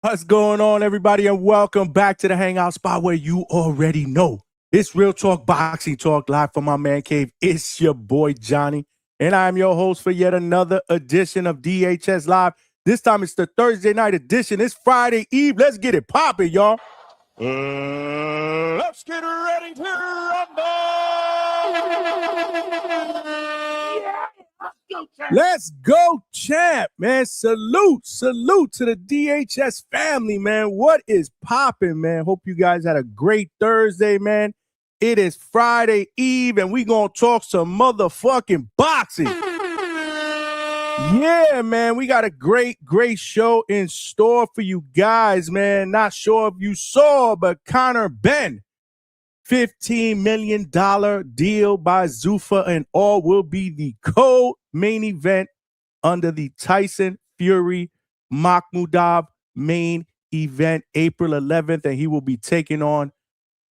What's going on, everybody, and welcome back to the Hangout spot where you already know it's Real Talk Boxing Talk live from my man cave. It's your boy Johnny, and I'm your host for yet another edition of DHS Live. This time it's the Thursday night edition. It's Friday Eve. Let's get it popping, y'all. Let's get ready to rumble. Let's go, champ, man. Salute to the DHS family, man. What is popping, man? Hope you guys had a great Thursday, man. It is Friday Eve, and we gonna talk some motherfucking boxing. Yeah, man, we got a great show in store for you guys, man. Not sure if you saw, but Conor Benn, $15 million deal by Zuffa and all will be the co-main event under the Tyson Fury Makhmudov main event April 11th, and he will be taking on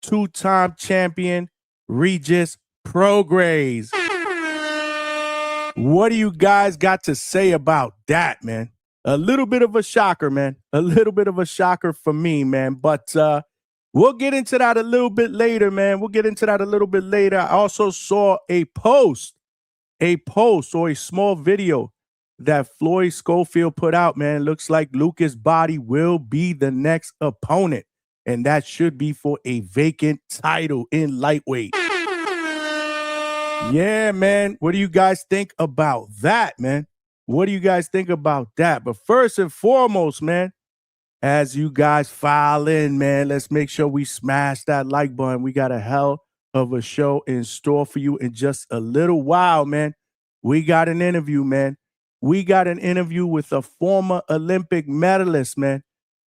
two-time champion Regis Prograis. What do you guys got to say about that, man? A little bit of a shocker, man. A little bit of a shocker for me, man. But we'll get into that a little bit later, man. I also saw a post or a small video that Floyd Schofield put out, man. Looks like Lucas Body will be the next opponent, and that should be for a vacant title in lightweight. Yeah, man. What do you guys think about that, man? But first and foremost, man, as you guys file in, man, let's make sure we smash that like button. We got a hell of a show in store for you in just a little while, man. We got an interview, man. We got an interview with a former Olympic medalist, man.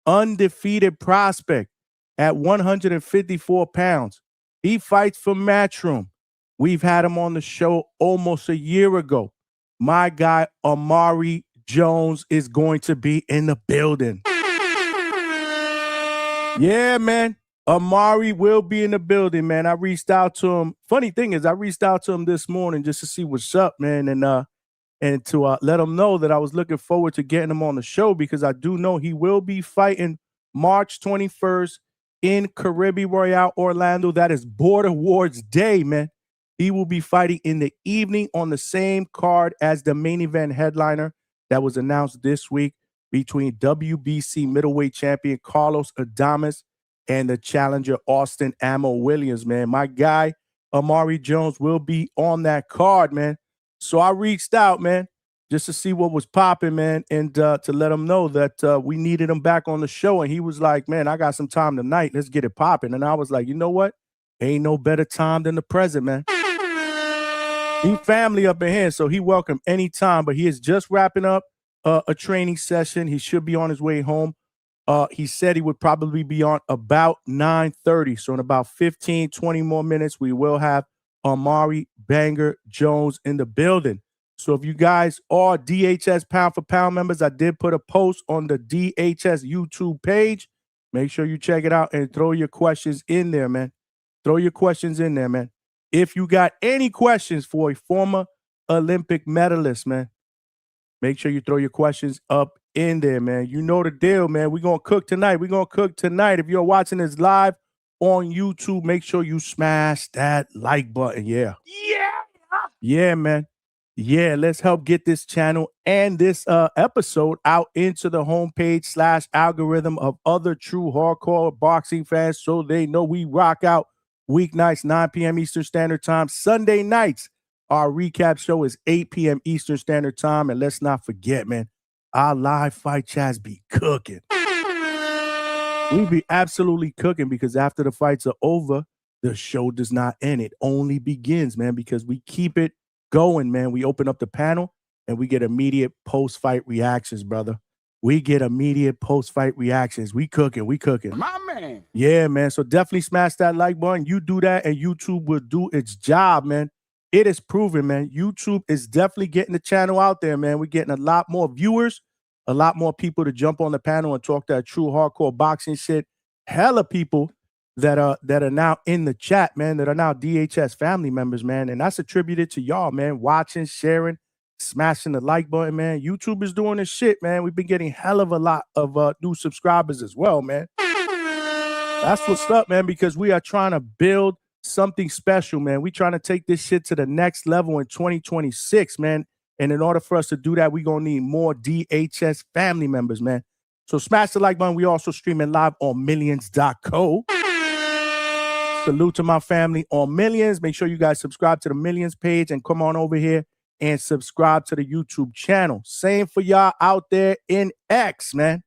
Undefeated prospect at 154 pounds. He fights for Matchroom. We've had him on the show almost a year ago. My guy, Omari Jones, is going to be in the building. Yeah, man. Omari will be in the building, man. I reached out to him. Funny thing is, I reached out to him this morning just to see what's up, man, and to let him know that I was looking forward to getting him on the show because I do know he will be fighting March 21st in Caribbean Royale, Orlando. That is Border Wars Day, man. He will be fighting in the evening on the same card as the main event headliner that was announced this week between WBC middleweight champion Carlos Adames and the challenger Austin Ammo Williams, man. My guy, Omari Jones, will be on that card, man. So I reached out, man, just to see what was popping, man, and to let him know that we needed him back on the show. And he was like, man, I got some time tonight. Let's get it popping. And I was like, you know what? Ain't no better time than the present, man. He family up in here, so he welcome anytime. But he is just wrapping up a training session. He should be on his way home. He said he would probably be on about 9:30. So in about 15, 20 more minutes, we will have Omari Banger Jones in the building. So if you guys are DHS Pound for Pound members, I did put a post on the DHS YouTube page. Make sure you check it out and throw your questions in there, man. If you got any questions for a former Olympic medalist, man, make sure you throw your questions up in there, man. You know the deal, man. We're going to cook tonight. If you're watching this live on YouTube, make sure you smash that like button. Yeah. Yeah, man. Yeah, let's help get this channel and this episode out into the homepage / algorithm of other true hardcore boxing fans so they know we rock out weeknights, 9 p.m. Eastern Standard Time. Sunday nights, our recap show is 8 p.m. Eastern Standard Time. And let's not forget, man, our live fight chats be cooking. We be absolutely cooking because after the fights are over, the show does not end. It only begins, man, because we keep it going, man. We open up the panel and we get immediate post-fight reactions, brother. We cooking. My man. Yeah, man. So definitely smash that like button. You do that and YouTube will do its job, man. It is proven, man. YouTube is definitely getting the channel out there, man. We're getting a lot more viewers, a lot more people to jump on the panel and talk that true hardcore boxing shit. Hella people that are now in the chat, man, that are now DHS family members, man. And that's attributed to y'all, man, watching, sharing, smashing the like button, man. YouTube is doing this shit, man. We've been getting hell of a lot of new subscribers as well, man. That's what's up, man, because we are trying to build something special, man. We're trying to take this shit to the next level in 2026, man. And in order for us to do that, we're going to need more DHS family members, man. So smash the like button. We also streaming live on millions.co. Salute to my family on Millions. Make sure you guys subscribe to the Millions page and come on over here and subscribe to the YouTube channel. Same for y'all out there in X, man.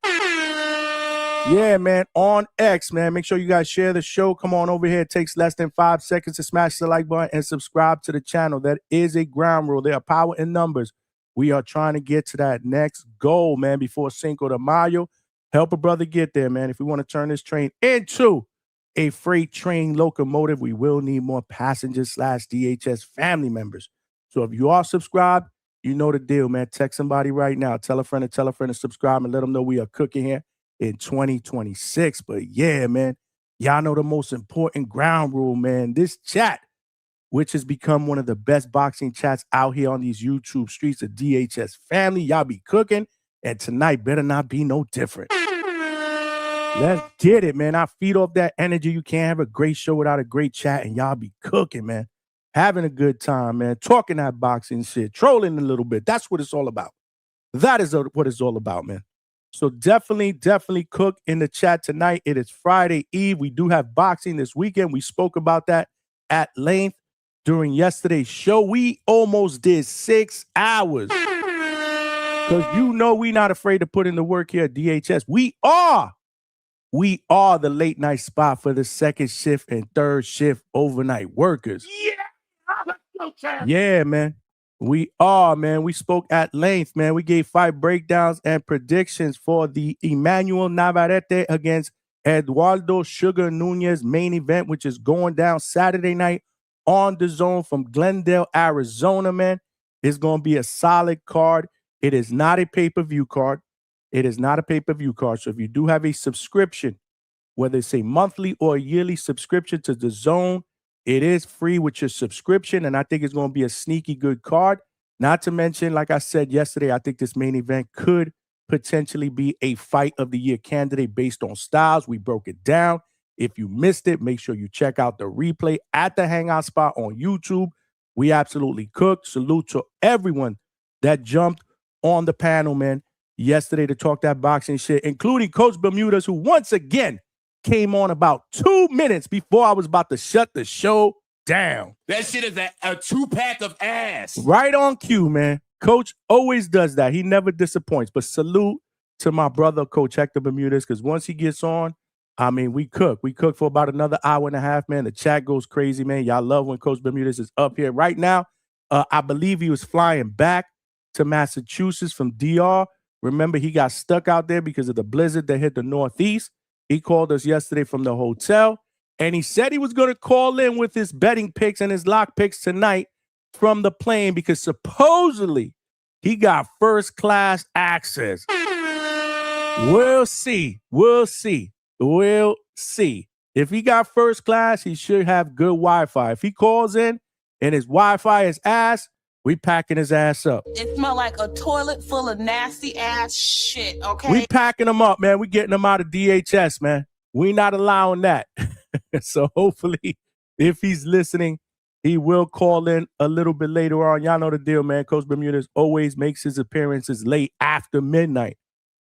Yeah, man, on X, man. Make sure you guys share the show. Come on over here. It takes less than 5 seconds to smash the like button and subscribe to the channel. That is a ground rule. There are power in numbers. We are trying to get to that next goal, man, before Cinco de Mayo. Help a brother get there, man. If we want to turn this train into a freight train locomotive, we will need more passengers / DHS family members. So if you are subscribed, you know the deal, man. Text somebody right now. Tell a friend to subscribe and let them know we are cooking here in 2026. But yeah, man, y'all know the most important ground rule, man. This chat, which has become one of the best boxing chats out here on these YouTube streets, the DHS family, y'all be cooking, and tonight better not be no different. Let's get it, man. I feed off that energy. You can't have a great show without a great chat, and y'all be cooking, man. Having a good time, man. Talking that boxing shit, trolling a little bit. That's what it's all about. That is what it's all about, man. So definitely cook in the chat tonight. It is Friday Eve. We do have boxing this weekend. We spoke about that at length during yesterday's show. We almost did 6 hours. Because you know we're not afraid to put in the work here at DHS. We are the late night spot for the second shift and third shift overnight workers. Yeah, man. We are, man. We spoke at length, man. We gave fight breakdowns and predictions for the Emmanuel Navarrete against Eduardo Sugar Nunez main event, which is going down Saturday night on the Zone from Glendale, Arizona, man. It's going to be a solid card. It is not a pay-per-view card. It is not a pay-per-view card. So if you do have a subscription, whether it's a monthly or a yearly subscription to the Zone, it is free with your subscription, and I think it's going to be a sneaky good card. Not to mention, like I said yesterday, I think this main event could potentially be a fight of the year candidate based on styles. We broke it down. If you missed it, make sure you check out the replay at the Hangout spot on YouTube. We absolutely cooked. Salute to everyone that jumped on the panel, man, yesterday to talk that boxing shit, including Coach Bermudez, who once again came on about 2 minutes before I was about to shut the show down. That shit is a 2-pack of ass. Right on cue, man. Coach always does that. He never disappoints. But salute to my brother, Coach Hector Bermudez, because once he gets on, I mean, we cook. We cook for about another hour and a half, man. The chat goes crazy, man. Y'all love when Coach Bermudez is up here. Right now, I believe he was flying back to Massachusetts from DR. Remember, he got stuck out there because of the blizzard that hit the Northeast. He called us yesterday from the hotel, and he said he was going to call in with his betting picks and his lock picks tonight from the plane because supposedly he got first-class access. We'll see. We'll see. We'll see. If he got first class, he should have good Wi-Fi. If he calls in and his Wi-Fi is ass, we packing his ass up. It smelled like a toilet full of nasty ass shit, okay? We packing him up, man. We getting him out of DHS, man. We not allowing that. So hopefully, if he's listening, he will call in a little bit later on. Y'all know the deal, man. Coach Bermudez always makes his appearances late after midnight.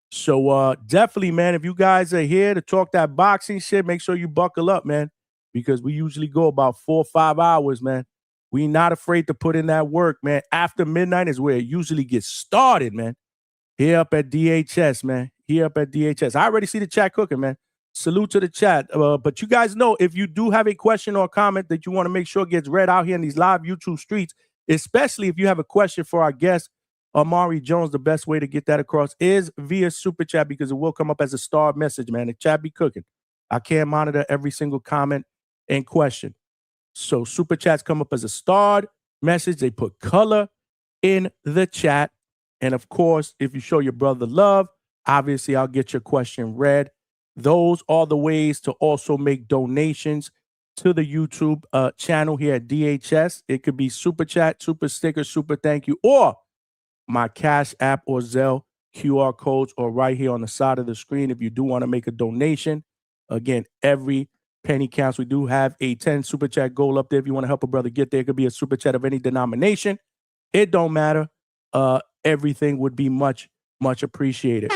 So definitely, man, if you guys are here to talk that boxing shit, make sure you buckle up, man, because we usually go about 4 or 5 hours, man. We not afraid to put in that work, man. After midnight is where it usually gets started, man. Here up at DHS, man. Here up at DHS. I already see the chat cooking, man. Salute to the chat. But you guys know, if you do have a question or a comment that you want to make sure gets read out here in these live YouTube streets, especially if you have a question for our guest, Omari Jones, the best way to get that across is via Super Chat, because it will come up as a starred message, man. The chat be cooking. I can't monitor every single comment and question. So Super Chats come up as a starred message. They put color in the chat. And of course, if you show your brother love, obviously I'll get your question read. Those are the ways to also make donations to the YouTube channel here at DHS. It could be Super Chat, Super Sticker, Super Thank You, or my Cash App or Zelle QR codes are right here on the side of the screen if you do want to make a donation. Again, every penny counts. We do have a 10 super chat goal up there. If you want to help a brother get there, it could be a super chat of any denomination. It don't matter. Everything would be much, much appreciated.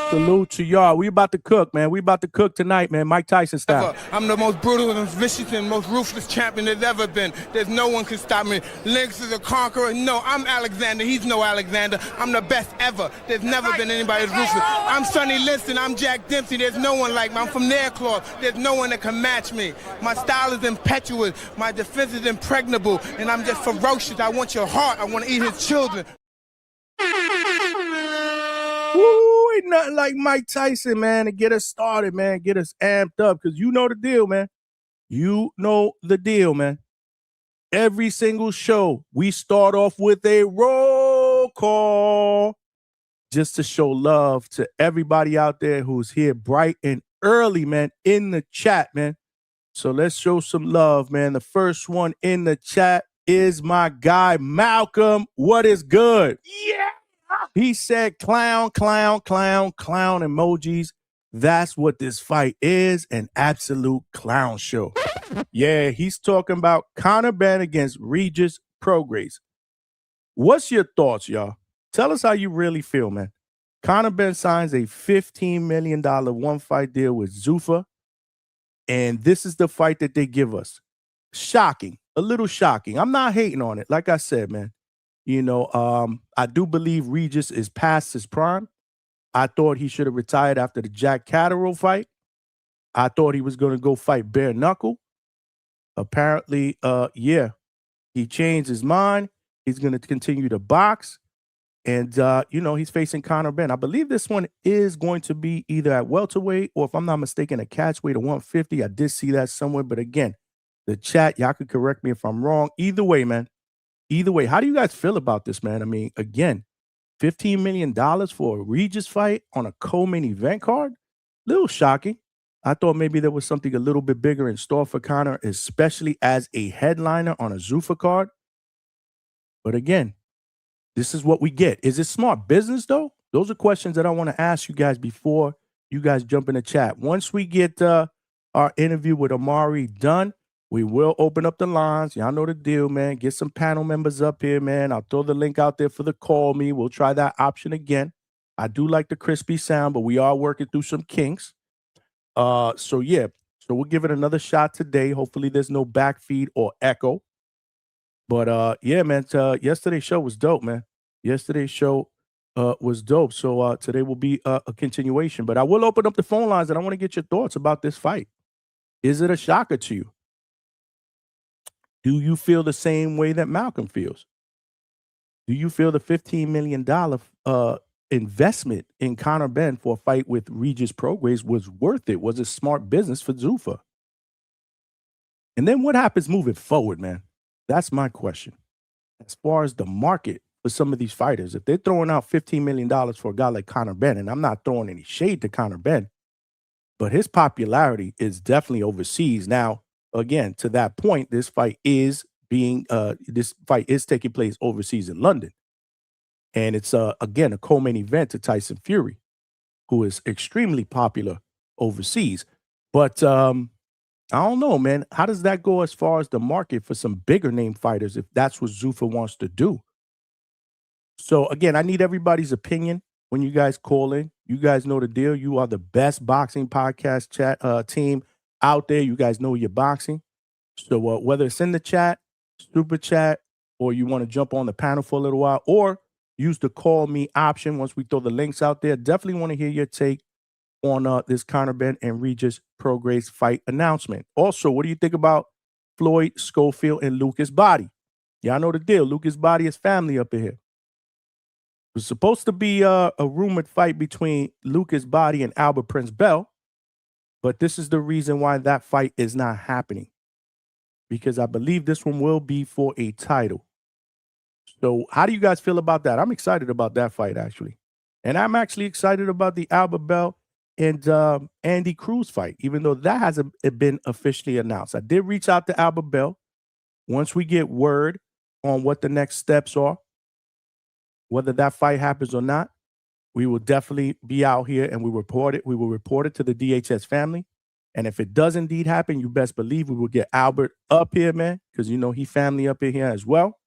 Salute to y'all. We about to cook, man. We about to cook tonight, man. Mike Tyson style. I'm the most brutal and vicious and most ruthless champion there's ever been. There's no one can stop me. Lynx is a conqueror. No, I'm Alexander. He's no Alexander. I'm the best ever. There's never been anybody as ruthless. I'm Sonny Liston. I'm Jack Dempsey. There's no one like me. I'm from Nairclaw. There's no one that can match me. My style is impetuous. My defense is impregnable. And I'm just ferocious. I want your heart. I want to eat his children. Woo, ain't nothing like Mike Tyson, man, to get us started, man, get us amped up, because you know the deal, man. You know the deal, man. Every single show, we start off with a roll call just to show love to everybody out there who's here bright and early, man, in the chat, man. So let's show some love, man. The first one in the chat is my guy, Malcolm. What is good? Yeah. He said clown, clown, clown, clown emojis. That's what this fight is, an absolute clown show. Yeah, he's talking about Conor Benn against Regis Prograis. What's your thoughts, y'all? Tell us how you really feel, man. Conor Benn signs a $15 million one-fight deal with Zuffa, and this is the fight that they give us. Shocking, a little shocking. I'm not hating on it. Like I said, man. You know, I do believe Regis is past his prime. I thought he should have retired after the Jack Catterall fight. I thought he was going to go fight bare knuckle. Apparently, yeah, he changed his mind. He's going to continue to box. And, you know, he's facing Conor Benn. I believe this one is going to be either at welterweight or, if I'm not mistaken, a catchweight of 150. I did see that somewhere. But again, the chat, y'all could correct me if I'm wrong. Either way, man. Either way, how do you guys feel about this, man? I mean, again, $15 million for a Regis fight on a co-main event card? Little shocking. I thought maybe there was something a little bit bigger in store for Conor, especially as a headliner on a Zuffa card. But again, this is what we get. Is it smart business, though? Those are questions that I want to ask you guys before you guys jump in the chat. Once we get our interview with Omari done, we will open up the lines. Y'all know the deal, man. Get some panel members up here, man. I'll throw the link out there for the call me. We'll try that option again. I do like the crispy sound, but we are working through some kinks. So yeah. So we'll give it another shot today. Hopefully there's no backfeed or echo. But yeah, man, yesterday's show was dope, man. Yesterday's show was dope. So today will be a continuation. But I will open up the phone lines, and I want to get your thoughts about this fight. Is it a shocker to you? Do you feel the same way that Malcolm feels? Do you feel the $15 million investment in Conor Benn for a fight with Regis Prograis was worth it? Was it smart business for Zuffa? And then what happens moving forward, man? That's my question. As far as the market for some of these fighters, if they're throwing out $15 million for a guy like Conor Benn, and I'm not throwing any shade to Conor Benn, but his popularity is definitely overseas. Now, again, to that point, this fight is taking place overseas in London. And it's, again, a co-main event to Tyson Fury, who is extremely popular overseas. But I don't know, man. How does that go as far as the market for some bigger name fighters if that's what Zuffa wants to do? So, again, I need everybody's opinion when you guys call in. You guys know the deal. You are the best boxing podcast chat team out there. You guys know your boxing. So whether it's in the chat, super chat, or you want to jump on the panel for a little while, or use the call me option once we throw the links out there, definitely want to hear your take on this Conor Benn and Regis Prograis fight announcement. Also, what do you think about Floyd Schofield and Lucas Body? Y'all know the deal. Lucas Body is family up in here. It was supposed to be a rumored fight between Lucas Body and Albert Prince Bell, but this is the reason why that fight is not happening, because I believe this one will be for a title. So how do you guys feel about that? I'm excited about that fight, actually. And I'm actually excited about the Albert Bell and Andy Cruz fight, even though that hasn't been officially announced. I did reach out to Albert Bell. Once we get word on what the next steps are, whether that fight happens or not, we will definitely be out here and we will report it to the DHS family. And if it does indeed happen, you best believe we will get Albert up here, man, because you know he family up in here as well.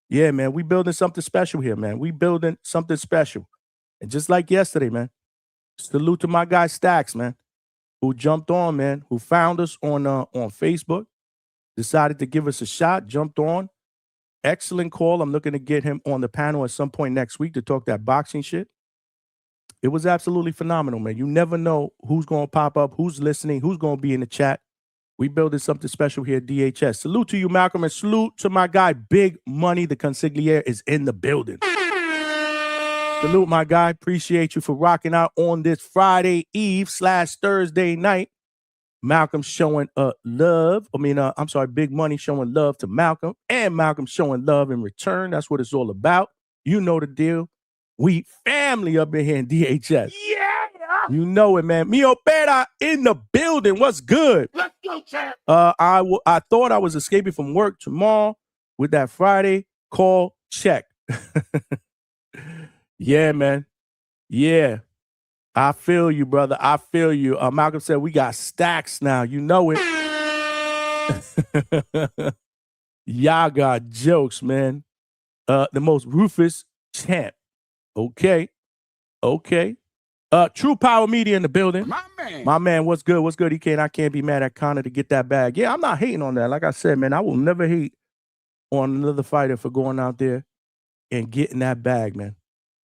Yeah, man, we building something special here, man. We building something special. And just like yesterday, man, salute to my guy Stacks, man, who jumped on, man, who found us on Facebook, decided to give us a shot, jumped on. Excellent call. I'm looking to get him on the panel at some point next week to talk that boxing shit. It was absolutely phenomenal, man. You never know who's going to pop up, who's listening, who's going to be in the chat. We building something special here at DHS. Salute to you, Malcolm, and salute to my guy, Big Money. The consigliere is in the building. Salute, my guy. Appreciate you for rocking out on this Friday Eve / Thursday night. Malcolm showing love. Big Money showing love to Malcolm, and Malcolm showing love in return. That's what it's all about. You know the deal. We family up in here in DHS. Yeah. You know it, man. Mio Pera in the building. What's good? Let's go, champ. I thought I was escaping from work tomorrow with that Friday call check. Yeah, man. Yeah. I feel you, brother. I feel you. Malcolm said we got stacks now. You know it. Y'all got jokes, man. The most ruthless champ. Okay. True Power Media in the building. My man, what's good? What's good, EK? And I can't be mad at Conor to get that bag. Yeah, I'm not hating on that. Like I said, man, I will never hate on another fighter for going out there and getting that bag, man.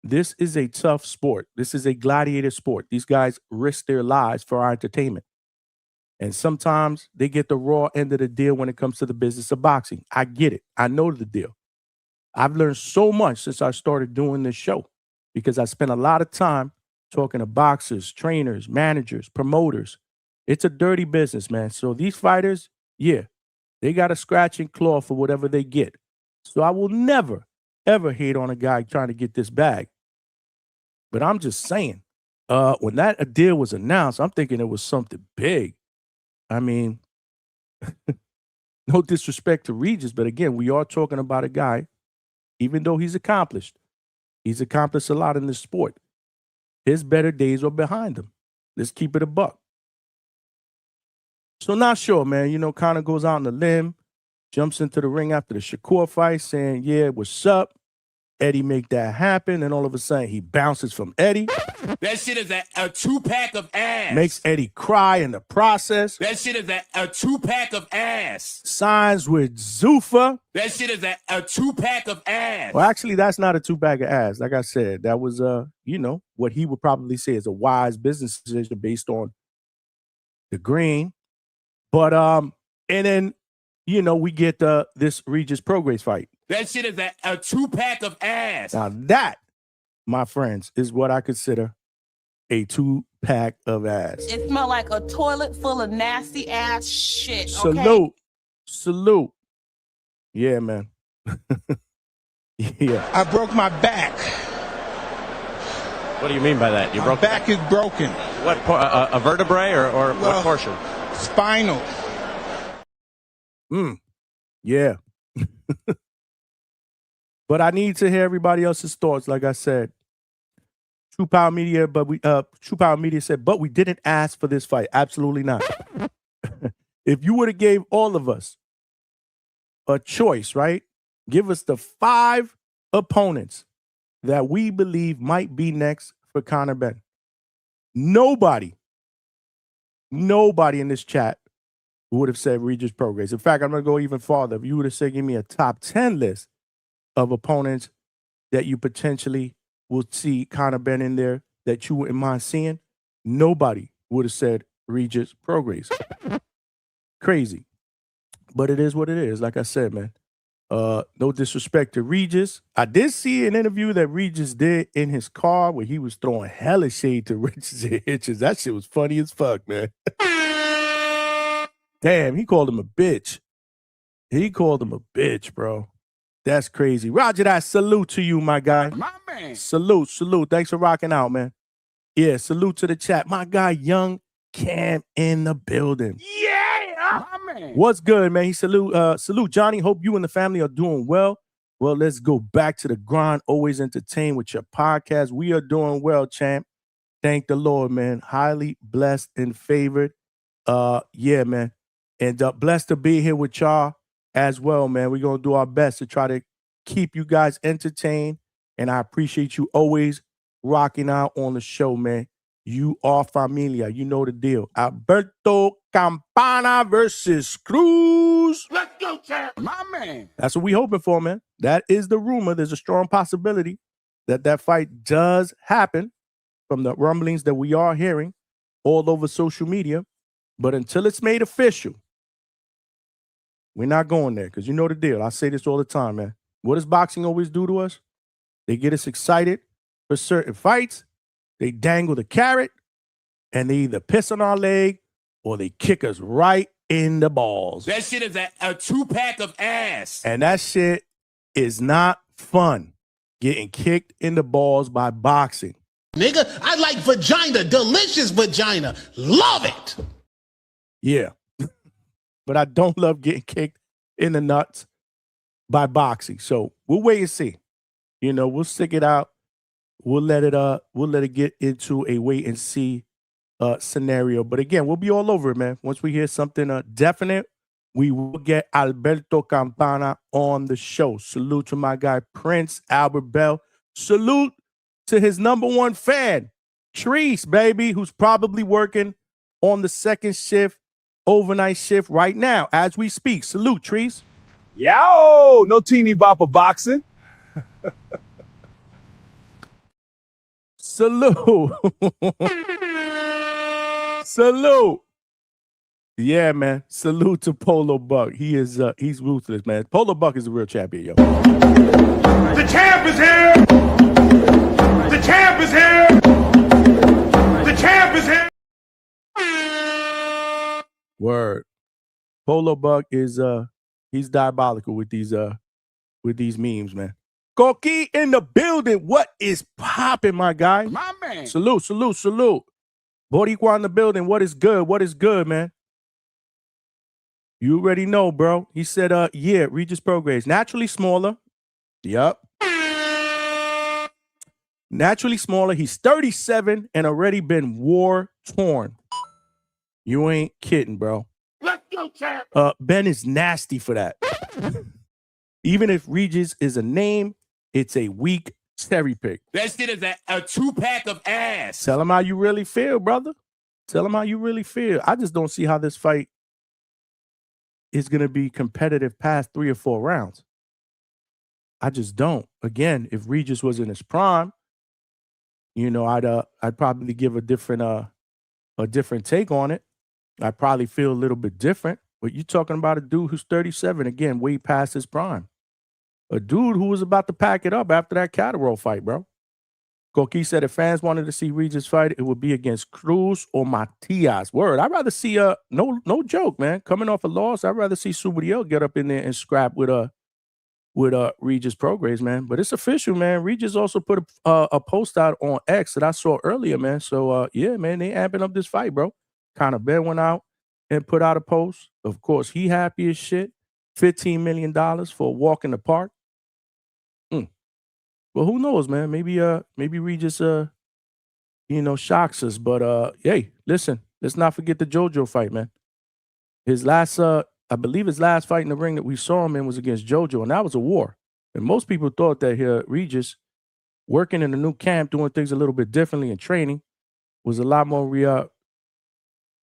This is a tough sport. This is a gladiator sport. These guys risk their lives for our entertainment. And sometimes they get the raw end of the deal when it comes to the business of boxing. I get it. I know the deal. I've learned so much since I started doing this show because I spent a lot of time talking to boxers, trainers, managers, promoters. It's a dirty business, man. So these fighters, yeah, they got to scratch and claw for whatever they get. So I will never, ever hate on a guy trying to get this bag. But I'm just saying, when that deal was announced, I'm thinking it was something big. I mean, no disrespect to Regis, but again, we are talking about a guy, even though he's accomplished a lot in this sport. His better days are behind him. Let's keep it a buck. So not sure, man. You know, Conor goes out on the limb, jumps into the ring after the Shakur fight saying, yeah, what's up? Eddie make that happen, and all of a sudden he bounces from Eddie. That shit is a 2-pack of ass. Makes Eddie cry in the process. That shit is a 2-pack of ass. Signs with Zuffa. That shit is a 2-pack of ass. Well, actually, that's not a 2-pack of ass. Like I said, that was, what he would probably say is a wise business decision based on the green. But, and then, we get this Regis Prograis fight. That shit is a 2-pack of ass. Now that, my friends, is what I consider a 2-pack of ass. It smelled like a toilet full of nasty ass shit. Okay? Salute. Yeah, man. Yeah. I broke my back. What do you mean by that? My back is broken. What, a vertebrae or what portion? Spinal. Yeah. But I need to hear everybody else's thoughts. Like I said, True Power Media said, but we didn't ask for this fight. Absolutely not. If you would have gave all of us a choice, right? Give us the 5 opponents that we believe might be next for Conor Benn. Nobody in this chat would have said Regis Prograis. In fact, I'm going to go even farther. If you would have said, give me a top 10 list of opponents that you potentially will see Conor Benn in there that you wouldn't mind seeing, nobody would have said Regis Prograis. Crazy. But it is what it is. Like I said, man, no disrespect to Regis. I did see an interview that Regis did in his car where he was throwing hella shade to Regis and Hitches. That shit was funny as fuck, man. Damn, he called him a bitch. Bro. That's crazy. Roger that. Salute to you, my guy. My man. Salute. Thanks for rocking out, man. Yeah, salute to the chat. My guy, Young Cam in the building. Yeah, my man. What's good, man? He salute Johnny. Hope you and the family are doing well. Well, let's go back to the grind. Always entertain with your podcast. We are doing well, champ. Thank the Lord, man. Highly blessed and favored. Yeah, man. And blessed to be here with y'all as well, man. We're going to do our best to try to keep you guys entertained. And I appreciate you always rocking out on the show, man. You are familia. You know the deal. Alberto Campana versus Cruz. Let's go, champ. My man. That's what we hoping for, man. That is the rumor. There's a strong possibility that that fight does happen from the rumblings that we are hearing all over social media. But until it's made official, we're not going there because you know the deal. I say this all the time, man. What does boxing always do to us? They get us excited for certain fights. They dangle the carrot, and they either piss on our leg or they kick us right in the balls. That shit is a 2-pack of ass. And that shit is not fun, getting kicked in the balls by boxing. Nigga, I like vagina, delicious vagina. Love it. Yeah. But I don't love getting kicked in the nuts by boxing. So we'll wait and see. You know, we'll stick it out. We'll let it get into a wait and see scenario. But again, we'll be all over it, man. Once we hear something definite, we will get Alberto Campana on the show. Salute to my guy, Prince Albert Bell. Salute to his #1 fan, Treese, baby, who's probably working on the second shift, overnight shift right now as we speak. Salute, Treese. Yo, no teeny bopper boxing. Salute. Salute. Yeah, man. Salute to Polo Buck. He's ruthless, man. Polo Buck is a real champion, yo. The champ is here. The champ is here. The champ is here. Word. Polo Buck is he's diabolical with these memes, man. Koki in the building. What is popping, my guy? My man. Salute. Boricua in the building. What is good? What is good, man? You already know, bro. He said, yeah, Regis Prograis. Naturally smaller. Yup. Naturally smaller. He's 37 and already been war-torn. You ain't kidding, bro. Let's go, champ. Ben is nasty for that. Even if Regis is a name, it's a weak cherry pick. That shit is a 2-pack of ass. Tell him how you really feel, brother. Tell him how you really feel. I just don't see how this fight is going to be competitive past 3 or 4 rounds. I just don't. Again, if Regis was in his prime, you know, I'd probably give a different take on it. I'd probably feel a little bit different. But you're talking about a dude who's 37, again, way past his prime. A dude who was about to pack it up after that Catterall fight, bro. Koki said if fans wanted to see Regis fight, it would be against Cruz or Matias. Word. I'd rather see no joke, man. Coming off a loss, I'd rather see Subriel get up in there and scrap with Regis Prograis, man. But it's official, man. Regis also put a post out on X that I saw earlier, man. So yeah, man, they amping up this fight, bro. Conor Benn went out and put out a post. Of course, he happy as shit. $15 million for a walk in the park. Well, who knows, man? Maybe Regis shocks us. But hey, listen, let's not forget the JoJo fight, man. His last I believe his last fight in the ring that we saw him in was against JoJo, and that was a war. And most people thought that Regis working in a new camp, doing things a little bit differently and training was a lot more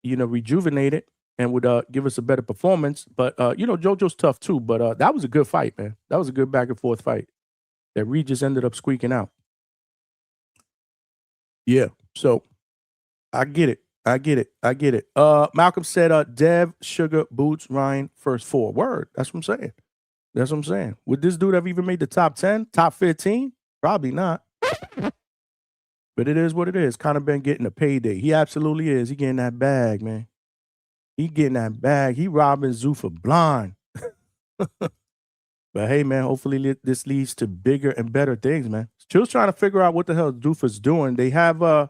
rejuvenated and would give us a better performance. But JoJo's tough too. But that was a good fight, man. That was a good back and forth fight that Regis ended up squeaking out. Yeah, so I get it. Malcolm said, Dev, Sugar, Boots, Ryan, first 4. Word. That's what I'm saying. Would this dude have even made the top 10, top 15? Probably not. But it is what it is. Conor Benn getting a payday. He absolutely is. He getting that bag, man. He getting that bag. He robbing Zuffa blind. But hey, man, hopefully this leads to bigger and better things, man. Still trying to figure out what the hell Zuffa's doing. They have they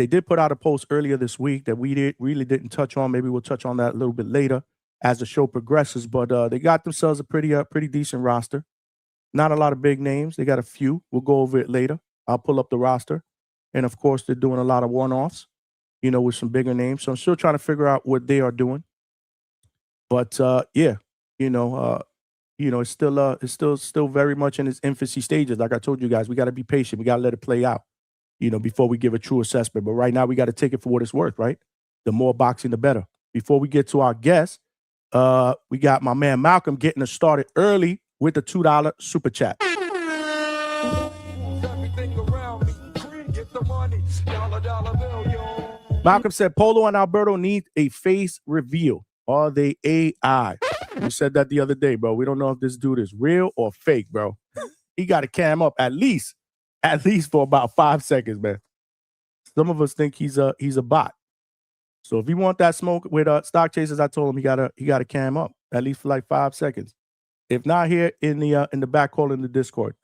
did put out a post earlier this week that we really didn't touch on. Maybe we'll touch on that a little bit later as the show progresses. But they got themselves a pretty decent roster. Not a lot of big names. They got a few. We'll go over it later. I'll pull up the roster. And of course, they're doing a lot of one-offs, with some bigger names. So I'm still trying to figure out what they are doing. But yeah, it's still very much in its infancy stages. Like I told you guys, we got to be patient. We got to let it play out, before we give a true assessment. But right now, we got to take it for what it's worth, right? The more boxing, the better. Before we get to our guest, we got my man Malcolm getting us started early with the $2 super chat. Malcolm said, Polo and Alberto need a face reveal. Are they AI? We said that the other day, bro. We don't know if this dude is real or fake, bro. He got to cam up at least for about 5 seconds, man. Some of us think he's a bot. So if you want that smoke with stock chasers, I told him he gotta cam up at least for like 5 seconds. If not, here in the back call in the Discord.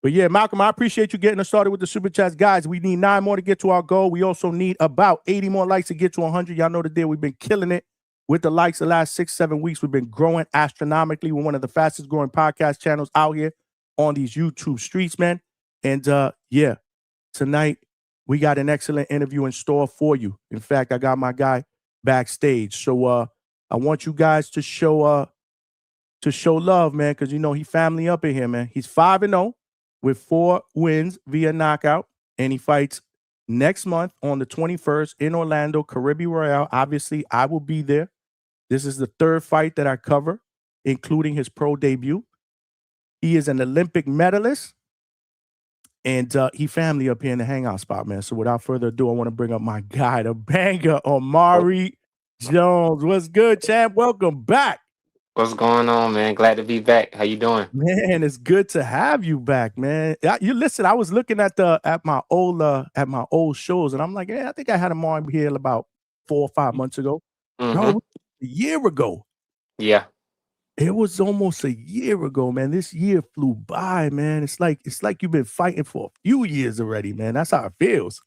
But yeah, Malcolm, I appreciate you getting us started with the super chats. Guys, we need 9 more to get to our goal. We also need about 80 more likes to get to 100. Y'all know the deal. We've been killing it with the likes the last 6-7 weeks. We've been growing astronomically. We're one of the fastest growing podcast channels out here on these YouTube streets, man. And yeah, tonight we got an excellent interview in store for you. In fact, I got my guy backstage. So I want you guys to show love, man, because he family up in here, man. He's 5-0 with 4 wins via knockout, and he fights next month on the 21st in Orlando, Caribbean Royale. Obviously, I will be there. This is the 3rd fight that I cover, including his pro debut. He is an Olympic medalist, and he family up here in the hangout spot, man. So without further ado, I want to bring up my guy, the banger, Omari Jones. What's good, champ? Welcome back. What's going on, man? Glad to be back. How you doing? Man, it's good to have you back, man. You listen, I was looking at my old shows, and I'm like, I think I had him on here about 4 or 5 months ago. No, a year ago. Yeah. It was almost a year ago, man. This year flew by, man. It's like you've been fighting for a few years already, man. That's how it feels.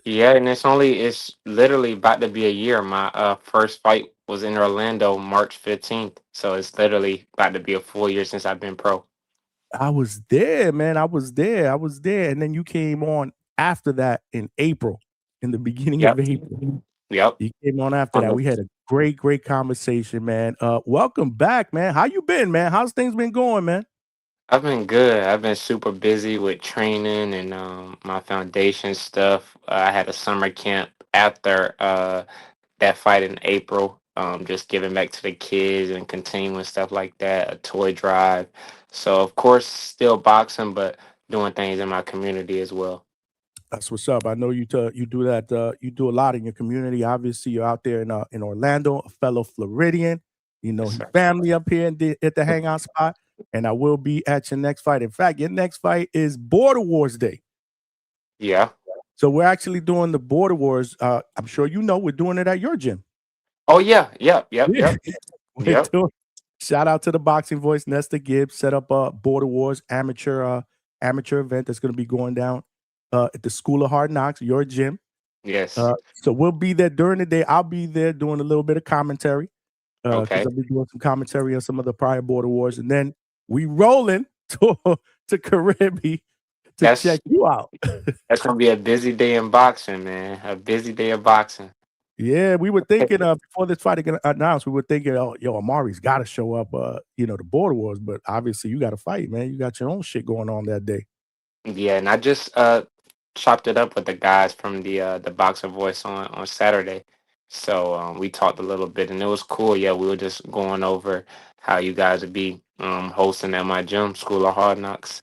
Yeah, and it's literally about to be a year. My first fight was in Orlando March 15th. So it's literally about to be a full year since I've been pro. I was there, man. I was there. And then you came on after that in April, in the beginning of April. Yep. You came on after that. We had a great conversation, man. Welcome back, man. How you been, man? How's things been going, man? I've been good. I've been super busy with training and my foundation stuff. I had a summer camp after that fight in April. Just giving back to the kids and continuing stuff like that, a toy drive. So, of course, still boxing, but doing things in my community as well. That's what's up. I know you do that. You do a lot in your community. Obviously, you're out there in Orlando, a fellow Floridian. His family up here at the hangout spot. And I will be at your next fight. In fact, your next fight is Border Wars Day. Yeah. So we're actually doing the Border Wars. I'm sure we're doing it at your gym. Oh, yeah. Yep. Shout out to the Boxing Voice, Nesta Gibbs, set up a Border Wars amateur event that's going to be going down at the School of Hard Knocks, your gym. Yes. So we'll be there during the day. I'll be there doing a little bit of commentary. Okay. I'll be doing some commentary on some of the prior Border Wars. And then we rolling to Caribbean to check you out. That's going to be a busy day in boxing, man. A busy day of boxing. Yeah, we were thinking before this fight got announced, we were thinking, Omari's got to show up, the Border Wars. But obviously, you got to fight, man. You got your own shit going on that day. Yeah, and I just chopped it up with the guys from the Boxer Voice on Saturday. So we talked a little bit, and it was cool. Yeah, we were just going over how you guys would be hosting at my gym, School of Hard Knocks.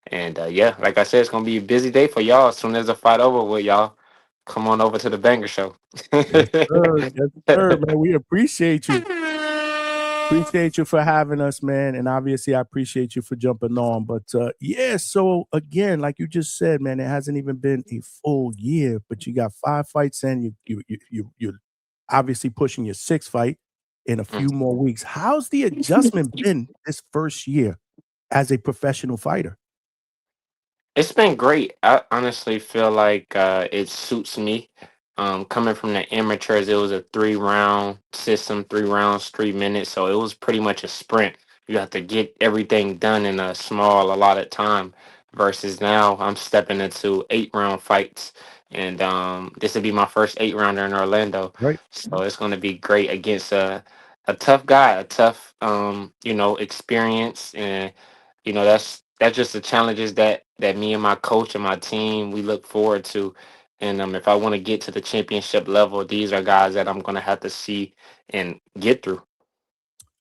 And yeah, like I said, it's going to be a busy day for y'all. As soon as the fight over with, y'all come on over to the Banger Show. Yes, sir, man. We appreciate you. Appreciate you for having us, man. And obviously, I appreciate you for jumping on. But yeah, so again, like you just said, man, it hasn't even been a full year, but you got 5 fights in. You're obviously pushing your 6th fight in a few more weeks. How's the adjustment been this first year as a professional fighter? It's been great. I honestly feel like it suits me. Coming from the amateurs, it was a 3-round system, 3 rounds, 3 minutes. So it was pretty much a sprint. You have to get everything done in a small allotted time. Versus now, I'm stepping into 8-round fights, and this will be my first 8 rounder in Orlando. Right. So it's going to be great against a tough guy, a tough experience, and that's just the challenges that me and my coach and my team we look forward to. And if I want to get to the championship level, these are guys that I'm going to have to see and get through.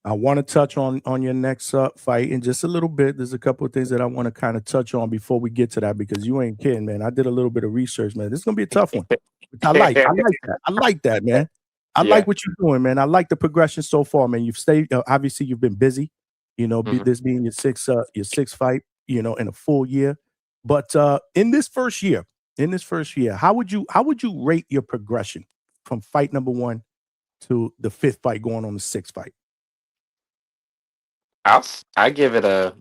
I want to touch on your next fight in just a little bit. There's a couple of things that I want to kind of touch on before we get to that because you ain't kidding, man. I did a little bit of research, man. This is gonna be a tough one. I like that. I like that, man. I Yeah. like what you're doing, man. I like the progression so far, man. You've stayed. Obviously, you've been busy. Mhm. This being your sixth fight, in a full year. But in this first year, how would you rate your progression from fight number 1 to the 5th fight going on the 6th fight? I give it a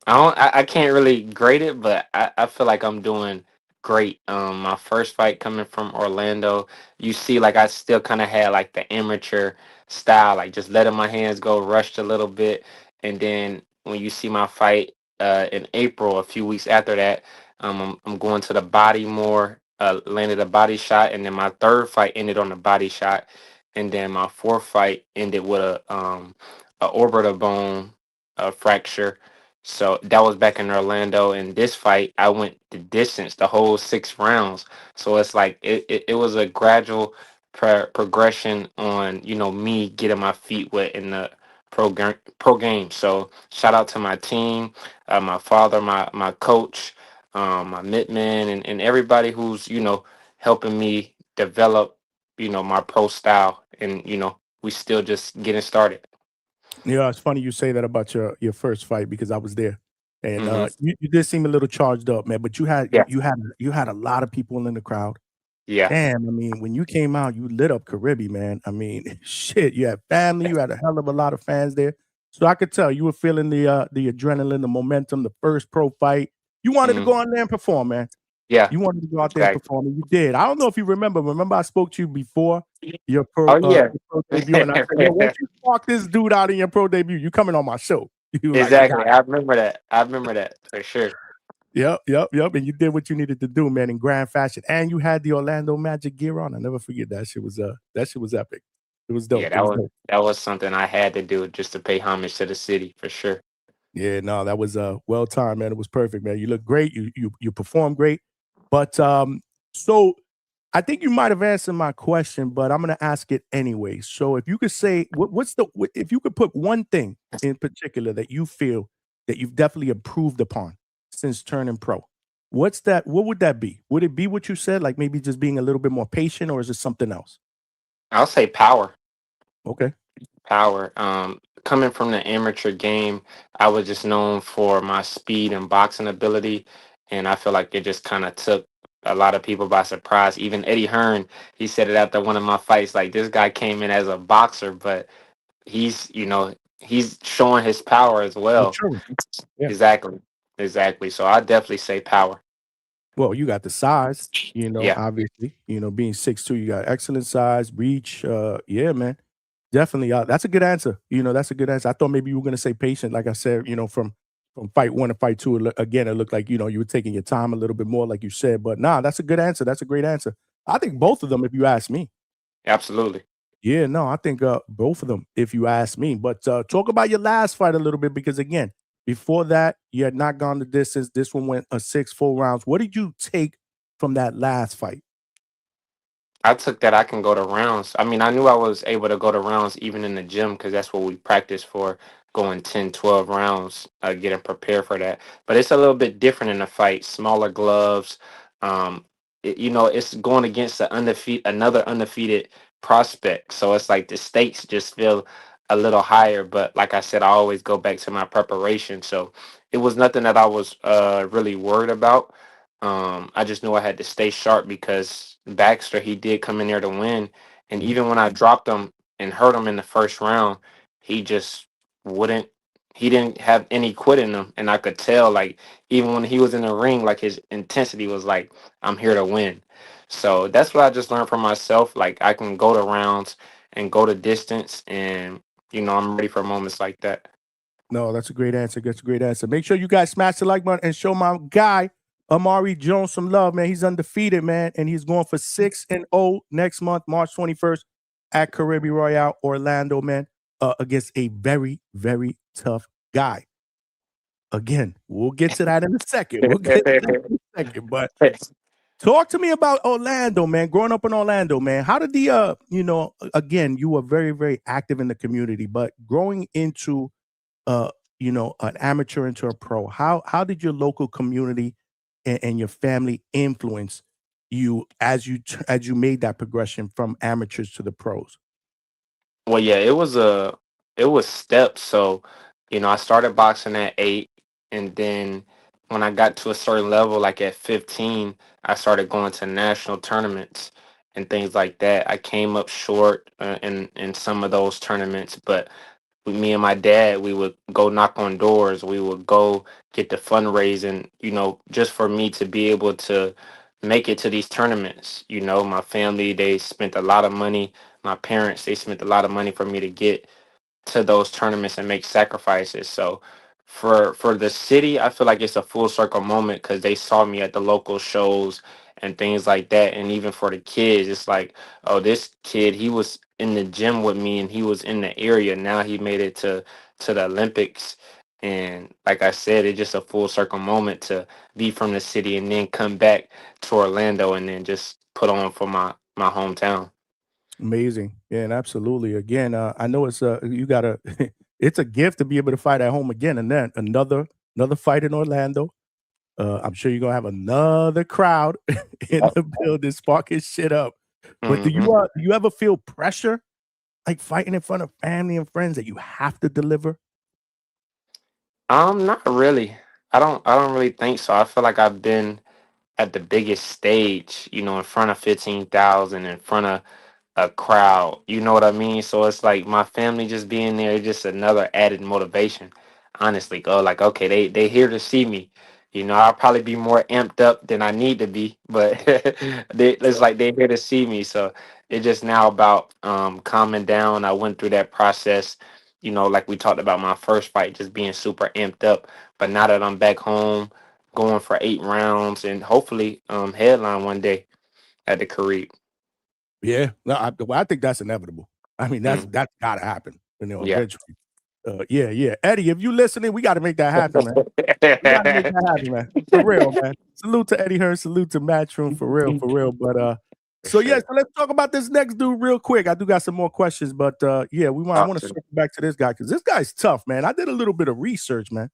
I can't really grade it, but I feel like I'm doing great. My first fight coming from Orlando, you see, like I still kind of had like the amateur style, like just letting my hands go, rushed a little bit, and then when you see my fight in April, a few weeks after that, I'm going to the body more, landed a body shot, and then my third fight ended on a body shot, and then my fourth fight ended with a orbital bone fracture. So that was back in Orlando. And this fight, I went the distance, the whole 6 rounds. So it's like it was a gradual progression on me getting my feet wet in the pro game. So shout out to my team, my father, my coach, my midman, and everybody who's helping me develop my pro style. And we still just getting started. Yeah, it's funny you say that about your first fight because I was there, and Hmm. you did seem a little charged up, man. But you had Yeah, you had a lot of people in the crowd. yeah. Damn, I mean, when you came out, you lit up Caribbean, man. I mean, shit, you had family, you had a hell of a lot of fans there. So I could tell you were feeling the adrenaline, the momentum, the first pro fight. You wanted to Mhm. go out there and perform, man. Yeah, You wanted to go out there and exactly. perform, and you did. I don't know if you remember. Remember, I spoke to you before Oh yeah, your pro debut, and I said, "Yo, once you walk this dude out in your pro debut, you coming on my show." You were like, "I got exactly. I remember that. I remember that for sure. Yep, yep, yep. And you did what you needed to do, man, in grand fashion. And you had the Orlando Magic gear on. I never forget that shit was epic. It was Yeah, dope. It was dope. that was something I had to do just to pay homage to the city for sure. Yeah, no, that was well timed, man. It was perfect, man. You look great. You performed great. But so I think you might have answered my question, but I'm gonna ask it anyway. So if you could say if you could put one thing in particular that you feel that you've definitely improved upon since turning pro, what's that? What would that be? Would it be what you said, like maybe just being a little bit more patient, or is it something else? I'll say power. Okay. Power. Coming from the amateur game, I was just known for my speed and boxing ability, and I feel like it just kind of took a lot of people by surprise. Even Eddie Hearn, he said it after one of my fights, like this guy came in as a boxer, but he's showing his power as well. Mature. Yeah. Exactly, exactly. So I definitely say power. Well, you got the size, Yeah, obviously, being 6'2", you got excellent size, reach. Yeah, man. Definitely. That's a good answer. That's a good answer. I thought maybe you were gonna say patient, like I said, from fight 1 to fight 2. Again, it looked like, you were taking your time a little bit more, like you said. But nah, that's a good answer. That's a great answer. I think both of them, if you ask me. absolutely. Yeah, no, I think both of them, if you ask me. But talk about your last fight a little bit, because again, before that, you had not gone the distance. This one went a 6 full rounds. What did you take from that last fight? I took that I can go to rounds. I mean, I knew I was able to go to rounds even in the gym because that's what we practice for, going 10, 12 rounds, getting prepared for that. But it's a little bit different in the fight, smaller gloves. Um, it's going against another undefeated prospect. So it's like the stakes just feel a little higher. But like I said, I always go back to my preparation. So it was nothing that I was really worried about. I just knew I had to stay sharp because Baxter, he did come in there to win. And Mhm. even when I dropped him and hurt him in the first round, he just wouldn't, he didn't have any quit in him. And I could tell, like, even when he was in the ring, like his intensity was like, I'm here to win. So that's what I just learned from myself. Like I can go to rounds and go to distance, and I'm ready for moments like that. No, that's a great answer. That's a great answer. Make sure you guys smash the like button and show my guy Omari Jones some love, man. He's undefeated, man, and he's going for 6-0 next month, March 21st, at Caribbean Royale, Orlando, man, against a very, very tough guy. Again, we'll get to that in a second. But talk to me about Orlando, man. Growing up in Orlando, man. How did again, you were very, very active in the community, but growing into an amateur into a pro, how did your local community and your family influence you as you made that progression from amateurs to the pros? Well, yeah, it was steps. So, I started boxing at 8, and then when I got to a certain level, like at 15, I started going to national tournaments and things like that. I came up short in some of those tournaments, but me and my dad, we would go knock on doors. We would go get the fundraising, just for me to be able to make it to these tournaments. My family, they spent a lot of money. My parents, they spent a lot of money for me to get to those tournaments and make sacrifices. So for the city, I feel like it's a full circle moment because they saw me at the local shows and things like that. And even for the kids, it's like, oh, this kid, he was in the gym with me and he was in the area. Now he made it to the Olympics. And like I said, it's just a full circle moment to be from the city and then come back to Orlando and then just put on for my hometown. Amazing. Yeah, and absolutely. Again, I know it's you gotta it's a gift to be able to fight at home again, and then another fight in Orlando. I'm sure you're gonna have another crowd in the building sparking shit up. But do you ever feel pressure like fighting in front of family and friends that you have to deliver? Not really. I don't really think so. I feel like I've been at the biggest stage, in front of 15,000, in front of a crowd. You know what I mean? So it's like my family just being there is just another added motivation. Honestly, go like, okay, they here to see me. I'll probably be more amped up than I need to be, but it's like they're here to see me. So it's just now about calming down. I went through that process, like we talked about my first fight, just being super amped up. But now that I'm back home, going for 8 rounds and hopefully headline one day at the Carib. Yeah, no, I think that's inevitable. I mean, that's gotta happen, Yeah. eventually. Yeah. Eddie, if you listening, we got to make that happen, man. We got to make that happen, man. For real, man. Salute to Eddie Hearn. Salute to Matchroom. For real, for real. But so sure. so let's talk about this next dude real quick. I do got some more questions, but yeah, I want to circle back to this guy because this guy's tough, man. I did a little bit of research, man.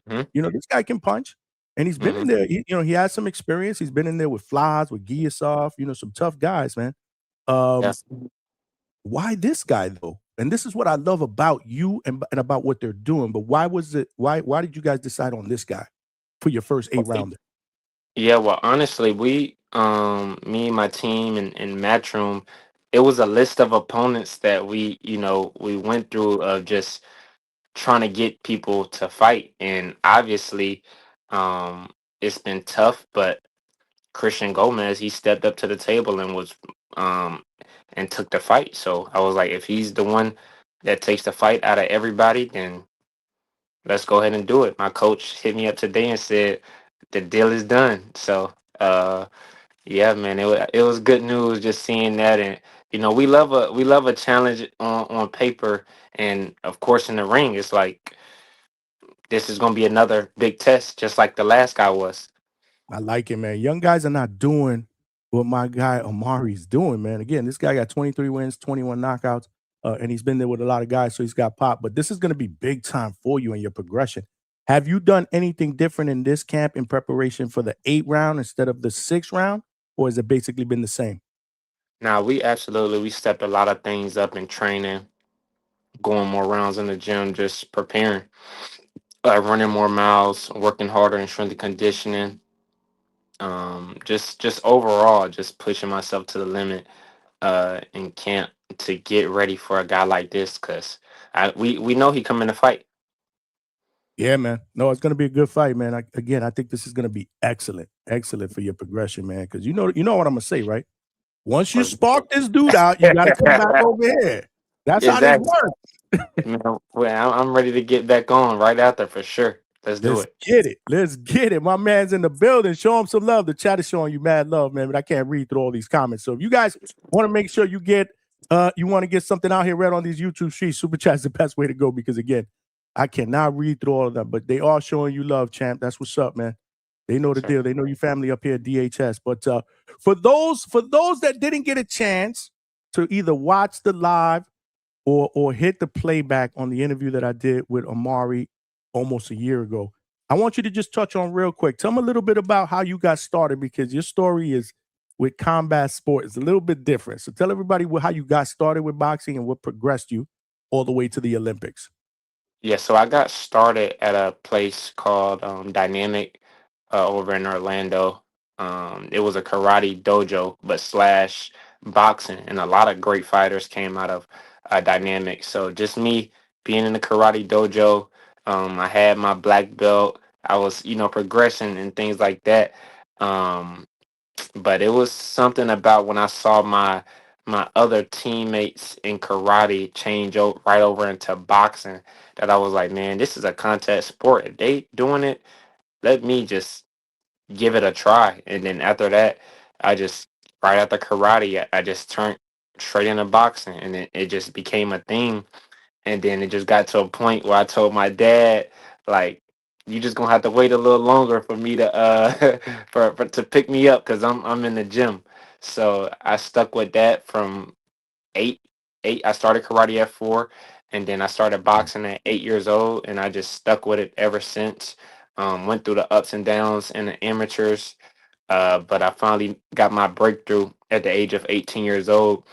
This guy can punch, and he's been in there. He has some experience. He's been in there with Flies, with Giasov, some tough guys, man. Yeah. Why this guy though? And this is what I love about you and about what they're doing. But why did you guys decide on this guy for your first 8-rounder? Yeah, well, honestly, we, me and my team and Matchroom, it was a list of opponents that we went through of just trying to get people to fight, and obviously, it's been tough. But Christian Gomez, he stepped up to the table and was, um, and took the fight. So I was like, if he's the one that takes the fight out of everybody, then let's go ahead and do it. My coach hit me up today and said the deal is done. So yeah, man, it was good news just seeing that. And we love a challenge on paper, and of course in the ring it's like this is gonna be another big test, just like the last guy was. I like it, man. Young guys are not doing what my guy Omari's doing, man. Again, this guy got 23 wins, 21 knockouts, and he's been there with a lot of guys, so he's got pop. But this is going to be big time for you in your progression. Have you done anything different in this camp in preparation for the 8-round instead of the 6-round, or has it basically been the same? Now we stepped a lot of things up in training, going more rounds in the gym, just preparing, running more miles, working harder in strength and conditioning. Just overall, just pushing myself to the limit in camp to get ready for a guy like this, because we know he coming to fight. Yeah, man. No, it's going to be a good fight, man. I think this is going to be excellent for your progression, man. Because you know what I'm going to say, right? Once you spark this dude out, you got to come back over here. That's how this Exactly. works. Well, I'm ready to get back on right after for sure. Let's do Let's it. get it. Let's get it. My man's in the building. Show him some love. The chat is showing you mad love, man. But I can't read through all these comments. So if you guys want to make sure you get, you want to get something out here read on these YouTube streets, Super Chat's the best way to go because again, I cannot read through all of them. But they are showing you love, champ. That's what's up, man. They know the deal. They know your family up here at DHS. But for those that didn't get a chance to either watch the live or hit the playback on the interview that I did with Omari almost a year ago, I want you to just touch on real quick. Tell me a little bit about how you got started because your story is with combat sport. It's a little bit different. So tell everybody how you got started with boxing and what progressed you all the way to the Olympics. Yeah, so I got started at a place called Dynamic over in Orlando. It was a karate dojo, but slash boxing, and a lot of great fighters came out of Dynamic. So just me being in the karate dojo, I had my black belt. I was, progressing and things like that. But it was something about when I saw my other teammates in karate change right over into boxing that I was like, man, this is a contact sport. If they doing it, let me just give it a try. And then after that, right after karate, I just turned straight into boxing, and it just became a thing. And then it just got to a point where I told my dad, like, you just gonna have to wait a little longer for me to for to pick me up because I'm in the gym. So I stuck with that from eight. I started karate at 4, and then I started boxing at 8 years old, and I just stuck with it ever since. Went through the ups and downs in the amateurs, but I finally got my breakthrough at the age of 18 years old,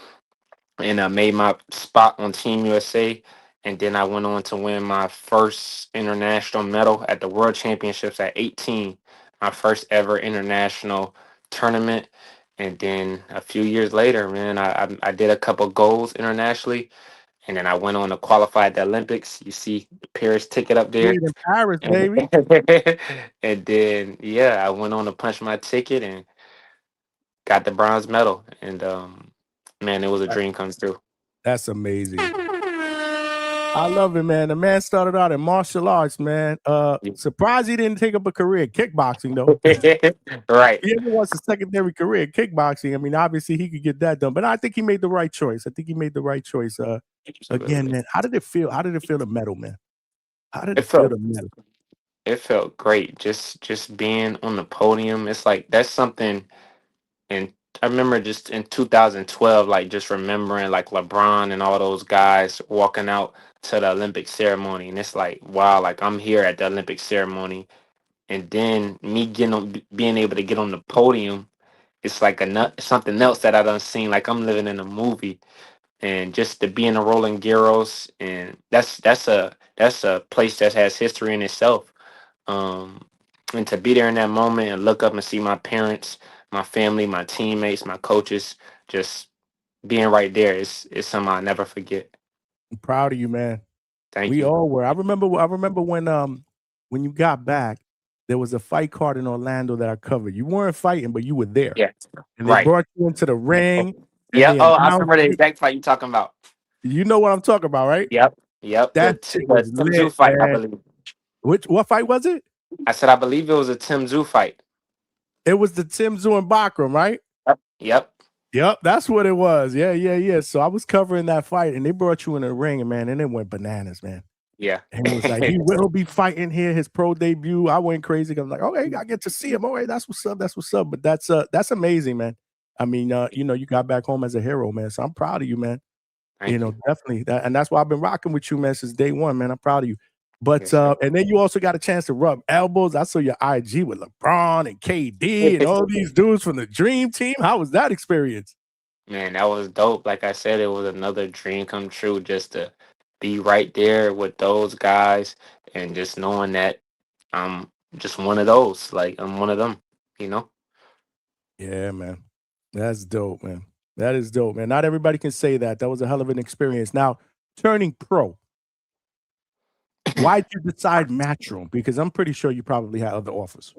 and I made my spot on Team USA. And then I went on to win my first international medal at the World Championships at 18, my first ever international tournament. And then a few years later, man, I did a couple goals internationally, and then I went on to qualify at the Olympics. You see the Paris ticket up there. In Paris, And, baby. and then, yeah, I went on to punch my ticket and got the bronze medal. And man, it was a dream come true. That's amazing. I love it, man. The man started out in martial arts, man. Surprised he didn't take up a career in kickboxing, though. Right. He ever wants a secondary career in kickboxing. I mean, obviously he could get that done, but I think he made the right choice. Again, man, how did it feel? How did it feel to medal, man? How did it feel to medal? It felt great. Just being on the podium. It's like that's something. And I remember just in 2012, like just remembering like LeBron and all those guys walking out to the Olympic ceremony, and it's like, wow, like I'm here at the Olympic ceremony, and then me being able to get on the podium, it's like something else that I done seen. Like I'm living in a movie, and just to be in the Roland Garros, and that's a place that has history in itself. And to be there in that moment and look up and see my parents, my family, my teammates, my coaches, just being right there is something I'll never forget. I'm proud of you, man. Thank we you. all were. I remember when you got back, there was a fight card in Orlando that I covered. You weren't fighting, but you were there. Yeah. And they brought you into the ring. Yeah. Oh, I remember the exact fight you're talking about. You know what I'm talking about, right? Yep. That The Tim Tszyu fight, I believe. What fight was it? I said I believe it was a Tim Tszyu fight. It was the Tim Tszyu and Bakram, right? Yep. That's what it was. Yeah. So I was covering that fight, and they brought you in the ring, and man, and it went bananas, man. Yeah. And it was like, he will be fighting here, his pro debut. I went crazy. I was like, okay, I get to see him. Okay, that's what's up. But that's amazing, man. I mean, you got back home as a hero, man. So I'm proud of you, man. Thank you. Definitely. And that's why I've been rocking with you, man, since day one, man. I'm proud of you. But and then you also got a chance to rub elbows. I saw your IG with LeBron and KD and all these dudes from the Dream Team. How was that experience? Man, that was dope. Like I said, it was another dream come true just to be right there with those guys and just knowing that I'm just one of those. Like I'm one of them, Yeah, man. That's dope, man. That is dope, man. Not everybody can say that. That was a hell of an experience. Now, turning pro. Why did you decide Matchroom? Because I'm pretty sure you probably had other offers.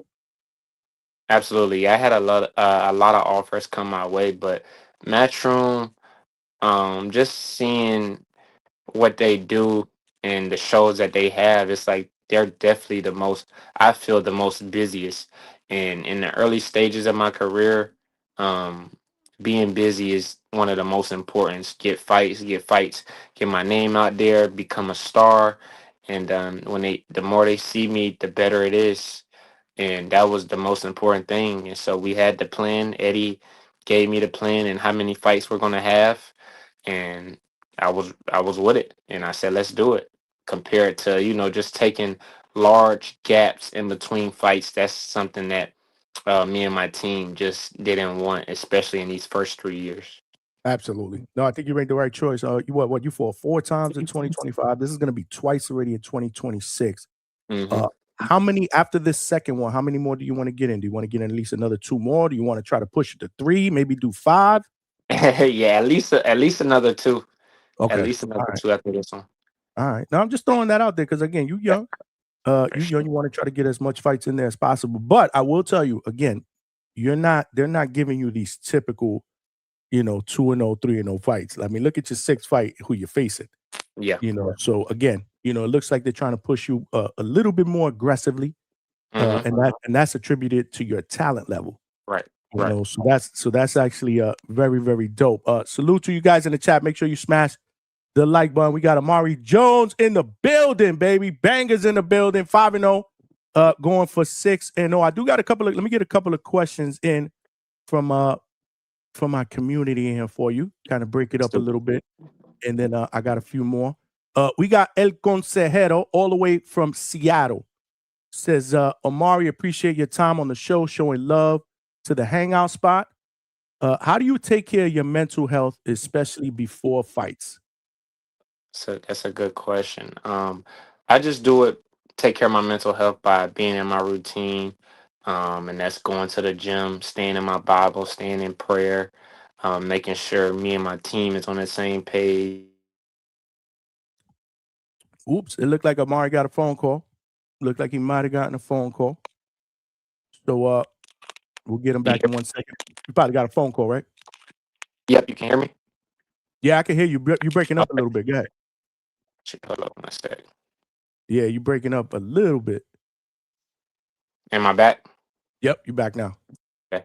Absolutely. I had a lot of offers come my way, but Matchroom, just seeing what they do and the shows that they have, it's like they're definitely I feel the most busiest. And in the early stages of my career, um, being busy is one of the most important. Get fights, get my name out there, become a star. And the more they see me, the better it is. And that was the most important thing. And so we had the plan. Eddie gave me the plan and how many fights we're gonna have. And I was with it, and I said, let's do it. Compared to just taking large gaps in between fights, that's something that me and my team just didn't want, especially in these first 3 years. Absolutely. No, I think you made the right choice. You fought 4 times in 2025. This is going to be twice already in 2026. Hmm. How many after this second one? How many more do you want to get in? Do you want to get in at least another 2 more? Do you want to try to push it to 3? Maybe do 5? Yeah, at least another two. At Okay. least All another right. two after this one. All right. Now I'm just throwing that out there because again, you young. You young. You want to try to get as much fights in there as possible. But I will tell you again, they're not giving you these typical, 2-0, 3-0 fights. I mean, look at your 6th fight, who you're facing. Yeah. So again, it looks like they're trying to push you a little bit more aggressively, Mhm. and that's attributed to your talent level. Right. You Right. know, so that's actually very, very dope. Salute to you guys in the chat. Make sure you smash the like button. We got Omari Jones in the building, baby. Bangers in the building. 5-0, going for 6-0. I do got let me get a couple of questions in from my community in here for you. Kind of break it up a little bit. And then I got a few more. We got El Consejero all the way from Seattle. Says, Omari, appreciate your time on the show, showing love to the Hangout spot. How do you take care of your mental health, especially before fights? So that's a good question. I just take care of my mental health by being in my routine. And that's going to the gym, staying in my Bible, staying in prayer, making sure me and my team is on the same page. Oops, it looked like Omari got a phone call. Looked like he might have gotten a phone call. So we'll get him back in 1 second. You probably got a phone call, right? Yep, you can hear me? Yeah, I can hear you. You're breaking up a Okay. little bit. Go ahead. Hold up one sec. Yeah, you're breaking up a little bit. Am I back? Yep, you're back now. Okay.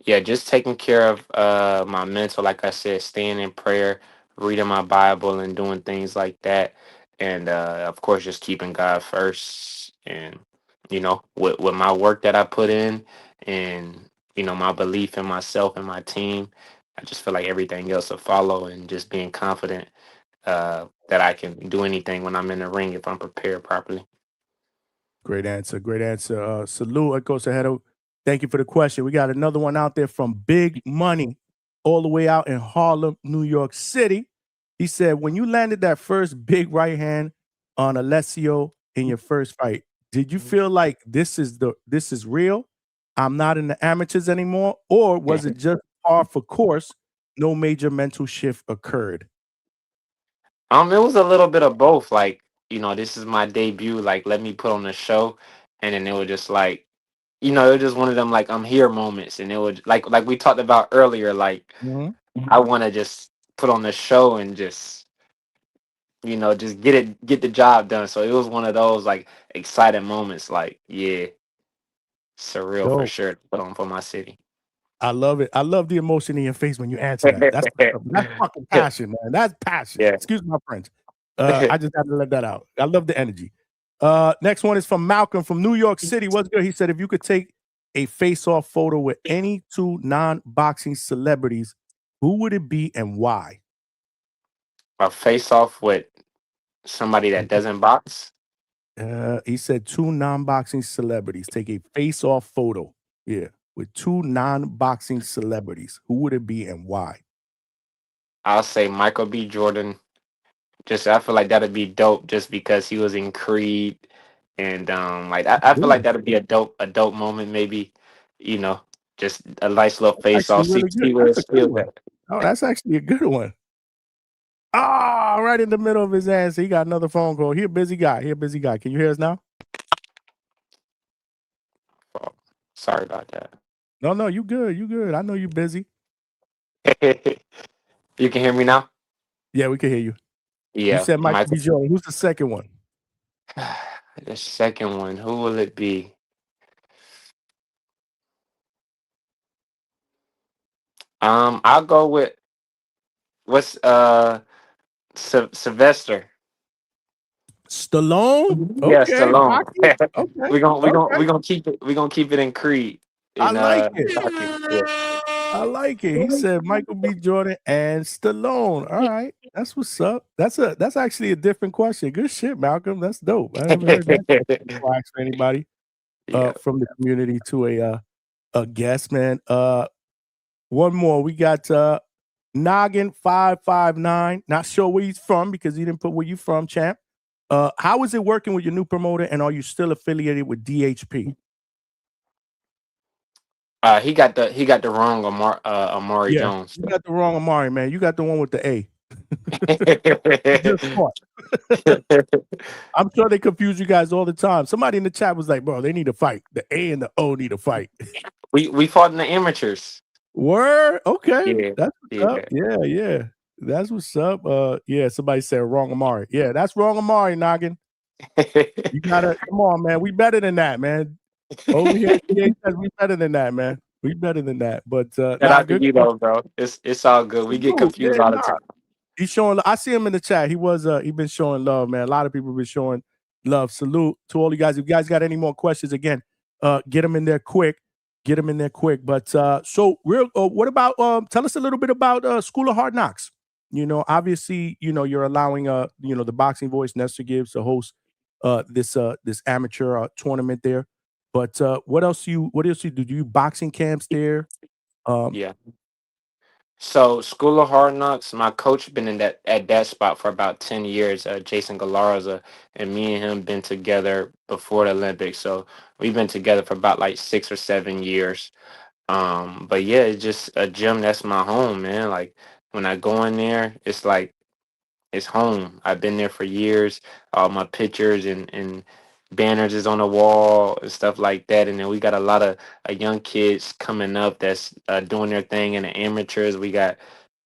Yeah, just taking care of my mental, like I said, staying in prayer, reading my Bible, and doing things like that. And of course, just keeping God first. And with my work that I put in, and my belief in myself and my team, I just feel like everything else will follow. And just being confident that I can do anything when I'm in the ring if I'm prepared properly. Great answer. Great answer. Salute, Ecosahero. Thank you for the question. We got another one out there from Big Money, all the way out in Harlem, New York City. He said, when you landed that first big right hand on Alessio in your first fight, did you feel like this is real? I'm not in the amateurs anymore, or was it just par for course? No major mental shift occurred. It was a little bit of both. Like, this is my debut. Like, let me put on the show, and then it was just like, it was just one of them like I'm here moments, and it was like we talked about earlier. Like, I want to just put on the show and just just get the job done. So it was one of those like exciting moments. Like, yeah, surreal for Dope. sure to put on for my city. I love it. I love the emotion in your face when you answer that. That's fucking passion, man. That's passion. Yeah. Excuse my French. I just had to let that out. I love the energy. Next one is from Malcolm from New York City. What's good? He said, if you could take a face-off photo with any 2 non-boxing celebrities, who would it be and why? A face off with somebody that doesn't box. He said 2 non-boxing celebrities. Take a face-off photo. Yeah. With 2 non-boxing celebrities. Who would it be and why? I'll say Michael B. Jordan. I feel like that'd be dope just because he was in Creed, and I feel like that'd be a dope moment. Maybe, just a nice little face off. Really good. See where That's it a good feels one. at. Oh, that's actually a good one. Wow, right in the middle of his answer. He got another phone call. He a busy guy. Can you hear us now? Oh, sorry about that. No, you good. I know you busy. You can hear me now? Yeah, we can hear you. You Yeah. said Michael B. Jordan. Who's the second one? The second one, who will it be? I'll go with what's Sylvester. Stallone? Yeah, Okay, Stallone. Rocky. Okay. We're gonna keep it. We're gonna keep it in Creed. I In like it. Rocky. Yeah. I like it. He said Michael B. Jordan and Stallone. All right. That's what's up. That's actually a different question. Good shit, Malcolm. That's dope. I haven't heard that question before. Ask for anybody Yeah. from the community to a guest, man. One more. We got Noggin 559. Not sure where he's from because he didn't put where you from, champ. How is it working with your new promoter, and are you still affiliated with DHP? He got the wrong Omari Jones. You got the wrong Omari, man. You got the one with the A. Just smart. I'm sure they confuse you guys all the time. Somebody in the chat was like, bro, they need to fight. The A and the O need to fight. We fought in the amateurs. Word? Okay. Yeah. That's what's up. Yeah. That's what's up. Yeah, somebody said wrong Omari. Yeah, that's wrong Omari, Noggin. You gotta come on, man. We better than that, man. Over here, we better than that, man. We better than that. But Shout out to you though, bro. It's all good. We get confused all the time. He's showing. I see him in the chat. He was. He been showing love, man. A lot of people been showing love. Salute to all you guys. If you guys got any more questions, again, get them in there quick. But so real. What about? Tell us a little bit about School of Hard Knocks. You know, obviously, you know, you're allowing the Boxing Voice, Nestor Gibbs, to host this amateur tournament there. But what else you do? Do you boxing camps there? Yeah. So School of Hard Knocks, my coach been at that spot for about 10 years, Jason Galarza, and me and him been together before the Olympics. So we've been together for about like 6 or 7 years. But yeah, it's just a gym that's my home, man. Like when I go in there, it's like it's home. I've been there for years. All my pictures and banners is on the wall and stuff like that. And then we got a lot of young kids coming up that's doing their thing in the amateurs. We got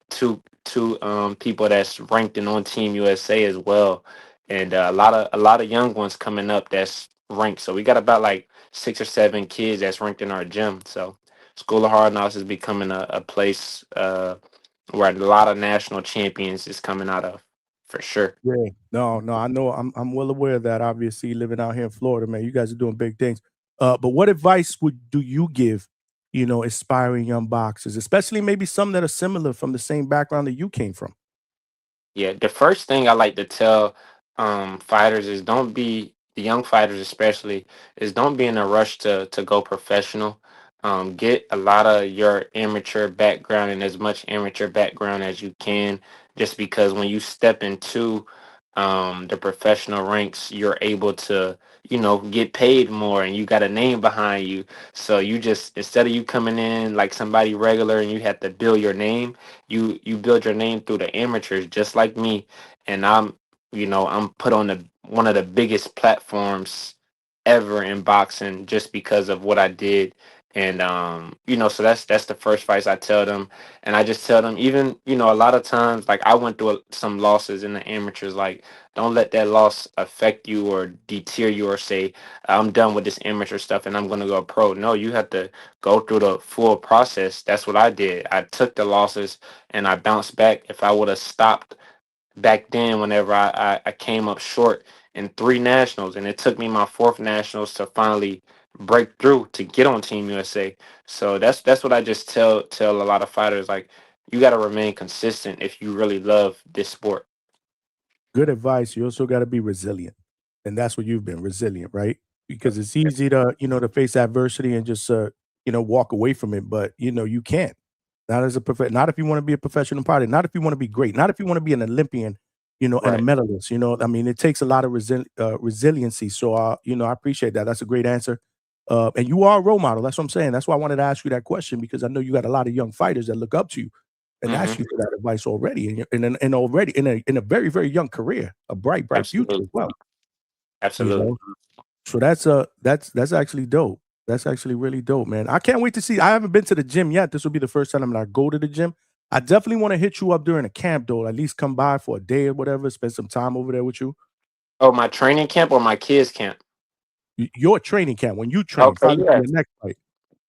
two people that's ranked in on Team USA as well, and a lot of young ones coming up that's ranked. So we got about like 6 or 7 kids that's ranked in our gym. So School of Hard Knocks is becoming a place where a lot of national champions is coming out of, for sure. Yeah, no, I know. I'm well aware of that. Obviously, living out here in Florida, man, you guys are doing big things. But what advice do you give, aspiring young boxers, especially maybe some that are similar from the same background that you came from? Yeah, the first thing I like to tell fighters is the young fighters especially, is don't be in a rush to go professional. Get a lot of your amateur background and as much amateur background as you can, just because when you step into the professional ranks, you're able to, get paid more and you got a name behind you. So you just, instead of you coming in like somebody regular and you have to build your name, you build your name through the amateurs, just like me. And I'm put on one of the biggest platforms ever in boxing just because of what I did. And so that's the first fights I tell them. And I just tell them, even, a lot of times, like I went through some losses in the amateurs. Like, don't let that loss affect you or deter you or say, I'm done with this amateur stuff and I'm going to go pro. No, you have to go through the full process. That's what I did. I took the losses and I bounced back. If I would have stopped back then, whenever I came up short in 3 nationals, and it took me my 4th nationals to finally break through to get on Team USA. So that's what I just tell a lot of fighters. Like, you got to remain consistent if you really love this sport. Good advice. You also got to be resilient, and that's what you've been, resilient, right? Because it's easy to to face adversity and just walk away from it, but you can't. Not as not if you want to be a professional fighter, not if you want to be great, not if you want to be an Olympian, and a medalist. I mean, it takes a lot of resiliency. So I appreciate that. That's a great answer. And you are a role model. That's what I'm saying. That's why I wanted to ask you that question, because I know you got a lot of young fighters that look up to you. and ask you for that advice already in a very, very young career, a bright future as Absolutely. well. Absolutely. So that's actually dope. That's actually really dope, man. I can't wait to see. I haven't been to the gym yet. This will be the first time I go to the gym. I definitely want to hit you up during a camp, though. At least come by for a day or whatever. Spend some time over there with you. Oh, my training camp or my kids camp? Your training camp when you train, Okay, probably for yeah. your next fight.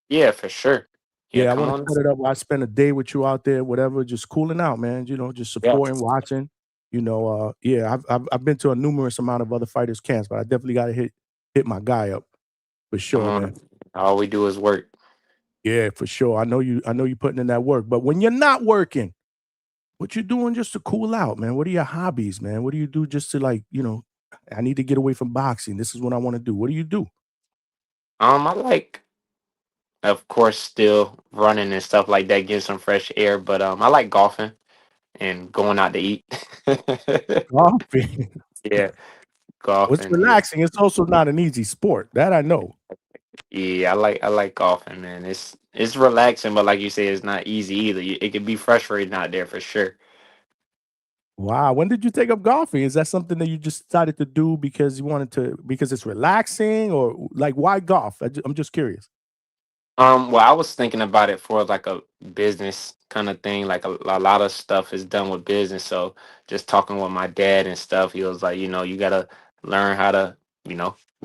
Yeah, for sure. Yeah, I come want on. to set it up where I spend a day with you out there, whatever, just cooling out, man. Just Yeah. supporting, watching. Yeah, I've been to a numerous amount of other fighters' camps, but I definitely got to hit my guy up for Come sure, man. on. All we do is work. Yeah, for sure. I know you putting in that work. But when you're not working, what you doing just to cool out, man? What are your hobbies, man? What do you do just to I need to get away from boxing. This is what I want to do. What do you do? I like, of course, still running and stuff like that, getting some fresh air. But I like golfing and going out to eat. Golfing. Yeah, Well, it's golfing. Yeah, relaxing. It's also not an easy sport. That I know. yeah. I like golfing, man. It's relaxing, but like you say, it's not easy either. It can be frustrating out there for sure. Wow. When did you take up golfing? Is that something that you just decided to do because you wanted to, because it's relaxing, or like why golf? I'm just curious. Well, I was thinking about it for like a business kind of thing. Like a lot of stuff is done with business. So just talking with my dad and stuff, he was like, you gotta learn how to,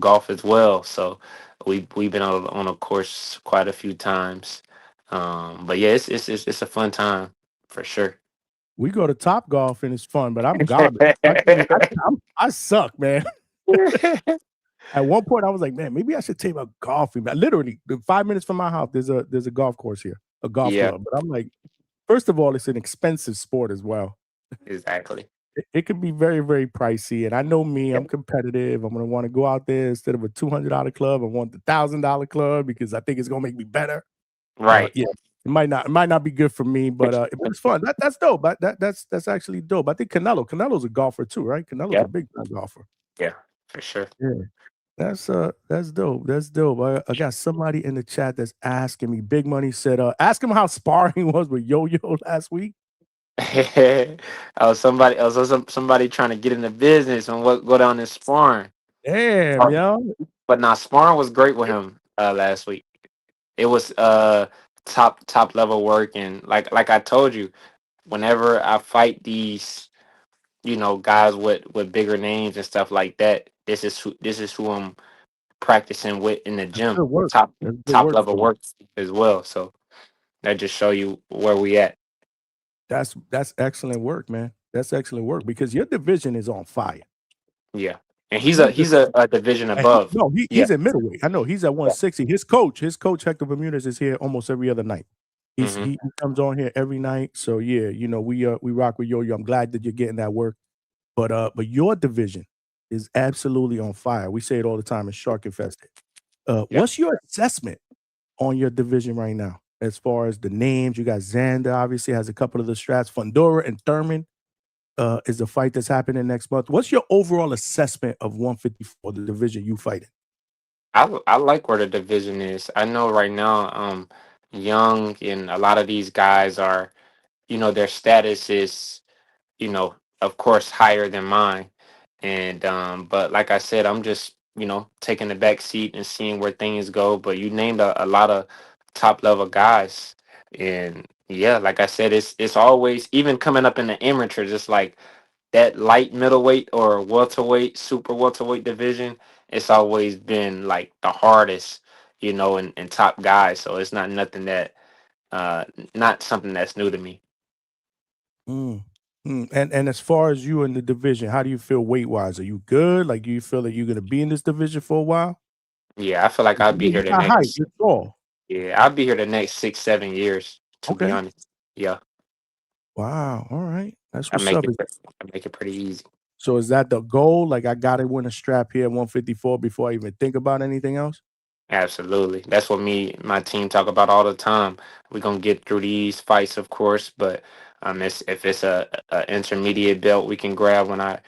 golf as well. So we've been on a course quite a few times. But yeah, it's a fun time for sure. We go to Top Golf and it's fun, but I'm garbage. I suck, man. At one point, I was like, man, maybe I should take up golfing. But literally, 5 minutes from my house, there's a golf course here, a golf Yeah, club. But I'm like, first of all, it's an expensive sport as well. exactly. It can be very, very pricey. And I know me, Yeah. I'm competitive. I'm gonna want to go out there instead of a $200 club. I want the $1,000 club because I think it's gonna make me better. Right. Yeah, it might not be good for me, but it's fun. That's dope. But that's actually dope. I think Canelo's a golfer too, right? Canelo's Yeah. a big time golfer. Yeah, for sure. Yeah. That's dope. That's dope. I got somebody in the chat that's asking me. Big Money said, ask him how sparring was with Yo-Yo last week. Somebody trying to get in the business and what go down and sparring. Damn, yo. But now sparring was great with him last week. It was top level work, and like I told you, whenever I fight these guys with bigger names and stuff like that, this is who I'm practicing with in the gym. Good work. Top That's good top work level for you. work as well. So that just show you where we at. That's excellent work, man. That's excellent work because your division is on fire. Yeah, and he's a division above. He's Yeah. at middleweight. I know he's at 160. His coach Hector Bermudez is here almost every other night. He comes on here every night. So yeah, we rock with Yo-Yo. I'm glad that you're getting that work. But your division is absolutely on fire. We say it all the time. It's shark infested. What's your assessment on your division right now? As far as the names, you got Xander, obviously has a couple of the strats. Fundora and Thurman is a fight that's happening next month. What's your overall assessment of 154, the division you fighting? I like where the division is. I know right now, Young and a lot of these guys are, their status is, of course, higher than mine. And but like I said, I'm just, taking the back seat and seeing where things go. But you named a lot of top level guys. And yeah, like I said, it's always even coming up in the amateurs, it's like that light middleweight or welterweight, super welterweight division, it's always been like the hardest, and top guys. So it's not nothing that not something that's new to me. And as far as you in the division, how do you feel weight wise? Are you good? Like, do you feel that you're gonna be in this division for a while? Yeah, I feel like I'll be here You the got height, next you're tall. yeah, I'll be here the next 6-7 years, to be Okay. honest. Yeah. Wow. All right. That's I what's make up. it I make it pretty easy. So is that the goal? Like, I gotta win a strap here at 154 before I even think about anything else? Absolutely. That's what my team talk about all the time. We're gonna get through these fights, of course, but if it's a intermediate belt we can grab when I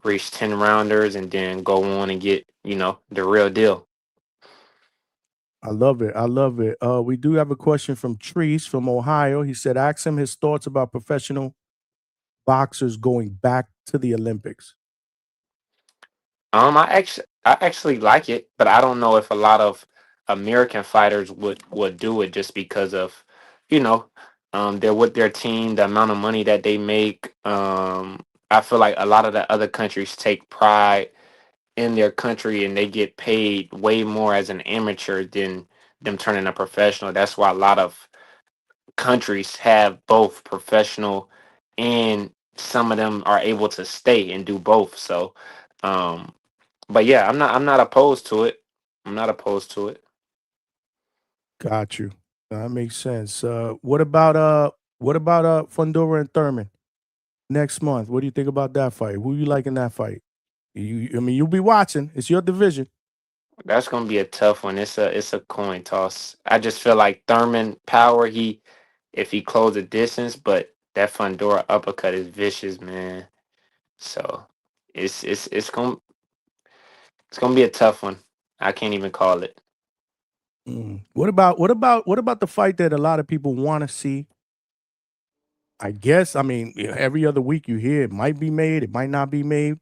reach 10 rounders and then go on and get, the real deal. I love it. I love it. We do have a question from Treese from Ohio. He said, ask him his thoughts about professional boxers going back to the Olympics. I actually like it, but I don't know if a lot of American fighters would do it just because of, you know, they're with their team, the amount of money that they make. I feel like a lot of the other countries take pride in their country and they get paid way more as an amateur than them turning a professional. That's why a lot of countries have both professional and some of them are able to stay and do both. So, but yeah, I'm not opposed to it. I'm not opposed to it. Got you. That makes sense. What about Fundora and Thurman next month? What do you think about that fight? Who you like in that fight? I mean, you'll be watching. It's your division. That's gonna be a tough one. It's a coin toss. I just feel like Thurman power. If he closed the distance, but that Fundora uppercut is vicious, man. So it's gonna be a tough one. I can't even call it. What about the fight that a lot of people want to see? I guess, I mean, every other week you hear it might be made, it might not be made.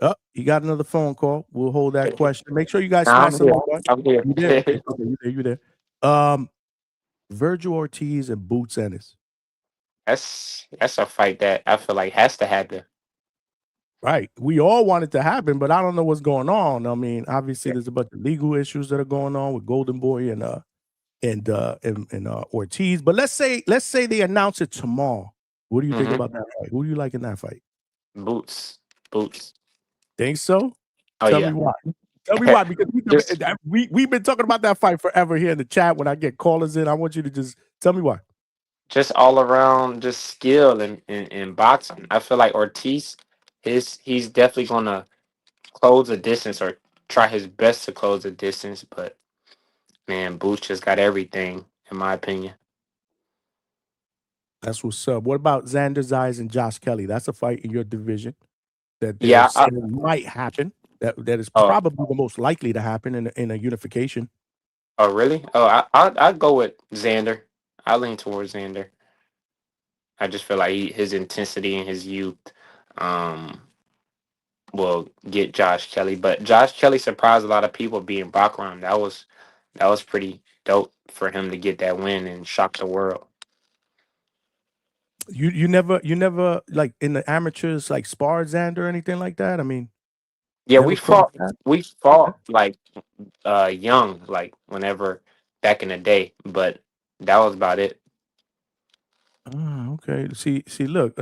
Oh, you got another phone call. We'll hold that question. Make sure you guys Nah, smash I'm some here. like button. I'm here. You there? Okay, you there. Virgil Ortiz and Boots Ennis. That's a fight that I feel like has to happen. Right. We all want it to happen, but I don't know what's going on. I mean, obviously there's a bunch of legal issues that are going on with Golden Boy and Ortiz. But let's say they announce it tomorrow. What do you think Mhm. about that fight? Who do you like in that fight? Boots. Think so? Oh Tell yeah. me why. Tell me why, because Just we've been talking about that fight forever here in the chat. When I get callers in, I want you to just tell me why. just all around just skill in boxing. I feel like Ortiz, he's definitely gonna close the distance or try his best to close the distance, but man, Boots just got everything, in my opinion. That's what's up. What about Xander Zayas and Josh Kelly? That's a fight in your division that they're Yeah. saying might happen. That is Oh, probably the most likely to happen in a unification. oh, really? Oh, I'd go with Xander. I lean towards Xander. I just feel like his intensity and his youth, um, will get Josh Kelly. But Josh Kelly surprised a lot of people being Bacron. That was pretty dope for him to get that win and shock the world. You never like in the amateurs like sparred Xander or anything like that. I mean, Yeah, never crossed that. we fought like young, like whenever back in the day, but that was about it. Okay. See, look,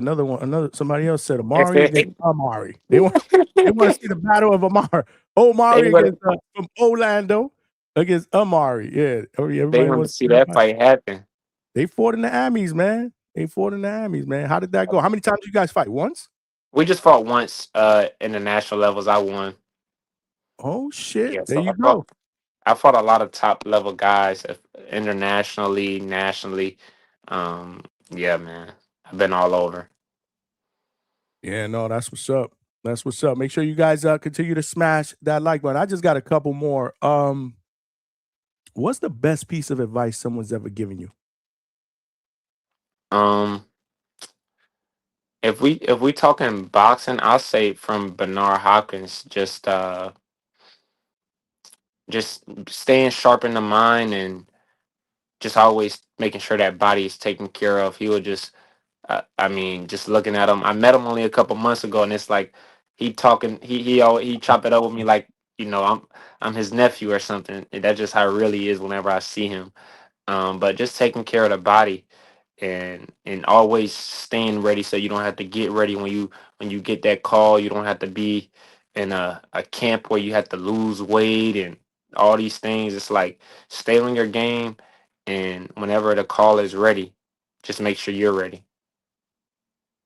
somebody else said Amari against Amari. They want to see the battle of Omari They want against from Orlando against Amari. Yeah. they Everybody want to wants to see see that that fight. fight happen. They fought in the Amis, man. How did that go? How many times did you guys fight? Once? We just fought once in the national levels. I won. Oh shit. Yeah, There so you go. I fought a lot of top level guys internationally, nationally. Yeah, man, I've been all over. Yeah, no, that's what's up. That's what's up. Make sure you guys continue to smash that like button. I just got a couple more. What's the best piece of advice someone's ever given you? Um, if we talking boxing, I'll say from Bernard Hopkins, just staying sharp in the mind and just always making sure that body is taken care of. He would just, I mean, just looking at him. I met him only a couple months ago, and it's like he talking. He chop it up with me like I'm his nephew or something. And that's just how it really is whenever I see him. But just taking care of the body and always staying ready so you don't have to get ready when you get that call. You don't have to be in a camp where you have to lose weight and all these things. It's like stay on your game, and whenever the call is ready, just make sure you're ready.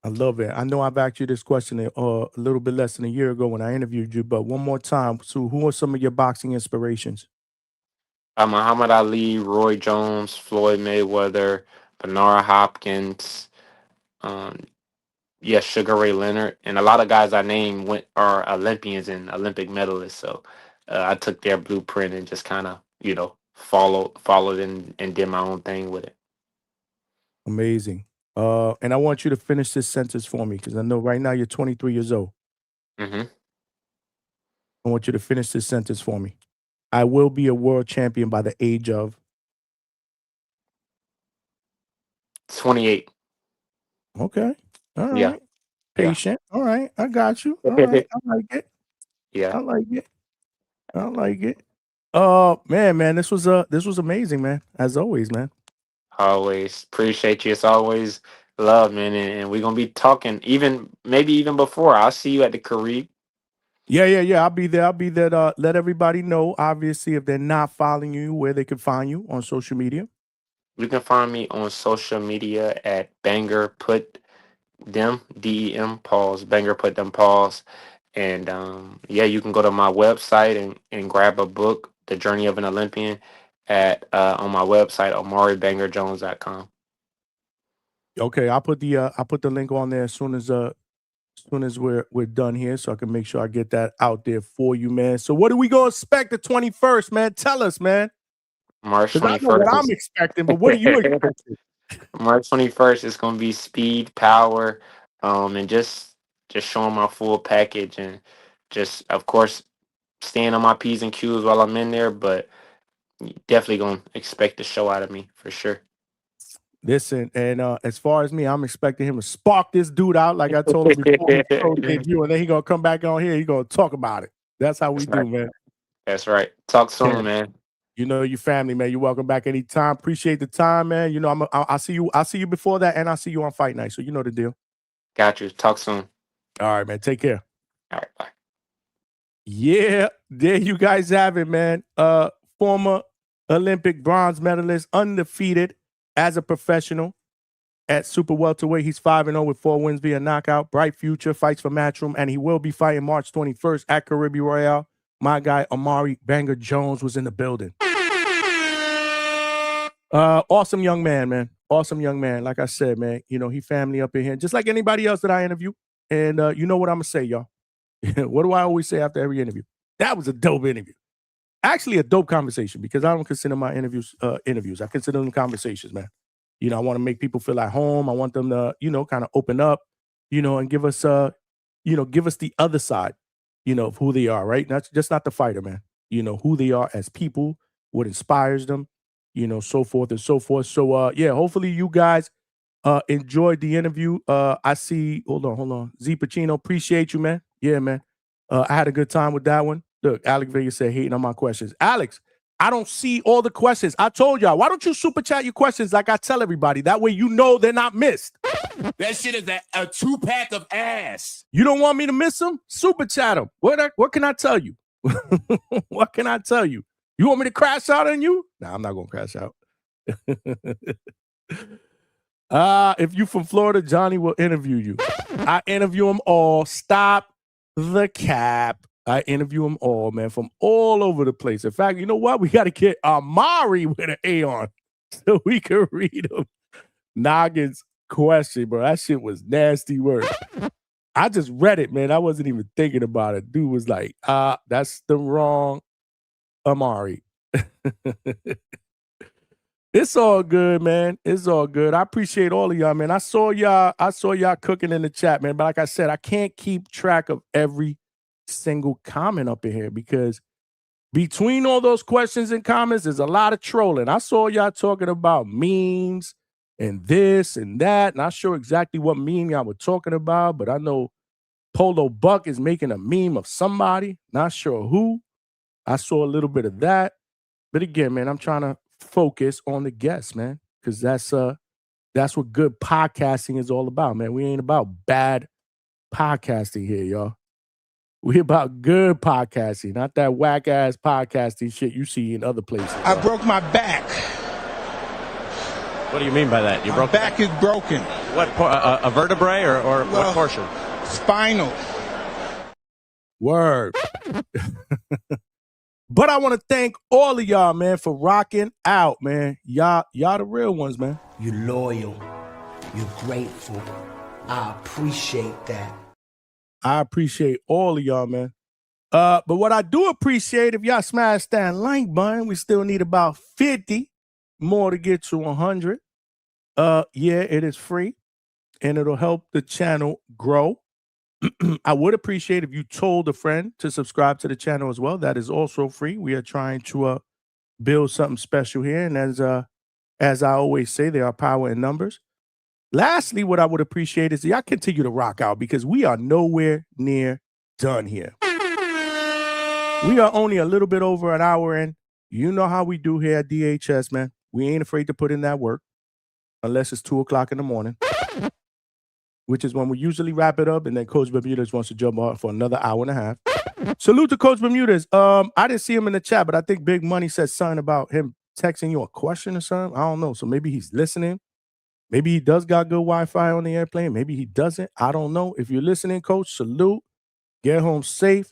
I love it. I know I've asked you this question a little bit less than a year ago when I interviewed you, but one more time. So, who are some of your boxing inspirations? Muhammad Ali, Roy Jones, Floyd Mayweather, Bernard Hopkins, um, yeah, Sugar Ray Leonard, and a lot of guys I named are Olympians and Olympic medalists. So I took their blueprint and just kind of followed and did my own thing with it. Amazing. And I want you to finish this sentence for me because I know right now you're 23 years old. Mm-hmm. I want you to finish this sentence for me. I will be a world champion by the age of 28. Okay. All right. Yeah. Patient. All right. I got you. All right. I like it. Yeah. I like it. I like it. Man, this was amazing, man. As always, man. Always appreciate you. It's always love, man. And we're gonna be talking maybe even before. I'll see you at the Carib. Yeah. I'll be there. Let everybody know, obviously, if they're not following you, where they can find you on social media. You can find me on social media at Banger Put Them DEM Pause. Banger Put Them Pause. And you can go to my website and grab a book, The Journey of an Olympian, on my website, OmariBangerJones.com. Okay, I'll put the link on there as soon as we're done here, so I can make sure I get that out there for you, man. So what are we gonna expect the 21st, man? Tell us, man. March 21st. I know what I'm expecting, but what are you expecting? March 21st is gonna be speed, power, and just showing my full package, and just, of course, staying on my P's and Q's while I'm in there, but definitely gonna expect the show out of me for sure. Listen, and as far as me, I'm expecting him to spark this dude out like I told him before his show debut, and then he gonna come back on here. He gonna talk about it. That's how we do, man. That's right. Talk soon, man. You know your family, man. You're welcome back anytime. Appreciate the time, man. You know, I'll see you. I'll see you before that, and I'll see you on fight night. So you know the deal. Got you. Talk soon. All right, man. Take care. All right, bye. Yeah, there you guys have it, man. Former Olympic bronze medalist, undefeated as a professional at super welterweight. He's 5-0 with 4 wins via knockout. Bright future, fights for Matchroom, and he will be fighting March 21st at Caribbean Royale. My guy, Omari Banger Jones, was in the building. Awesome young man, man. Awesome young man. Like I said, man, you know, he family up in here, just like anybody else that I interview. And you know what I'm going to say, y'all. What do I always say after every interview? That was a dope interview. Actually, a dope conversation, because I don't consider my interviews interviews. I consider them conversations, man. You know, I want to make people feel at home. I want them to, you know, kind of open up, you know, and give us the other side, you know, of who they are, right? That's just not the fighter, man. You know, who they are as people, what inspires them, you know, so forth and so forth. So, hopefully you guys enjoyed the interview. I see, hold on. Z Pacino, appreciate you, man. Yeah, man. I had a good time with that one. Look, Alex Vega said, hating on my questions. Alex, I don't see all the questions. I told y'all, why don't you super chat your questions like I tell everybody? That way you know they're not missed. That shit is a 2-pack of ass. You don't want me to miss them? Super chat them. What can I tell you? What can I tell you? You want me to crash out on you? Nah, I'm not going to crash out. If you from Florida, Johnny will interview you. I interview them all. Stop the cap. I interview them all, man, from all over the place. In fact, you know what? We got to get Omari with an A on so we can read him. Noggin's question, bro. That shit was nasty work. I just read it, man. I wasn't even thinking about it. Dude was like, that's the wrong Omari. It's all good, man. It's all good. I appreciate all of y'all, man. I saw y'all cooking in the chat, man. But like I said, I can't keep track of every single comment up in here, because between all those questions and comments, there's a lot of trolling. I saw y'all talking about memes and this and that. Not sure exactly what meme y'all were talking about, but I know Polo Buck is making a meme of somebody. Not sure who. I saw a little bit of that. But again, man, I'm trying to focus on the guests, man, because that's what good podcasting is all about, man. We ain't about bad podcasting here, y'all. We about good podcasting, not that whack-ass podcasting shit you see in other places. I broke my back. What do you mean by that? My back is broken. What, a vertebrae or what portion? Spinal. Word. But I want to thank all of y'all, man, for rocking out, man. Y'all the real ones, man. You're loyal. You're grateful. I appreciate that. I appreciate all of y'all, man. But what I do appreciate, if y'all smash that like button, we still need about 50 more to get to 100. Yeah, it is free, and it'll help the channel grow. I would appreciate if you told a friend to subscribe to the channel as well. That is also free. We are trying to build something special here, and as I always say, there are power in numbers. Lastly, what I would appreciate is y'all continue to rock out, because we are nowhere near done here. We are only a little bit over an hour in. You know how we do here at DHS, man. We ain't afraid to put in that work unless it's 2 o'clock in the morning, which is when we usually wrap it up, and then Coach Bermudez wants to jump on for another hour and a half. Salute to Coach Bermudez. I didn't see him in the chat, but I think Big Money said something about him texting you a question or something. I don't know. So maybe he's listening. Maybe he does got good Wi-Fi on the airplane. Maybe he doesn't. I don't know. If you're listening, Coach, salute. Get home safe.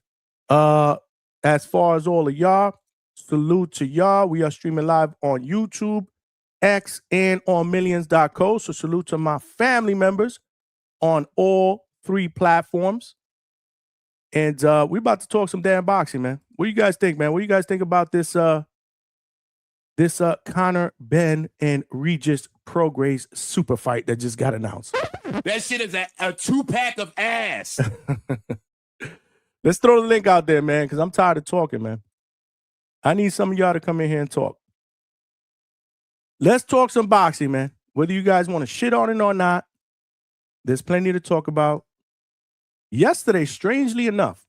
As far as all of y'all, salute to y'all. We are streaming live on YouTube, X, and on millions.co. So salute to my family members on all 3 platforms. And we're about to talk some damn boxing, man. What do you guys think, man? What do you guys think about this Conor Benn and Regis Prograis super fight that just got announced? That shit is a 2-pack of ass. Let's throw the link out there, man, because I'm tired of talking, man. I need some of y'all to come in here and talk. Let's talk some boxing, man. Whether you guys want to shit on it or not, there's plenty to talk about. Yesterday, strangely enough,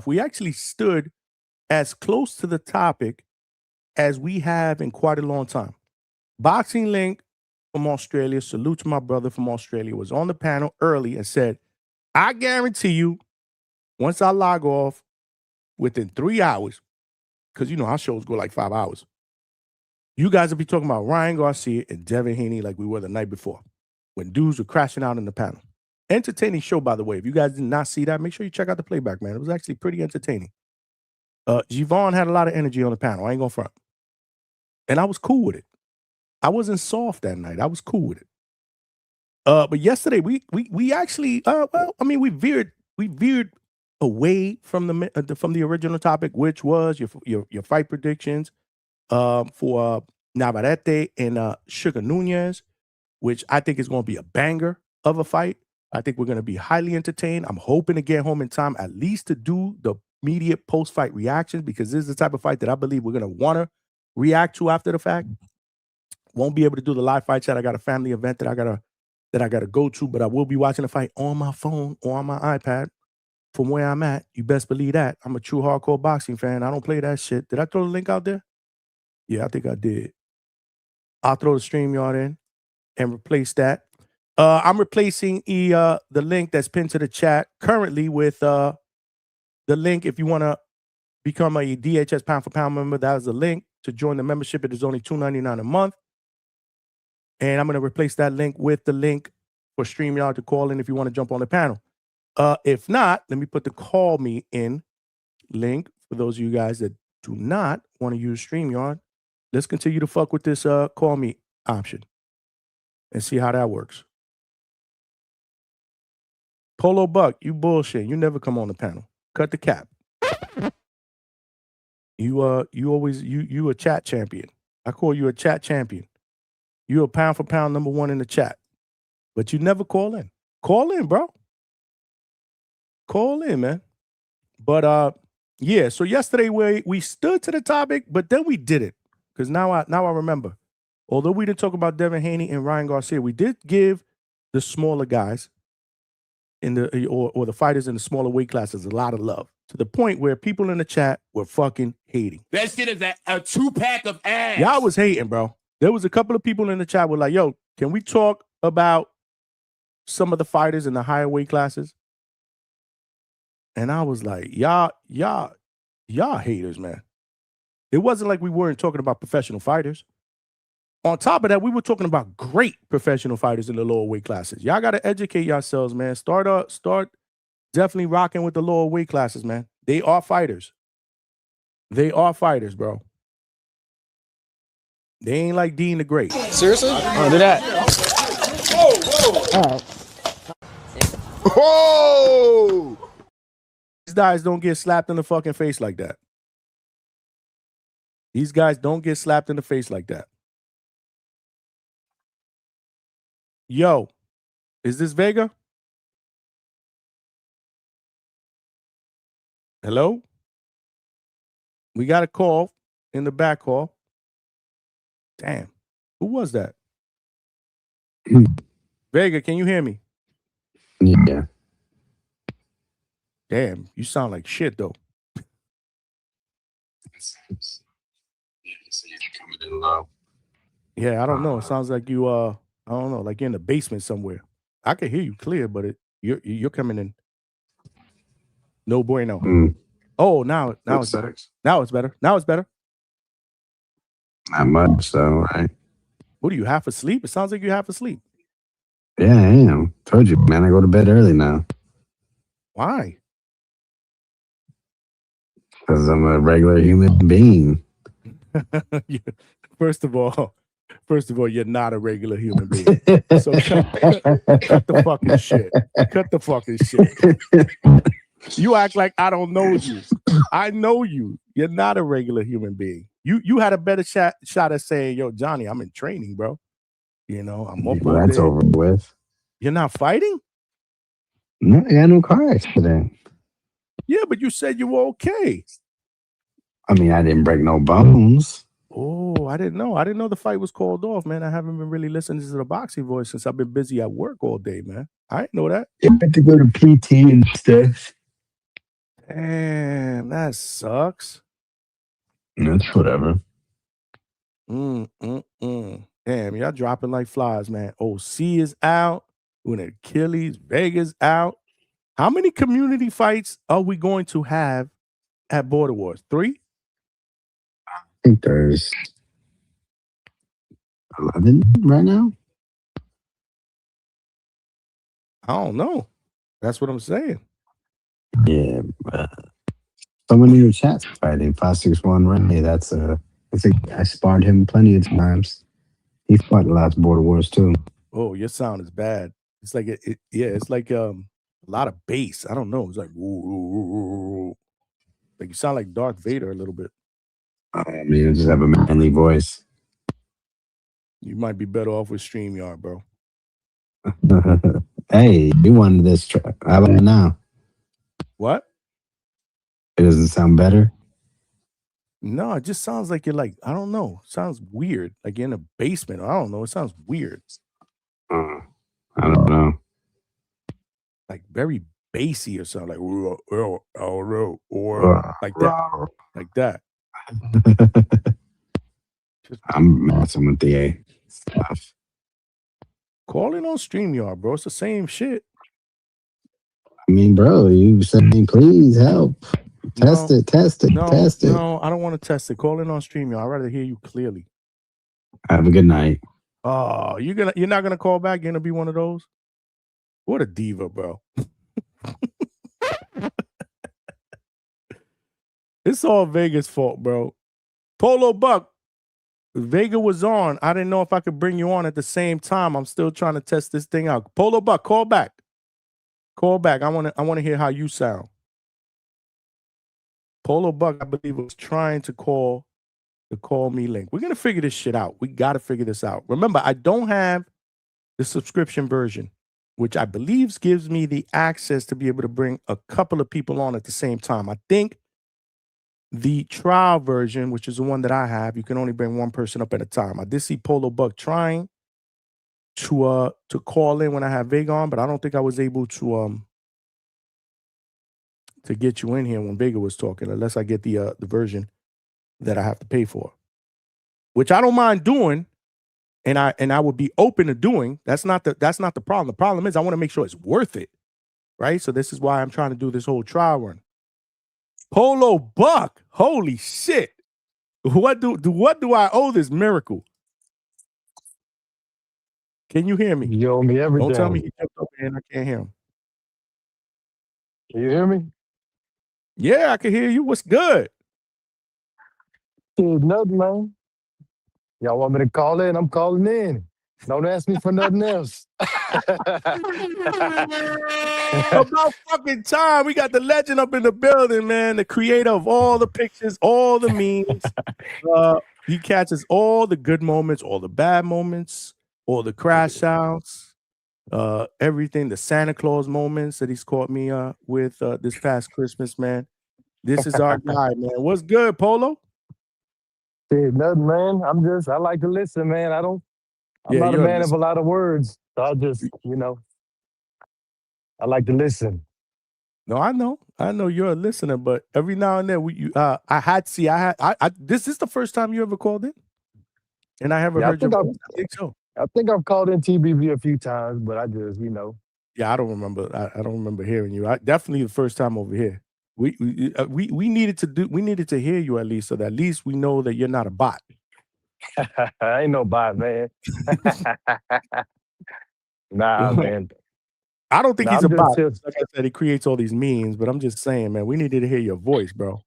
we actually stood as close to the topic as we have in quite a long time. Boxing Link from Australia, salute to my brother from Australia, was on the panel early and said, I guarantee you, once I log off, within 3 hours, because you know our shows go like 5 hours, you guys will be talking about Ryan Garcia and Devin Haney like we were the night before, when dudes were crashing out in the panel. Entertaining show, by the way. If you guys did not see that, make sure you check out the playback, man. It was actually pretty entertaining. Javon had a lot of energy on the panel. I ain't gonna front. And I was cool with it. I wasn't soft that night. I was cool with it. But yesterday we actually we veered away from the original topic, which was your fight predictions for Navarrete and Sugar Nunez, which I think is going to be a banger of a fight. I think we're going to be highly entertained. I'm hoping to get home in time at least to do the immediate post-fight reactions, because this is the type of fight that I believe we're going to want to react to after the fact. Won't be able to do the live fight chat. I got a family event that I gotta go to, but I will be watching the fight on my phone or on my iPad from where I'm at. You best believe that. I'm a true hardcore boxing fan. I don't play that shit. Did I throw the link out there? Yeah, I think I did. I'll throw the StreamYard in and replace that. I'm replacing the link that's pinned to the chat currently with the link. If you want to become a DHS pound for pound member, that is the link to join the membership. It is only $2.99 a month. And I'm going to replace that link with the link for StreamYard to call in if you want to jump on the panel. If not, let me put the call me in link for those of you guys that do not want to use StreamYard. Let's continue to fuck with this call me option and see how that works. Polo Buck, you bullshit. You never come on the panel. Cut the cap. You a chat champion. I call you a chat champion. You're a pound for pound #1 in the chat. But you never call in. Call in, bro. Call in, man. But yeah, so yesterday we stood to the topic, but then we didn't. Because now I remember. Although we didn't talk about Devin Haney and Ryan Garcia, we did give the smaller guys in the or the fighters in the smaller weight classes a lot of love, to the point where people in the chat were fucking hating. That shit is a 2-pack of ass. Y'all was hating, bro. There was a couple of people in the chat were like, yo, can we talk about some of the fighters in the higher weight classes? And I was like, y'all haters, man. It wasn't like we weren't talking about professional fighters. On top of that, we were talking about great professional fighters in the lower weight classes. Y'all got to educate yourselves, man. Start definitely rocking with the lower weight classes, man. They are fighters. They are fighters, bro. They ain't like Dean the Great. Seriously? Do that. Oh! These guys don't get slapped in the fucking face like that. These guys don't get slapped in the face like that. Yo, is this Vega? Hello? We got a call in the back call. Damn. Who was that? Vega, can you hear me? Yeah. Damn, you sound like shit though. Yeah, I don't know. It sounds like you I don't know, like you're in the basement somewhere. I can hear you clear, but you're coming in. No bueno. Oh, now it's better. Now it's better. Now it's better. Not much, though, right? What are you, half asleep? It sounds like you're half asleep. Yeah, I am. Told you, man. I go to bed early now. Why? Because I'm a regular human being. First of all, you're not a regular human being. So cut the fucking shit. Cut the fucking shit. You act like I don't know you. I know you. You're not a regular human being. You had a better shot at saying, yo, Johnny, I'm in training, bro. You know, I'm up Well, that's over with. You're not fighting? No, I got no car accident. Yeah, but you said you were okay. I mean, I didn't break no bones. Oh, I didn't know. I didn't know the fight was called off, man. I haven't been really listening to the boxing voice since I've been busy at work all day, man. I didn't know that. You had to go to PT and stuff. Damn, that sucks. That's whatever. Damn, y'all dropping like flies, man. OC is out. With Achilles, Vega's out. How many community fights are we going to have at Border Wars? 3? I think there's 11 right now. I don't know. That's what I'm saying. Yeah, someone in your chat's fighting 561 Renee. That's I sparred him plenty of times. He fought the last Border Wars too. Oh, your sound is bad. It's like it's like a lot of bass. I don't know. It's like woo. Like you sound like Darth Vader a little bit. I mean, I just have a manly voice. You might be better off with StreamYard, bro. Hey, you wanted this track. How about now? What? It doesn't sound better? No, it just sounds like you're like, I don't know. It sounds weird. Like you're in a basement. I don't know. It sounds weird. I don't know. Like very bassy or something. Like, or like that. Like that. I'm messing with the A stuff. Call in on StreamYard, bro. It's the same shit. I mean, bro, you saying please help. Test it. No, I don't want to test it. Call in on StreamYard. I'd rather hear you clearly. Have a good night. Oh, you're not gonna call back? You're gonna be one of those? What a diva, bro. It's all Vega's fault, bro. Polo Buck. Vega was on. I didn't know if I could bring you on at the same time. I'm still trying to test this thing out. Polo Buck, call back. Call back. I want to hear how you sound. Polo Buck, I believe, was trying to call the Call Me link. We're going to figure this shit out. We got to figure this out. Remember, I don't have the subscription version, which I believe gives me the access to be able to bring a couple of people on at the same time. I think the trial version, which is the one that I have, you can only bring one person up at a time. I did see Polo Buck trying to call in when I have Vega on, but I don't think I was able to get you in here when Vega was talking, unless I get the version that I have to pay for, which I don't mind doing, and I would be open to doing. That's not the problem. The problem is I want to make sure it's worth it, right? So this is why I'm trying to do this whole trial run. Polo Buck, holy shit! What do I owe this miracle? Can you hear me? You owe me everything. Don't tell me he jumped over here and I can't hear him. Can you hear me? Yeah, I can hear you. What's good? Dude, nothing, man. Y'all want me to call in? I'm calling in. Don't ask me for nothing else. About fucking time. We got the legend up in the building, man. The creator of all the pictures, all the memes. He catches all the good moments, all the bad moments, all the crash outs, everything, the Santa Claus moments that he's caught me with this past Christmas, man. This is our guy, man. What's good, Polo? Shit, nothing, man. I like to listen, man. I'm not a man of a lot of words. So I just, I like to listen. No, I know you're a listener, but every now and then this is the first time you ever called in, and I haven't heard your voice. I think so. I think I've called in TBV a few times, but I just, Yeah, I don't remember. I don't remember hearing you. Definitely the first time over here. We needed to hear you at least, so that at least we know that you're not a bot. I ain't no bot, man. Nah, man. I don't think he's a bot. Like I said, he creates all these memes, but I'm just saying, man, we needed to hear your voice, bro.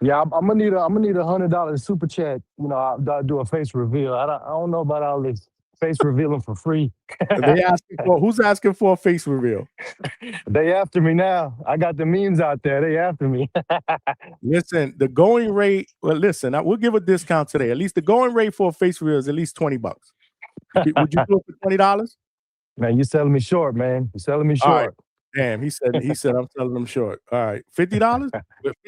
Yeah, I'm gonna need $100 super chat. I'll do a face reveal. I don't know about all this face revealing for free. Who's asking for a face reveal? They after me now. I got the memes out there. They after me. Listen, the going rate. Well, listen, we'll give a discount today. At least the going rate for a face reveal is at least $20. Would you do it for $20? Man, you selling me short, man. You're selling me short. Right. Damn, he said I'm selling them short. All right, $50.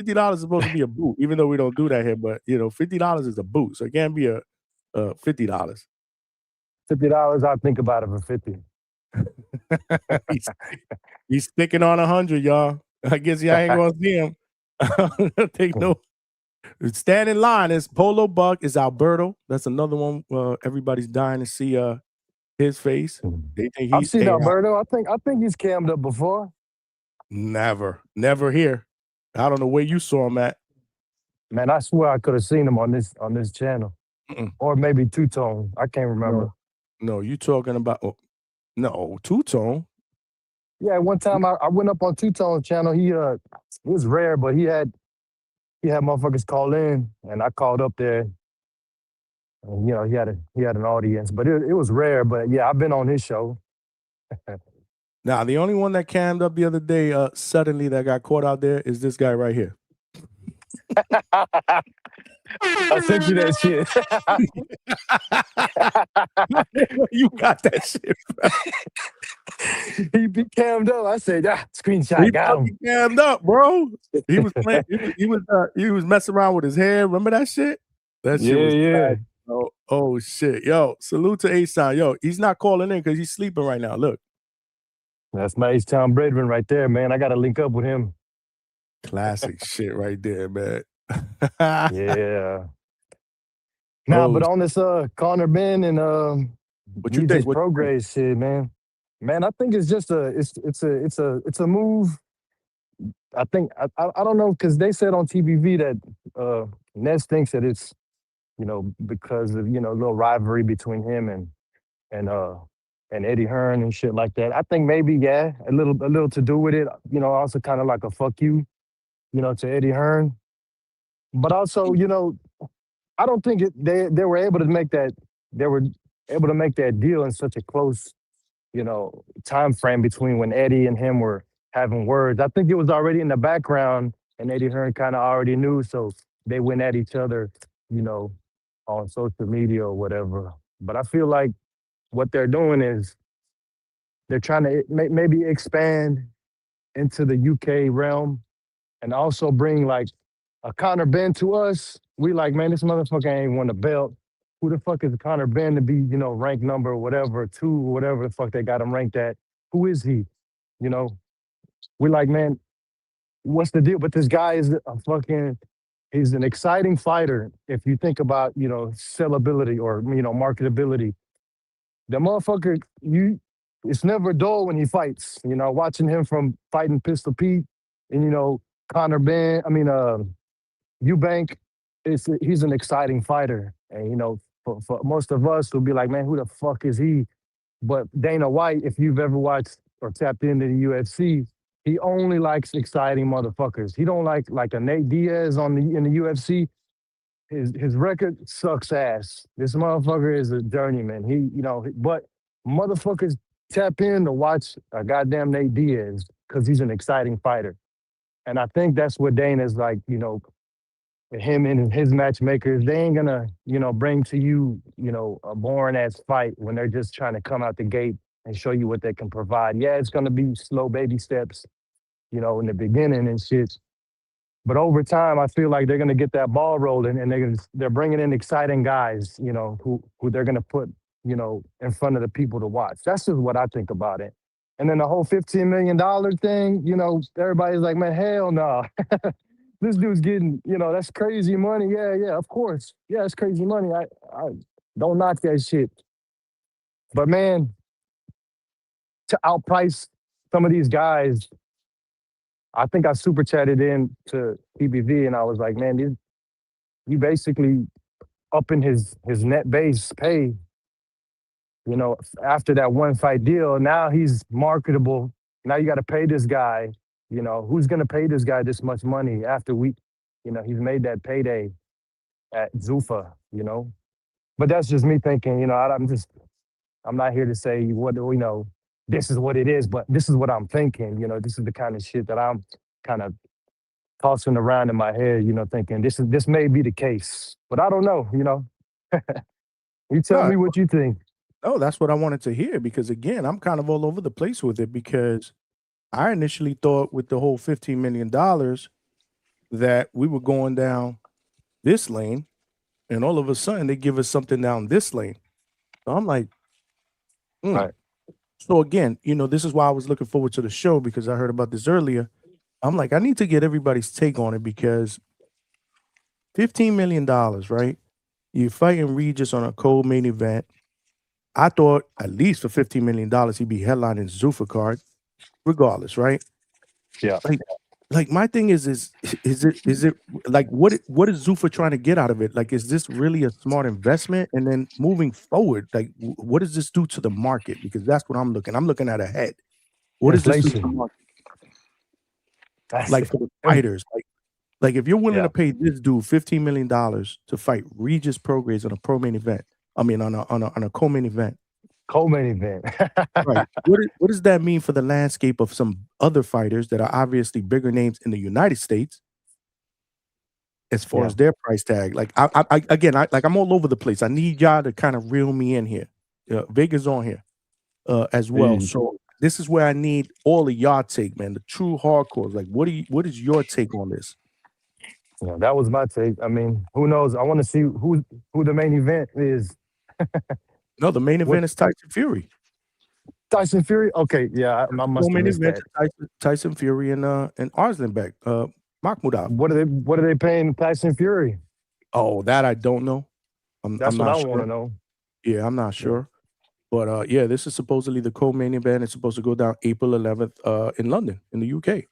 $50 is supposed to be a boot, even though we don't do that here. But $50 is a boot, so it can't be a $50. $50, I'll think about it for 50. He's sticking on 100, y'all. I guess I ain't gonna see him. Take no. Stand in line. It's Polo Buck. It's Alberto. That's another one. Everybody's dying to see his face. They think I've seen Alberto. I think he's cammed up before. Never here. I don't know where you saw him at. Man, I swear I could have seen him on this channel. Or maybe Two Tone. I can't remember. No, you talking about Two Tone. Yeah, one time I went up on Two Tone channel. It was rare, but he had motherfuckers call in, and I called up there. And, he had an audience, but it was rare. But yeah, I've been on his show. Now, the only one that cammed up the other day suddenly that got caught out there is this guy right here. I sent you that shit. You got that shit, bro. He be cammed up. I said, screenshot. He got him. Cammed up, bro. He was playing. He was messing around with his hair. Remember that shit? That shit was bad. Oh shit, yo! Salute to A-Sound. Yo, he's not calling in because he's sleeping right now. Look, that's my H-Town brethren right there, man. I got to link up with him. Classic shit right there, man. Yeah. Nah, but on this Conor Benn and what you think? Prograis shit, man. Man, I think it's just it's a move. I think I don't know, because they said on TBV that Ness thinks that it's because of a little rivalry between him and Eddie Hearn and shit like that. I think maybe a little to do with it. Also kind of like a fuck you, to Eddie Hearn. But also, I don't think they were able to make that. They were able to make that deal in such a close, time frame between when Eddie and him were having words. I think it was already in the background, and Eddie Hearn kind of already knew, so they went at each other, on social media or whatever. But I feel like what they're doing is they're trying to maybe expand into the UK realm and also bring like a Conor Benn to us. We like, man, this motherfucker ain't won a belt. Who the fuck is Conor Benn to be, ranked number whatever, 2 or whatever the fuck they got him ranked at? Who is he? We like, man, what's the deal? But this guy is he's an exciting fighter. If you think about, sellability or, marketability. The motherfucker, it's never dull when he fights. Watching him from fighting Pistol Pete and, Conor Benn, Eubank, he's an exciting fighter. And, for most of us who'll be like, man, who the fuck is he? But Dana White, if you've ever watched or tapped into the UFC, he only likes exciting motherfuckers. He don't like a Nate Diaz in the UFC. his record sucks ass. This motherfucker is a journeyman. But motherfuckers tap in to watch a goddamn Nate Diaz because he's an exciting fighter. And I think that's what Dana's like, him and his matchmakers, they ain't gonna, bring to you, a boring ass fight when they're just trying to come out the gate and show you what they can provide. Yeah, it's gonna be slow baby steps, in the beginning and shit. But over time, I feel like they're going to get that ball rolling, and they're bringing in exciting guys, who they're going to put, in front of the people to watch. That's just what I think about it. And then the whole $15 million thing, everybody's like, man, hell no. This dude's getting, that's crazy money. Yeah, of course. Yeah, it's crazy money. I don't knock that shit. But man, to outprice some of these guys, I think I super chatted in to TBV and I was like, man, you basically upping his net base pay, after that one fight deal. Now he's marketable. Now you got to pay this guy. Who's going to pay this guy this much money after he's made that payday at Zuffa, But that's just me thinking, I'm not here to say this is what it is, but this is what I'm thinking. This is the kind of shit that I'm kind of tossing around in my head, thinking this may be the case, but I don't know, You tell me what you think. Oh, that's what I wanted to hear because again, I'm kind of all over the place with it because I initially thought with the whole $15 million that we were going down this lane and all of a sudden they give us something down this lane. So I'm like, Right. So again, this is why I was looking forward to the show because I heard about this earlier. I'm like, I need to get everybody's take on it because $15 million, right? You're fighting Regis on a cold main event. I thought at least for $15 million, he'd be headlining Zuffa card, regardless, right? Yeah. Like my thing is it like what is Zuffa trying to get out of it? Like, is this really a smart investment? And then moving forward, like what does this do to the market? Because that's what I'm looking. I'm looking at ahead. What does this do to the market? Like for the fighters, like if you're willing to pay this dude $15 million to fight Regis Prograis on a pro main event, I mean on a co-main event. Co-main event. Right. What does that mean for the landscape of some other fighters that are obviously bigger names in the United States as far as their price tag? Like I'm all over the place. I need y'all to kind of reel me in here. Vega's on here as well. So this is where I need all of y'all take, man. The true hardcores. Like, what is your take on this? Yeah, that was my take. I mean, who knows? I want to see who the main event is. No, the main event is Tyson Fury. Tyson Fury? Okay, yeah, I must have missed that. Tyson Fury and Arslanbek, Makhmudov. What are they paying Tyson Fury? Oh, that I don't know. That's I'm what not I sure. want to know. Yeah, I'm not sure. But this is supposedly the co-main event. It's supposed to go down April 11th in London, in the UK.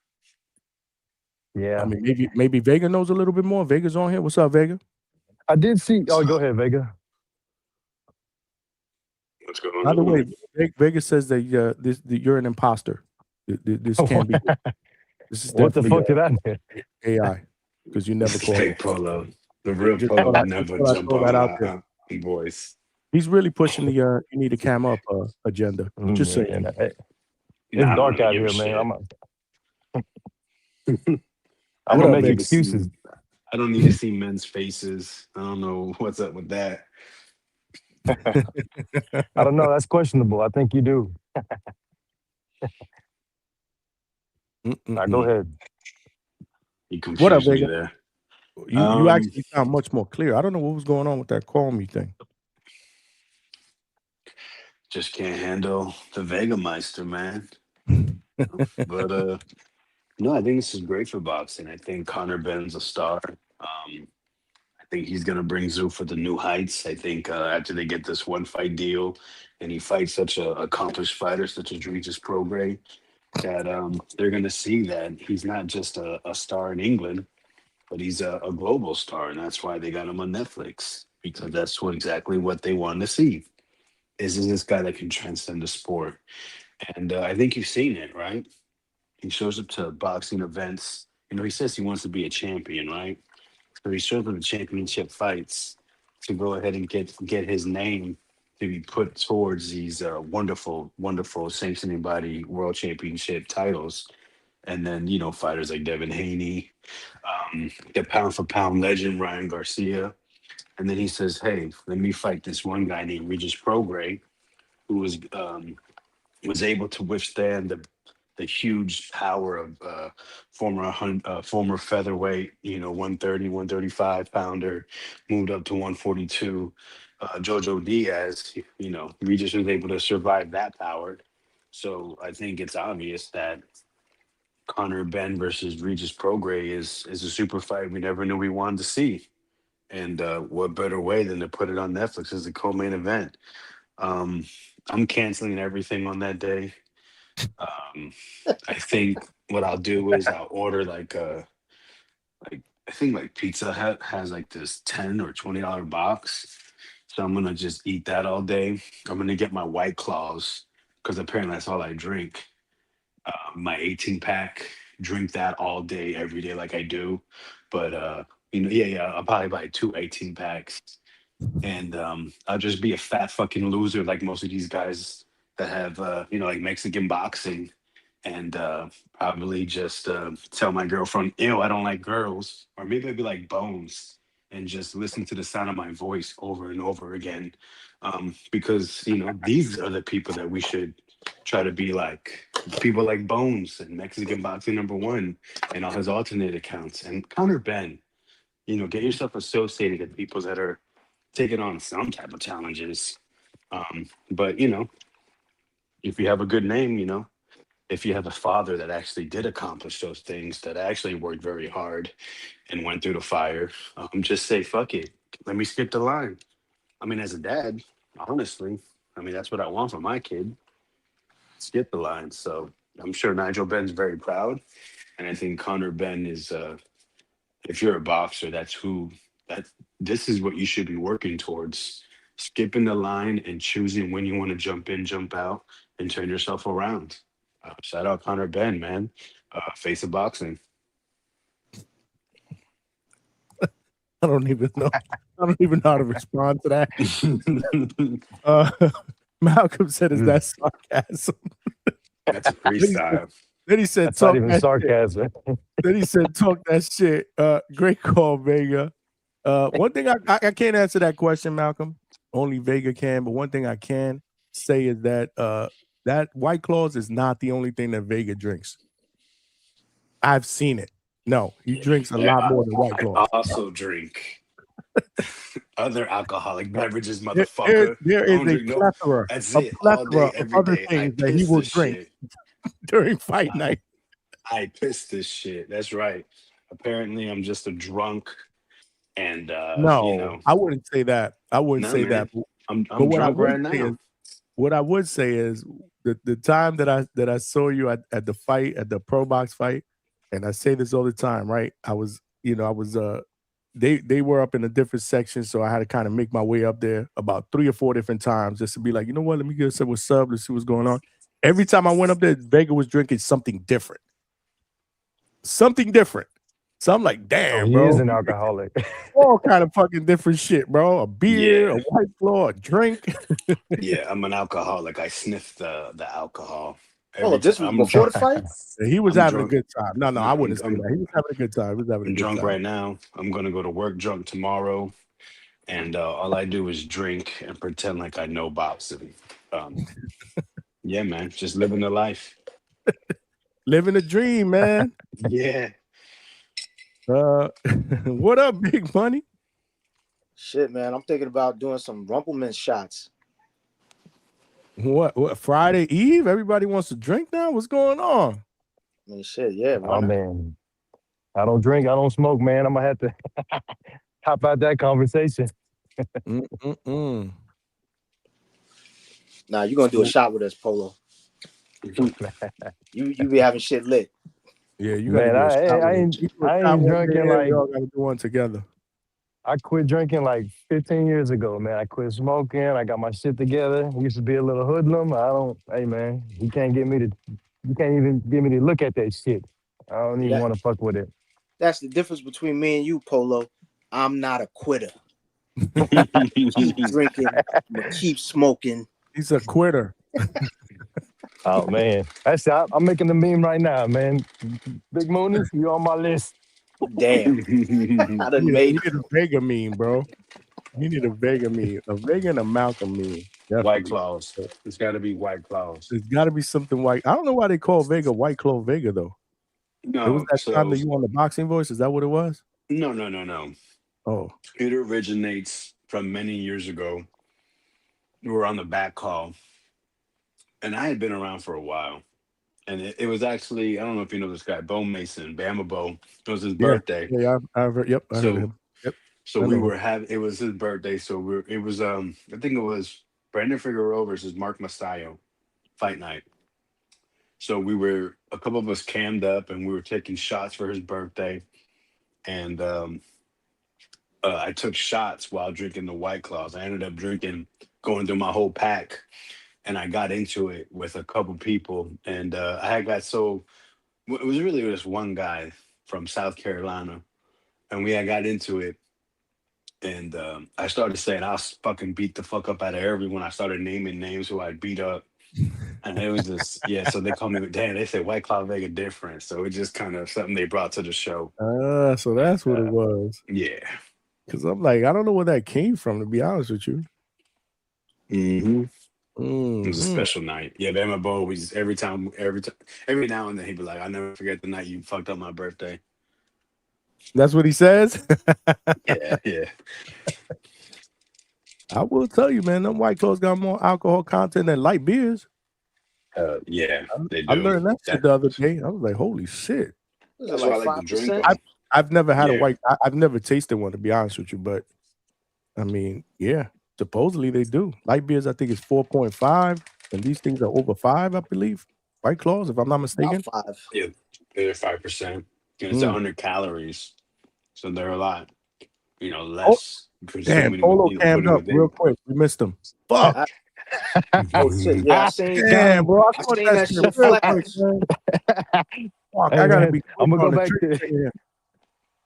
Yeah. I mean, maybe Vega knows a little bit more. Vega's on here. What's up, Vega? I did see. Oh, go ahead, Vega. What's going on? By the way, Vega says that you're an imposter. This can't be. This is what the fuck did I do? AI, because you never called Fake Polo. The real Polo never jump on our voice. He's really pushing the you need to cam up agenda. Just saying. It's dark out here, man. I'm gonna make excuses. I don't need to see men's faces. I don't know what's up with that. I don't know. That's questionable. I think you do. Now, go ahead. What up, Vega? There. You actually sound much more clear. I don't know what was going on with that call me thing. Just can't handle the Vegameister, man. But no, I think this is great for boxing. I think Conor Benn's a star. I think he's going to bring Zuffa to new heights. I think after they get this one fight deal and he fights such an accomplished fighter such as Regis Prograis, that they're going to see that he's not just a star in England, but he's a global star. And that's why they got him on Netflix, because that's exactly what they want to see. Is this guy that can transcend the sport? And I think you've seen it, right? He shows up to boxing events. He says he wants to be a champion, right? So he showed up the championship fights to go ahead and get his name to be put towards these wonderful, wonderful sanctioning body world championship titles. And then, you know, fighters like Devin Haney, the pound for pound legend Ryan Garcia. And then he says, hey, let me fight this one guy named Regis Prograis, who was able to withstand the huge power of former featherweight, you know, 130, 135 pounder, moved up to 142. Jojo Diaz, you know, Regis was able to survive that power. So I think it's obvious that Conor Benn versus Regis Prograis is a super fight we never knew we wanted to see. And what better way than to put it on Netflix as a co-main event? I'm canceling everything on that day. I think what I'll do is I'll order like I think like Pizza Hut has like this $10 or $20 box. So I'm gonna just eat that all day. I'm gonna get my White Claws because apparently that's all I drink. My 18 pack, drink that all day, every day, like I do. But you know, yeah, I'll probably buy 2 18 packs, and I'll just be a fat fucking loser like most of these guys that have you know, like Mexican boxing, and probably just tell my girlfriend, ew, I don't like girls, or maybe I'd be like Bones and just listen to the sound of my voice over and over again, because you know, these are the people that we should try to be like, people like Bones and Mexican boxing #1 and all his alternate accounts, and Conor Benn. You know, get yourself associated with people that are taking on some type of challenges. But you know, if you have a good name, you know, if you have a father that actually did accomplish those things, that actually worked very hard and went through the fire, just say fuck it. Let me skip the line. I mean, as a dad, honestly, I mean, that's what I want for my kid. Skip the line. So I'm sure Nigel Benn's very proud, and I think Conor Benn is. If you're a boxer, this is what you should be working towards. Skipping the line and choosing when you want to jump in, jump out, and turn yourself around. Shout out Conor Benn, man. Face of boxing. I don't even know. I don't even know how to respond to that. Malcolm said, "Is that sarcasm?" That's a freestyle. Then he said, That's "Talk not even that sarcasm." shit." Then he said, "Talk that shit." Great call, Vega. One thing I can't answer that question, Malcolm. Only Vega can. But one thing I can say is that that White Claws is not the only thing that Vega drinks. I've seen it. No, he drinks a lot more than White Claws. I also drink other alcoholic beverages, motherfucker. There is a plethora, of other things that he will drink during fight night. I piss this shit. That's right. Apparently, I'm just a drunk, and no, you know, I wouldn't say that. I wouldn't say that. I'm but what drunk right now. What I would say is the time that I saw you at the fight, at the Pro Box fight, and I say this all the time, right? I was they were up in a different section, so I had to kind of make my way up there about 3 or 4 different times just to be like, you know what, let me get some what's up, let's see what's going on. Every time I went up there, Vega was drinking something different. Something different. So I'm like, damn, bro. He is an alcoholic. All kind of fucking different shit, bro. A beer, a White Claw, a drink. Yeah, I'm an alcoholic. I sniff the alcohol. This was before the fight? He was having a good time. No, I wouldn't say that. He was having a good time. I'm drunk right now. I'm going to go to work drunk tomorrow. And all I do is drink and pretend like I know boxing. Yeah, man. Just living the life. Living the dream, man. Yeah. What up, Big Money? Shit, man. I'm thinking about doing some Rumpleman shots. What Friday Eve? Everybody wants to drink now? What's going on? I mean, shit, yeah. Oh, man. I don't drink. I don't smoke, man. I'm going to have to hop out that conversation. Nah, you're going to do a shot with us, Polo. You be having shit lit. Yeah, you man. I ain't drinking like. Y'all got to do one together. I quit drinking like 15 years ago, man. I quit smoking. I got my shit together. I used to be a little hoodlum. Hey, man, you can't even get me to look at that shit. I don't even want to fuck with it. That's the difference between me and you, Polo. I'm not a quitter. Keep drinking, I'm gonna keep smoking. He's a quitter. Oh man, I'm making the meme right now, man. Big Mooney, you on my list. Damn. I done made You need a Vega meme, bro. You need a Vega meme. A Vega and a Malcolm meme. White Definitely. Claws. It's got to be White Claws. There's got to be something white. I don't know why they call Vega White Claw Vega, though. No, It was that so time that you on the boxing voice. Is that what it was? no. Oh, It originates from many years ago. We were on the back call, and I had been around for a while. And it was actually, I don't know if you know this guy, Bo Mason, Bama Bo. It was his birthday. Yeah, I've heard. Yep, I heard So him. Yep. So I we know. were having, it was his birthday. So it was, I think it was Brandon Figueroa versus Mark Mastayo fight night. So a couple of us cammed up and we were taking shots for his birthday. And I took shots while drinking the White Claws. I ended up going through my whole pack. And I got into it with a couple people. And it was really just one guy from South Carolina. And we had got into it. And I started saying, I'll fucking beat the fuck up out of everyone. I started naming names who I'd beat up. And it was just, yeah, so they called me, damn, they said White Claw Vega different. So it just kind of something they brought to the show. So that's what it was. Yeah. Because I'm like, I don't know where that came from, to be honest with you. Mm-hmm. It was a special night. Yeah, Bama Bo, we just every now and then he'd be like, I'll never forget the night you fucked up my birthday. That's what he says? Yeah. I will tell you, man, them White Claws got more alcohol content than light beers. Yeah, they do. I learned that shit the other day. I was like, holy shit. That's why I like to drink them. I've never had a Yeah. white. I've never tasted one, to be honest with you. But I mean, yeah, supposedly they do. Light beers, I think, is 4.5, and these things are over 5, I believe. White Claws, if I'm not mistaken. About 5. Yeah, they're 5%. And it's 100 calories, so they're a lot, less. Damn, Polo cammed up real quick. We missed him. Fuck. Oh shit! Yeah, I seen. Damn, bro. I seen that shit real flash. quick, man. Fuck, Hey, I gotta man, be. I'm gonna on go the back trip to. here.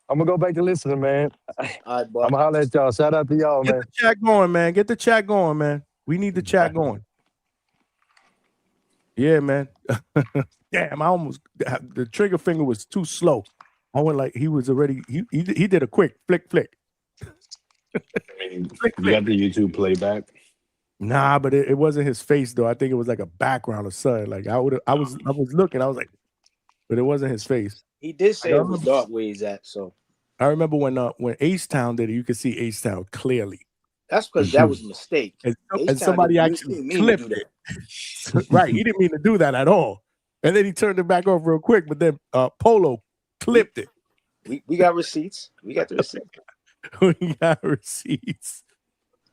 I'm gonna go back to listening, man. All right, boy. I'm gonna holler at y'all. Shout out to y'all, Get man. the chat going, man. Get the chat going, man. We need the chat going. Yeah, man. Damn, I almost the trigger finger was too slow. I went like he was already. He did a quick flick. You got the YouTube playback? Nah, but it wasn't his face though. I think it was like a background or something. Like I was looking. I was like, but it wasn't his face. He did say it was dark where he's at. So I remember when Ace Town did it, you could see Ace Town clearly. that's because that was a mistake. And somebody actually clipped it. Right, he didn't mean to do that at all. And then he turned it back off real quick. But then Polo clipped it. We got receipts. We got the receipts. We got receipts.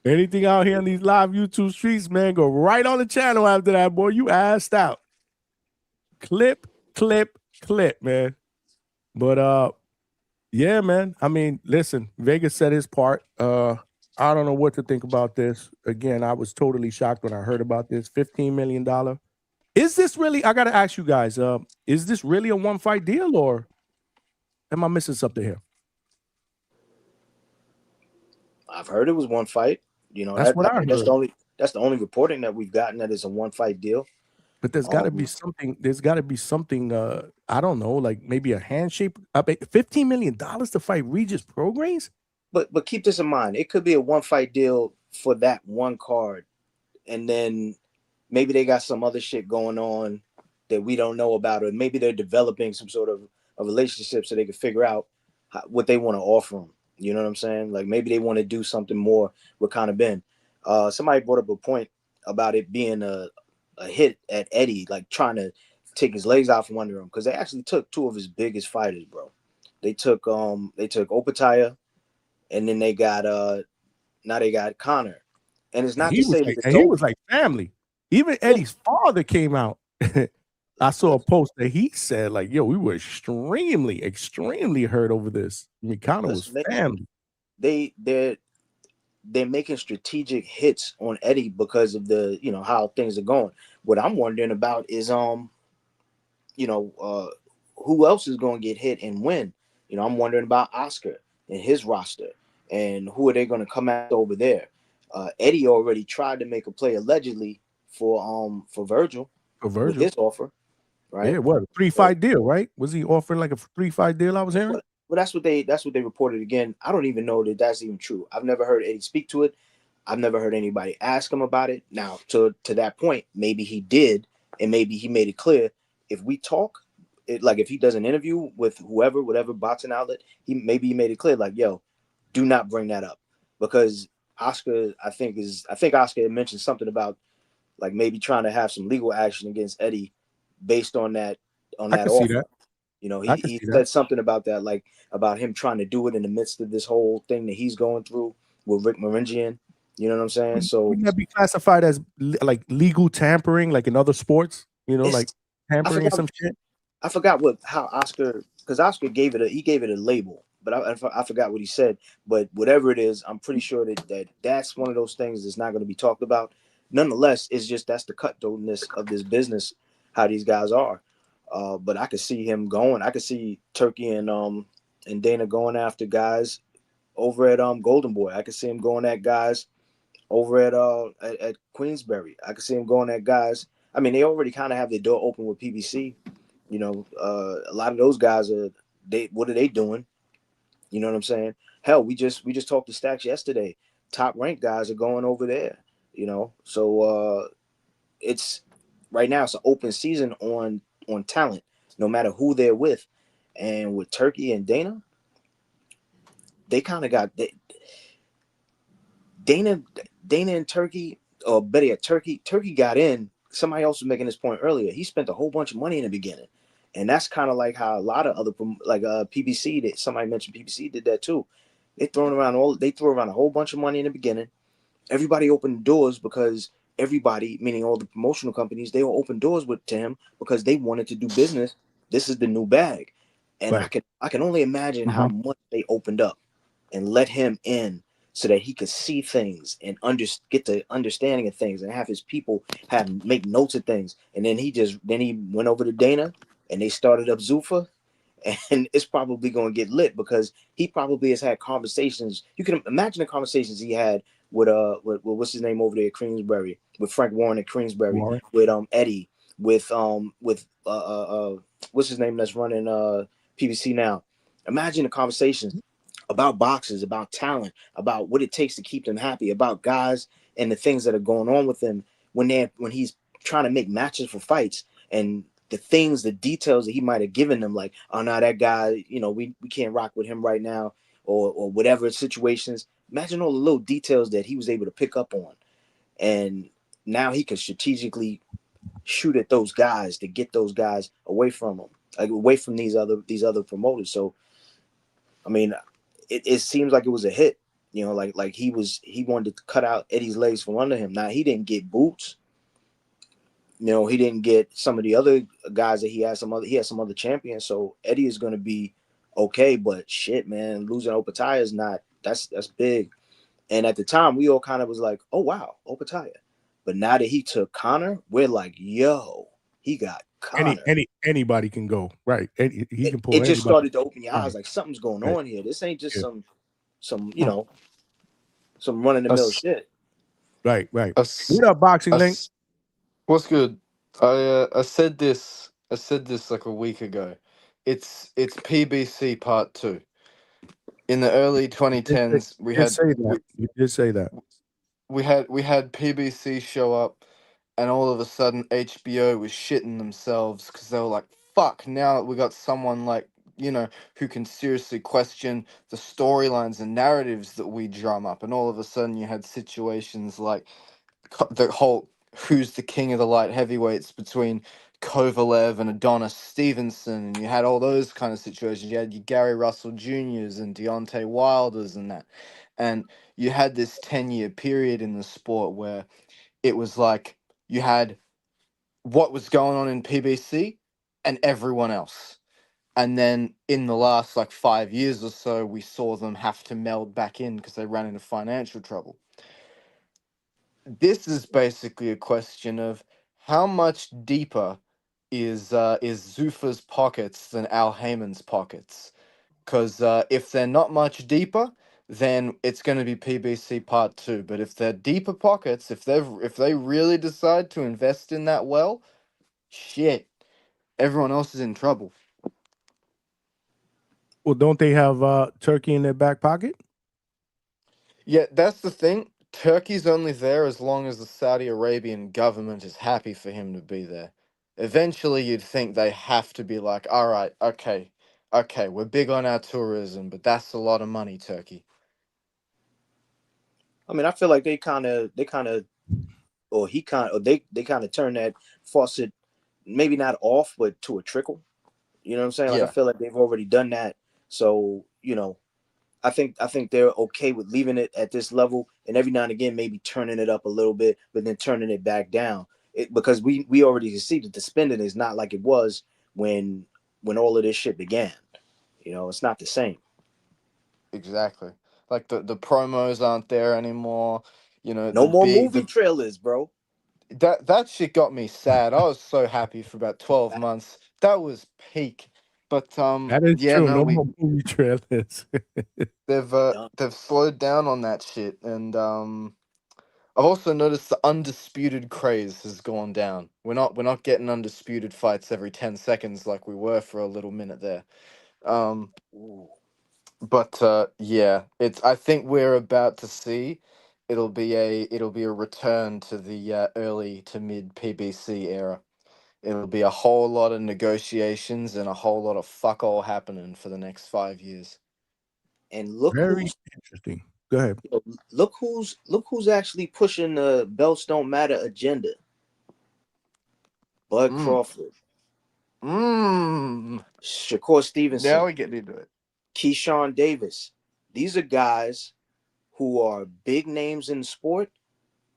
Anything out here on these live YouTube streets, man, go right on the channel after that, boy. You assed out. Clip, man. But yeah, man. I mean, listen, Vegas said his part. I don't know what to think about this. Again, I was totally shocked when I heard about this. $15 million. Is this really, I gotta ask you guys, is this really a one-fight deal, or am I missing something here? I've heard it was one fight. That's what I heard. That's the only reporting that we've gotten that it's a one-fight deal. But there's got to be something. There's got to be something. I don't know, like maybe a handshake. $15 million to fight Regis Prograis. But keep this in mind. It could be a one-fight deal for that one card, and then maybe they got some other shit going on that we don't know about, or maybe they're developing some sort of a relationship so they can figure out what they want to offer them. You know what I'm saying? Like maybe they want to do something more with Conor Benn. Somebody brought up a point about it being a hit at Eddie, like trying to take his legs out from under him, because they actually took 2 of his biggest fighters, bro. They took Opataya, and then they got now they got Conor. And it's not to say that he was like family. Even Eddie's father came out. I saw a post that he said, like, yo, we were extremely hurt over this. I mean, Conor was family. They're making strategic hits on Eddie because of the, how things are going. What I'm wondering about is, who else is going to get hit and when? I'm wondering about Oscar. in his roster, and who are they going to come after over there? Eddie already tried to make a play allegedly for Virgil For with Virgil. his offer, right? Yeah, what, a 3-fight deal, right? Was he offering like a 3-fight deal? I was hearing. Well, that's what they reported. Again, I don't even know that that's even true. I've never heard Eddie speak to it. I've never heard anybody ask him about it. Now, to that point, maybe he did, and maybe he made it clear. If we talk, like if he does an interview with whoever, whatever boxing outlet, he made it clear, like, yo, do not bring that up, because Oscar, I think Oscar had mentioned something about like maybe trying to have some legal action against Eddie based on that I can see offer. that. You know, I can he see said that. something about that, like about him trying to do it in the midst of this whole thing that he's going through with Rick Maringian. You know what I'm saying? So Wouldn't that be classified as like legal tampering, like in other sports? You know, like it's I tampering and forgot some shit. I forgot how Oscar, because Oscar gave it a label, but I forgot what he said. But whatever it is, I'm pretty sure that's one of those things that's not going to be talked about. Nonetheless, it's just that's the cutthroatness of this business, how these guys are. But I could see him going. I could see Turkey and Dana going after guys over at Golden Boy. I could see him going at guys over at Queensberry. I could see him going at guys. I mean, they already kind of have their door open with PBC. You know, a lot of those guys what are they doing? You know what I'm saying? Hell, we just talked to Stacks yesterday. Top ranked guys are going over there. You know, so it's right now it's an open season on talent, no matter who they're with. And with Turkey and Dana, they kind of got Dana and Turkey, or better yet, Turkey got in. Somebody else was making this point earlier. He spent a whole bunch of money in the beginning, and that's kind of like how a lot of other PBC, that somebody mentioned, PBC did that too. They throw around a whole bunch of money in the beginning. Everybody opened doors because everybody, meaning all the promotional companies, they all opened doors to him because they wanted to do business. This is the new bag, and Right. I can only imagine how much they opened up and let him in so that he could see things and get the understanding of things and have his people make notes of things. And then he went over to Dana and they started up Zuffa, and it's probably going to get lit because he probably has had conversations. You can imagine the conversations he had with what's his name over there at Queensberry, with Frank Warren at Queensberry, Warren. with Eddie, with what's his name that's running PBC now. Imagine the conversations about boxers, about talent, about what it takes to keep them happy, about guys and the things that are going on with them when he's trying to make matches for fights, and the details that he might have given them, like, oh no, that guy, you know, we can't rock with him right now, or whatever situations. Imagine all the little details that he was able to pick up on, and now he can strategically shoot at those guys to get those guys away from him, like away from these other promoters. So, I mean, it seems like it was a hit, you know, like he wanted to cut out Eddie's legs from under him. Now he didn't get Boots, you know, he didn't get some of the other guys that he had some other champions. So Eddie is going to be okay, but shit, man, losing Opataya is not, that's big. And at the time, we all kind of was like, oh wow, Opataya. But now that he took Conor, we're like, yo, he got Conor. Anybody can go, right? He can pull. It just anybody. started to open your eyes, Right. like something's going Right. on here. This ain't just Yeah. some you know, some run of the mill shit. Right. What up, Boxing Link? What's good? I said this like a week ago. It's PBC Part 2. In the early 2010s, You did say that. we had PBC show up, and all of a sudden HBO was shitting themselves because they were like, "Fuck! Now we got someone like, you know, who can seriously question the storylines and narratives that we drum up." And all of a sudden, you had situations like the whole who's the king of the light heavyweights between Kovalev and Adonis Stevenson, and you had all those kind of situations. You had your Gary Russell Juniors and Deontay Wilders and that, and you had this 10-year period in the sport where it was like you had what was going on in PBC and everyone else. And then in the last like 5 years or so, we saw them have to meld back in because they ran into financial trouble. This is basically a question of how much deeper is Zuffa's pockets than Al Heyman's pockets. Because if they're not much deeper, then it's going to be PBC Part 2. But if they're deeper pockets, if they really decide to invest in that well, shit, everyone else is in trouble. Well, don't they have Turkey in their back pocket? Yeah, that's the thing. Turkey's only there as long as the Saudi Arabian government is happy for him to be there. Eventually, you'd think they have to be like, all right, okay, we're big on our tourism, but that's a lot of money, Turkey. I mean, I feel like they kind of, they kind of turn that faucet, maybe not off, but to a trickle. You know what I'm saying? Like, I Yeah. feel like they've already done that. So, I think they're okay with leaving it at this level, and every now and again maybe turning it up a little bit, but then turning it back down. Because we already see that the spending is not like it was when all of this shit began. It's not the same. Exactly. Like the promos aren't there anymore. No more movie trailers, bro. That shit got me sad. I was so happy for about 12 months. That was peak. But That is yeah, true. no, No more movie trailers. they've slowed down on that shit, and I've also noticed the undisputed craze has gone down. We're not getting undisputed fights every 10 seconds like we were for a little minute there. But yeah, I think we're about to see it'll be a return to the early to mid PBC era. It'll be a whole lot of negotiations and a whole lot of fuck all happening for the next 5 years. And look Very who's interesting. Go ahead. look who's actually pushing the belts don't matter agenda. Bud Crawford, Shakur Stevenson, Now we get into it. Keyshawn Davis. These are guys who are big names in sport,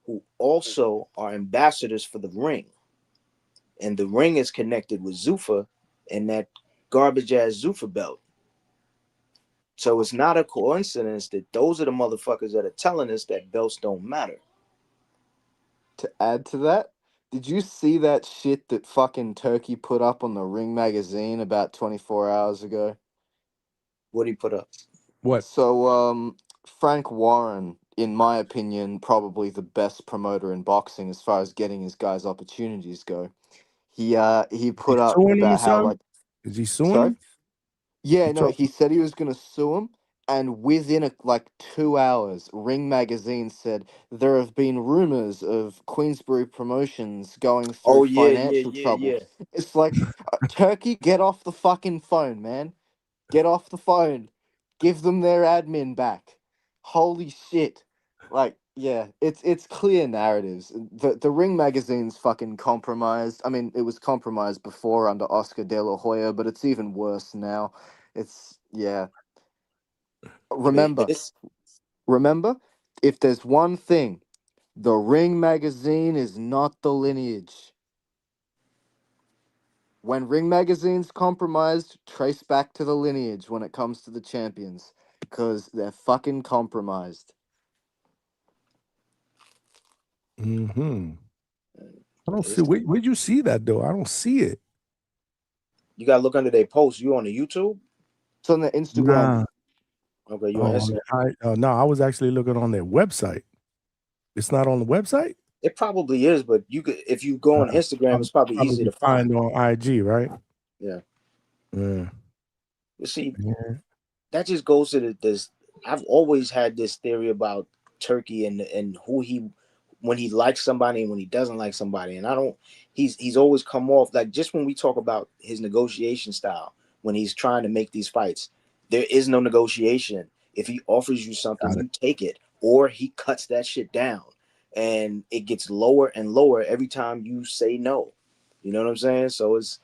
who also are ambassadors for the ring. And the ring is connected with Zuffa and that garbage ass Zuffa belt. So it's not a coincidence that those are the motherfuckers that are telling us that belts don't matter. To add to that, did you see that shit that fucking Turkey put up on the Ring magazine about 24 hours ago? What did he put up? What? So, Frank Warren, in my opinion, probably the best promoter in boxing as far as getting his guys opportunities go. He put up Suing him or about how, something? like, Is he suing sorry? him? Yeah, You no, talk- he said he was gonna sue him, and within like 2 hours, Ring magazine said there have been rumors of Queensbury Promotions going through Oh yeah, financial trouble. It's like, Turkey, get off the fucking phone, man. Get off the phone. Give them their admin back. Holy shit. Like, yeah, it's clear narratives. The Ring magazine's fucking compromised. I mean, it was compromised before under Oscar De La Hoya, but it's even worse now. Yeah. Remember, if there's one thing, the Ring magazine is not the lineage. When Ring magazine's compromised, trace back to the lineage when it comes to the champions, because they're fucking compromised. Mm-hmm. I don't see. Where'd you see that though? I don't see it. You gotta look under their posts. You on the YouTube? It's on the Instagram. Nah. Okay, you on Instagram? No, I was actually looking on their website. It's not on the website? It probably is, but you could, if you go on Instagram, it's probably easy to find. on IG, right? Yeah. Yeah. You see, that just goes to this. I've always had this theory about Turkey and who when he likes somebody and when he doesn't like somebody. And he's always come off like, just when we talk about his negotiation style, when he's trying to make these fights, there is no negotiation. If he offers you something, you take it, or he cuts that shit down. And it gets lower and lower every time you say no. You know what I'm saying? So it's,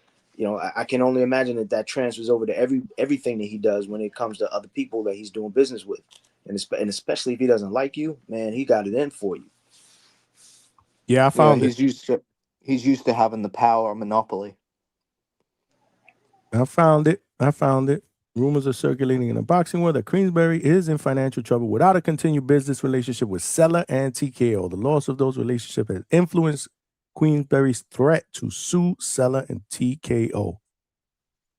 I can only imagine that transfers over to everything that he does when it comes to other people that he's doing business with. And especially if he doesn't like you, man, he got it in for you. Yeah, I found it. He's used to having the power monopoly. I found it. Rumors are circulating in the boxing world that Queensberry is in financial trouble without a continued business relationship with Seller and TKO. The loss of those relationships has influenced Queensberry's threat to sue Seller and TKO.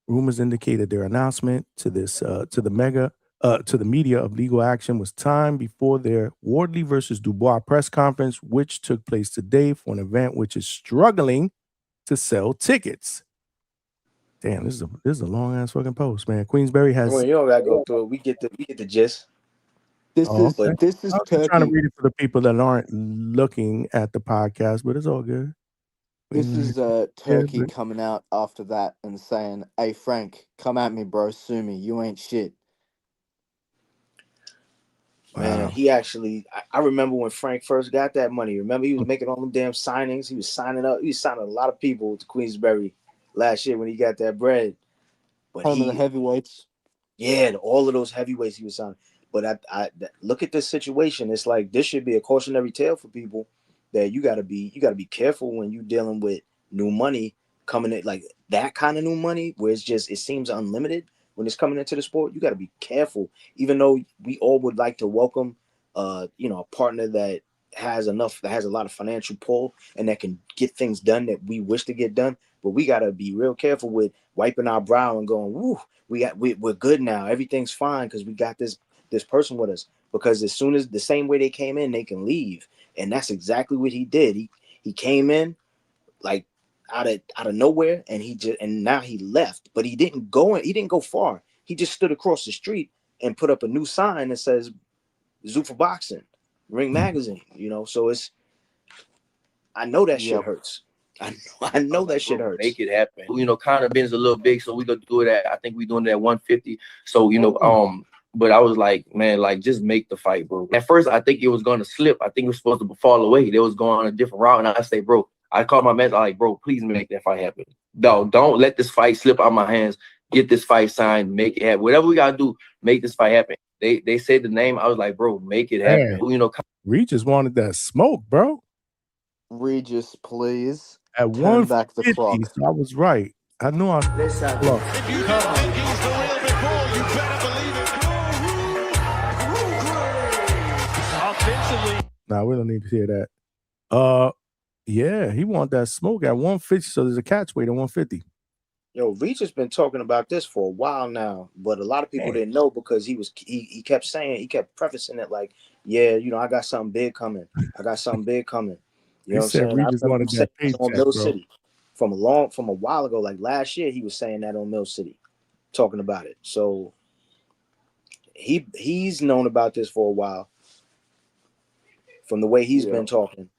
Rumors indicated their announcement to the media of legal action was timed before their Wardley versus Dubois press conference, which took place today for an event which is struggling to sell tickets. Damn, this is a long ass fucking post, man. Queensberry has. Well, you don't gotta go through it. We get the gist. This is Okay. this is I was just trying to Turkey. read it for the people that aren't looking at the podcast, but it's all good. This is Turkey but- coming out after that and saying, "Hey Frank, come at me, bro. Sue me. You ain't shit." Man, Wow. he actually, I remember when Frank first got that money. Remember, he was making all them damn signings. He was signing up. He was signing a lot of people to Queensberry last year when he got that bread. But Home of the heavyweights. Yeah, all of those heavyweights he was signing. But I look at this situation. It's like this should be a cautionary tale for people that you gotta be careful when you're dealing with new money coming in, like that kind of new money where it seems unlimited when it's coming into the sport. You got to be careful, even though we all would like to welcome a partner that has a lot of financial pull and that can get things done that we wish to get done. But we got to be real careful with wiping our brow and going, woo, we're good now, everything's fine because we got this person with us. Because as soon as the same way they came in, they can leave. And that's exactly what he did. He came in like out of nowhere, and now he left. But he didn't go far. He just stood across the street and put up a new sign that says "Zoo for Boxing, Ring Magazine." So I know that shit hurts. I know that shit hurts. Make it happen. Conor Benn's a little big, so we gonna do it I think we doing it at 150. So but I was like, man, like just make the fight, bro. At first, I think it was gonna slip. I think it was supposed to fall away. They was going on a different route, and I say, bro, I called my message. I'm like, bro, please make that fight happen. No, don't let this fight slip out my hands. Get this fight signed. Make it happen. Whatever we gotta do, make this fight happen. They said the name. I was like, bro, make it happen. Man, Regis wanted that smoke, bro. Regis, please. At Turn back the 150, clock. so I was right. I knew I was close. If you don't think he's the real McCall, you better believe it. Offensively. Nah, we don't need to hear that. Yeah, he want that smoke at 150, so there's a catch weight at 150. Yo, Regis been talking about this for a while now, but a lot of people didn't know because he kept prefacing it like, yeah, I got something big coming. I got something big coming. You know what I'm saying? Regis wanted that paycheck, on Mill bro. City from a while ago, like last year, he was saying that on Mill City, talking about it. So he's known about this for a while from the way he's been talking,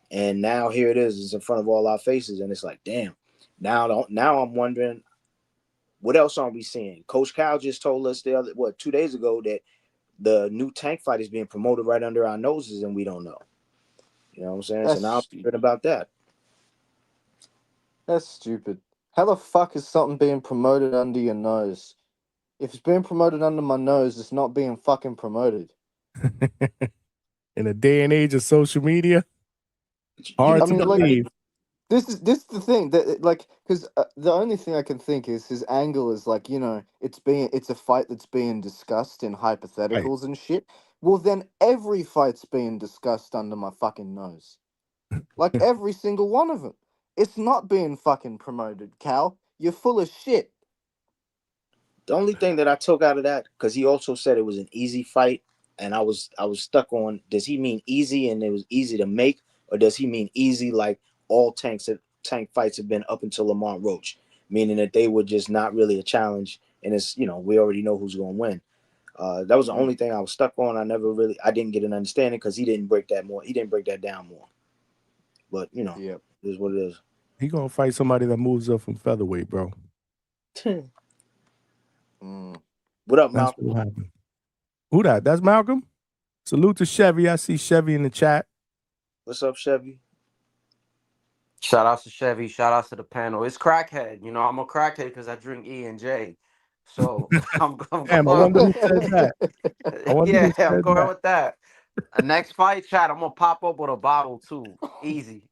and now here it is. It's in front of all our faces, and it's like, damn. Now I'm wondering, what else aren't we seeing? Coach Cal just told us 2 days ago that the new Tank fight is being promoted right under our noses, and we don't know. You know what I'm saying? So now I'm thinking about that. That's stupid. How the fuck is something being promoted under your nose? If it's being promoted under my nose, it's not being fucking promoted. In a day and age of social media, hard to believe. This is the thing that because the only thing I can think is his angle is like, it's a fight that's being discussed in hypotheticals and shit. Well, then every fight's being discussed under my fucking nose, like every single one of them. It's not being fucking promoted, Cal. You're full of shit. The only thing that I took out of that, because he also said it was an easy fight, and I was stuck on, does he mean easy and it was easy to make, or does he mean easy like all tank fights have been up until Lamont Roach, meaning that they were just not really a challenge, and it's we already know who's going to win. That was the only thing I was stuck on. I didn't get an understanding because he didn't break that more. He didn't break that down more. But it is what it is. He gonna fight somebody that moves up from featherweight, bro. What up, That's Malcolm? what happened. Who that? That's Malcolm. Salute to Chevy. I see Chevy in the chat. What's up, Chevy? Shout out to Chevy. Shout out to the panel. It's crackhead. I'm a crackhead because I drink E&J. So I'm Damn, I wonder who said that. I'm going with that. Next fight, chat, I'm gonna pop up with a bottle too. Easy.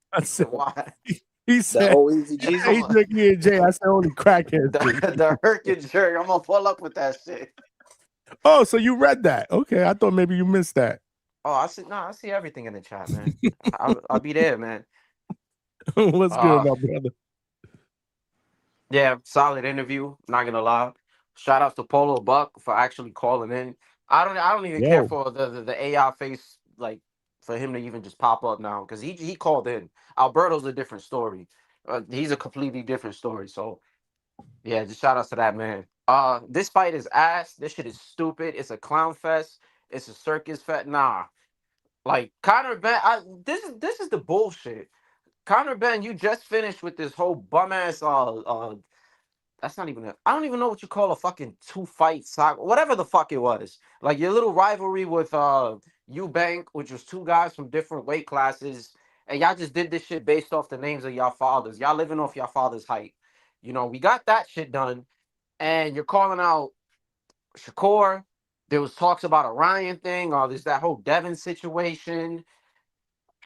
Why? He said, easy Jesus. He drink E&J. I said only crackheads. The Herkin jerk. I'm gonna pull up with that shit. Oh, so you read that? Okay, I thought maybe you missed that. Oh, I see everything in the chat, man. I'll be there, man. What's good, my brother? Yeah, solid interview. Not gonna lie. Shout out to Polo Buck for actually calling in. I don't even care Yo, for the AI face, like for him to even just pop up now because he called in. Alberto's a different story. He's a completely different story. So yeah, just shout out to that man. This fight is ass. This shit is stupid. It's a clown fest. It's a circus fest. Nah, like Conor Ben. This is the bullshit. Conor Ben, you just finished with this whole bum ass that's not even I don't even know what you call a fucking two fight saga, whatever the fuck it was. Like your little rivalry with Eubank, which was two guys from different weight classes, and y'all just did this shit based off the names of y'all fathers. Y'all living off y'all father's height. You know, we got that shit done, and you're calling out Shakur. There was talks about a Ryan thing, or there's that whole Devin situation.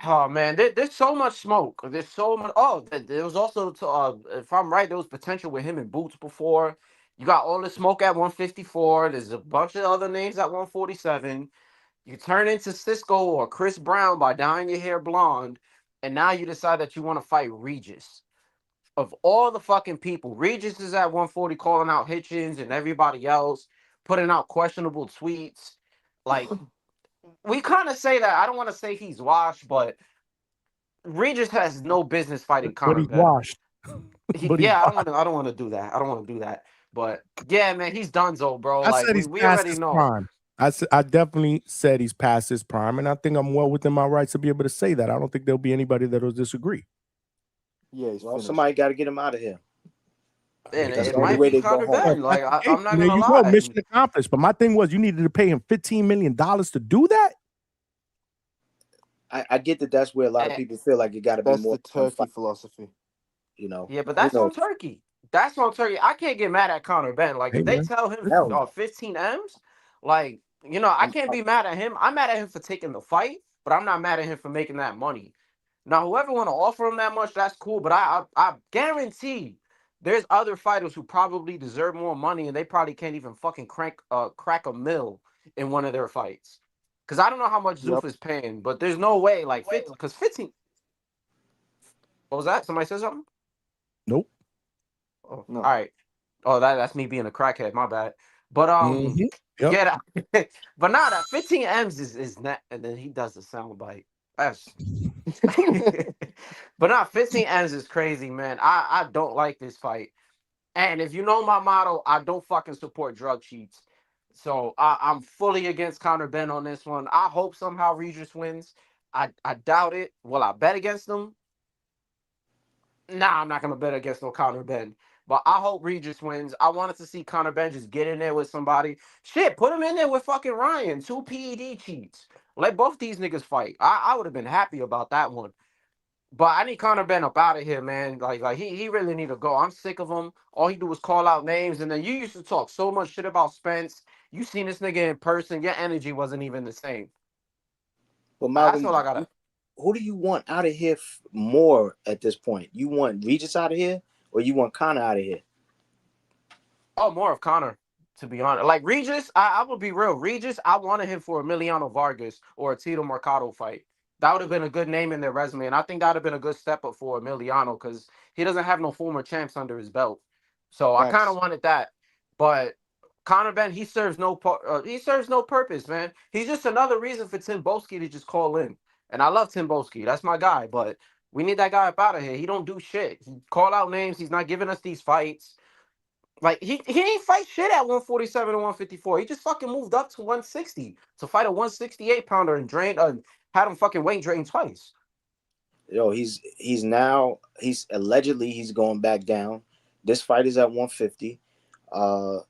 Oh man, there's so much smoke. There's so much. Oh, there was also, if I'm right, there was potential with him and Boots before. You got all the smoke at 154. There's a bunch of other names at 147. You turn into Cisco or Chris Brown by dyeing your hair blonde, and now you decide that you want to fight Regis. Of all the fucking people, Regis is at 140 calling out Hitchens and everybody else, putting out questionable tweets. Like, we kind of say that. I don't want to say he's washed, but Regis has no business fighting but Conor he's Benn. washed. But he's Yeah, I don't washed. want to. I don't want to do that. I don't want to do that. But yeah, man, he's donezo, bro. I Like said we, he's we past already his know. prime. I definitely said he's past his prime, and I think I'm well within my rights to be able to say that. I don't think there'll be anybody that will disagree. Yeah, he's Well, finished. somebody got to get him out of here. And That's it the only might way be they go Conor home. Well, Benn. if that's Like the case, I'm not there gonna you go, lie. mission accomplished. But my thing was, you needed to pay him $15 million to do that. I get that that's where a lot of Eh, people feel like it got to be That's more the than one turkey fight. philosophy. You know, yeah, but who that's on knows? Turkey. That's on Turkey. I can't get mad at Conor Benn. Like Hey if they man, tell him Hell no. 15 M's, like I can't be mad at him. I'm mad at him for taking the fight, but I'm not mad at him for making that money. Now, whoever want to offer him that much, that's cool. But I guarantee there's other fighters who probably deserve more money, and they probably can't even fucking crack a mill in one of their fights. Because I don't know how much Yep. Zoof is paying, but there's no way like 50. Because 15. What was that? Somebody said something? nope. Oh, all No. right. Oh, that's me being a crackhead. My bad. But Yep. yeah, but nah, that 15 M's is not. And then he does the sound bite. That's but not 15 M's is crazy, man. I don't like this fight. And if you know my motto, I don't fucking support drug cheats. So I'm fully against Conor Benn on this one. I hope somehow Regis wins. I doubt it. Will I bet against him? Nah, I'm not gonna bet against no Conor Benn. But I hope Regis wins. I wanted to see Conor Benn just get in there with somebody. Shit, put him in there with fucking Ryan. 2 PED cheats. Let both these niggas fight. I would have been happy about that one. But I need Conor Benn up out of here, man. Like he really need to go. I'm sick of him. All he do is call out names, and then you used to talk so much shit about Spence. You seen this nigga in person. Your energy wasn't even the same. But That's Malcolm, all I gotta. who do you want out of here more at this point? You want Regis out of here, or you want Connor out of here? Oh, more of Connor, to be honest. Like Regis, I will be real. Regis, I wanted him for a Emiliano Vargas or a Tito Mercado fight. That would have been a good name in their resume, and I think that would have been a good step up for Emiliano because he doesn't have no former champs under his belt. So I kind of Facts. wanted that, but Conor Benn, he serves no purpose, man. He's just another reason for Tim Boski to just call in, and I love Tim Boski. That's my guy, but we need that guy up out of here. He don't do shit. He call out names. He's not giving us these fights. Like he ain't fight shit at 147 and 154. He just fucking moved up to 160 to fight a 168 pounder and had him fucking weight drained twice. Yo, he's allegedly he's going back down. This fight is at 150. Now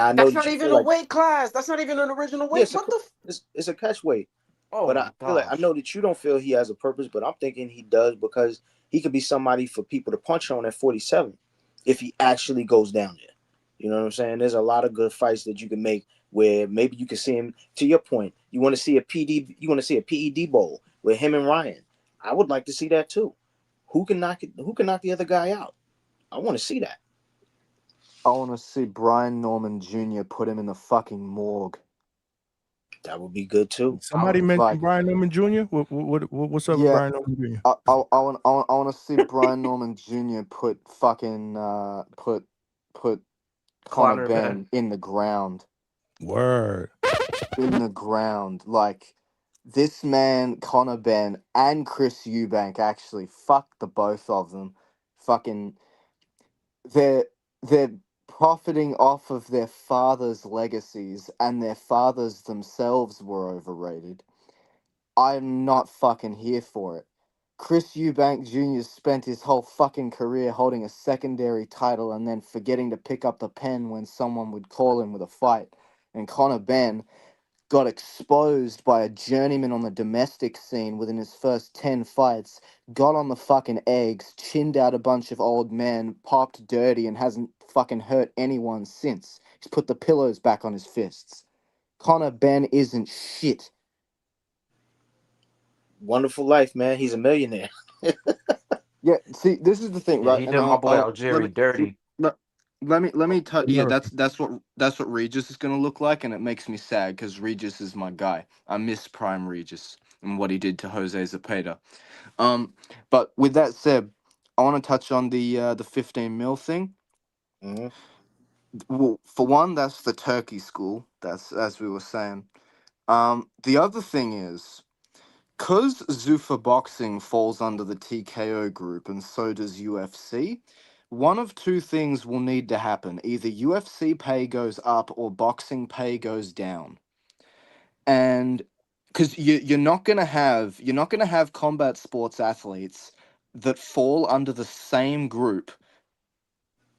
I know That's that not you even feel a like weight class. That's not even an original weight. yes, What the? it's a catch weight. Oh But my I feel like I gosh. know that you don't feel he has a purpose, but I'm thinking he does because he could be somebody for people to punch on at 47 if he actually goes down there. You know what I'm saying? There's a lot of good fights that you can make where maybe you can see him. To your point, you want to see a PD, you want to see a PED bowl with him and Ryan. I would like to see that too. Who can knock it? Who can knock the other guy out? I want to see that. I want to see Brian Norman Jr. put him in the fucking morgue. That would be good too. Somebody mentioned Brian Norman Jr. What's up with Yeah, Brian Norman Jr.? I want to see Brian Norman Jr. put fucking put Conor Conor Benn Benn. in the ground. Word. In the ground. Like, this man, Conor Benn, and Chris Eubank, actually, fuck the both of them. Fucking, they're profiting off of their fathers' legacies, and their fathers themselves were overrated. I'm not fucking here for it. Chris Eubank Jr. spent his whole fucking career holding a secondary title and then forgetting to pick up the pen when someone would call him with a fight. And Conor Benn got exposed by a journeyman on the domestic scene within his first 10 fights, got on the fucking eggs, chinned out a bunch of old men, popped dirty, and hasn't fucking hurt anyone since. He's put the pillows back on his fists. Conor Benn isn't shit. Wonderful life, man. He's a millionaire. Yeah, see, this is the thing, Yeah, right? he And did my boy I'll Algieri dirty. let me tell yeah, America. that's what Regis is gonna look like, and it makes me sad because Regis is my guy. I miss Prime Regis and what he did to Jose Zepeda. But with that said, I want to touch on the 15 mil thing. Mm-hmm. Well, for one, that's the Turkey school. That's as we were saying. The other thing is, because Zuffa Boxing falls under the TKO group and so does UFC, one of two things will need to happen. Either UFC pay goes up or boxing pay goes down. And because you're not gonna have combat sports athletes that fall under the same group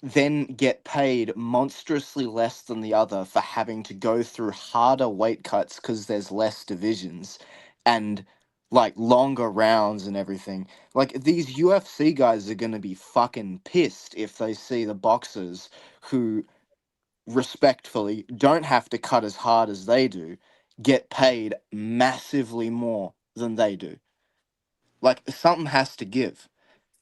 then get paid monstrously less than the other for having to go through harder weight cuts because there's less divisions and like longer rounds and everything. Like, these UFC guys are going to be fucking pissed if they see the boxers who respectfully don't have to cut as hard as they do get paid massively more than they do. Like, something has to give.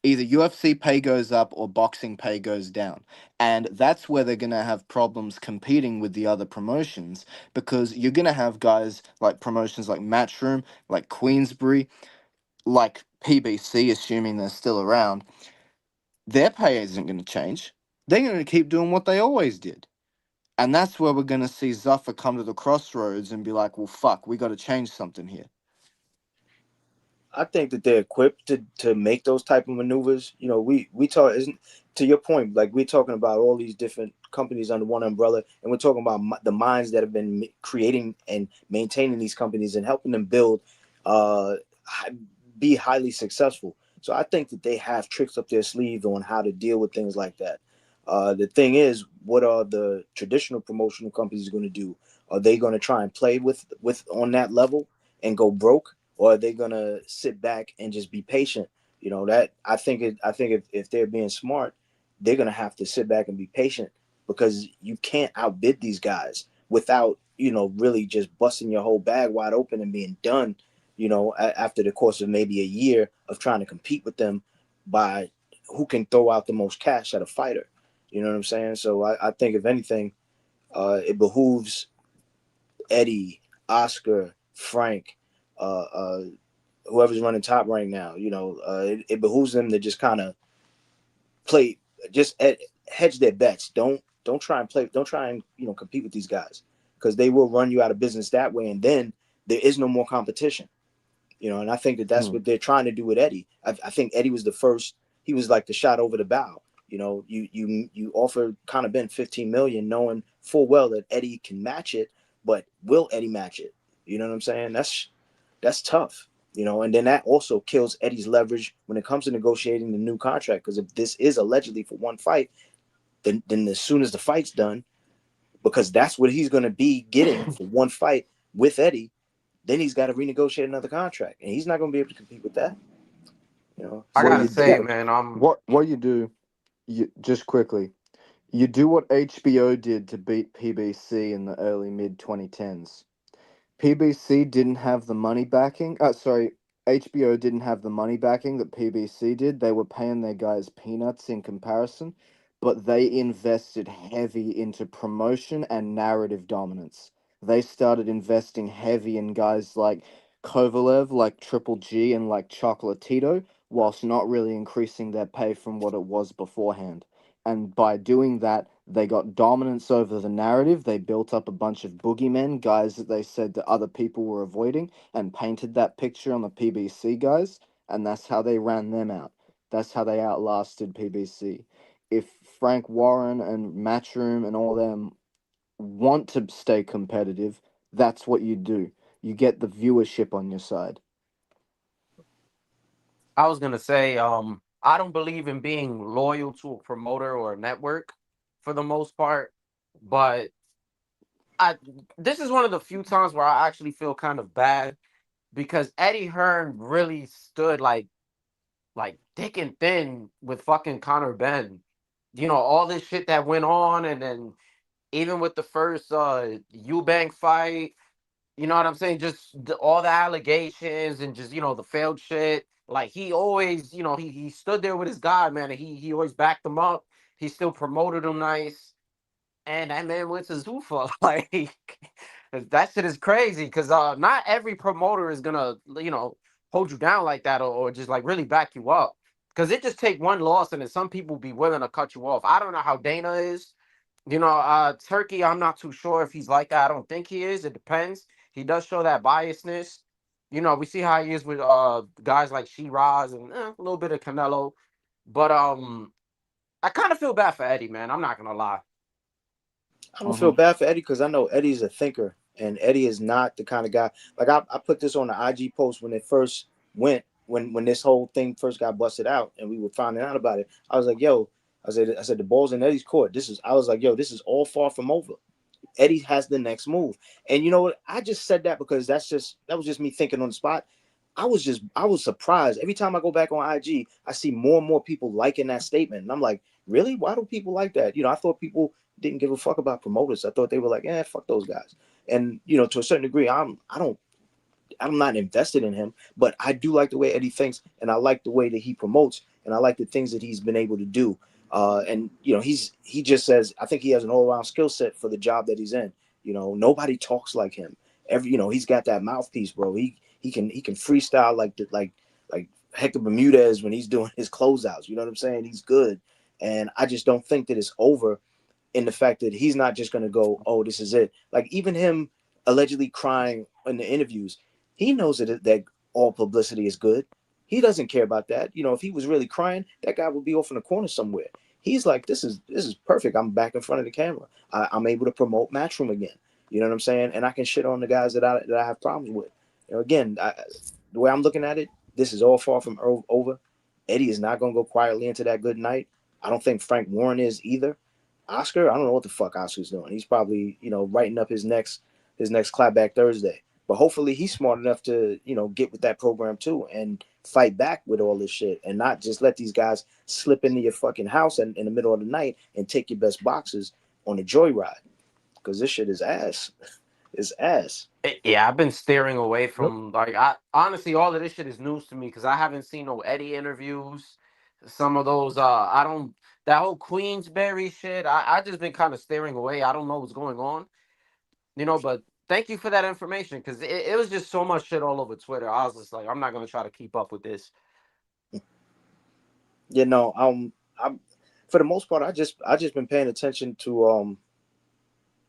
Either UFC pay goes up or boxing pay goes down. And that's where they're going to have problems competing with the other promotions, because you're going to have guys like promotions like Matchroom, like Queensbury, like PBC, assuming they're still around. Their pay isn't going to change. They're going to keep doing what they always did. And that's where we're going to see Zuffa come to the crossroads and be like, well, fuck, we got to change something here. I think that they're equipped to make those type of maneuvers. You know, we talk, isn't, to your point, like, we're talking about all these different companies under one umbrella, and we're talking about the minds that have been creating and maintaining these companies and helping them build, be highly successful. So I think that they have tricks up their sleeve on how to deal with things like that. The thing is, what are the traditional promotional companies going to do? Are they going to try and play with on that level and go broke? Or are they gonna sit back and just be patient? You know, that I think if they're being smart, they're gonna have to sit back and be patient, because you can't outbid these guys without, you know, really just busting your whole bag wide open and being done, you know, after the course of maybe a year of trying to compete with them by who can throw out the most cash at a fighter. You know what I'm saying? So I think if anything, it behooves Eddie, Oscar, Frank, whoever's running Top Rank now, you know, it behooves them to just kind of play, just hedge their bets. Don't try and play. Don't try and, you know, compete with these guys, because they will run you out of business that way, and then there is no more competition. You know, and I think that that's what they're trying to do with Eddie. I think Eddie was the first. He was like the shot over the bow. You know, you offer Conor Benn 15 million, knowing full well that Eddie can match it, but will Eddie match it? You know what I'm saying? That's tough. You know, and then that also kills Eddie's leverage when it comes to negotiating the new contract. Because if this is allegedly for one fight, then as soon as the fight's done, because that's what he's going to be getting for one fight with Eddie, then he's got to renegotiate another contract, and he's not going to be able to compete with that. You know, I so gotta you say, do, man, what you do, you just quickly, you do what HBO did to beat PBC in the early mid 2010s. PBC didn't have the money backing. Sorry, HBO didn't have the money backing that PBC did. They were paying their guys peanuts in comparison, but they invested heavy into promotion and narrative dominance. they started investing heavy in guys like Kovalev, like Triple G, and like Chocolatito, whilst not really increasing their pay from what it was beforehand. And by doing that, they got dominance over the narrative. They built up a bunch of boogeymen, guys that they said that other people were avoiding, and painted that picture on the PBC guys. And that's how they ran them out. That's how they outlasted PBC. If Frank Warren and Matchroom and all them want to stay competitive, that's what you do. You get the viewership on your side. I was gonna say, I don't believe in being loyal to a promoter or a network for the most part, but I this is one of the few times where I actually feel kind of bad because Eddie Hearn really stood like thick and thin with fucking Conor Benn. You know, all this shit that went on, and then even with the first Eubank fight, you know what I'm saying? Just all the allegations and just, you know, the failed shit. Like he always, you know, he stood there with his guy, man, and he always backed him up. He still promoted him nice. And that man went to Zuffa. Like that shit is crazy because not every promoter is gonna, you know, hold you down like that or just like really back you up. Because it just take one loss and then some people be willing to cut you off. I don't know how Dana is. You know, Turkey, I'm not too sure if he's like that. I don't think he is. It depends. He does show that biasness. You know, we see how he is with guys like Shiraz and a little bit of Canelo. But I kind of feel bad for Eddie, man. I'm not gonna lie. I don't feel bad for Eddie because I know Eddie's a thinker, and Eddie is not the kind of guy. Like I put this on the IG post when it first went, when this whole thing first got busted out, and we were finding out about it. I was like, yo, I said the ball's in Eddie's court. I was like, yo, this is all far from over. Eddie has the next move, and you know what? I just said that because that was just me thinking on the spot. I was surprised. Every time I go back on IG, I see more and more people liking that statement. And I'm like, really? Why do people like that? You know, I thought people didn't give a fuck about promoters. I thought they were like, fuck those guys. And you know, to a certain degree, I'm not invested in him, but I do like the way Eddie thinks, and I like the way that he promotes, and I like the things that he's been able to do. And you know, he just says I think he has an all-around skill set for the job that he's in. You know, nobody talks like him. He's got that mouthpiece, bro. He can freestyle like Hector Bermudez when he's doing his closeouts. You know what I'm saying? He's good, and I just don't think that it's over in the fact that he's not just going to go, oh, this is it. Like even him allegedly crying in the interviews, he knows that all publicity is good. He doesn't care about that. You know, if he was really crying, that guy would be off in the corner somewhere. He's like, this is perfect. I'm back in front of the camera. I'm able to promote Matchroom again. You know what I'm saying? And I can shit on the guys that I have problems with. You know, again, the way I'm looking at it, this is all far from over. Eddie is not going to go quietly into that good night. I don't think Frank Warren is either. Oscar, I don't know what the fuck Oscar's doing. He's probably, you know, writing up his next clapback Thursday. But hopefully he's smart enough to, you know, get with that program too and fight back with all this shit and not just let these guys slip into your fucking house in the middle of the night and take your best boxes on a joyride. Because this shit is ass. It's ass. Yeah, I've been steering away from I honestly all of this shit is news to me because I haven't seen no Eddie interviews. Some of those I don't that whole Queensberry shit. I just been kind of steering away. I don't know what's going on. You know, but thank you for that information because it was just so much shit all over Twitter. I was just like, I'm not gonna try to keep up with this. You know, I'm for the most part, I just been paying attention to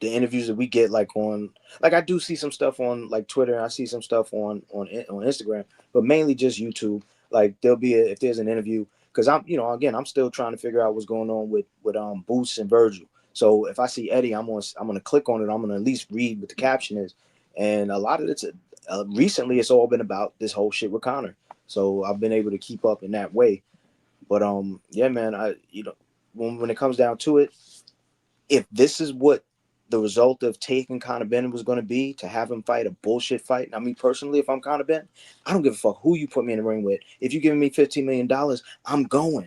the interviews that we get I do see some stuff on like Twitter. I see some stuff on Instagram, but mainly just YouTube. Like there'll be if there's an interview because I'm still trying to figure out what's going on with Boots and Virgil. So if I see Eddie, I'm gonna click on it. I'm gonna at least read what the caption is, and a lot of it's recently it's all been about this whole shit with Conor. So I've been able to keep up in that way. But yeah, man, when it comes down to it, if this is what the result of taking Conor Benn was going to be, to have him fight a bullshit fight. I mean, personally, if I'm Conor Benn, I don't give a fuck who you put me in the ring with. If you're giving me $15 million, I'm going.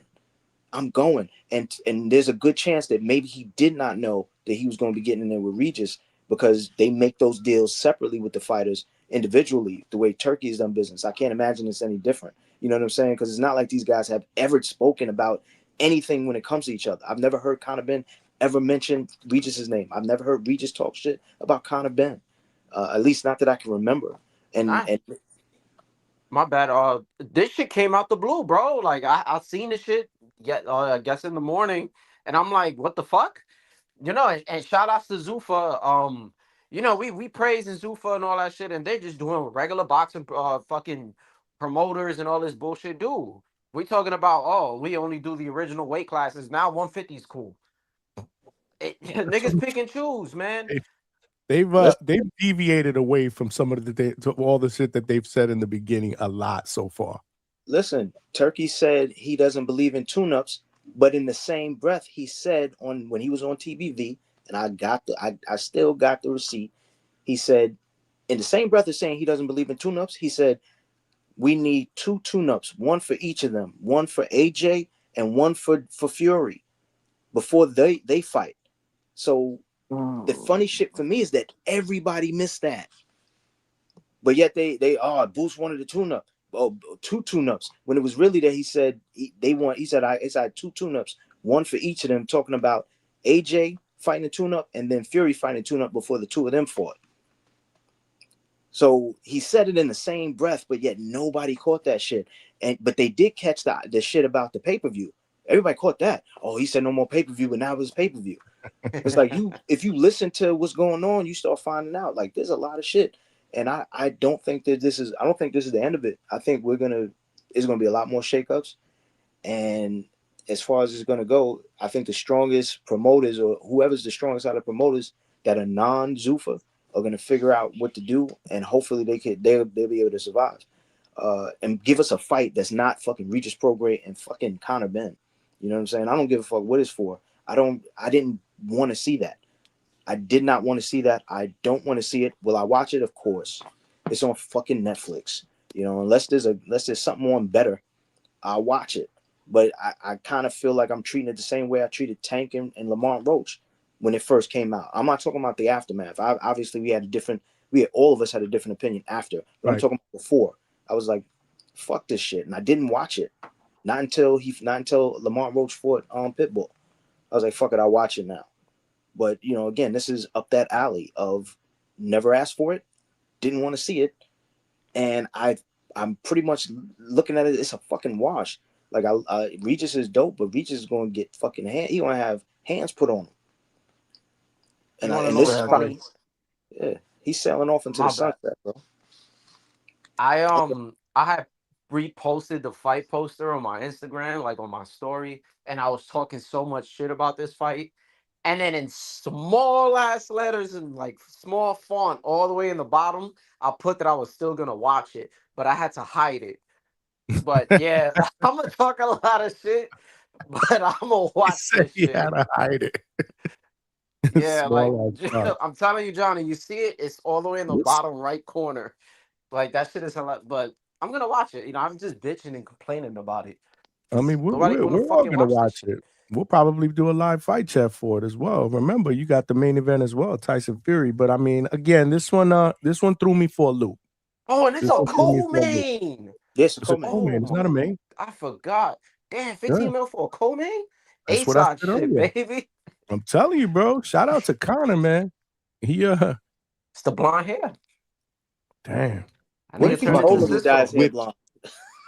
And there's a good chance that maybe he did not know that he was going to be getting in there with Regis because they make those deals separately with the fighters individually, the way Turkey has done business. I can't imagine it's any different. You know what I'm saying? Because it's not like these guys have ever spoken about anything when it comes to each other. I've never heard Conor Benn ever mention Regis's name. I've never heard Regis talk shit about Conor Benn. At least not that I can remember. Nah, And my bad. This shit came out the blue, bro. Like I seen this shit. I guess in the morning, and I'm like, what the fuck? And shout outs to Zuffa. We praising Zuffa and all that shit, and they're just doing regular boxing fucking promoters and all this bullshit. Dude, we talking about we only do the original weight classes. Now 150 is cool. Niggas pick and choose, man. They've deviated away from some of all the shit that they've said in the beginning a lot so far. Listen, Turkey said he doesn't believe in tune-ups, but in the same breath, he said when he was on TBV, and I still got the receipt. He said, in the same breath as saying he doesn't believe in tune-ups, he said, we need 2 tune-ups, one for each of them, one for AJ and one for Fury before they fight. So the funny shit for me is that everybody missed that. But yet Boost wanted a tune-up. 2 tune-ups. When it was really that he said he said 2 tune-ups, one for each of them, talking about AJ fighting a tune-up and then Fury fighting a tune-up before the 2 of them fought. So he said it in the same breath, but yet nobody caught that shit. But they did catch the shit about the pay-per-view. Everybody caught that. Oh, he said no more pay-per-view, but now it's pay-per-view. It's like if you listen to what's going on, you start finding out like there's a lot of shit. And I don't think this is the end of it. I think it's gonna be a lot more shakeups. And as far as it's gonna go, I think the strongest promoters or whoever's the strongest out of promoters that are non-Zuffa are gonna figure out what to do, and hopefully they'll be able to survive. And give us a fight that's not fucking Regis Prograis and fucking Conor Benn. You know what I'm saying? I don't give a fuck what it's for. I didn't want to see that. I did not want to see that. I don't want to see it. Will I watch it? Of course. It's on fucking Netflix. Unless there's something on better, I'll watch it. But I kind of feel like I'm treating it the same way I treated Tank and Lamont Roach when it first came out. I'm not talking about the aftermath. Obviously, all of us had a different opinion after. But I'm talking about before. I was like, fuck this shit. And I didn't watch it. Not until Lamont Roach fought on Pitbull. I was like, fuck it, I'll watch it now. But, again, this is up that alley of never asked for it, didn't want to see it. And I'm pretty much looking at it, it's a fucking wash. Like, Regis is dope, but Regis is going to get fucking he going to have hands put on him. And this is probably, he's sailing off into the sunset, bro. I had reposted the fight poster on my Instagram, like on my story, and I was talking so much shit about this fight. And then in small ass letters and like small font all the way in the bottom, I put that I was still gonna watch it, but I had to hide it. But yeah, I'm gonna talk a lot of shit, but I'm gonna watch this shit. You had to hide it. Yeah, like I'm telling you, Johnny, you see it? It's all the way in the bottom right corner. Like that shit is a lot, but I'm gonna watch it. I'm just bitching and complaining about it. I mean, we're all gonna watch it. We'll probably do a live fight chat for it as well. Remember, you got the main event as well, Tyson Fury. But I mean, again, this one threw me for a loop. Oh, and it's a co-main. Yes, it's a co-main. It's not a main. I forgot. Damn, 15 mil for a co-main? That's what I said earlier, baby. I'm telling you, bro. Shout out to Conor, man. It's the blonde hair. Damn. What if he told him to dye his hair blonde?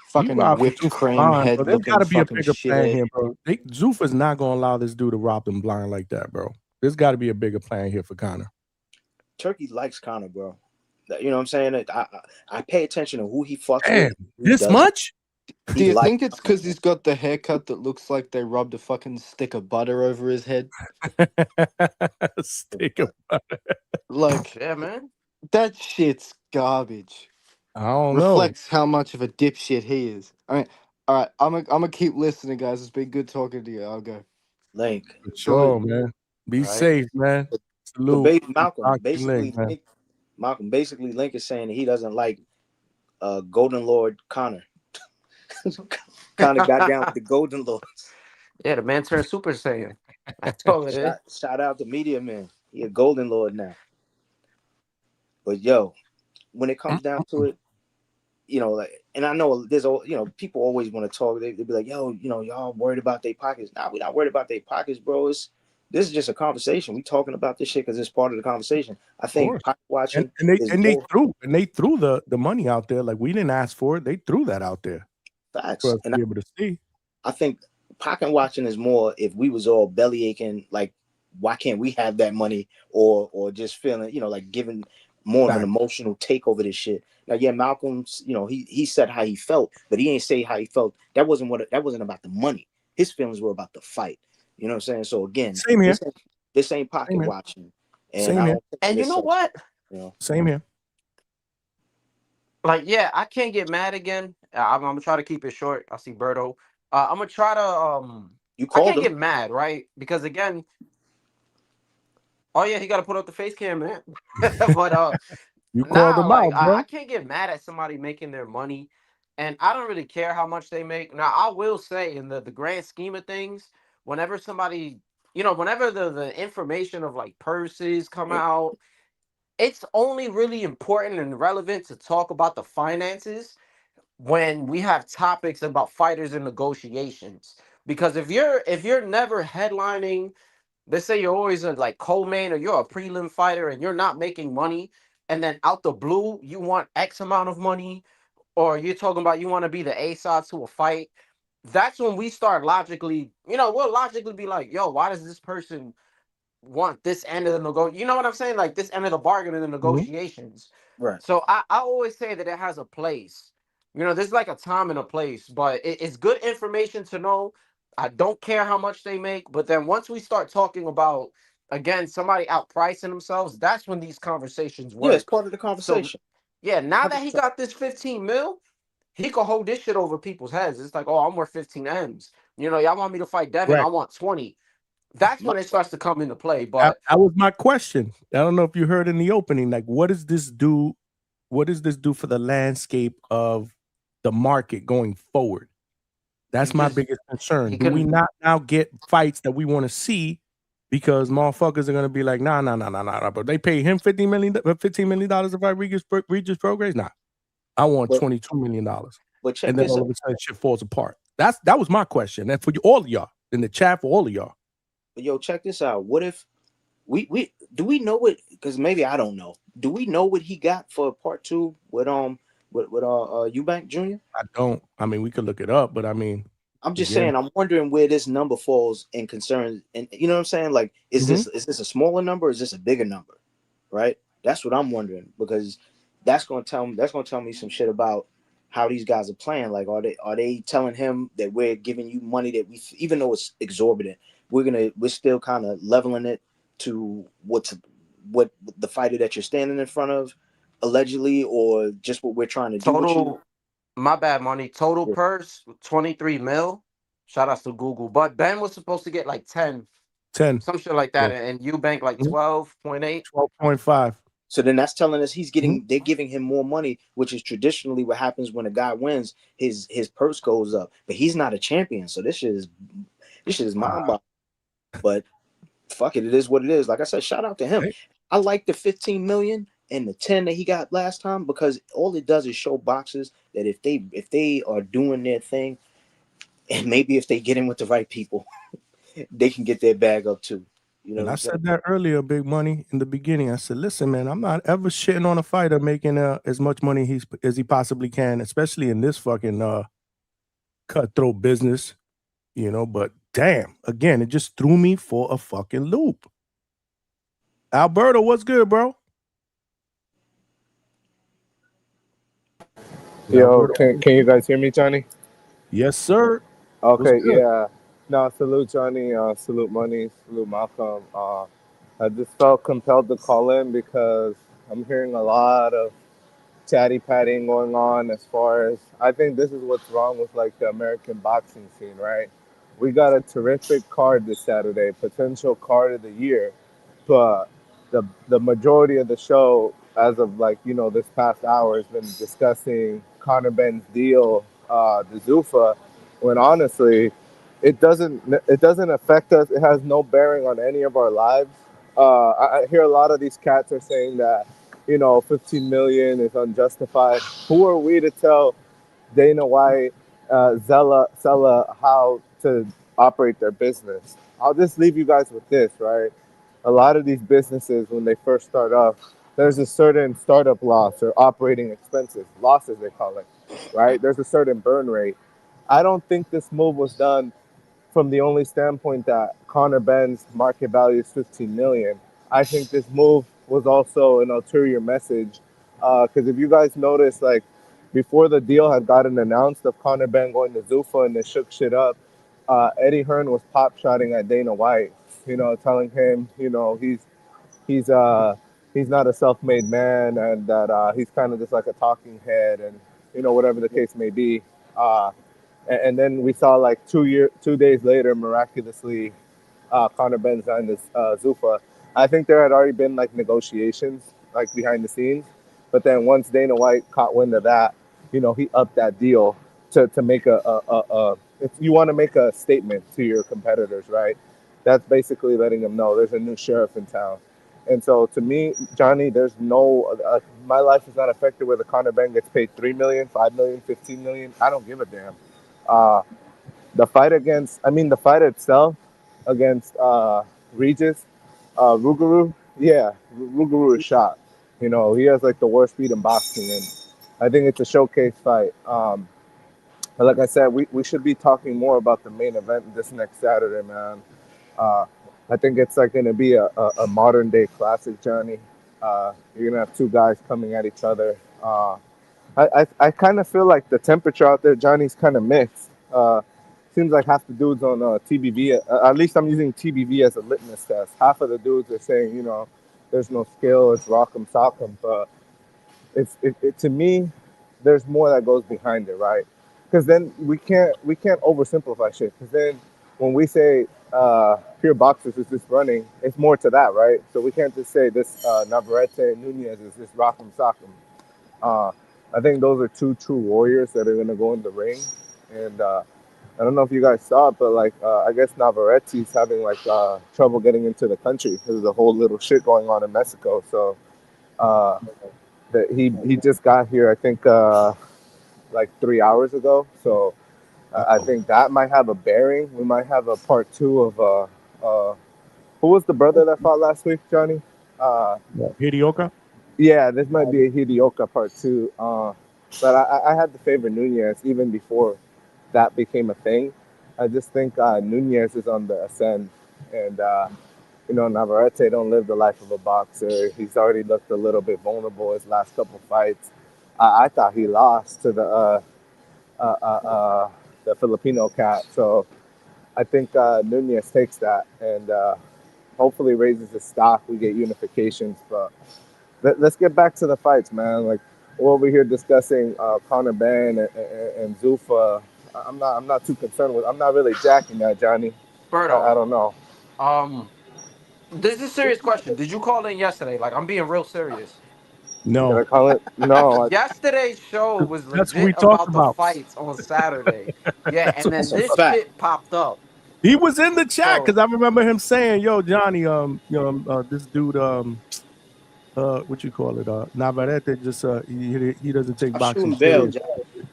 Fucking whipped cream head looking. There's gotta be a bigger plan shit. here, bro. Zuffa's not gonna allow this dude to rob them blind like that, bro. There's got to be a bigger plan here for Conor. Turkey likes Conor, bro. You know what I'm saying? I pay attention to who he fucks with. This much? Do you think it's because he's got the haircut that looks like they rubbed a fucking stick of butter over his head? Stick of butter. Like, yeah, man. That shit's garbage. I don't know. Reflects how much of a dipshit he is. I mean, all right, I'm gonna keep listening, guys. It's been good talking to you. I'll go. Link. For sure, man. Be safe, man. Salute. Malcolm basically Link is saying that he doesn't like Golden Lord Conor. Conor got down with the Golden Lords. Yeah, the man turned Super Saiyan. That's all it is. Shout out to Media Man. He a Golden Lord now. But yo, when it comes down to it, and I know there's people always want to talk. They be like, yo, y'all worried about their pockets. Nah, we're not worried about their pockets, bro. this is just a conversation. We talking about this shit because it's part of the conversation. I Of think course. pocket watching And is they more threw the money out there. Like, we didn't ask for it. They threw that out there facts. for us And to be able to see. I think pocket watching is more if we was all belly aching, like, why can't we have that money, or just feeling, like giving more of an Facts. emotional take over this shit. Now, yeah, Malcolm's, he said how he felt, but he ain't say how he felt. That wasn't about the money. His feelings were about the fight. You know what I'm saying? So again, Same here. this ain't pocket Same here. watching, and Same I here. don't think And you know what? Same here. Like, yeah, I can't get mad again. I'm gonna try to keep it short. I see Berto. I'm gonna try to You I called can't him. get mad, right? Because again, oh yeah, he got to put up the face cam, man. But You called nah, them like out, bro. I can't get mad at somebody making their money, and I don't really care how much they make. Now, I will say, in the grand scheme of things, whenever somebody, whenever the information of like purses come out, it's only really important and relevant to talk about the finances when we have topics about fighters and negotiations. Because if you're never headlining, let's say you're always a like co-main or you're a prelim fighter and you're not making money, and then out the blue you want X amount of money, or you're talking about you want to be the A side to a fight, that's when we start logically, we'll logically be like, yo, why does this person want this end of the you know what I'm saying? Like this end of the bargain in the negotiations. Right. So I always say that it has a place. There's like a time and a place, but it's good information to know. I don't care how much they make, but then once we start talking about again somebody outpricing themselves, that's when these conversations Yeah, it's work. part of the So conversation. yeah, now that he 100%. got this 15 mil, he could hold this shit over people's heads. It's like, oh, I'm worth 15 M's. Y'all want me to fight Devin? I Right. want 20. That's when it starts to come into play. That But was my question. I don't know if you heard in the opening. Like, what does this do? What does this do for the landscape of the market going forward? That's my biggest concern. Do we not now get fights that we want to see because motherfuckers are gonna be like, nah. But they pay him $15 million to fight Regis Prograis? Nah. I want $22 million. But check And then this all out. of a sudden shit falls apart. That was my question. And for all of y'all in the chat, for all of y'all. But yo, check this out. What if we do we know what? Because maybe I don't know. Do we know what he got for part 2 with Eubank Jr.? I don't. I mean, we could look it up, but I mean, I'm just again, saying. I'm wondering where this number falls in concern. And you know what I'm saying? Like, is this a smaller number? Or is this a bigger number? Right. That's what I'm wondering, because that's gonna tell me some shit about how these guys are playing. Like, are they telling him that we're giving you money that we, even though it's exorbitant, we're still kind of leveling it to what the fighter that you're standing in front of allegedly, or just what we're trying to do with you? total, my bad, money. Total purse 23 mil. Shout outs to Google. But Ben was supposed to get like 10, 10. some shit like that, and Eubank like 12.8. 12.5. So then that's telling us they're giving him more money, which is traditionally what happens when a guy wins. His purse goes up, but he's not a champion, so this shit is mind-boggling. But fuck it, it is what it is. Like I said, shout out to him. I like the 15 million and the 10 that he got last time, because all it does is show boxers that if they are doing their thing, and maybe if they get in with the right people, they can get their bag up too. You know And what I I'm saying? said that earlier, Big Money, in the beginning. I said, listen, man, I'm not ever shitting on a fighter making as much money as he possibly can, especially in this fucking cutthroat business, but damn, again, it just threw me for a fucking loop. Alberto, what's good, bro? Yo, can you guys hear me, Johnny? Yes, sir. Okay, yeah. No, salute Johnny, salute Money, salute Malcolm. I just felt compelled to call in because I'm hearing a lot of chatty patting going on as far as, I think this is what's wrong with like the American boxing scene, right? We got a terrific card this Saturday, potential card of the year, but the majority of the show, as of this past hour, has been discussing Conor Benn's deal, the Zuffa, when honestly, it doesn't affect us. It has no bearing on any of our lives. I hear a lot of these cats are saying that 15 million is unjustified. Who are we to tell Dana White, Zella how to operate their business? I'll just leave you guys with this, right? A lot of these businesses, when they first start up, there's a certain startup loss or operating expenses, losses they call it, right? There's a certain burn rate. I don't think this move was done from the only standpoint that Conor Benn's market value is 15 million. I think this move was also an ulterior message, because if you guys notice, like before the deal had gotten announced of Conor Benn going to Zuffa and they shook shit up, Eddie Hearn was pop shotting at Dana White, telling him, he's he's not a self-made man and that he's kind of just like a talking head and whatever the case may be. And then we saw like 2 days later, miraculously, Conor Benn signed this Zuffa. I think there had already been like negotiations like behind the scenes, but then once Dana White caught wind of that, he upped that deal to make if you want to make a statement to your competitors, right? That's basically letting them know there's a new sheriff in town. And so to me, Johnny, there's no my life is not affected whether Conor Benn gets paid 3 million, 5 million, 15 million. I don't give a damn. The fight itself against Regis Ruguru, yeah, Ruguru is shot. He has like the worst speed in boxing, and I think it's a showcase fight. But like I said, we should be talking more about the main event this next Saturday, man. I think it's like going to be a modern day classic, Johnny. You're going to have two guys coming at each other. I kind of feel like the temperature out there, Johnny's kind of mixed. Seems like half the dudes on TBV, at least I'm using TBV as a litmus test. Half of the dudes are saying, there's no skill, it's rock'em sock'em. But to me, there's more that goes behind it, right? Because then we can't oversimplify shit. Because then when we say pure boxers is just running, it's more to that, right? So we can't just say this Navarrete and Nunez is just rock'em sock'em. I think those are two true warriors that are going to go in the ring. And I don't know if you guys saw it, but like I guess Navarrete's having like trouble getting into the country because of the whole little shit going on in Mexico. So that he just got here, I think, like 3 hours ago. So I think that might have a bearing. We might have a part two of who was the brother that fought last week, Johnny? Hidioka? Yeah, this might be a Hidioka part two. But I had to favor Nunez even before that became a thing. I just think Nunez is on the ascend. And, Navarrete don't live the life of a boxer. He's already looked a little bit vulnerable his last couple fights. I thought he lost to the Filipino cat. So I think Nunez takes that and hopefully raises the stock. We get unifications. But let's get back to the fights, man. Like we're over here discussing Conor Benn and Zuffa. I'm not too concerned with. I'm not really jacking that, Johnny. Berto, I don't know. This is a serious question. Did you call in yesterday? Like, I'm being real serious. Did I No. call it? No. Yesterday's show was That's what we legit talked about the about. fights on Saturday. Yeah, That's and then this shit popped up. He was in the chat So- because I remember him saying, "Yo, Johnny, this dude, what you call it, Navarrete, just he doesn't take boxing serious."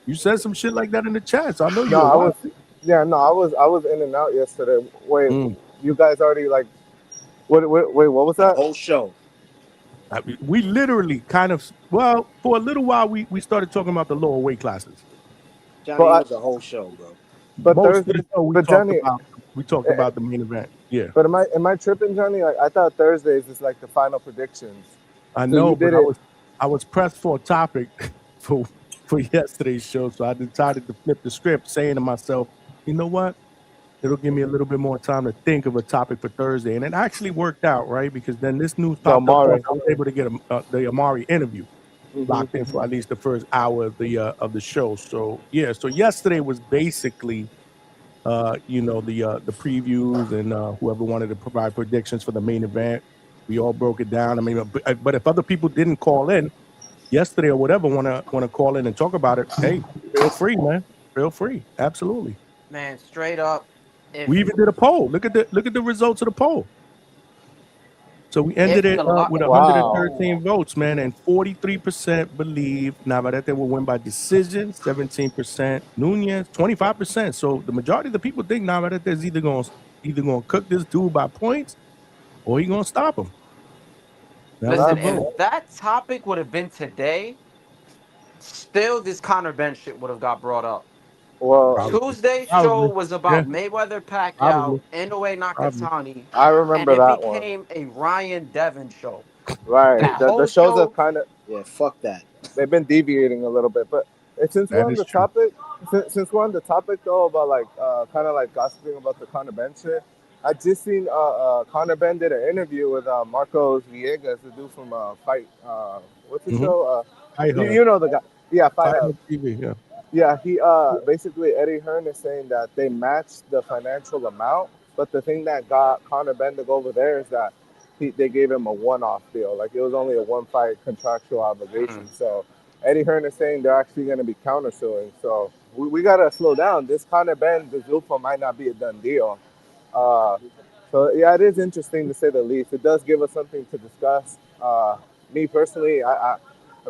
You said some shit like that in the chat, so I know you. No, I was in and out yesterday. Wait, you guys already like? Wait, what was that? Whole show. I mean, we literally kind of for a little while we started talking about the lower weight classes. Johnny, it was a whole show, bro. But Most Thursday, of the show we talked about the main event. Yeah. But am I tripping, Johnny? Like I thought Thursdays is like the final predictions. I know, but I was pressed for a topic for yesterday's show, so I decided to flip the script, saying to myself, you know what? It'll give me a little bit more time to think of a topic for Thursday, and it actually worked out, right? Because then this news popped up. I was able to get the Omari interview locked in for at least the first hour of the show. So yeah, so yesterday was basically, the previews and whoever wanted to provide predictions for the main event. We all broke it down. I mean, but if other people didn't call in yesterday or whatever, want to call in and talk about it, hey, feel free, man. Feel free. Absolutely. Man, straight up. We even did a poll. Look at the results of the poll. So we ended it with 113 votes, man, and 43% believe Navarrete will win by decision, 17% Nunez, 25%. So the majority of the people think Navarrete is either going to either gonna cook this dude by points or he gonna stop him. That was the Listen, vote. if that topic would have been today, still this Conor Benn shit would have got brought up. Well, Tuesday's show Probably. was Yeah, about Mayweather probably. Pacquiao, Inoue Probably. Nakatani, I and remember it that one. became a Ryan Devon show. Right. That The whole shows have show, kind of Yeah, fuck that. they've been deviating a little bit, but since we're That on is the true. topic, since we're on the topic though about like kind of like gossiping about the Conor Benn shit, I just seen Conor Benn did an interview with Marcos Villegas, the dude from Fight. What's the Mm-hmm. show? Fight Hub. You know the guy. Yeah, Fight Fight Hub. Hub TV. Yeah. Yeah, he basically Eddie Hearn is saying that they matched the financial amount, but the thing that got Conor Benn to go over there is that they gave him a one-off deal. Like it was only a one-fight contractual obligation. So Eddie Hearn is saying they're actually going to be countersuing. So we got to slow down. This Conor Benn, the Zulfa might not be a done deal. So yeah, it is interesting to say the least. It does give us something to discuss. Me personally, I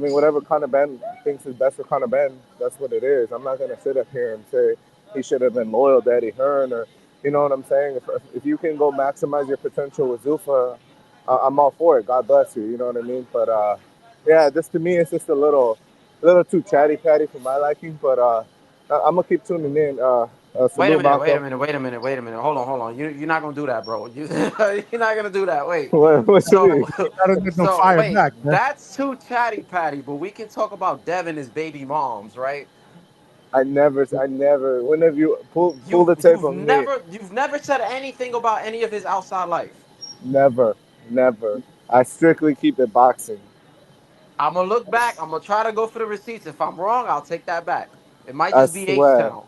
mean, whatever Conor Benn thinks is best for Conor Benn, that's what it is. I'm not gonna sit up here and say he should have been loyal to Eddie Hearn, or you know what I'm saying. If you can go maximize your potential with Zuffa, I'm all for it. God bless you. You know what I mean. But yeah, this to me is just a little too chatty patty for my liking. But I'm gonna keep tuning in. wait a Salute, minute, wait a Malcolm. minute, wait a minute, wait a minute. Hold on. You're not gonna do that, bro. You're not gonna do that. Wait. What you So mean? Gotta get them so fire wait, back, man. that's too chatty patty, but we can talk about Devin as baby moms, right? I never. When have you pull the tape You've on me? never said anything about any of his outside life. Never, never. I strictly keep it boxing. I'm gonna look back. I'm gonna try to go for the receipts. If I'm wrong, I'll take that back. It might I just be H swear. Town.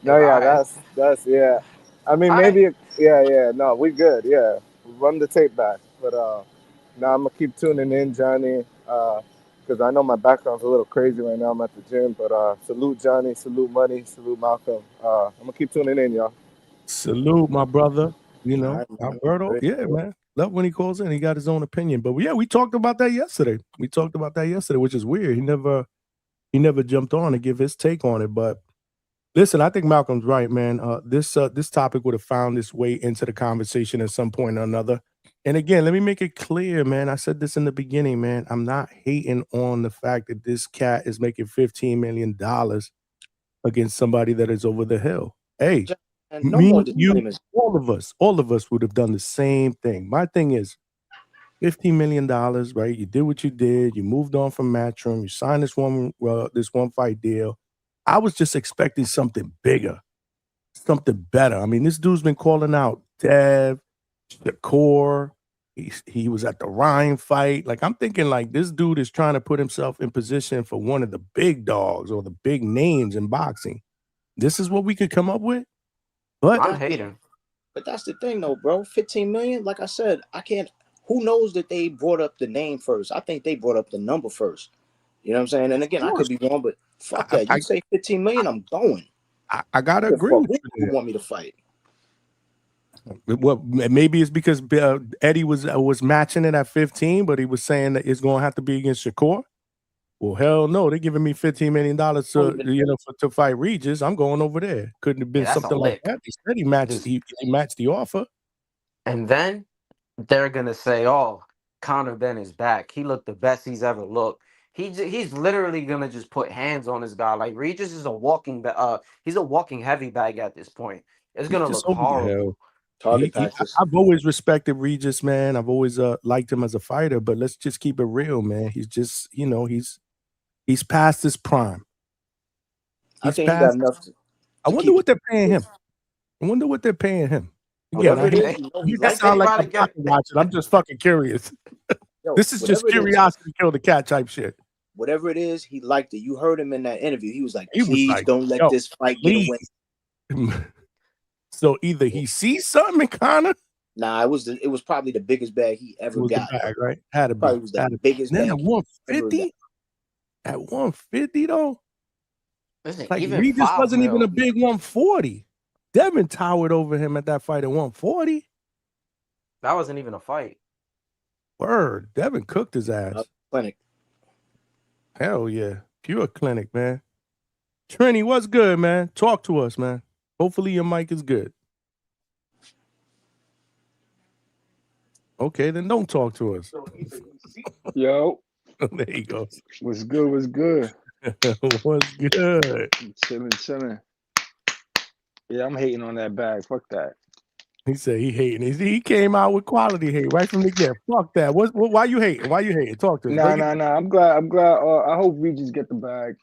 No, All yeah, right, that's yeah. I mean, all right. maybe yeah. No, we good. Yeah, run the tape back. But now I'm gonna keep tuning in, Johnny. Because I know my background's a little crazy right now. I'm at the gym, but salute Johnny, salute Money, salute Malcolm. I'm gonna keep tuning in, y'all. Salute, my brother. You All know, right, man. Alberto. Great. Yeah, man. Love when he calls in. He got his own opinion. But yeah, we talked about that yesterday. Which is weird. He never jumped on to give his take on it. But listen, I think Malcolm's right, man. This topic would have found its way into the conversation at some point or another. And again, let me make it clear, man. I said this in the beginning, man. I'm not hating on the fact that this cat is making $15 million against somebody that is over the hill. Hey, And no more you, disclaimers. all of us would have done the same thing. My thing is $15 million, right? You did what you did. You moved on from Matchroom. You signed this one fight deal. I was just expecting something bigger, something better. I mean, this dude's been calling out Dev, Shakur. He was at the Ryan fight. Like, I'm thinking like this dude is trying to put himself in position for one of the big dogs or the big names in boxing. This is what we could come up with. But I'm hating. But that's the thing, though, bro. 15 million. Like I said, I can't. Who knows that they brought up the name first? I think they brought up the number first. You know what I'm saying? And again, I could be wrong, but fuck that. You say 15 million, I'm going. I gotta Fuck agree who with you there. want me to fight? Well, maybe it's because Eddie was matching it at 15, but he was saying that it's going to have to be against Shakur. Well, hell no, they're giving me $15 million to fight Regis. I'm going over there. Couldn't have been Yeah, that's a something like lick. that. He said he matched the offer. And then they're gonna say, "Oh, Conor Benn is back. He looked the best he's ever looked." He's literally gonna just put hands on this guy. Like Regis is a walking he's a walking heavy bag at this point. It's He's gonna just look over the horrible. hill. Target practice. I've always respected Regis, man. I've always liked him as a fighter, but let's just keep it real, man. He's just, he's past his prime. I think he got enough. I wonder what they're paying him. Again, Whatever it is, he that sounds like I'm fucking watching. I'm just fucking curious. This is just curiosity kill the cat type shit. Whatever it is, he liked it. You heard him in that interview. He was like, He was "Please like, don't let yo, this fight get away." So either he sees something in Conor. Nah, it was probably the biggest bag he ever got. The bag, right? Had to be. Probably was the biggest bag. At 150? At 150 though? Listen, like even Regis 5 wasn't even mil. a big 140. Devin towered over him at that fight at 140. That wasn't even a fight. Word. Devin cooked his ass. Clinic. Hell yeah. Pure clinic, man. Trini, what's good, man? Talk to us, man. Hopefully your mic is good. Okay, then don't talk to us. Yo. There you go. What's good? What's good? What's good? Chilling. Yeah, I'm hating on that bag. Fuck that. He said he hating. He came out with quality hate right from the get. Fuck that. Why you hating? Why you hating? Talk to us. Nah. I'm glad. I hope Regis get the bag.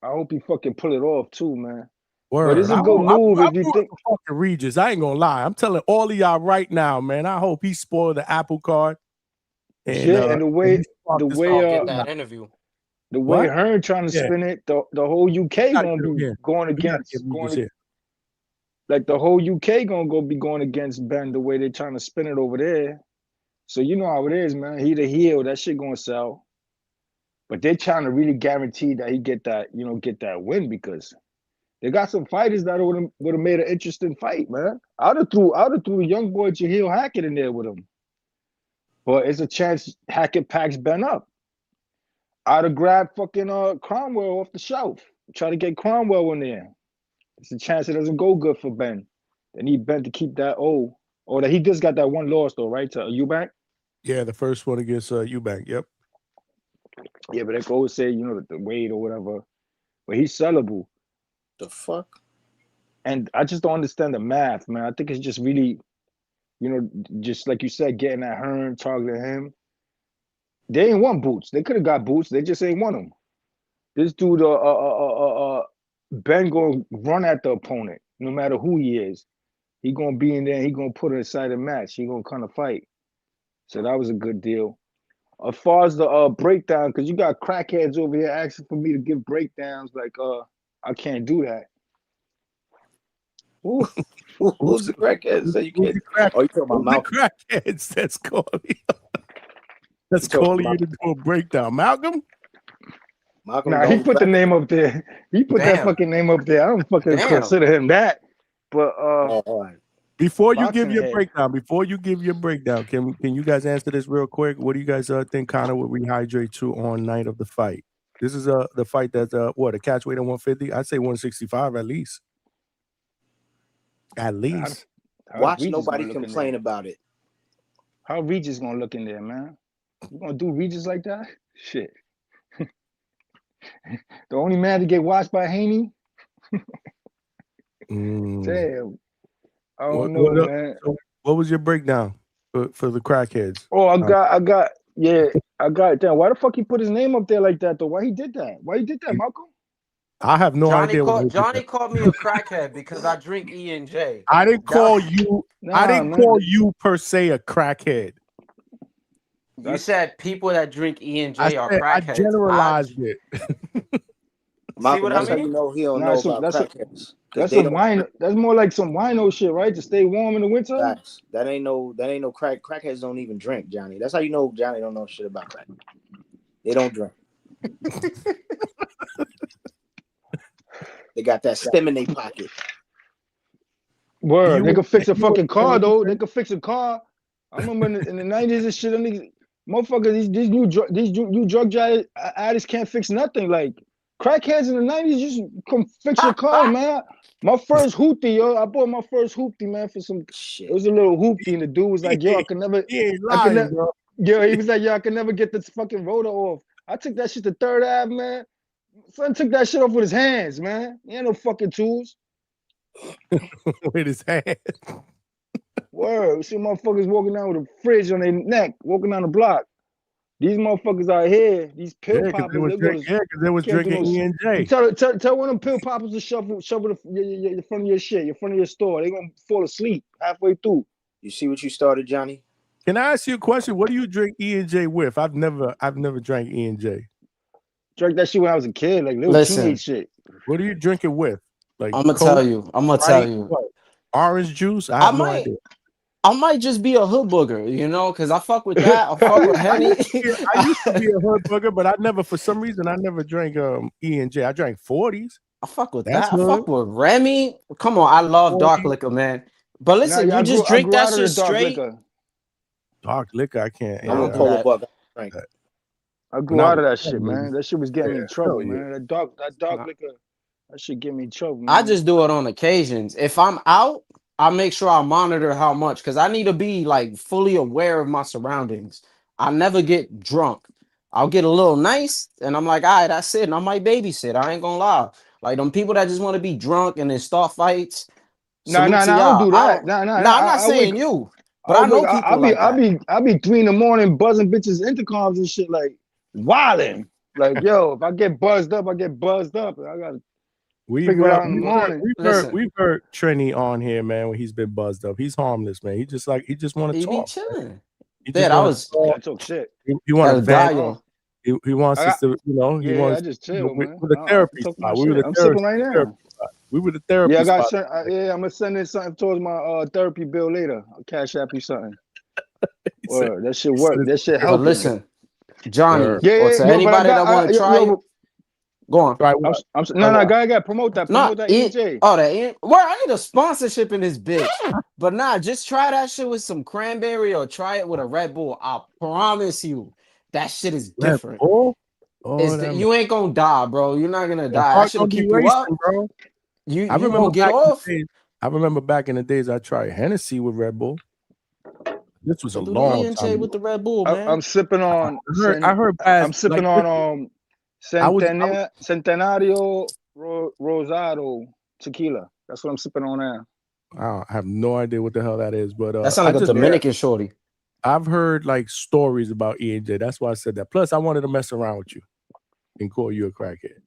I hope he fucking pull it off too, man. Word. But it's a good move if you think. Fucking Regis, I ain't gonna lie. I'm telling all of y'all right now, man. I hope he spoiled the apple card. And, and the way that interview. The way Hearn trying to spin it, the whole UK gonna be going against like the whole UK gonna be going against Ben the way they're trying to spin it over there. So you know how it is, man. He the heel, that shit gonna sell. But they're trying to really guarantee that he get that win because they got some fighters that would have made an interesting fight, man. I'd have threw a young boy Jahil Hackett in there with him. But it's a chance Hackett packs Ben up. I'd have grabbed fucking Cromwell off the shelf. Try to get Cromwell in there. It's a chance it doesn't go good for Ben. They need Ben to keep that O. Or that he just got that one loss though, right? To Eubank? Yeah, the first one against Eubank, yep. Yeah, but they could always say, the weight or whatever. But he's sellable. The fuck? And I just don't understand the math, man. I think it's just really, just like you said, getting that Hearn, targeting him. They ain't want Boots. They could have got Boots. They just ain't want them. This dude, Ben gonna run at the opponent, no matter who he is. He gonna be in there. He gonna put it inside a match. He gonna kind of fight. So that was a good deal. As far as the breakdown, because you got crackheads over here asking for me to give breakdowns, like I can't do that. Who's the crackheads that you can't? Oh, you talking about Malcolm? Crackheads that's calling you. That's calling you to do a breakdown. Malcolm? Nah, he put the name up there. He put that fucking name up there. I don't fucking consider him that. But before you give your breakdown, can you guys answer this real quick? What do you guys think Conor would rehydrate to on night of the fight? This is the fight that's a catch weight at 150? I'd say 165 at least. At least. Watch nobody complain about it. How Regis gonna look in there, man? You gonna do Regis like that? Shit. The only man to get watched by Haney? Damn. I don't know, man. So what was your breakdown for the crackheads? Oh, I got it. Damn, why the fuck he put his name up there like that though? Why he did that, Malcolm? I have no idea. Johnny called me a crackhead because I drink E&J. I didn't call you. I didn't call you per se a crackhead. You said people that drink E&J are crackheads. I generalized it. Malcolm, See what that's I mean? how you know he don't know about crackheads. That's some wine. That's more like some wino shit, right? To stay warm in the winter. Facts. That ain't no crack. Crackheads don't even drink, Johnny. That's how you know Johnny don't know shit about crack. They don't drink. They got that stem in their pocket. Word. They could fix a fucking car though. They could fix a car. I remember in the 90s and shit. Motherfuckers, these new drug addicts can't fix nothing. Like crackheads in the 90s just come fix your car, man. My first hoopty, yo. I bought my first hoopty, man, for some shit. It was a little hoopty, and the dude was like, yo, I can never. He was like, yo, I can never get this fucking rotor off. I took that shit to Third Ave, man. Son took that shit off with his hands, man. He ain't no fucking tools. With his hands. Word. We see motherfuckers walking down with a fridge on their neck, walking down the block. These motherfuckers out here, these pill poppers. Because they was drinking E&J. Tell one of them pill poppers to shovel the front of your shit, your front of your store. They gonna fall asleep halfway through. You see what you started, Johnny? Can I ask you a question? What do you drink E&J with? I've never drank E&J. Drank that shit when I was a kid, like little teenage shit. What do you drink it with? Like I'm gonna tell you. What? Orange juice? I have no idea. I might just be a hood booger, because I fuck with that. I fuck with Henny. I used to be a hood booger, but for some reason, I never drank E&J. I drank 40s. I fuck with that. I fuck with Remy. Come on, I love dark liquor, man. But listen, you just drink that shit straight. Dark liquor, I can't. I'm gonna pull a buck. Right. I grew out of that shit, man. That shit was getting me in trouble, man. That dark liquor, that shit get me in trouble, man. I just do it on occasions. If I'm out, I make sure I monitor how much because I need to be like fully aware of my surroundings. I never get drunk. I'll get a little nice and I'm like, all right, that's it. And I might babysit. I ain't gonna lie. Like them people that just want to be drunk and then start fights. Nah, Salute nah, to nah. I don't y'all. do I that. don't. Nah, nah. Nah, I'm not I wake. saying you, but I I know wake. people like that. I be 3 in the morning buzzing bitches intercoms and shit like wilding. Like yo, if I get buzzed up, I get buzzed up. I gotta figure it out in the morning. We've heard Trini on here, man, when he's been buzzed up. He's harmless, man. He just want to He be talk. chilling. He Yeah, just that want was to talk. I talk shit. He want to El vent. Gallo. He wants I us got, to, he yeah, I wants, just chill, man. with the I therapy talk my spot. We were shit. the I'm therapy, sipping right now. therapy spot. We were the Yeah, therapy I got. spot. Yeah, I'm gonna send in something towards my therapy bill later. I'll cash app you something. Word, that shit work. That shit But helping. listen, Johnny, Yeah, or yeah, to yo, but anybody that want to try it, go on. Try no, what? no, go ahead, promote that Not it. E&J. Oh, that. Well, I need a sponsorship in this bitch. But nah, just try that shit with some cranberry or try it with a Red Bull. I promise you, that shit is Red different. Bull? Oh, You ain't gonna die, bro. You're not gonna die. That heart shit'll gonna be keep you up. racing, bro. You I remember gonna get back off. in the days. I remember back in the days I tried Hennessy with Red Bull. This was a Can do the long ENJ time ago. with the Red Bull, man. I'm sipping on. I heard past, I'm sipping like, on Centenario Rosado tequila. That's what I'm sipping on now. I have no idea what the hell that is, but That sounds like a Dominican shorty. I've heard like stories about E&J. That's why I said that. Plus, I wanted to mess around with you and call you a crackhead.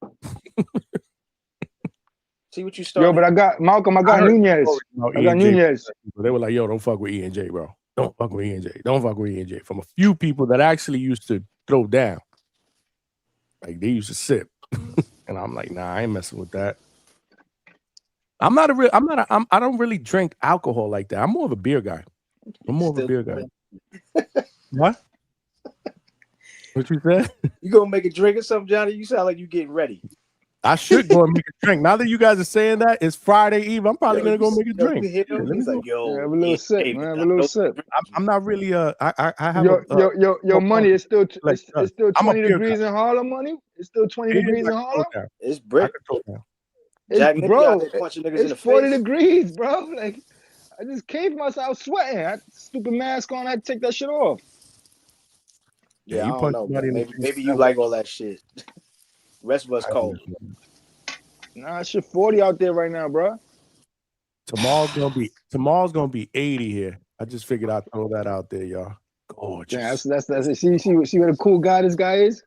See what you started. Yo, but I got Malcolm. I got Nunez. I got Nunez. They were like, "Yo, don't fuck with E&J, bro. Don't fuck with E&J. Don't fuck with E&J." From a few people that actually used to throw down, like they used to sip, and I'm like, "Nah, I ain't messing with that." I don't really drink alcohol like that. I'm more of a beer guy. What? What you said? You gonna make a drink or something, Johnny? You sound like you getting ready. I should go and make a drink. Now that you guys are saying that, it's Friday Eve. I'm probably gonna go make a drink. He's like, yo, have a little sip, man. Have a little sip. I'm not really I have your money is still it's still I'm a 20 beer degrees in Harlem, money. It's still 20 degrees in Harlem. It's brick. It's, Nick bro, out there punching niggas in the it's 40 face. degrees, bro. Like I just caved myself sweating. I had stupid mask on. I had to take that shit off. Yeah, I don't know. Maybe you like all that shit. Rest of us cold. Nah, shit 40 out there right now, bro. Tomorrow's gonna be 80 here. I just figured I'd throw that out there, y'all. Gorgeous. Yeah, that's it. See what a cool guy this guy is?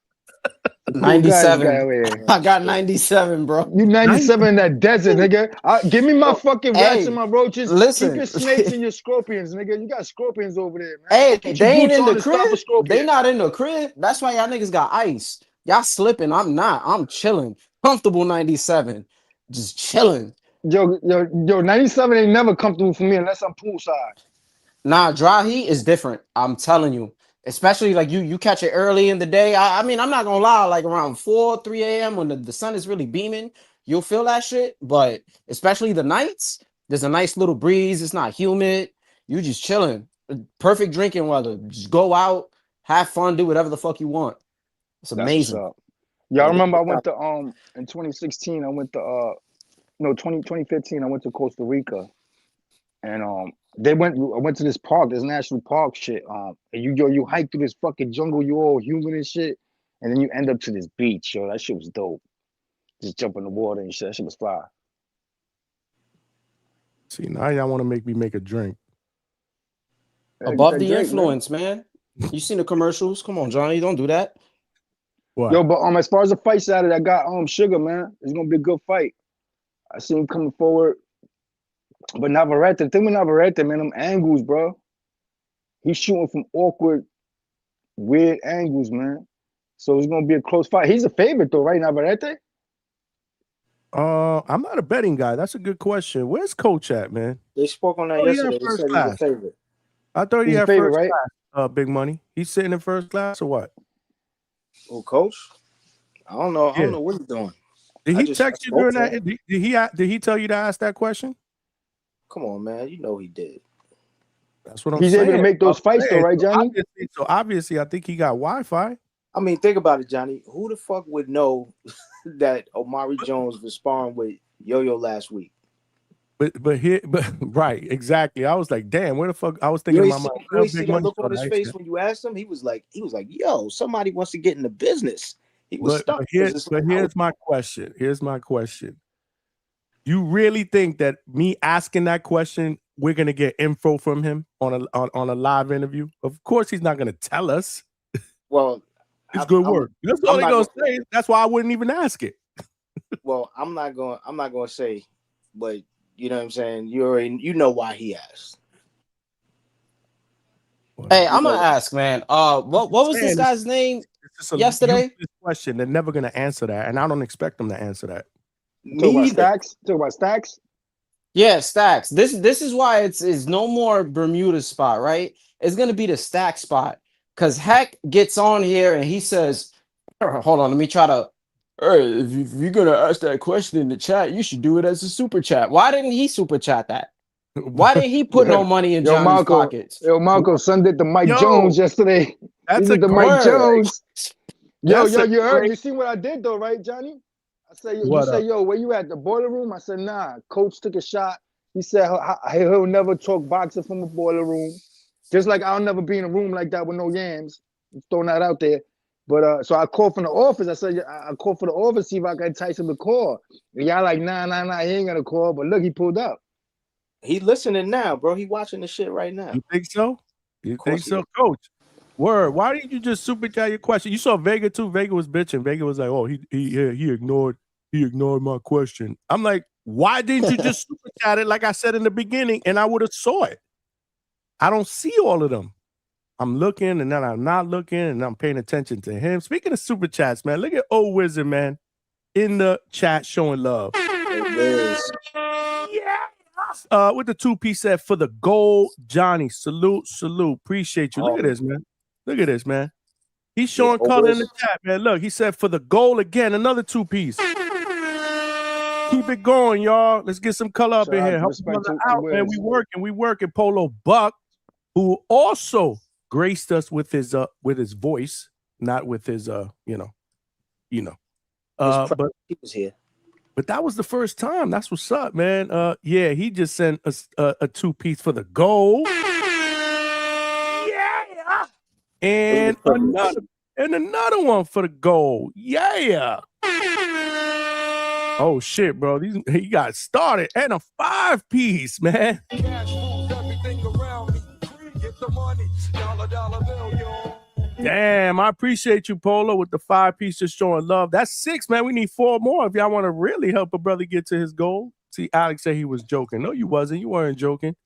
97. I got 97, bro. You 97 in that desert, nigga. Give me my fucking rats and my roaches. Listen. Keep your snakes and your scorpions, nigga. You got scorpions over there, man. Hey, Put your they ain't boots in on the and stop a crib. scorpion. They not in the crib. That's why y'all niggas got ice. Y'all slipping. I'm not. I'm chilling. Comfortable 97. Just chilling. Yo, 97 ain't never comfortable for me unless I'm poolside. Nah, dry heat is different. I'm telling you. Especially like you catch it early in the day. I mean, I'm not gonna lie, like around 4, 3 a.m. when the sun is really beaming, you'll feel that shit. But especially the nights, there's a nice little breeze. It's not humid. You just chilling. Perfect drinking weather. Just go out, have fun, do whatever the fuck you want. It's amazing. That's what's up. Yeah, I remember I went to in 2016, I went to 2015, I went to Costa Rica. And I went to this park, this national park shit. And you hike through this fucking jungle, you all human and shit, and then you end up to this beach, yo. That shit was dope. Just jump in the water and shit. That shit was fire. See, now y'all want to make me make a drink. Above the influence, man. You seen the commercials? Come on, Johnny, don't do that. What? Yo, but as far as the fight Saturday, I got Sugar, man. It's gonna be a good fight. I see him coming forward. But Navarrete, the thing with Navarrete, man, them angles, bro. He's shooting from awkward, weird angles, man. So it's gonna be a close fight. He's a favorite though, right, Navarrete? I'm not a betting guy. That's a good question. Where's Coach at, man? They spoke on that yesterday. They said he's a favorite. I thought he He's had a favorite, first right? class, Big Money. He's sitting in first class or what? Oh, Coach? I don't know. I don't know what he's doing. Did he text you during that? Did he tell you to ask that question? Come on, man. You know he did. That's what I'm saying. He's able to make those fights though, right, Johnny? So obviously, I think he got Wi-Fi. I mean, think about it, Johnny. Who the fuck would know that Omari Jones was sparring with Yo-Yo last week? right, exactly. I was like, damn, where the fuck? I was You thinking in ain't my see, mind, you ain't see big that money look for on the his face accident. when you asked him. He was like, yo, somebody wants to get in the business. He was stuck. Here's my question. Here's my question. You really think that me asking that question, we're gonna get info from him on a live interview? Of course, he's not gonna tell us. Well, It's good work. That's all I'm they're not gonna say. That's why I wouldn't even ask it. Well, I'm not going to say, but you know what I'm saying? You know why he asked. Hey, I'm gonna ask, man. What was this guy's name yesterday? Useless question. They're never gonna answer that, and I don't expect them to answer that. Talk about Stacks. Yeah, Stacks. This is why it's no more Bermuda spot, right? It's gonna be the Stack spot. Cause Heck gets on here and he says, hold on, let me try to. Hey, if you're gonna ask that question in the chat, you should do it as a super chat. Why didn't he super chat that? Why didn't he put no money in Johnny's pockets? Marco, son did the Mike Yo, Jones yesterday. He That's did the Mike Jones. Yo, That's a you heard? great- You see what I did though, right, Johnny? I said, you What say, up? yo, where you at? The boiler room? I said, nah. Coach took a shot. He said he'll never talk boxing from a boiler room. Just like I'll never be in a room like that with no yams. I'm throwing that out there. But so I called from the office. I said, I called for the office, see if I can entice him to call. And y'all like, nah, he ain't gonna call. But look, he pulled up. He listening now, bro. He watching the shit right now. You think so? You think he so, is. Coach? Word. Why didn't you just super chat your question? You saw Vega too. Vega was bitching. Vega was like, "Oh, he ignored my question." I'm like, why didn't you just super chat it like I said in the beginning, and I would have saw it? I don't see all of them. I'm looking, and then I'm not looking, and I'm paying attention to him. Speaking of super chats, man, look at old Wizard, man, in the chat showing love. With the 2-piece set for the gold, Johnny. Salute. Appreciate you. Look at this, man. Look at this, man. He's showing color in the chat, man. Look, he said for the gold again, another 2-piece. Keep it going, y'all. Let's get some color up in here. Help brother out, man. We working. Polo Buck, who also graced us with his voice, not with his but he was here. But that was the first time. That's what's up, man. Yeah, he just sent us a 2-piece for the gold. Yeah. And another one for the gold. Yeah. Oh shit, bro. He got started. And a 5-piece, man. Damn, I appreciate you, Polo, with the 5-piece just showing love. That's 6, man. We need 4 more if y'all want to really help a brother get to his goal. See, Alex said he was joking. No, you wasn't. You weren't joking.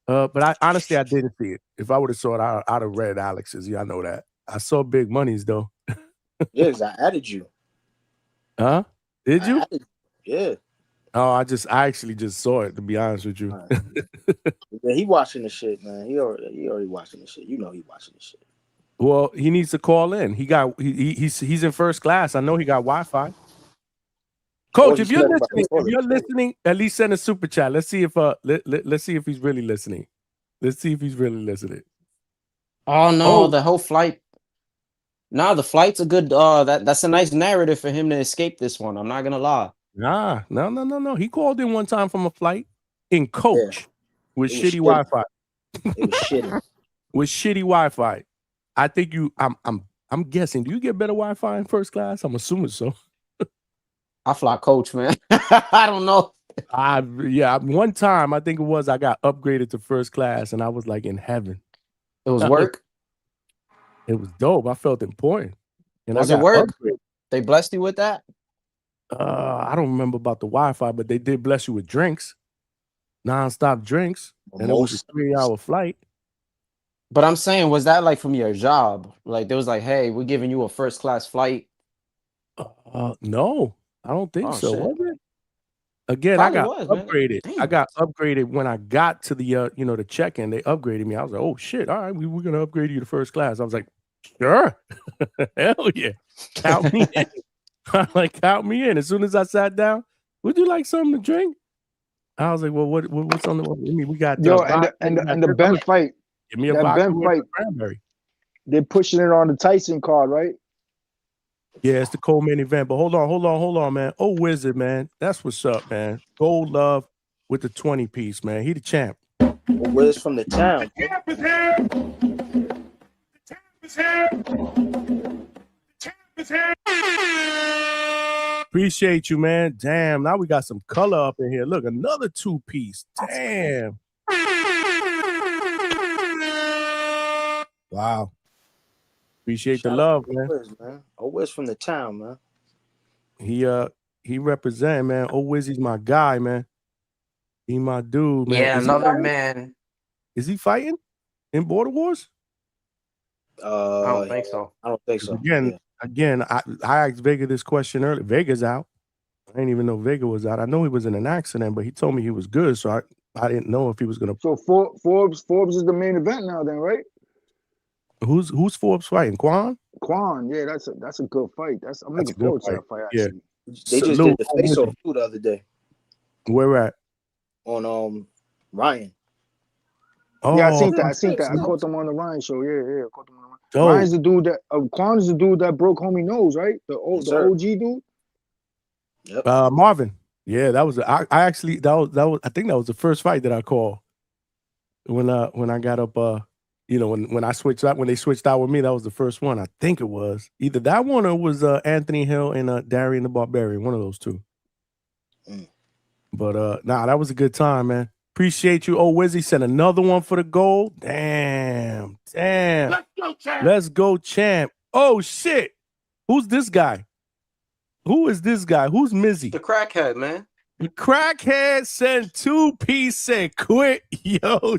But I honestly didn't see it. If I would have saw it, I'd have read Alex's. Y'all know that. I saw big monies though. Yes, I added you. Huh? Did you? Yeah. Oh, I actually just saw it, to be honest with you. Yeah, he watching the shit, man. He already watching the shit. You know he watching the shit. Well, he needs to call in. He's in first class. I know he got Wi-Fi. Coach, if you're listening, at least send a super chat. Let's see if let's see if he's really listening. Let's see if he's really listening. Oh no, the whole flight. No, the flight's a good that's a nice narrative for him to escape this one. I'm not gonna lie. Nah, no. He called in one time from a flight in coach with shitty Wi-Fi. It was shitty. With shitty Wi-Fi. I think I'm guessing. Do you get better Wi-Fi in first class? I'm assuming so. I fly coach, man. I don't know. One time I think it was I got upgraded to first class and I was like in heaven. It was work. It was dope. I felt important. And was it work? They blessed you with that? I don't remember about the Wi-Fi, but they did bless you with drinks, non-stop drinks, and it was a 3-hour flight. But I'm saying, was that like from your job? Like there was like, hey, we're giving you a first class flight. No, I don't think so. Shit. Was it? Again, Probably I got was, upgraded. Man. I got upgraded when I got to the the check-in. They upgraded me. I was like, oh shit, all right, we're gonna upgrade you to first class. I was like, sure, hell yeah, count me in. Count me in. As soon as I sat down, would you like something to drink? I was like, well, what's on the? I mean, we got and the Ben fight. Give me a that Ben fight. Cranberry. They're pushing it on the Tyson card, right? Yeah, it's the co-main event. But hold on, man. Oh, Wizard, man. That's what's up, man. Gold love with the 20 piece, man. He the champ. Wiz from the town. The champ is here. The champ is here. The champ is here. Appreciate you, man. Damn, now we got some color up in here. Look, another 2 piece. Damn. Wow. Appreciate the love, man. Wiz from the town, man. He represent, man. Wizzy's my guy, man. He my dude, man. Yeah, Is another man. Is he fighting in Border Wars? I don't think so. I don't think so. Again, I asked Vega this question earlier. Vega's out. I didn't even know Vega was out. I know he was in an accident, but he told me he was good, so I didn't know if he was gonna. So Forbes is the main event now, then, right? Who's Forbes fighting? Quan? Quan, yeah, that's a good fight. I'm looking forward to that fight. Yeah. Actually, They just did the face-off too the other day Where at? on Ryan. Oh, yeah, I seen that. I caught them on the Ryan show. Yeah, I caught them on the Ryan. Dope. Ryan's the dude that Quan is the dude that broke homie nose, right? The OG dude. Yep. Marvin. Yeah, that was I actually that was I think that was the first fight that I called when I got up when I switched out when they switched out with me. That was the first one. I think it was either that one or it was Anthony Hill and Darian the Barbarian, one of those two. But that was a good time, man. Appreciate you. Wizzy sent another one for the gold. Damn. Let's go, champ. Let's go, champ. Oh shit. Who's this guy? Who is this guy? Who's Mizzy? The crackhead, man. The crackhead sent 2 piece said quit. Yo, All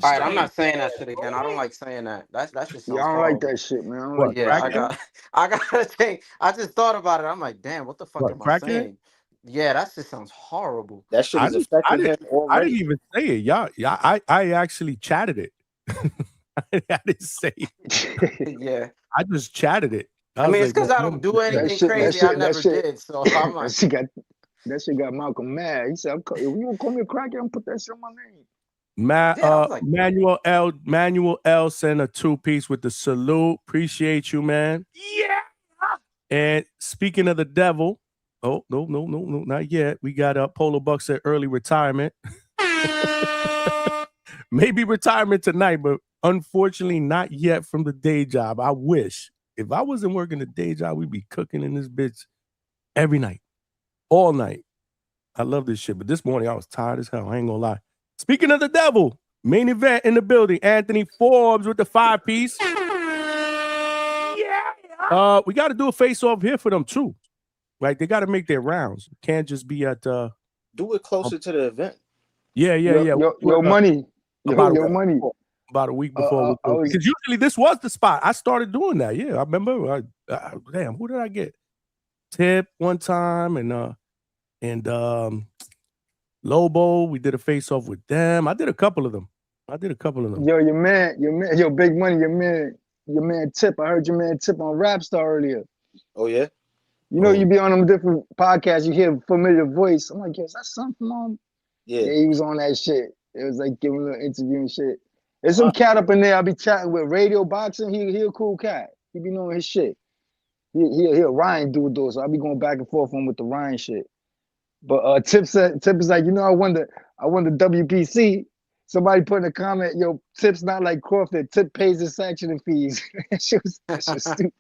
right, I'm not saying that shit again. I don't like saying that. That just sounds Yeah, I don't like that shit, man. I don't like that. I gotta think. I just thought about it. I'm like, damn, what the fuck am I saying? Yeah, that shit sounds horrible. That shit is affecting him already. I didn't even say it. Yeah, I actually chatted it. I didn't say it. Yeah. I just chatted it. I mean, it's because I don't do anything crazy. I never did. So I'm like, that shit got Malcolm mad. He said, "If you gonna call me a crackhead, I'm put that shit on my name." Manuel L sent a 2 piece with the salute. Appreciate you, man. Yeah. And speaking of the devil, no, not yet. We got Polo Buck said early retirement. Maybe retirement tonight, but unfortunately not yet from the day job. I wish. If I wasn't working the day job, we'd be cooking in this bitch every night, all night. I love this shit, but this morning I was tired as hell. I ain't gonna lie. Speaking of the devil, main event in the building. Anthony Forbes with the 5 piece. Yeah. We got to do a face-off here for them too. Right? They got to make their rounds. Can't just be at do it closer to the event. Yeah. Your money. Money. About a week before. Because usually this was the spot. I started doing that. Yeah, I remember. Damn, who did I get? Tip one time and Lobo. We did a face-off with them. I did a couple of them. Yo, your man, Big Money, your man Tip. I heard your man Tip on Rapstar earlier. Oh yeah. You know, you be on them different podcasts, you hear a familiar voice. I'm like, yo, is that something from him? Yeah, he was on that shit. It was like giving a little interview and shit. There's some cat up in there I be chatting with, radio boxing. He a cool cat. He be knowing his shit. He a Ryan dude though, so I be going back and forth on with the Ryan shit. But Tip is like, I won the WPC. Somebody put in a comment, yo, Tip's not like Crawford. Tip pays his sanctioning fees. That shit was stupid.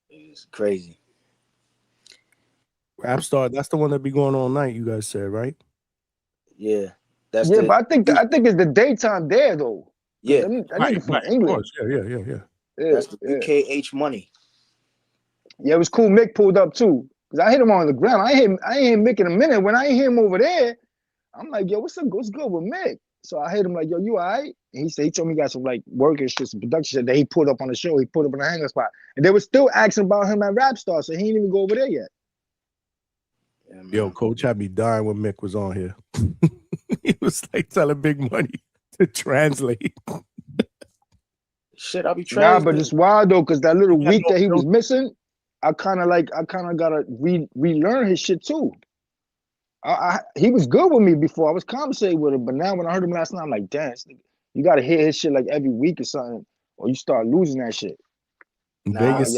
It's crazy. Rapstar, that's the one that be going all night, you guys said, right? Yeah. But I think it's the daytime there though. Yeah. I think from England. Yeah. That's the UKH money. Yeah, it was cool. Mick pulled up too. Cause I hit him on the ground. I ain't hit Mick in a minute. When I hear him over there, I'm like, yo, what's good with Mick? So I hit him like, yo, you all right? And he told me he got some like work and shit, some production shit that he put up on the show. He put up in the hangar spot. And they were still asking about him at Rapstar, so he didn't even go over there yet. Yo, Coach had me dying when Mick was on here. He was like telling Big Money to translate. Shit, I'll be trying. Nah, but it's wild though, because that little week that he was missing, I kind of gotta relearn his shit too. He was good with me before. I was conversating with him, but now when I heard him last night, I'm like, damn, you gotta hear his shit like every week or something, or you start losing that shit. Vegas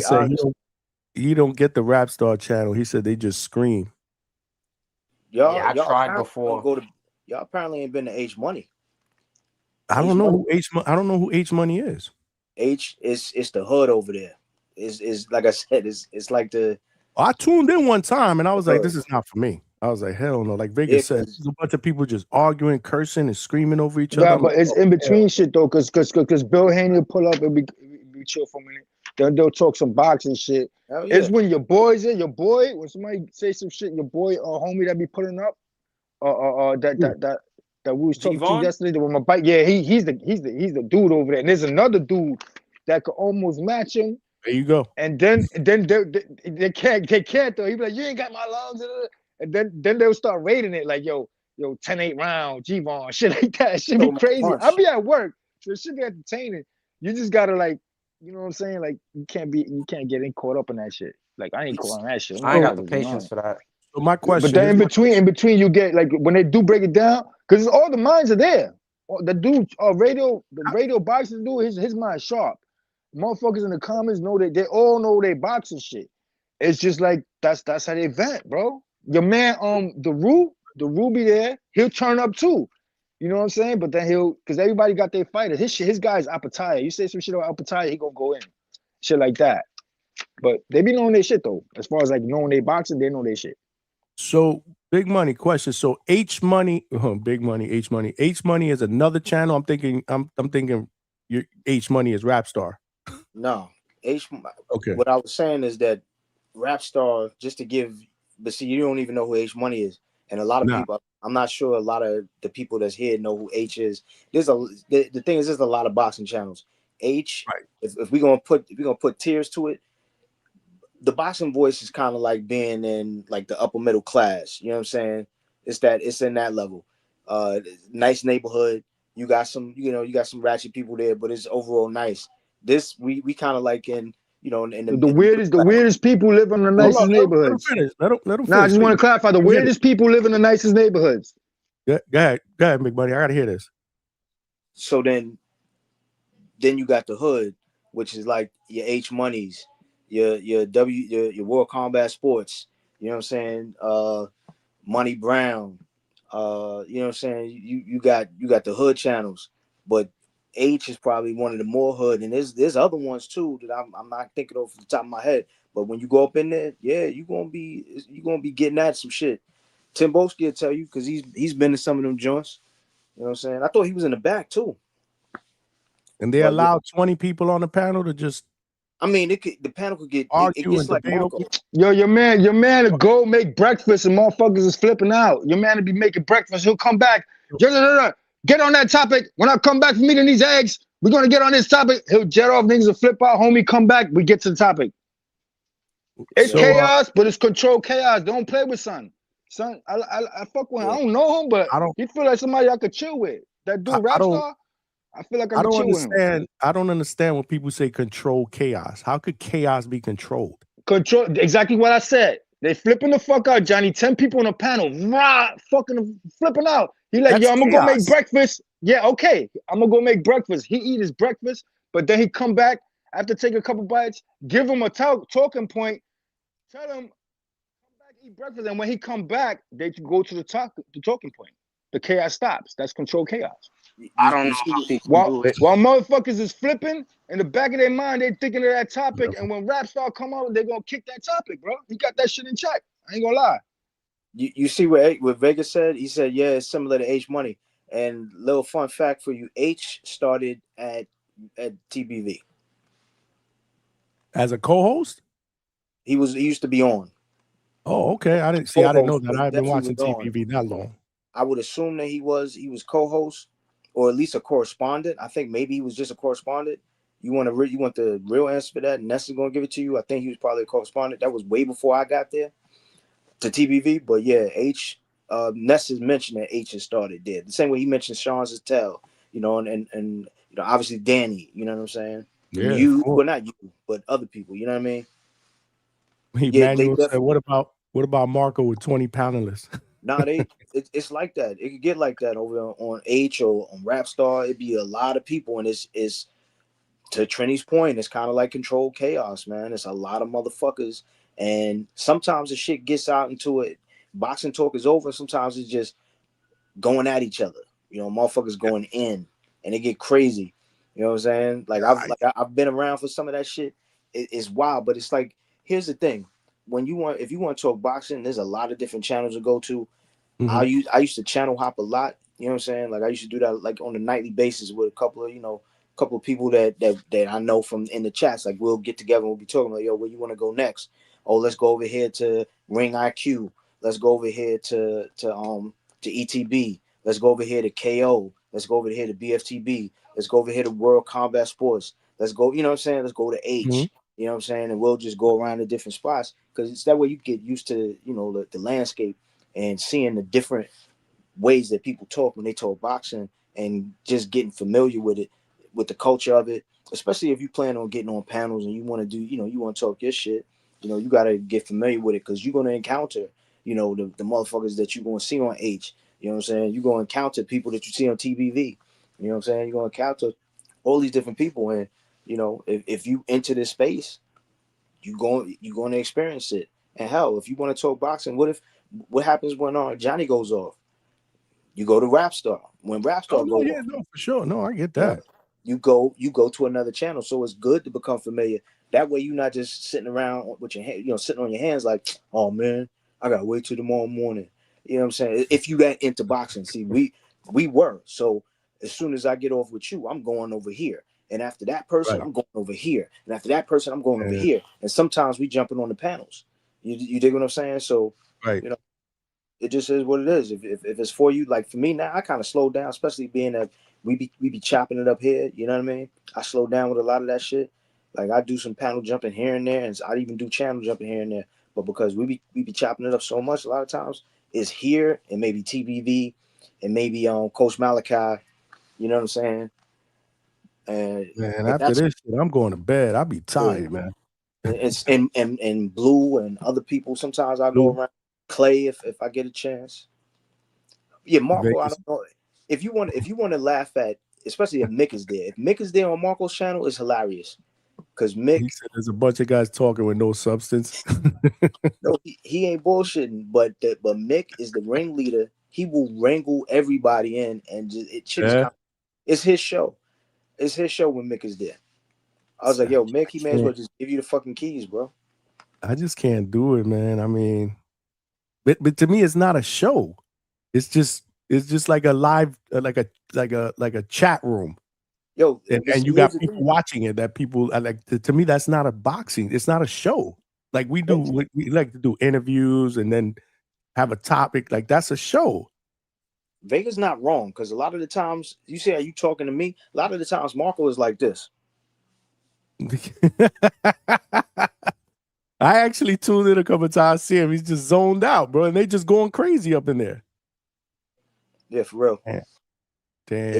said he don't get the Rap Star channel. He said they just scream. Y'all, Yeah, I y'all tried apparently before. don't go to. Y'all apparently ain't been to H Money. I don't know who I don't know who H Money is. H it's the hood over there. Is like I said, it's like the. I tuned in one time and I was like, hood. this is not for me. I was like, hell no. Like Yeah, Vegas said, 'cause- there's a bunch of people just arguing, cursing, and screaming over each other. Yeah, I'm but like, it's oh, in between hell. shit though, cause Bill Haney will pull up and be chill for a minute. Then they'll talk some boxing shit. Hell It's yeah. when your boys in, your boy, when somebody say some shit, your boy or homie that be putting up, that we was talking to G-Von? yesterday, with my bike. Yeah, he's the dude over there. And there's another dude that could almost match him. There you go. And then they can't though. He be like, you ain't got my lungs. And then they'll start rating it like, yo, 10-8 round, G-Von, shit like that. Shit be So much crazy. punch. I'll be at work, so it should be entertaining. You just gotta like, you know what I'm saying? Like you can't get caught up in that shit. Like I ain't caught on that shit. I ain't got the Motherfuckers, patience for that. So my question but then is, in between, you get like when they do break it down, because all the minds are there. The dude, the radio boxing dude, his mind's sharp. Motherfuckers in the comments know they all know they boxing shit. It's just like that's how they vent, bro. Your man, the Ruby there, he'll turn up too. You know what I'm saying? But then because everybody got their fighters. His guy's Apataya. You say some shit about Apataya, he gonna go in. Shit like that. But they be knowing their shit though. As far as like knowing they boxing, they know their shit. so big money question. So H Money, big money, H Money. H Money is another channel. I'm thinking your H Money is Rap Star. No, Okay. What I was saying is that Rap Star, just to give, but see, you don't even know who H Money is, and a lot of Nah. people. I'm not sure a lot of the people that's here know who H is. The thing is, there's a lot of boxing channels. H, right. If we're gonna put tiers to it, the boxing voice is kind of like being in like the upper middle class. You know what I'm saying? It's in that level. Nice neighborhood. You got some ratchet people there, but it's overall nice. This we kind of like in The weirdest people live in the Hold nicest on, neighborhoods. Let him finish. Nah, I just want to clarify. The weirdest people live in the nicest neighborhoods. Go ahead, big buddy. I gotta hear this. So then you got the hood, which is like your H Monies, your World Combat Sports. You know what I'm saying? Money Brown. You know what I'm saying? You got the hood channels, but H is probably one of the more hood, and there's other ones too that I'm not thinking of off the top of my head. But when you go up in there, yeah, you're gonna be getting at some shit. Tim Boski will tell you because he's been to some of them joints. You know what I'm saying? I thought he was in the back too. And they allowed 20 people on the panel to just. I mean, the panel could get argue it gets and like debate. Marco. Yo, your man to go make breakfast and motherfuckers is flipping out. Your man to be making breakfast. He'll come back. Get on that topic. When I come back from eating these eggs, we're gonna get on this topic. He'll jet off. Niggas will flip out. Homie, come back. We get to the topic. It's chaos, but it's controlled chaos. Don't play with son. Son, I fuck with him. I don't know him, but he feel like somebody I could chill with. That dude, Rap Star, I feel like I could chill with him. I don't understand when people say control chaos. How could chaos be controlled? Control, exactly what I said. They flipping the fuck out, Johnny. 10 people on the panel, fucking flipping out. He like, That's yo, I'm gonna go make chaos. breakfast. Yeah, okay. I'm gonna go make breakfast. He eat his breakfast, but then he come back after take a couple bites, give him a talking point, tell him, come back, eat breakfast. And when he come back, they go to the talking point. The chaos stops. That's controlled chaos. I don't know how he can While do it. motherfuckers is flipping, in the back of their mind, they thinking of that topic, and when Rap Star come out, they gonna kick that topic, bro. He got that shit in check. I ain't gonna lie. You see what Vegas said? He said, yeah, it's similar to H Money. And little fun fact for you, H started at TBV. As a co-host? He used to be on. Oh, okay. I didn't know that. I've been watching TBV that long. I would assume that he was co-host or at least a correspondent. I think maybe he was just a correspondent. You want the real answer for that? Ness is gonna give it to you. I think he was probably a correspondent. That was way before I got there to TBV. But yeah, Ness has mentioned that H has started there. The same way he mentioned Sean's Tell, and obviously Danny, you know what I'm saying? Yeah, well, not you, but other people, you know what I mean? Emmanuel said, what about Marco with 20 panelists? Nah, it's like that. It could get like that over on H or on Rap Star. It'd be a lot of people, and it's to Trini's point, it's kind of like controlled chaos, man. It's a lot of motherfuckers, and sometimes the shit gets out into it. Boxing talk is over. Sometimes it's just going at each other. You know, motherfuckers going in, and they get crazy. You know what I'm saying? Like I've been around for some of that shit. It's wild, but it's like, here's the thing: if you want to talk boxing, there's a lot of different channels to go to. I used to channel hop a lot. You know what I'm saying? Like I used to do that like on a nightly basis with a couple of people that I know from in the chats. Like we'll get together and we'll be talking like, yo, where you want to go next? Oh, let's go over here to Ring IQ. Let's go over here to ETB. Let's go over here to KO. Let's go over here to BFTB. Let's go over here to World Combat Sports. Let's go, you know what I'm saying? Let's go to H. You know what I'm saying? And we'll just go around to different spots because it's that way you get used to, you know, the landscape and seeing the different ways that people talk when they talk boxing and just getting familiar with it, with the culture of it, especially if you plan on getting on panels and you want to do, you know, you want to talk your shit, you know, you got to get familiar with it because you're going to encounter, you know, the motherfuckers that you're going to see on H. You know what I'm saying? You're going to encounter people that you see on TBV. You know what I'm saying? You're going to encounter all these different people. And, you know, if you enter this space, you're going to experience it. And hell, if you want to talk boxing, what happens when Johnny goes off? You go to Rap Star. When Rap Star goes off, no, for sure. No, I get that. you go to another channel. So it's good to become familiar. That way you're not just sitting around with your hand, you know, sitting on your hands like, oh man, I gotta wait till tomorrow morning. You know what I'm saying? If you got into boxing, see, we were. So as soon as I get off with you, I'm going over here. And after that person, I'm going over here. And after that person, I'm going over here. And sometimes we jumping on the panels. You dig what I'm saying? So you know, it just is what it is. If it's for you, like for me now, I kind of slowed down, especially being that we be chopping it up here. You know what I mean? I slowed down with a lot of that shit. Like I do some panel jumping here and there, and I even do channel jumping here and there. But because we be chopping it up so much, a lot of times it's here and maybe TBV and maybe Coach Malachi. You know what I'm saying? And man, after this shit, I'm going to bed. I'll be tired, man. It's and Blue and other people. Sometimes I go around Clay if I get a chance. Yeah, Marco. I don't know if you want to laugh at, especially if Mick is there. If Mick is there on Marco's channel, it's hilarious because Mick. He said there's a bunch of guys talking with no substance. No, he ain't bullshitting. But Mick is the ringleader. He will wrangle everybody in, and it's his show. It's his show when Mick is there. I was like, yo, Mick, he may as well just give you the fucking keys, bro. I just can't do it, man. I mean, but to me, it's not a show. It's just like a live, like a chat room. Yo, and you got people watching it. That people like. To me, that's not a boxing. It's not a show. Like we like to do interviews and then have a topic. Like that's a show. Vega's not wrong because a lot of the times you say, "Are you talking to me?" A lot of the times, Marco is like this. I actually tuned in a couple of times. See him; he's just zoned out, bro, and they just going crazy up in there. Yeah, for real. Damn.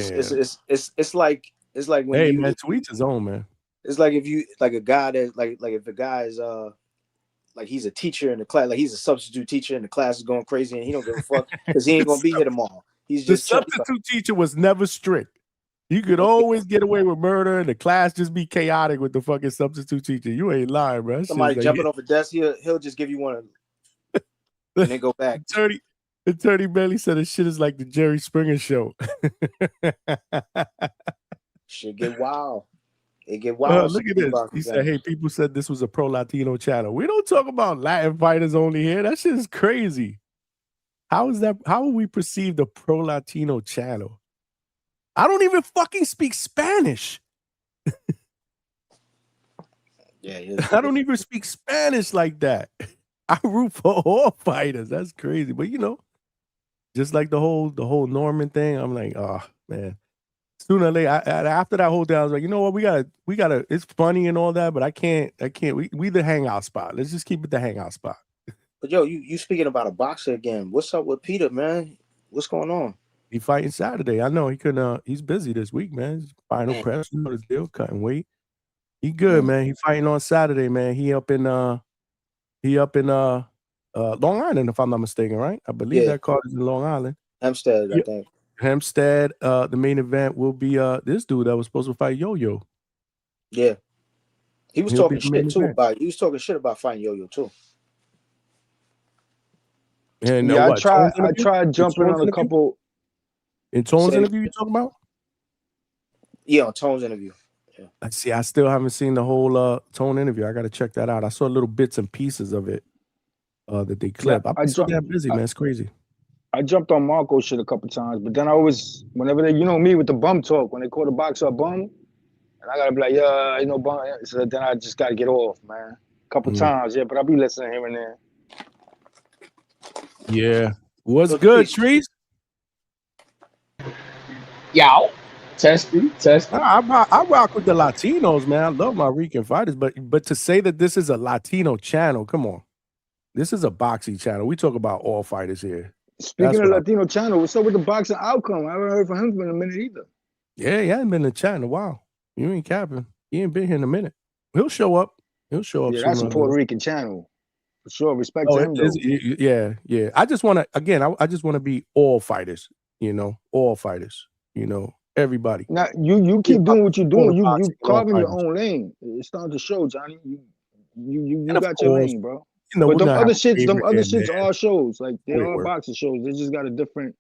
It's like when man, to each his own, man. It's like if you like a guy that like if the guy is like he's a teacher in the class, like he's a substitute teacher and the class is going crazy and he don't give a fuck because he ain't gonna be here tomorrow. He's just the substitute teacher was never strict. You could always get away with murder and the class just be chaotic with the fucking substitute teacher. You ain't lying, bro. Somebody jumping off a desk, he'll just give you one and then go back. Attorney Bailey said the shit is like the Jerry Springer show. Shit get wild. It get wild. Look at this. He said, hey, people said this was a pro-Latino channel. We don't talk about Latin fighters only here. That shit is crazy. How is that? How will we perceive the pro-Latino channel? I don't even fucking speak Spanish. I don't even speak Spanish like that. I root for all fighters. That's crazy. But you know, just like the whole Norman thing, I'm like, oh man. Sooner or later, after that whole day, I was like, you know what, we gotta. It's funny and all that, but I can't. We the hangout spot. Let's just keep it the hangout spot. But yo, you speaking about a boxer again? What's up with Peter, man? What's going on? He fighting Saturday. I know he couldn't. He's busy this week, man. His final press, you know, his deal, cutting weight. He good, man. He fighting on Saturday, man. He up in Long Island, if I'm not mistaken, right? I believe that card is in Long Island. Hempstead, I think. Hempstead. The main event will be this dude that was supposed to fight Yo-Yo. Yeah. He was He'll talking be the main shit too event. about. He was talking shit about fighting Yo-Yo too. And Yeah, what? I tried jumping on a couple. In Tone's Say- interview, you talking about? Yeah, on Tone's interview. Yeah. I see. I still haven't seen the whole Tone interview. I got to check that out. I saw little bits and pieces of it that they clip. Yeah, I'm so damn busy, man. It's crazy. I jumped on Marco shit a couple times, but then I always, whenever they, you know me with the bum talk, when they call the boxer a bum, and I gotta be like, yeah, ain't no bum. So then I just gotta get off, man. A couple times, yeah, but I'll be listening here and there. Yeah. What's good, Trees? Yow. Testy. I rock with the Latinos, man. I love my Rican fighters, but to say that this is a Latino channel, come on. This is a boxing channel. We talk about all fighters here. Speaking of Latino channel, what's up with the boxing outcome? I haven't heard from him in a minute either. Yeah, he hasn't been in the chat in a while. You ain't capping. He ain't been here in a minute. He'll show up. He'll show up. Yeah, that's a Puerto Rican channel. For sure. Respect to him, though. Yeah. I just want to, again, I just want to be all fighters, all fighters, everybody. Now, you keep doing what you're doing. You carving your fighters. own lane. It's starting to show, Johnny. You And of got your course, lane, bro. we're But them gonna other have shits, favorite and are shows. Like they Wait, are wait. boxing shows. They just got a different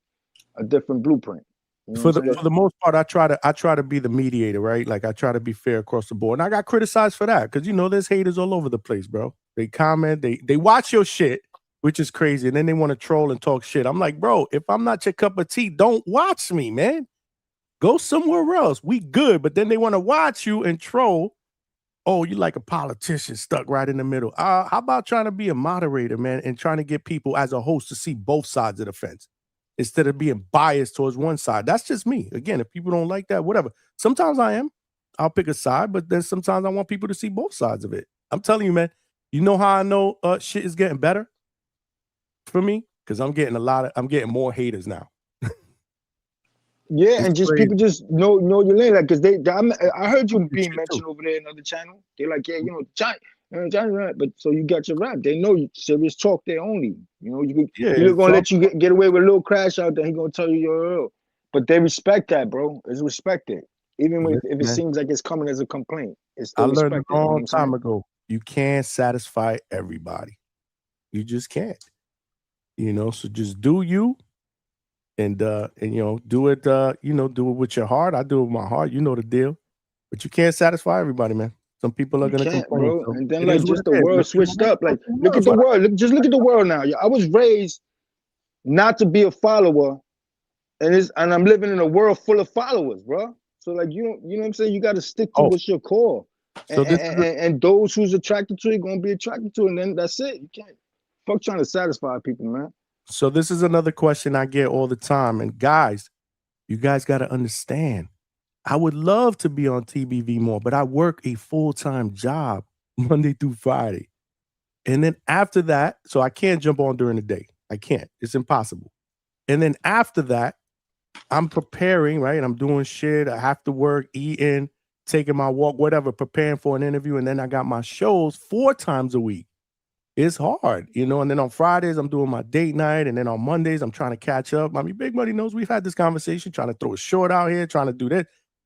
blueprint. You know For what I'm saying? the most part, I try to be the mediator, right? Like I try to be fair across the board. And I got criticized for that because there's haters all over the place, bro. They comment, they watch your shit, which is crazy, and then they want to troll and talk shit. I'm like, bro, if I'm not your cup of tea, don't watch me, man. Go somewhere else. We good, but then they want to watch you and troll. Oh, you like a politician stuck right in the middle. How about trying to be a moderator, man, and trying to get people as a host to see both sides of the fence instead of being biased towards one side? That's just me. Again, if people don't like that, whatever. Sometimes I am. I'll pick a side, but then sometimes I want people to see both sides of it. I'm telling you, man, you know how I know shit is getting better for me? Because I'm getting more haters now. Yeah, and just people just know your lane, like because I heard you being mentioned over there in another channel. They're like, yeah, Johnny, but so you got your rap. They know you serious talk there only. You're gonna let you get away with a little crash out there. He gonna tell you you're real, but they respect that, bro. It's respected, even if it seems like it's coming as a complaint. It's still I learned respected, a long time ago. You can't satisfy everybody. You just can't. So just do you. And do it, do it with your heart. I do it with my heart. You know the deal. But you can't satisfy everybody, man. Some people are gonna complain. Bro. So And then it is just what the it is. world switched up. Like look at the world. Just look at the world now. I was raised not to be a follower, and I'm living in a world full of followers, bro. So like you know what I'm saying? You got to stick to what's your core. So And those who's attracted to it gonna be attracted to it, and then that's it. You can't fuck trying to satisfy people, man. So this is another question I get all the time. And guys, you guys got to understand. I would love to be on TBV more, but I work a full-time job Monday through Friday. And then after that, so I can't jump on during the day. I can't. It's impossible. And then after that, I'm preparing, right? I'm doing shit. I have to work, eating, taking my walk, whatever, preparing for an interview. And then I got my shows 4 times a week. It's hard, and then on Fridays, I'm doing my date night. And then on Mondays, I'm trying to catch up. I mean, Big Money knows we've had this conversation, trying to throw a short out here, trying to do this.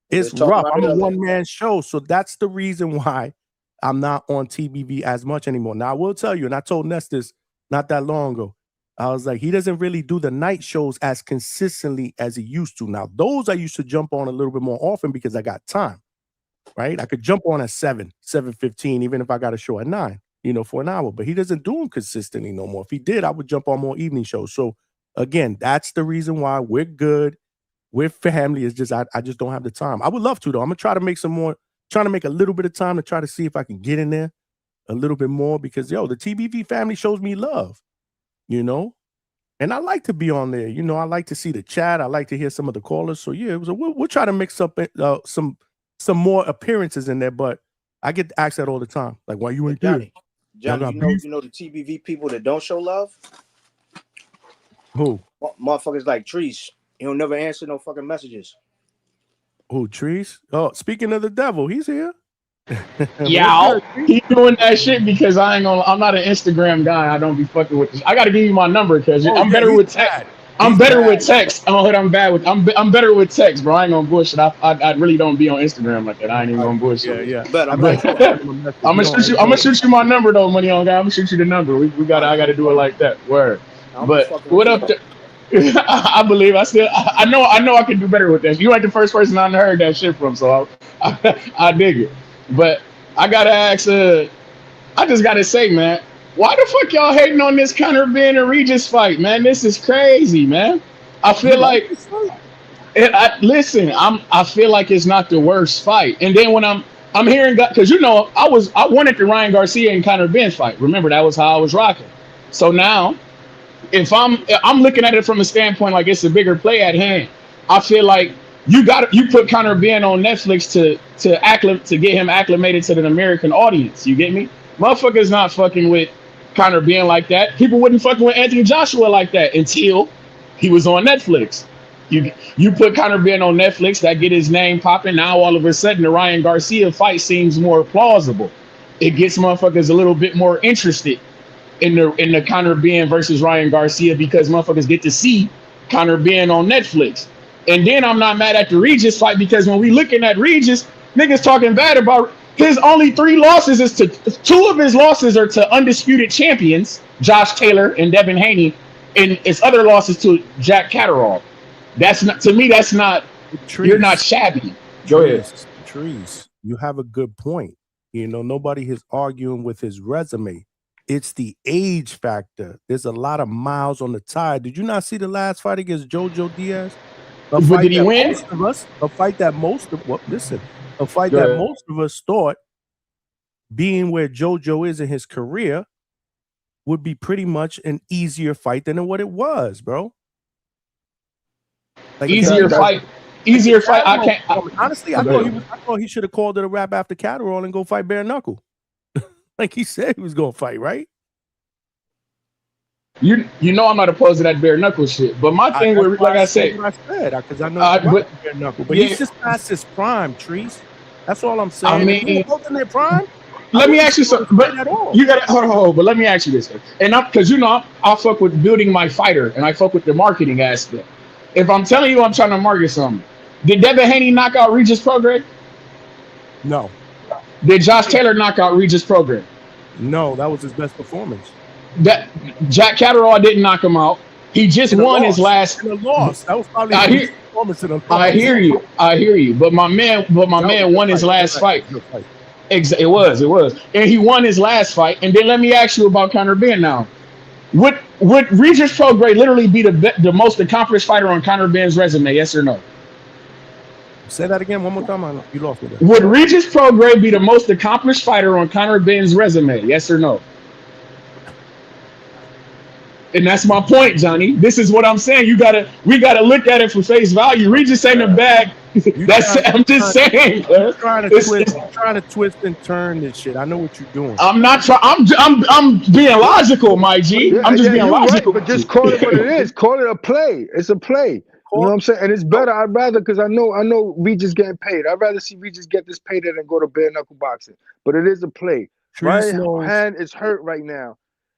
It's rough. I'm a one-man show. So that's the reason why I'm not on TBV as much anymore. Now, I will tell you, and I told Ness this not that long ago. I was like, he doesn't really do the night shows as consistently as he used to. Now, those I used to jump on a little bit more often because I got time, right? I could jump on at 7:15, even if I got a show at 9. For an hour, but he doesn't do them consistently no more. If he did, I would jump on more evening shows. So again, that's the reason why we're good. We're family. It's just, I just don't have the time. I would love to though. I'm gonna try to make trying to make a little bit of time to try to see if I can get in there a little bit more because the TBV family shows me love, and I like to be on there. I like to see the chat. I like to hear some of the callers. So yeah, we'll try to mix up some more appearances in there, but I get asked that all the time. Like, why you ain't there? Johnny, you know the TBV people that don't show love? Who? Motherfuckers like Trees. He'll never answer no fucking messages. Who, Trees? Oh, speaking of the devil, he's here. Yeah, he's doing that shit because I'm not an Instagram guy. I don't be fucking with this. I got to give you my number because I'm better with text. I'm better with text. I'm bad with. I'm better with text, bro. I ain't gonna bullshit. I really don't be on Instagram like that. I ain't even gonna bullshit. Yeah. But I'm But I'm gonna shoot you. I'm gonna shoot you my number though, money on guy. I'm gonna shoot you the number. We got. I got to do it like that. Word. But what up? I believe. I know I can do better with that. You ain't the first person I heard that shit from, so I dig it. But I gotta ask. I just gotta say, man, why the fuck y'all hating on this Conor Benn and Regis fight, man? This is crazy, man. I feel like. Listen, I feel like it's not the worst fight. And then when I'm hearing, because I wanted the Ryan Garcia and Conor Benn fight. Remember, that was how I was rocking. So now, if I'm looking at it from a standpoint like it's a bigger play at hand, I feel like you put Conor Benn on Netflix to get him acclimated to the American audience. You get me? Motherfuckers not fucking with Conor Benn like that. People wouldn't fucking with Anthony Joshua like that until he was on Netflix. You put Conor Benn on Netflix, that get his name popping. Now all of a sudden the Ryan Garcia fight seems more plausible. It gets motherfuckers a little bit more interested in the Conor Benn versus Ryan Garcia because motherfuckers get to see Conor Benn on Netflix. And then I'm not mad at the Regis fight because when we looking at Regis, niggas talking bad about his only 3 losses is to 2 of his losses are to undisputed champions, Josh Taylor and Devin Haney, and his other losses to Jack Catterall. That's not, to me, that's not, you're not shabby. Go ahead. Trees, you have a good point. Nobody is arguing with his resume. It's the age factor. There's a lot of miles on the tire. Did you not see the last fight against Jojo Diaz? Did he win? A fight that most of us thought, being where Jojo is in his career, would be pretty much an easier fight than what it was, bro. Like easier fight. I can't. Honestly, I thought he should have called it a wrap after Catterall and go fight bare knuckle, like he said he was gonna fight. Right? You know I'm not opposed to that bare knuckle shit, but my thing with, like I said, because I know bare knuckle, but he's just past his prime. Trees. That's all I'm saying. I mean, both in their prime. Let me ask you something. But you got to hold on. But let me ask you this, and because I fuck with building my fighter, and I fuck with the marketing aspect. If I'm telling you I'm trying to market something, did Devin Haney knock out Regis Prograis? No. Did Josh Taylor knock out Regis Prograis? No, that was his best performance. That Jack Catterall didn't knock him out. He just won his last. In a loss. That was probably his performance in a loss. I hear you. But my man won his last fight. It was, and he won his last fight. And then let me ask you about Conor Benn now. Would Regis Prograis literally be the most accomplished fighter on Conor Benn's resume? Yes or no? Say that again one more time. You lost me there. Would Regis Prograis be the most accomplished fighter on Conor Benn's resume? Yes or no? And that's my point, Johnny. This is what I'm saying. We gotta look at it for face value. Regis ain't a bag. I'm just saying. You're trying to twist and turn this shit. I know what you're doing. I'm not trying. I'm being logical, my G. I'm just being logical. Right, but just call it what it is. Call it a play. It's a play. You know what I'm saying? And it's better. I'd rather, because I know Regis getting paid. I'd rather see Regis get this payday than go to bare knuckle boxing. But it is a play. Right hand is hurt right now.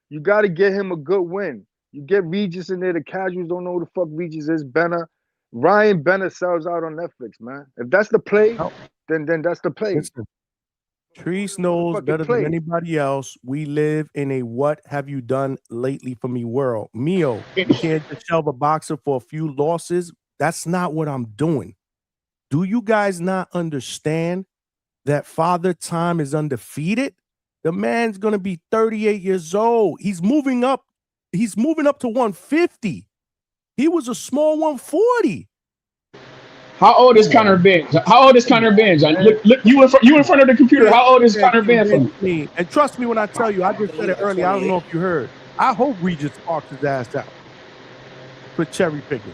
You got to get him a good win. You get Regis in there. The casuals don't know who the fuck Regis is. Ryan Benner sells out on Netflix, man. If that's the play, then that's the play. Listen, Treese knows better than anybody else. We live in a what have you done lately for me world. Mio, you can't just shelve a boxer for a few losses. That's not what I'm doing. Do you guys not understand that Father Time is undefeated? The man's going to be 38 years old. He's moving up. He's moving up to 150. He was a small 140. How old is Conor Benn? How old is Conor Benn, John? Look, you in front of the computer. How old is Conor Benn from me? And trust me when I tell you, I just said it earlier. I don't know if you heard. I hope Regis sparks his ass out. Quit cherry picking.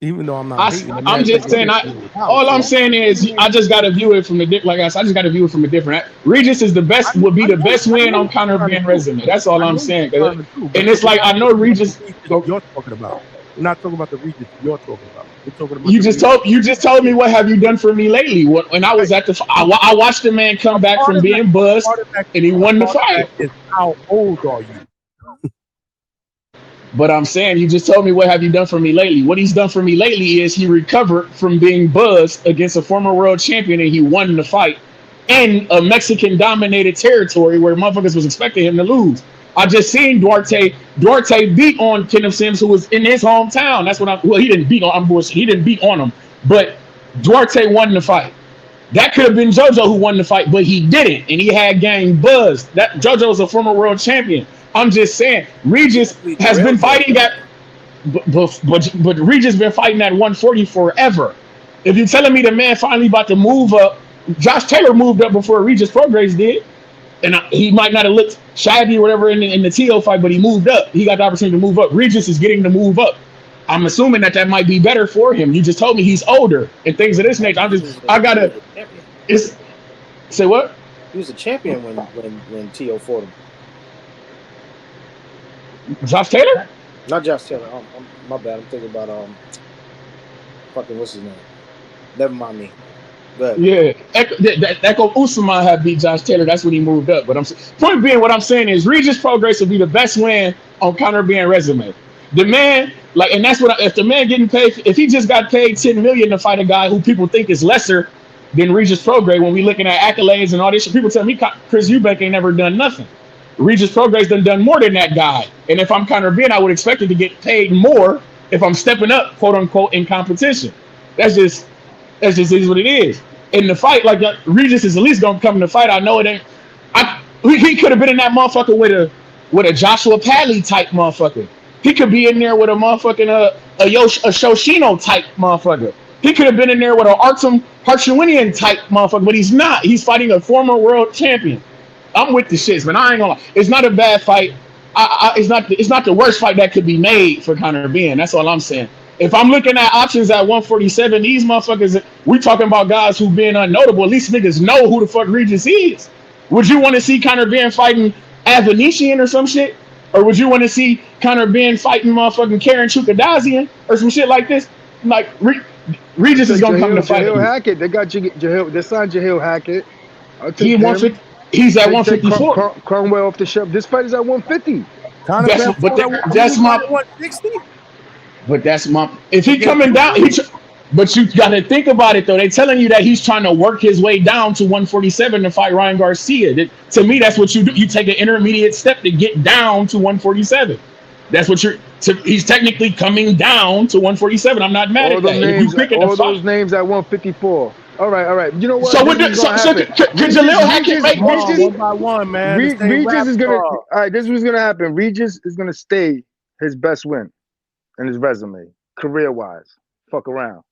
Even though I'm not. I'm just saying. All I'm saying is, I just got to view it from the like I said. I just got to view it from a different. Regis is the best. Would be the best win on Conor Benn resume. That's all I'm saying. And it's like I know Regis. You're talking about. We're not talking about the Regis you're talking about. We're talking about you just told me what have you done for me lately? When I was at the, I watched the man come back from being buzzed, and he won the fight. How old are you? But I'm saying, you just told me what have you done for me lately. What he's done for me lately is he recovered from being buzzed against a former world champion and he won the fight in a Mexican dominated territory where motherfuckers was expecting him to lose. I just seen Duarte beat on Kenneth Sims, who was in his hometown. That's what he didn't beat on. I'm bullshit. He didn't beat on him, but Duarte won the fight. That could have been JoJo who won the fight, but he didn't, and he had gang buzzed. That JoJo's a former world champion. I'm just saying, Regis has been fighting at, but Regis been fighting at 140 forever. If you're telling me the man finally about to move up, Josh Taylor moved up before Regis Prograis did, and he might not have looked shabby or whatever in the TO fight, but he moved up. He got the opportunity to move up. Regis is getting to move up. I'm assuming that might be better for him. You just told me he's older and things of this nature. Say what? He was a champion when T.O. fought him. Josh Taylor? Not Josh Taylor. My bad. I'm thinking about fucking what's his name? Never mind me. Go ahead. Yeah, Echo Usman had beat Josh Taylor. That's when he moved up. But point being, what I'm saying is Regis Prograis will be the best win on Conor Benn resume. The man, and that's what if the man getting paid, if he just got paid $10 million to fight a guy who people think is lesser than Regis Prograis, when we looking at accolades and all this shit, people tell me Chris Eubank ain't never done nothing. Regis Prograis done more than that guy. And if I'm Conor Benn, I would expect him to get paid more if I'm stepping up, quote unquote, in competition. That's just is what it is. In the fight, Regis is at least gonna come in the fight. I know it ain't. He could have been in that motherfucker with a Joshua Padley type motherfucker. He could be in there with a motherfucking a Shoshino type motherfucker. He could have been in there with an Artem Harshawinian type motherfucker, but he's not. He's fighting a former world champion. I'm with the shits, but I ain't gonna lie. It's not a bad fight. It's not the worst fight that could be made for Conor Benn. That's all I'm saying. If I'm looking at options at 147, these motherfuckers, we talking about guys who've been unnotable. At least niggas know who the fuck Regis is. Would you want to see Conor Benn fighting Avanesian or some shit? Or would you want to see Conor Benn fighting motherfucking Karen Chukadazian or some shit like this? Regis is gonna come to fight. Jahil Hackett. They got Jahil. They signed Jahil Hackett. He's at 154. Cromwell off the shelf. This fight is at 150. That's my 160. But that's my. If he coming down, but you got to think about it though. They telling you that he's trying to work his way down to 147 to fight Ryan Garcia. To me, that's what you do. You take an intermediate step to get down to 147. That's what he's technically coming down to 147. I'm not mad at that. All those names at 154. All right. You know what? So could Jalil Hackett make Regis one by one, man? Regis is gonna. All right, this is what's gonna happen. Regis is gonna stay his best win in his resume, career-wise. Fuck around.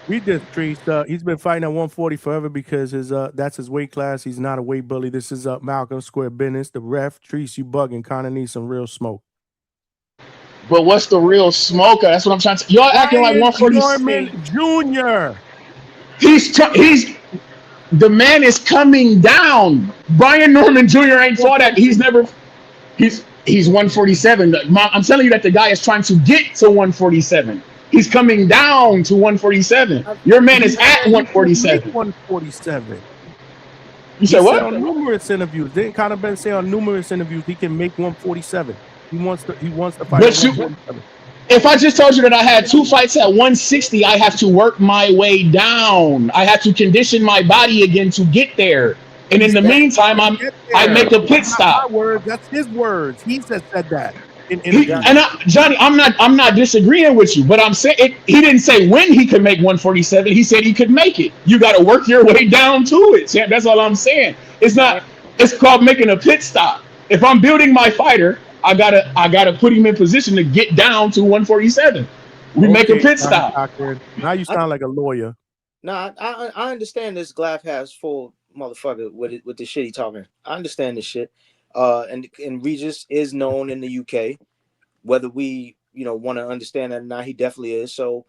Regis Trees. He's been fighting at 140 forever because that's his weight class. He's not a weight bully. This is Malcolm Square business. The ref Trees, you bugging. Kind of need some real smoke. But what's the real smoke? That's what I'm trying to. Y'all acting like 146. Jr. He's the man is coming down. Brian Norman Jr. ain't fought that. He's 147. I'm telling you that the guy is trying to get to 147. He's coming down to 147. Your man is at 147. 147. You said what? On numerous interviews. Didn't Conor Benn say on numerous interviews he can make 147? He wants to fight. If I just told you that I had 2 fights at 160, I have to work my way down. I have to condition my body again to get there. And in the meantime, I make a pit stop. My words, that's his words. He said that. Johnny, I'm not disagreeing with you, but I'm saying he didn't say when he could make 147. He said he could make it. You got to work your way down to it. Sam. That's all I'm saying. It's called making a pit stop. If I'm building my fighter, I gotta put him in position to get down to 147. We make a pit stop. Now you sound like a lawyer. Nah, I understand this glass half full motherfucker with the shit he talking. I understand this shit. And Regis is known in the UK, whether we want to understand that or not. He definitely is. So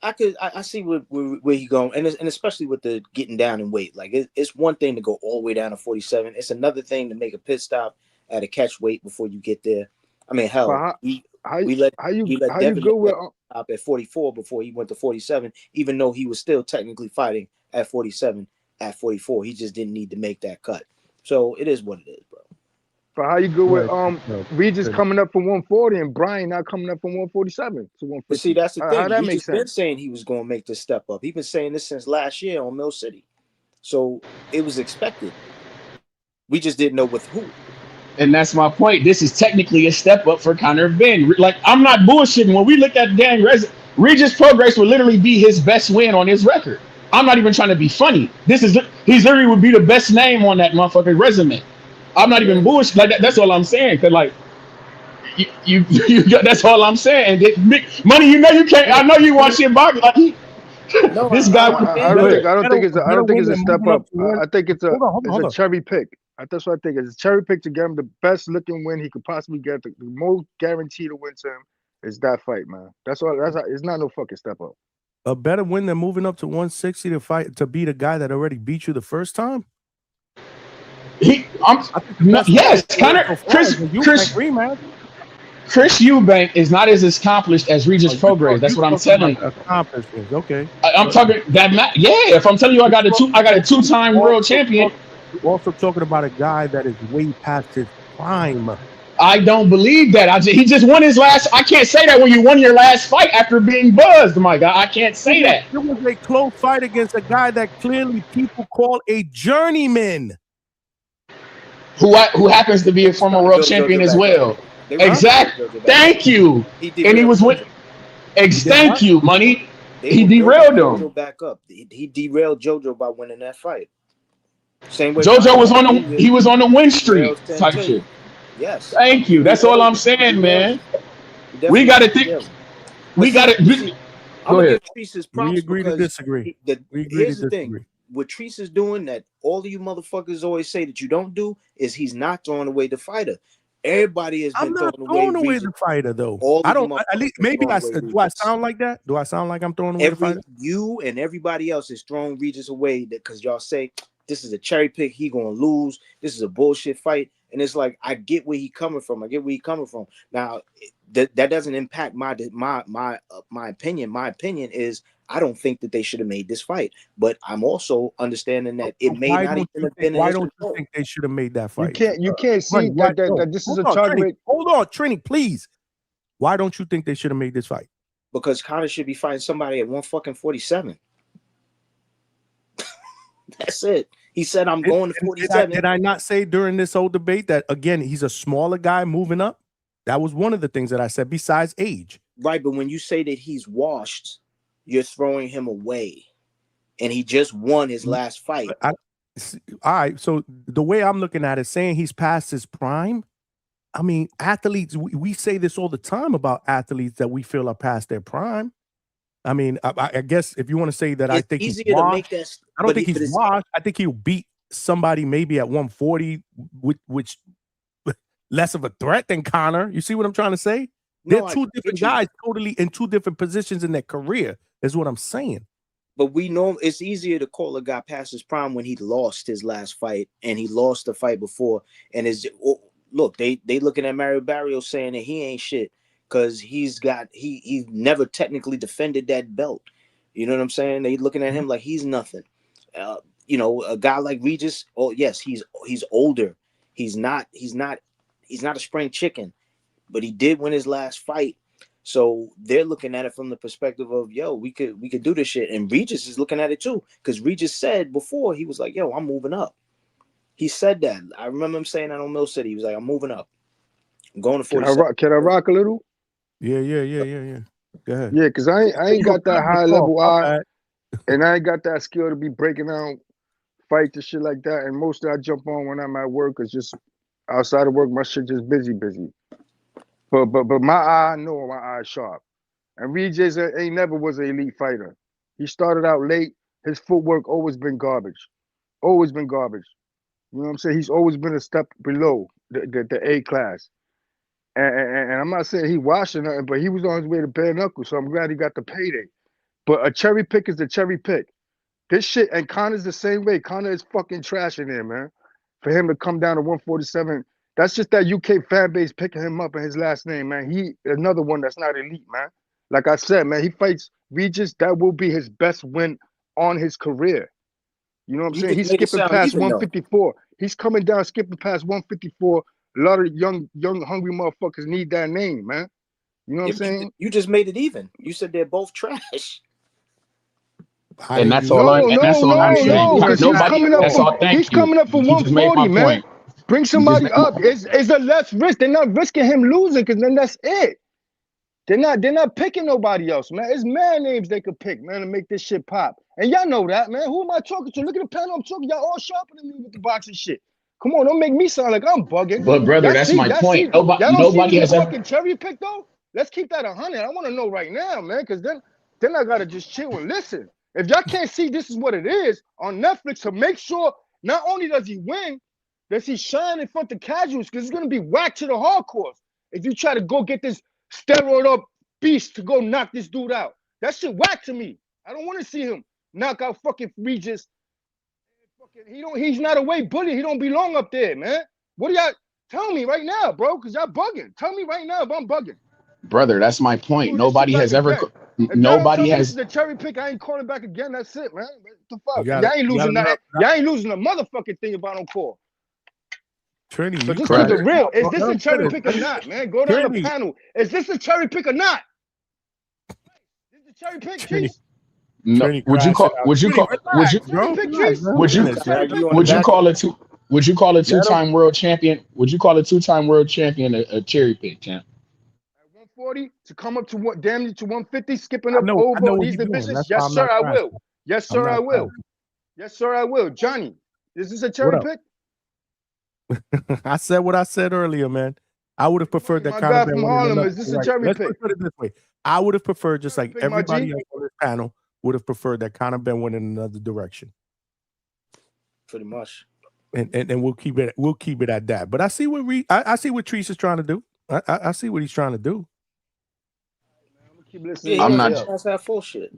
I see where he going, and especially with the getting down in weight. Like it's one thing to go all the way down to 47. It's another thing to make a pit stop at a catch weight before you get there. I mean, hell, he let Devin stop at 44 before he went to 47, even though he was still technically fighting at 47 at 44. He just didn't need to make that cut. So it is what it is, bro. But how you go with No, Regis coming up from 140 and Brian not coming up from 147 to 150? But see, that's the How thing. that He makes just been sense? saying he was going to make this step up. He's been saying this since last year on Mill City. So it was expected. We just didn't know with who. And that's my point. This is technically a step up for Conor Benn. Like, I'm not bullshitting. When we look at Regis Prograis would literally be his best win on his record. I'm not even trying to be funny. He's literally would be the best name on that motherfucking resume. I'm not even bullshit. Like that's all I'm saying. Cause like you that's all I'm saying. Money, you know you can't. I know you watch your box. Like No, this guy. I don't think it's a step up. I think it's a cherry pick. That's what I think. It's a cherry pick to get him the best looking win he could possibly get. The most guaranteed to win to him is that fight, man. That's all. It's not no fucking step up. A better win than moving up to 160 to beat a guy that already beat you the first time. Yes, Conor. Chris Eubank is not as accomplished as Regis Prograis. That's what I'm telling you. Accomplishments, okay. I'm talking that. If I'm telling you, I got a two-time world champion. We're also talking about a guy that is way past his prime. I don't believe that. He just won his last. I can't say that when you won your last fight after being buzzed, my guy. I can't say that. It was a close fight against a guy that clearly people call a journeyman. Who happens to be a former world champion as well. Exactly. Thank you. And he was with. Thank you, Money. He derailed him. Back up. He derailed JoJo by winning that fight. Same way. JoJo was on the win streak type shit. Yes. Thank you. That's all I'm saying, man. We got to think. We got to. Go ahead. We agree to disagree. Here's the thing. What Treese is doing that all of you motherfuckers always say that you don't do is he's not throwing away the fighter. Everybody has been throwing away the fighter, though. I don't. At least maybe do I sound like that? Do I sound like I'm throwing away the fighter? You and everybody else is throwing Regis away because y'all say this is a cherry pick. He gonna lose. This is a bullshit fight. And it's like I get where he coming from. Now that doesn't impact my opinion. My opinion is I don't think that they should have made this fight. But I'm also understanding that it may not even have been. Why don't you think they should have made that fight? You can't see that this is a target. Hold on, Trini, please. Why don't you think they should have made this fight? Because Conor should be fighting somebody at 147. That's it. He said, I'm going to 47. Did I not say during this whole debate that, again, he's a smaller guy moving up? That was one of the things that I said besides age. Right, but when you say that he's washed, you're throwing him away. And he just won his last fight. All right, so the way I'm looking at it, saying he's past his prime, I mean, athletes, we say this all the time about athletes that we feel are past their prime. I mean, I guess if you want to say that I think he's washed, I don't think he's washed. I think he'll beat somebody maybe at 140, which less of a threat than Conor. You see what I'm trying to say? They're two different guys, totally in two different positions in their career, is what I'm saying. But we know it's easier to call a guy past his prime when he lost his last fight and he lost the fight before. And look, they looking at Mario Barrios saying that he ain't shit. Because he's never technically defended that belt. You know what I'm saying? They looking at him like he's nothing. A guy like Regis, oh yes, he's older. He's not a spring chicken, but he did win his last fight. So they're looking at it from the perspective of, yo, we could do this shit. And Regis is looking at it too. Because Regis said before, he was like, yo, I'm moving up. He said that. I remember him saying that on Mill City. He was like, I'm moving up. I'm going to 47. Can I rock a little? Yeah. Go ahead. Yeah, because I ain't got that high level eye, and I ain't got that skill to be breaking down fights and shit like that. And mostly I jump on when I'm at work, cause just outside of work, my shit just busy. But my eye, I know my eye sharp. And Regis ain't never was an elite fighter. He started out late. His footwork always been garbage. Always been garbage. You know what I'm saying? He's always been a step below the A class. And I'm not saying he washing nothing, but he was on his way to bare knuckles, so I'm glad he got the payday. But a cherry pick is a cherry pick. This shit, and Conor's the same way. Conor is fucking trash in there, man. For him to come down to 147, that's just that UK fan base picking him up in his last name, man. He another one that's not elite, man. Like I said, man, he fights Regis. That will be his best win on his career. You know what I'm saying? He's skipping past 154. He's coming down, skipping past 154. A lot of young hungry motherfuckers need that name, man. You know what I'm saying? You just made it even. You said they're both trash. And that's all I'm saying. Because he's Nobody. coming up That's all. Thank he's you. coming up for You just made 140, my man. point. Bring somebody up. It's a less risk. They're not risking him losing because then that's it. They're not picking nobody else, man. It's mad names they could pick, man, to make this shit pop. And y'all know that, man. Who am I talking to? Look at the panel I'm talking. Y'all all sharper than me with the boxing shit. Come on, don't make me sound like I'm bugging. But brother, that's my point. Nobody has ever. Fucking cherry pick though. Let's keep that 100. I want to know right now, man, because then I gotta just chill and listen. If y'all can't see this is what it is on Netflix, to make sure not only does he win, does he shine in front of casuals, because it's gonna be whack to the hardcores if you try to go get this steroid up beast to go knock this dude out. That shit whack to me. I don't want to see him knock out fucking Regis. He's not a weight bully. He don't belong up there, man. What do y'all tell me right now, bro? Because y'all bugging. Tell me right now if I'm bugging. Brother, that's my point. Dude, Nobody has ever. Nobody has. This is the cherry pick. I ain't calling back again. That's it, man. What the fuck? Y'all ain't losing nothing. Y'all ain't losing a motherfucking thing if I don't call. Trini, so just keep it real. Is this a cherry pick or not, man? Go down the panel. Is this a cherry pick or not? Is this a cherry pick, Chiefs? No. Would you call a two-time world champion? Would you call a two-time world champion a cherry pick, champ? 140 to come up to what? Damn near to 150, skipping up over these divisions. Yes, sir, I will. Yes, sir, I will. Yes, sir, I will. Johnny, is this a cherry pick? I said what I said earlier, man. I would have preferred that Conor Benn from Harlem. Is this a cherry pick? Let's put it this way. I would have preferred, just like everybody else on this panel would have preferred, that Conor Benn went in another direction. Pretty much. And we'll keep it at that. But I see what I see what Treese is trying to do. I see what he's trying to do. Keep listening. Yeah, I'm not. That's that full shit.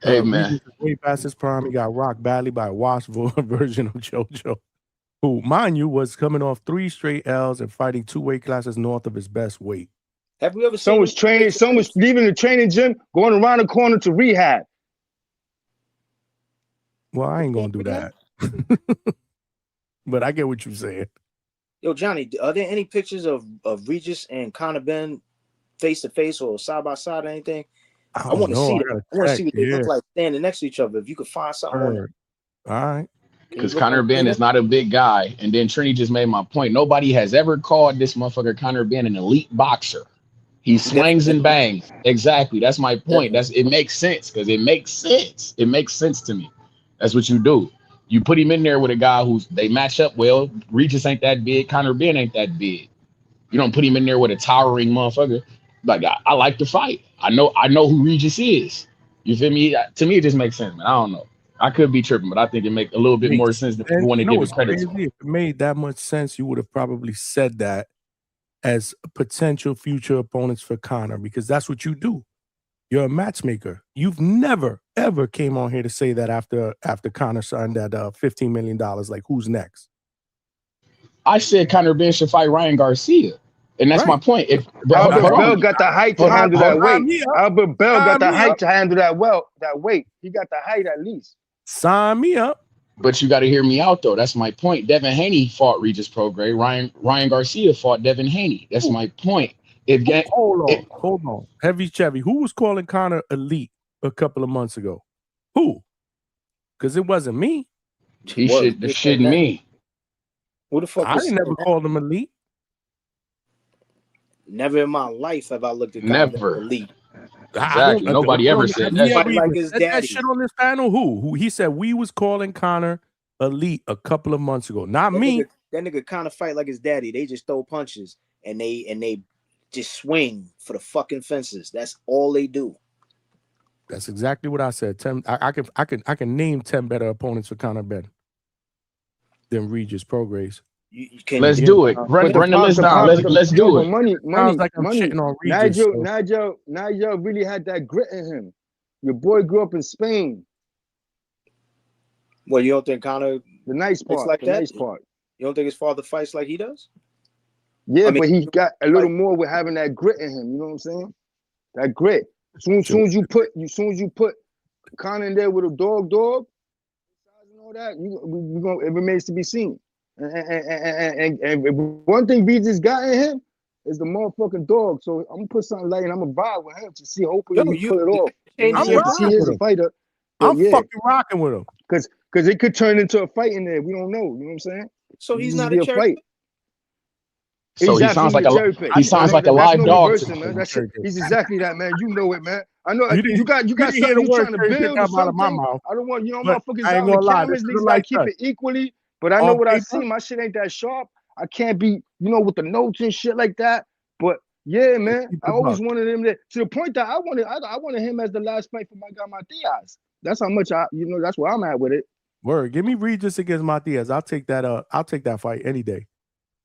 Hey man, way past his prime. He got rocked badly by a washed version of JoJo, who, mind you, was coming off 3 straight L's and fighting 2 weight classes north of his best weight. Have we ever seen? Some was leaving the training gym, going around the corner to rehab. Well, I ain't gonna do that. But I get what you're saying. Yo, Johnny, are there any pictures of Regis and Conor Benn face to face or side by side or anything? I want to see them. I want to see what they look like standing next to each other. If you could find something on it. All right. Because Conor Benn is not a big guy. And then Trini just made my point. Nobody has ever called this motherfucker Conor Benn an elite boxer. He swings and bangs. Exactly. That's my point. It makes sense, because it makes sense. It makes sense to me. That's what you do. You put him in there with a guy they match up well. Regis ain't that big. Conor Benn ain't that big. You don't put him in there with a towering motherfucker. Like, I like to fight. I know who Regis is. You feel me? To me, it just makes sense, man. I don't know. I could be tripping, but I think it makes a little bit more sense than people want to give it credit to. If it made that much sense, you would have probably said that as potential future opponents for Conor, because that's what you do. You're a matchmaker. You've never, ever came on here to say that after Conor signed that $15 million, like, who's next? I said Conor Benn should fight Ryan Garcia. And that's my point. Albert Bell got the height to handle that weight. Albert Bell got the height to handle that weight. He got the height at least. Sign me up. But you got to hear me out, though. That's my point. Devin Haney fought Regis Prograis. Ryan Garcia fought Devin Haney. That's my point. Hold on. Heavy Chevy. Who was calling Conor elite a couple of months ago? Who? Because it wasn't me. Shouldn't me. Who the fuck? I ain't never called him elite. Never in my life have I looked at Never elite. Exactly. Nobody ever said that. Like his daddy. That shit on this panel. Who? He said we was calling Conor elite a couple of months ago. Not me. That nigga kind of fight like his daddy. They just throw punches and they just swing for the fucking fences. That's all they do. That's exactly what I said. I can name 10 better opponents for Conor Benn than Regis Prograis. Let's do it. Run the list down. Let's do it. Money. Like I'm shitting on Regis. Nigel really had that grit in him. Your boy grew up in Spain. Well, you don't think Conor the nice part like that? Nice part. You don't think his father fights like he does? Yeah, but he got a little more with having that grit in him. You know what I'm saying? That grit. As soon as you put Conor in there with a dog, and all that, it remains to be seen. And one thing Regis got in him is the motherfucking dog. So I'm gonna put something light and I'm gonna vibe with him to see. Hopefully he pull it off. I'm rocking He is with a him. fighter. I'm fucking rocking with him. Because it could turn into a fight in there. We don't know. You know what I'm saying? So he's It not be a cherry fight. So he sounds like a he sounds like a live dog to me. man. He's exactly that, man. You know it, man. I know you got you didn't hear something the you word trying to cherry pick build or come out of my something. mouth. I don't want But motherfuckers I ain't out on gonna the lie, cameras. this Niggas is gotta like keep that. it equally. But I know On what I paper? see. My shit ain't that sharp. I can't be, with the notes and shit like that. But yeah, man, I always wanted him to the point that I wanted him as the last fight for my guy Matias. That's how much that's where I'm at with it. Word. Give me Regis against Matias. I'll take that. I'll take that fight any day.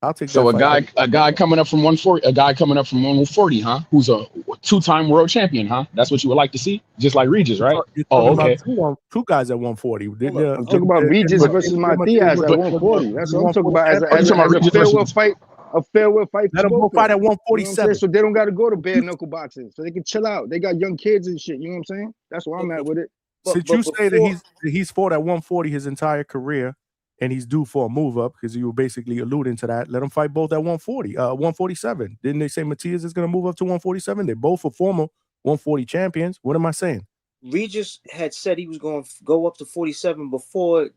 I'll take So that fight. a guy coming up from 140, a guy coming up from 140, huh? Who's a 2-time world champion, huh? That's what you would like to see, just like Regis, right? You're Oh, talking okay. about two guys at 140. I'm talking about Regis versus Matias at 140. That's what I'm talking about as a farewell fight. A farewell fight. Let them both fight at 147. So they don't got to go to bare knuckle boxing. So they can chill out. They got young kids and shit. You know what I'm saying? That's where I'm at with it. Since you say that he's fought at 140 his entire career, and he's due for a move up because you were basically alluding to that. Let him fight both at 140, 147. Didn't they say Matias is going to move up to 147? They both are former 140 champions. What am I saying? Regis had said he was going to go up to 47 before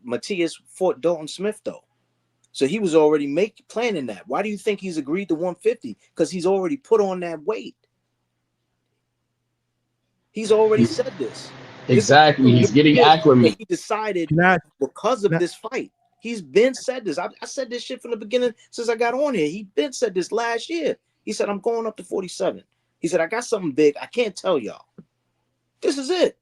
Matias fought Dalton Smith, though. So he was already planning that. Why do you think he's agreed to 150? Because he's already put on that weight. He's already said this. Exactly. He's getting acclimated. He decided because of this fight. He's been said this. I said this shit from the beginning since I got on here. He been said this last year. He said, I'm going up to 47. He said, I got something big. I can't tell y'all. This is it.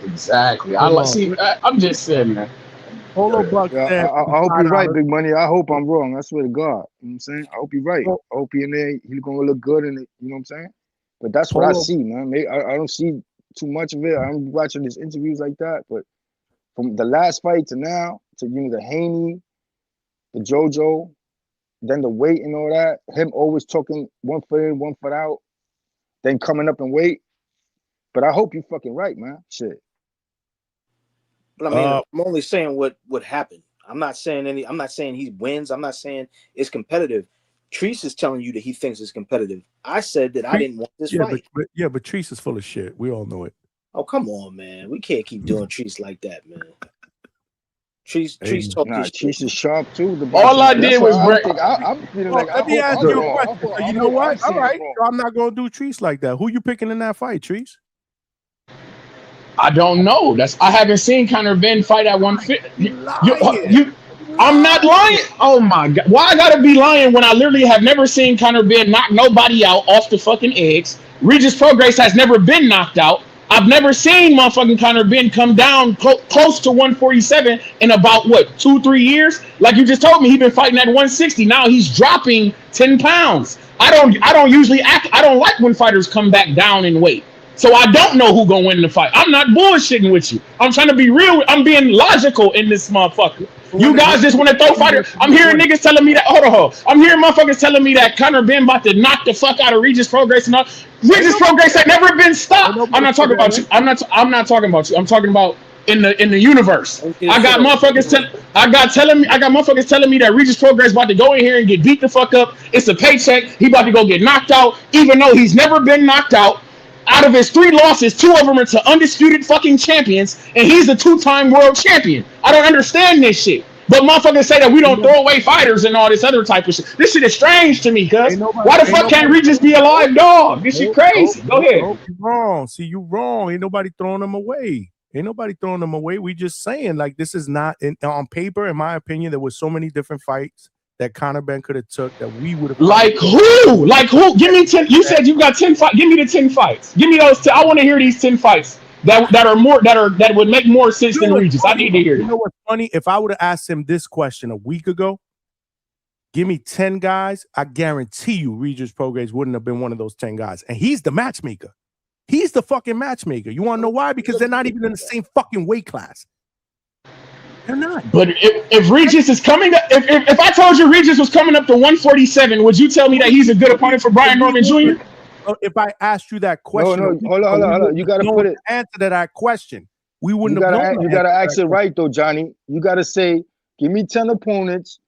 Exactly. I'm just saying, man. Polo Buck. I hope you're right, Big Money. I hope I'm wrong. I swear to God. You know what I'm saying? I hope you're right. I hope he in there. He's going to look good in it. You know what I'm saying? But that's what I see, man. I don't see too much of it. I'm watching these interviews like that. But from the last fight to now, to the Haney, the JoJo, then the weight and all that, him always talking 1 foot in, 1 foot out, then coming up in weight. But I hope you're fucking right, man. Shit. But I mean, I'm only saying what happened. I'm not saying he wins. I'm not saying it's competitive. Treese is telling you that he thinks it's competitive. I said that I didn't want this fight. But Treese is full of shit. We all know it. Oh, come on, man. We can't keep doing Treese like that, man. Treese talk this shit. Treese is sharp too. All I did was break. I'm feeling like let me ask you a question. So you know what? All right. So I'm not going to do Treese like that. Who you picking in that fight, Treese? I don't know. I haven't seen Conor Benn fight at 150. I'm not lying. Oh my God. Why I gotta be lying when I literally have never seen Conor Benn knock nobody out off the fucking eggs? Regis Prograis has never been knocked out. I've never seen motherfucking Conor Benn come down close to 147 in about 2-3 years? Like you just told me, he's been fighting at 160. Now he's dropping 10 pounds. I don't usually act. I don't like when fighters come back down in weight. So I don't know who gonna win the fight. I'm not bullshitting with you. I'm trying to be real. I'm being logical in this motherfucker. You guys just want to throw fighters. I'm hearing niggas telling me that. Hold on. I'm hearing motherfuckers telling me that Conor Benn about to knock the fuck out of Regis Prograis and all. Regis Prograis had never been stopped. I'm not talking about you. I'm not talking about you. I'm talking about in the universe. I got motherfuckers telling me that Regis Prograis about to go in here and get beat the fuck up. It's a paycheck. He about to go get knocked out, even though he's never been knocked out. Out of his 3 losses, 2 of them are to undisputed fucking champions, and he's a 2-time world champion. I don't understand this shit. But motherfuckers say that we don't throw away fighters and all this other type of shit. This shit is strange to me, cuz. Why the fuck can't Regis be a live dog? This shit crazy. Go ahead. You wrong. See, you wrong. Ain't nobody throwing them away. We just saying, like, this is not on paper, in my opinion, there was so many different fights that Conor Benn could have took that we would have. Like who? Give me 10. You said you got 10 fights. Give me the 10 fights. Give me those 10. I want to hear these 10 fights that would make more sense than Regis. I need to hear it. You know what's funny? If I would have asked him this question a week ago, give me 10 guys, I guarantee you Regis Prograis wouldn't have been one of those 10 guys. And he's the matchmaker. He's the fucking matchmaker. You want to know why? Because they're not even in the same fucking weight class. They're not. But if Regis is coming up, if I told you Regis was coming up to 147, would you tell me that he's a good opponent for Brian Norman Jr.? If I asked you that question, hold on. You got to put it. Answer to that question. we wouldn't have known. You gotta ask it right though, Johnny. You gotta say, give me 10 opponents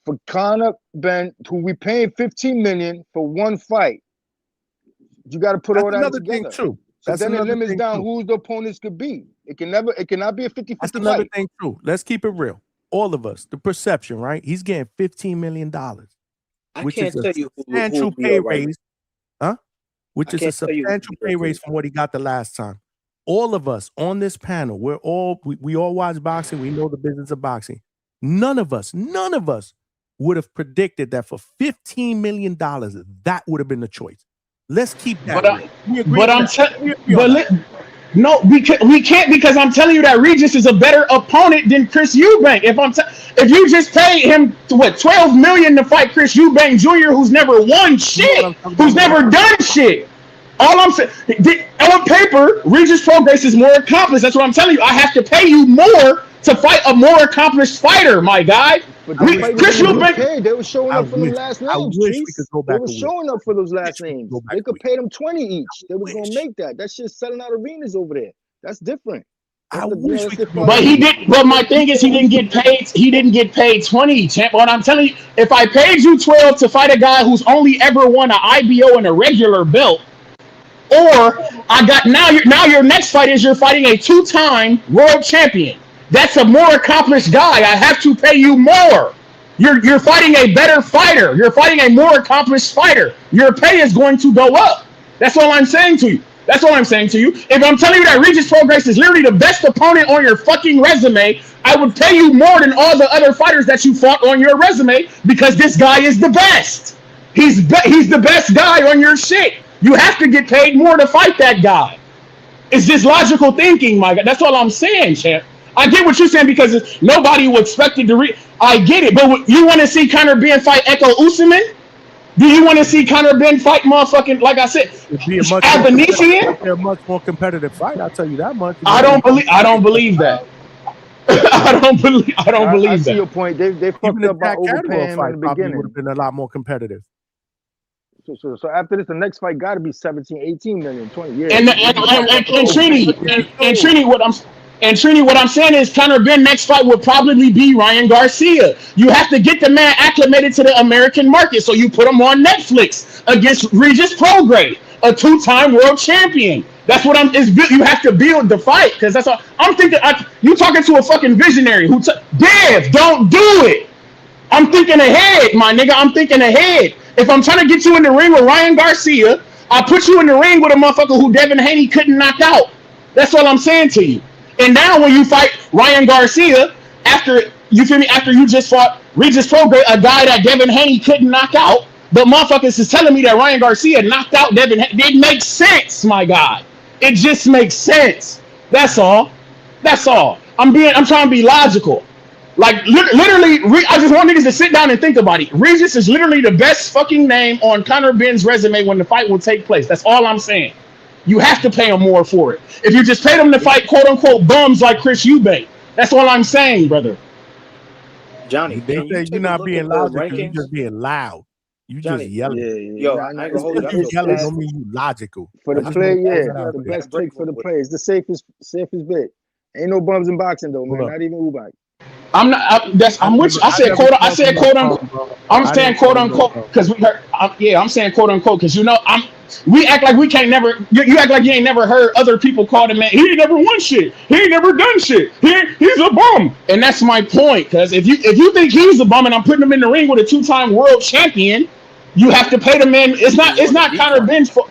for Conor Benn, who we paying 15 million for one fight. You gotta put all that together. True. So then it limits down who the opponents could be. It cannot be a 50-50 That's fight. another thing true. Let's keep it real. All of us, the perception, right? He's getting $15 million, which is a substantial pay raise. Huh? Which is a substantial pay raise from what he got the last time. All of us on this panel, we all watch boxing. We know the business of boxing. None of us would have predicted that for $15 million, that would have been the choice. Let's keep that. No, we can't, because I'm telling you that Regis is a better opponent than Chris Eubank. If you just pay him $12 million to fight Chris Eubank Jr., who's never won shit, who's never done shit. All I'm saying, on paper, Regis Prograis is more accomplished. That's what I'm telling you. I have to pay you more to fight a more accomplished fighter, my guy. Chris Eubank, they were showing up for them last names. They were showing up for those last names. They could pay them 20 each. They was gonna make that. That shit's selling out arenas over there. That's different. But my thing is, he didn't get paid. He didn't get paid 20, champ. What I'm telling you, if I paid you 12 to fight a guy who's only ever won an IBO and a regular belt, or I got now your next fight is you're fighting a 2-time world champion. That's a more accomplished guy. I have to pay you more. You're fighting a better fighter. You're fighting a more accomplished fighter. Your pay is going to go up. That's all I'm saying to you. That's all I'm saying to you. If I'm telling you that Regis Prograis is literally the best opponent on your fucking resume, I would pay you more than all the other fighters that you fought on your resume, because this guy is the best. He's the best guy on your shit. You have to get paid more to fight that guy. It's just logical thinking, my God. That's all I'm saying, champ. I get what you're saying, because nobody would expect it to I get it, but you want to see Conor Benn fight Echo Usman? Do you want to see Conor Benn fight motherfucking, like I said, Albanesian? They're a much more competitive fight. I'll tell you that much. I don't believe that. I don't believe that. I see your point. They fucked up by overpaying him in the beginning. Would have been a lot more competitive. So after this, the next fight got to be 17, 18 million, 20 years. And Trini, what I'm saying is Conor Benn next fight will probably be Ryan Garcia. You have to get the man acclimated to the American market, so you put him on Netflix against Regis Prograis, a 2-time world champion. That's what you have to build the fight, because that's all I'm thinking. You talking to a fucking visionary Dev, don't do it. I'm thinking ahead, my nigga. I'm thinking ahead. If I'm trying to get you in the ring with Ryan Garcia, I put you in the ring with a motherfucker who Devin Haney couldn't knock out. That's all I'm saying to you. And now when you fight Ryan Garcia, after you just fought Regis Prograis, a guy that Devin Haney couldn't knock out, but motherfuckers is telling me that Ryan Garcia knocked out Devin Haney. It makes sense, my God. It just makes sense. That's all. That's all. I'm trying to be logical. Like, literally, I just want niggas to sit down and think about it. Regis is literally the best fucking name on Conor Benn's resume when the fight will take place. That's all I'm saying. You have to pay him more for it. If you just paid him to fight quote-unquote bums like Chris Eubank, that's all I'm saying, brother. Johnny, they say you're not being logical, you're just being loud. You just yelling. Yo, I ain't gonna hold you. Yelling don't mean you logical. For the play, the best pick for the play. It's the safest bit. Ain't no bums in boxing though, man. Not even Eubank. I'm with you. I said quote unquote. I'm saying quote unquote because we heard. I'm saying quote unquote because we act like we can't never. You act like you ain't never heard other people call the man. He ain't never won shit. He ain't never done shit. He's a bum. And that's my point. Because if you think he's a bum and I'm putting him in the ring with a 2-time world champion, you have to pay the man. It's not Conor Benn's fault.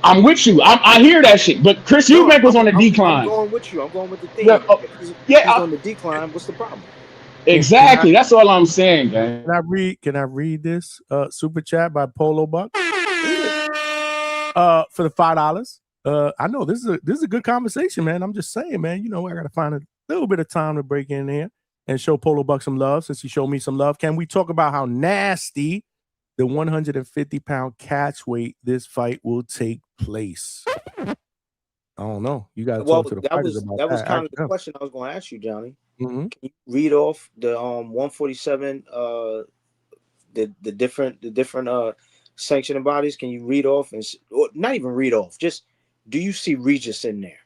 I'm with you. I hear that shit. But Chris Eubank was on the decline. I'm going with you. I'm going with the thing. He's on the decline. What's the problem? Exactly. That's all I'm saying, man. Can I read this super chat by Polo Buck? For the $5. I know this is a good conversation, man. I'm just saying, man. I gotta find a little bit of time to break in here and show Polo Buck some love since he showed me some love. Can we talk about how nasty the 150-pound catch weight this fight will take place? I don't know. You got to talk to the fighters about that. That was kind of the question I was going to ask you, Johnny. Mm-hmm. Can you read off the 147 the different sanctioning bodies? Can you read off or not even read off? Just do you see Regis in there?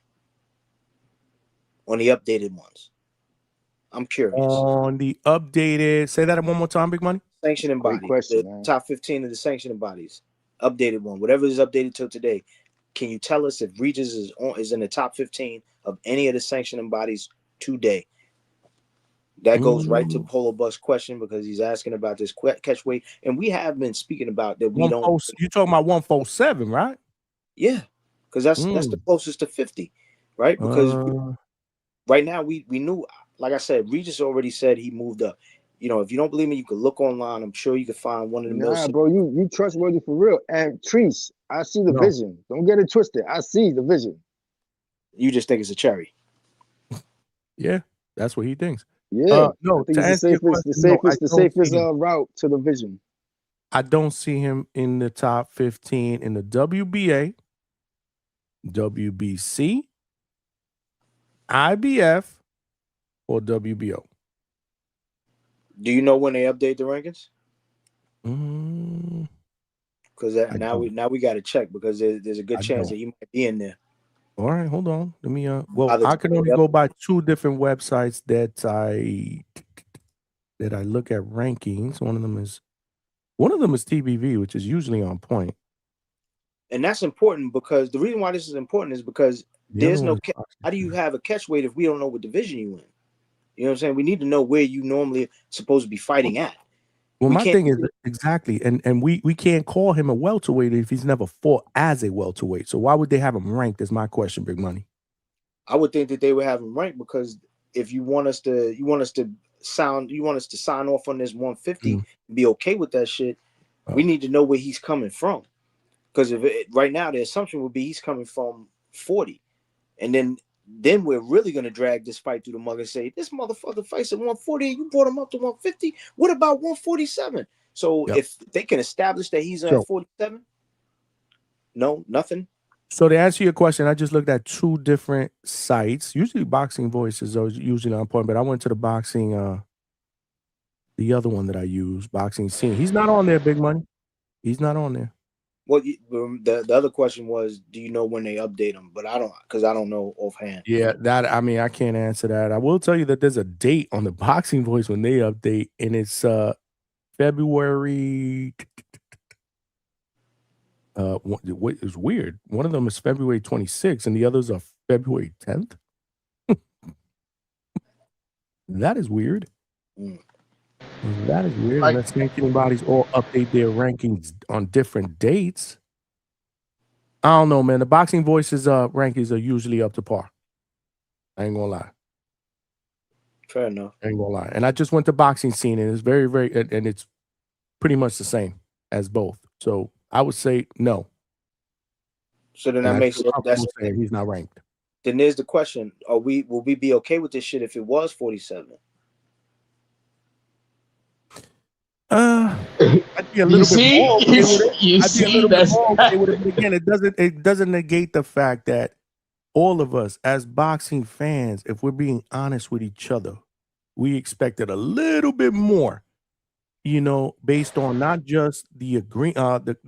on the updated ones? I'm curious. On the updated, say that one more time, Big Money. Sanctioning Great body. question, The man. top 15 of the sanctioning bodies. Updated one. Whatever is updated till today. Can you tell us if Regis is in the top 15 of any of the sanctioning bodies today? That goes right to Polo Buck's question because he's asking about this catch weight. And we have been speaking about that we don't. You talking about 147, right? Yeah. Because that's the closest to 50, right? Because right now we knew, like I said, Regis already said he moved up. You know, if you don't believe me, you can look online. I'm sure you can find one of the Nah, bro, you trustworthy for real. And Treese, I see the vision. Don't get it twisted. I see the vision. You just think it's a cherry. Yeah, that's what he thinks. Yeah, no, I think to it's answer your question, the safest route to the vision. I don't see him in the top 15 in the WBA, WBC, IBF, or WBO. Do you know when they update the rankings? Because now we got to check because there's a good chance that he might be in there. All right, hold on. Let me well, I can only go by two different websites that I look at rankings. One of them is TBV, which is usually on point. And that's important because the reason why this is important is because there's no how do you have a catch weight if we don't know what division you in? You know what I'm saying? We need to know where you normally supposed to be fighting at. Well, my thing is exactly, and we can't call him a welterweight if he's never fought as a welterweight. So why would they have him ranked? Is my question, Big Money. I would think that they would have him ranked because if you want us to sign off on this 150 and be okay with that shit, we need to know where he's coming from. Because right now the assumption would be he's coming from 40, and then we're really gonna drag this fight through the mug and say this motherfucker fights at 140 and you brought him up to 150. What about 147? So if they can establish that he's at 47, no, nothing. So to answer your question, I just looked at two different sites. Usually Boxing Voice is usually on point, but I went to the boxing, the other one that I use, Boxing Scene. He's not on there, Big Money. He's not on there. Well, the other question was, do you know when they update them? But I don't know offhand. Yeah, I can't answer that. I will tell you that there's a date on the Boxing Voice when they update, and it's February. What is weird? One of them is February 26th, and the others are February 10th. That is weird. That is weird. Unless ranking bodies all update their rankings on different dates. I don't know, man. The Boxing Voices rankings are usually up to par. I ain't gonna lie. Fair enough. I ain't gonna lie. And I just went to Boxing Scene, and it's very, very, and it's pretty much the same as both. So I would say no. So then that makes that's he's not ranked. Then there's the question: will we be okay with this shit if it was 47? I'd be a little bit more. Again, it doesn't negate the fact that all of us as boxing fans, if we're being honest with each other, we expected a little bit more, based on not just the the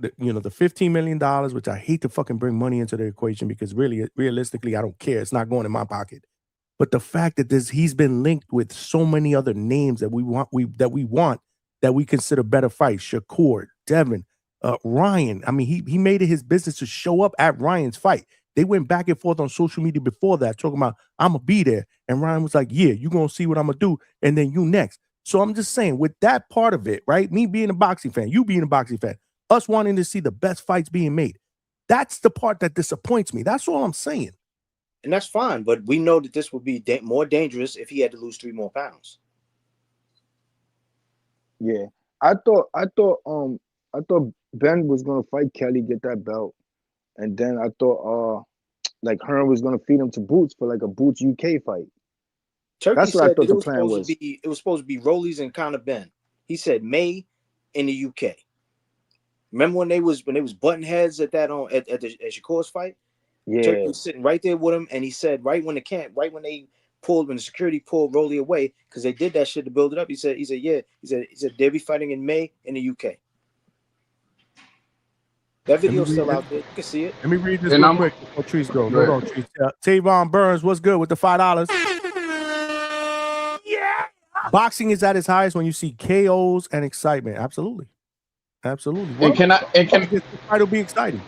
$15 million, which I hate to fucking bring money into the equation because realistically, I don't care. It's not going in my pocket. But the fact that he's been linked with so many other names that we want, that we consider better fights. Shakur, Devin, Ryan. I mean, he made it his business to show up at Ryan's fight. They went back and forth on social media before that, talking about, I'm going to be there. And Ryan was like, yeah, you're going to see what I'm going to do. And then you next. So I'm just saying, with that part of it, right? Me being a boxing fan, you being a boxing fan, us wanting to see the best fights being made. That's the part that disappoints me. That's all I'm saying. And that's fine. But we know that this would be more dangerous if he had to lose 3 more pounds. Yeah, I thought Ben was gonna fight Kelly, get that belt, and then I thought like Hearn was gonna feed him to Boots for like a Boots UK fight. Turkey That's what I thought the plan was. It was supposed to be Rollies and Conor Benn. He said May in the UK. Remember when they was button heads at that at Shakur's fight? Yeah, Turkey was sitting right there with him, and he said when the security pulled Rolly away, because they did that shit to build it up. He said they'll be fighting in May in the UK. That video's still out there. You can see it. Let me read this And real quick before Trees goes. Hold on, Trees. Tavon Burns, what's good with the $5? Yeah. Boxing is at its highest when you see KOs and excitement. Absolutely. Absolutely. And can I? And can it'll be exciting.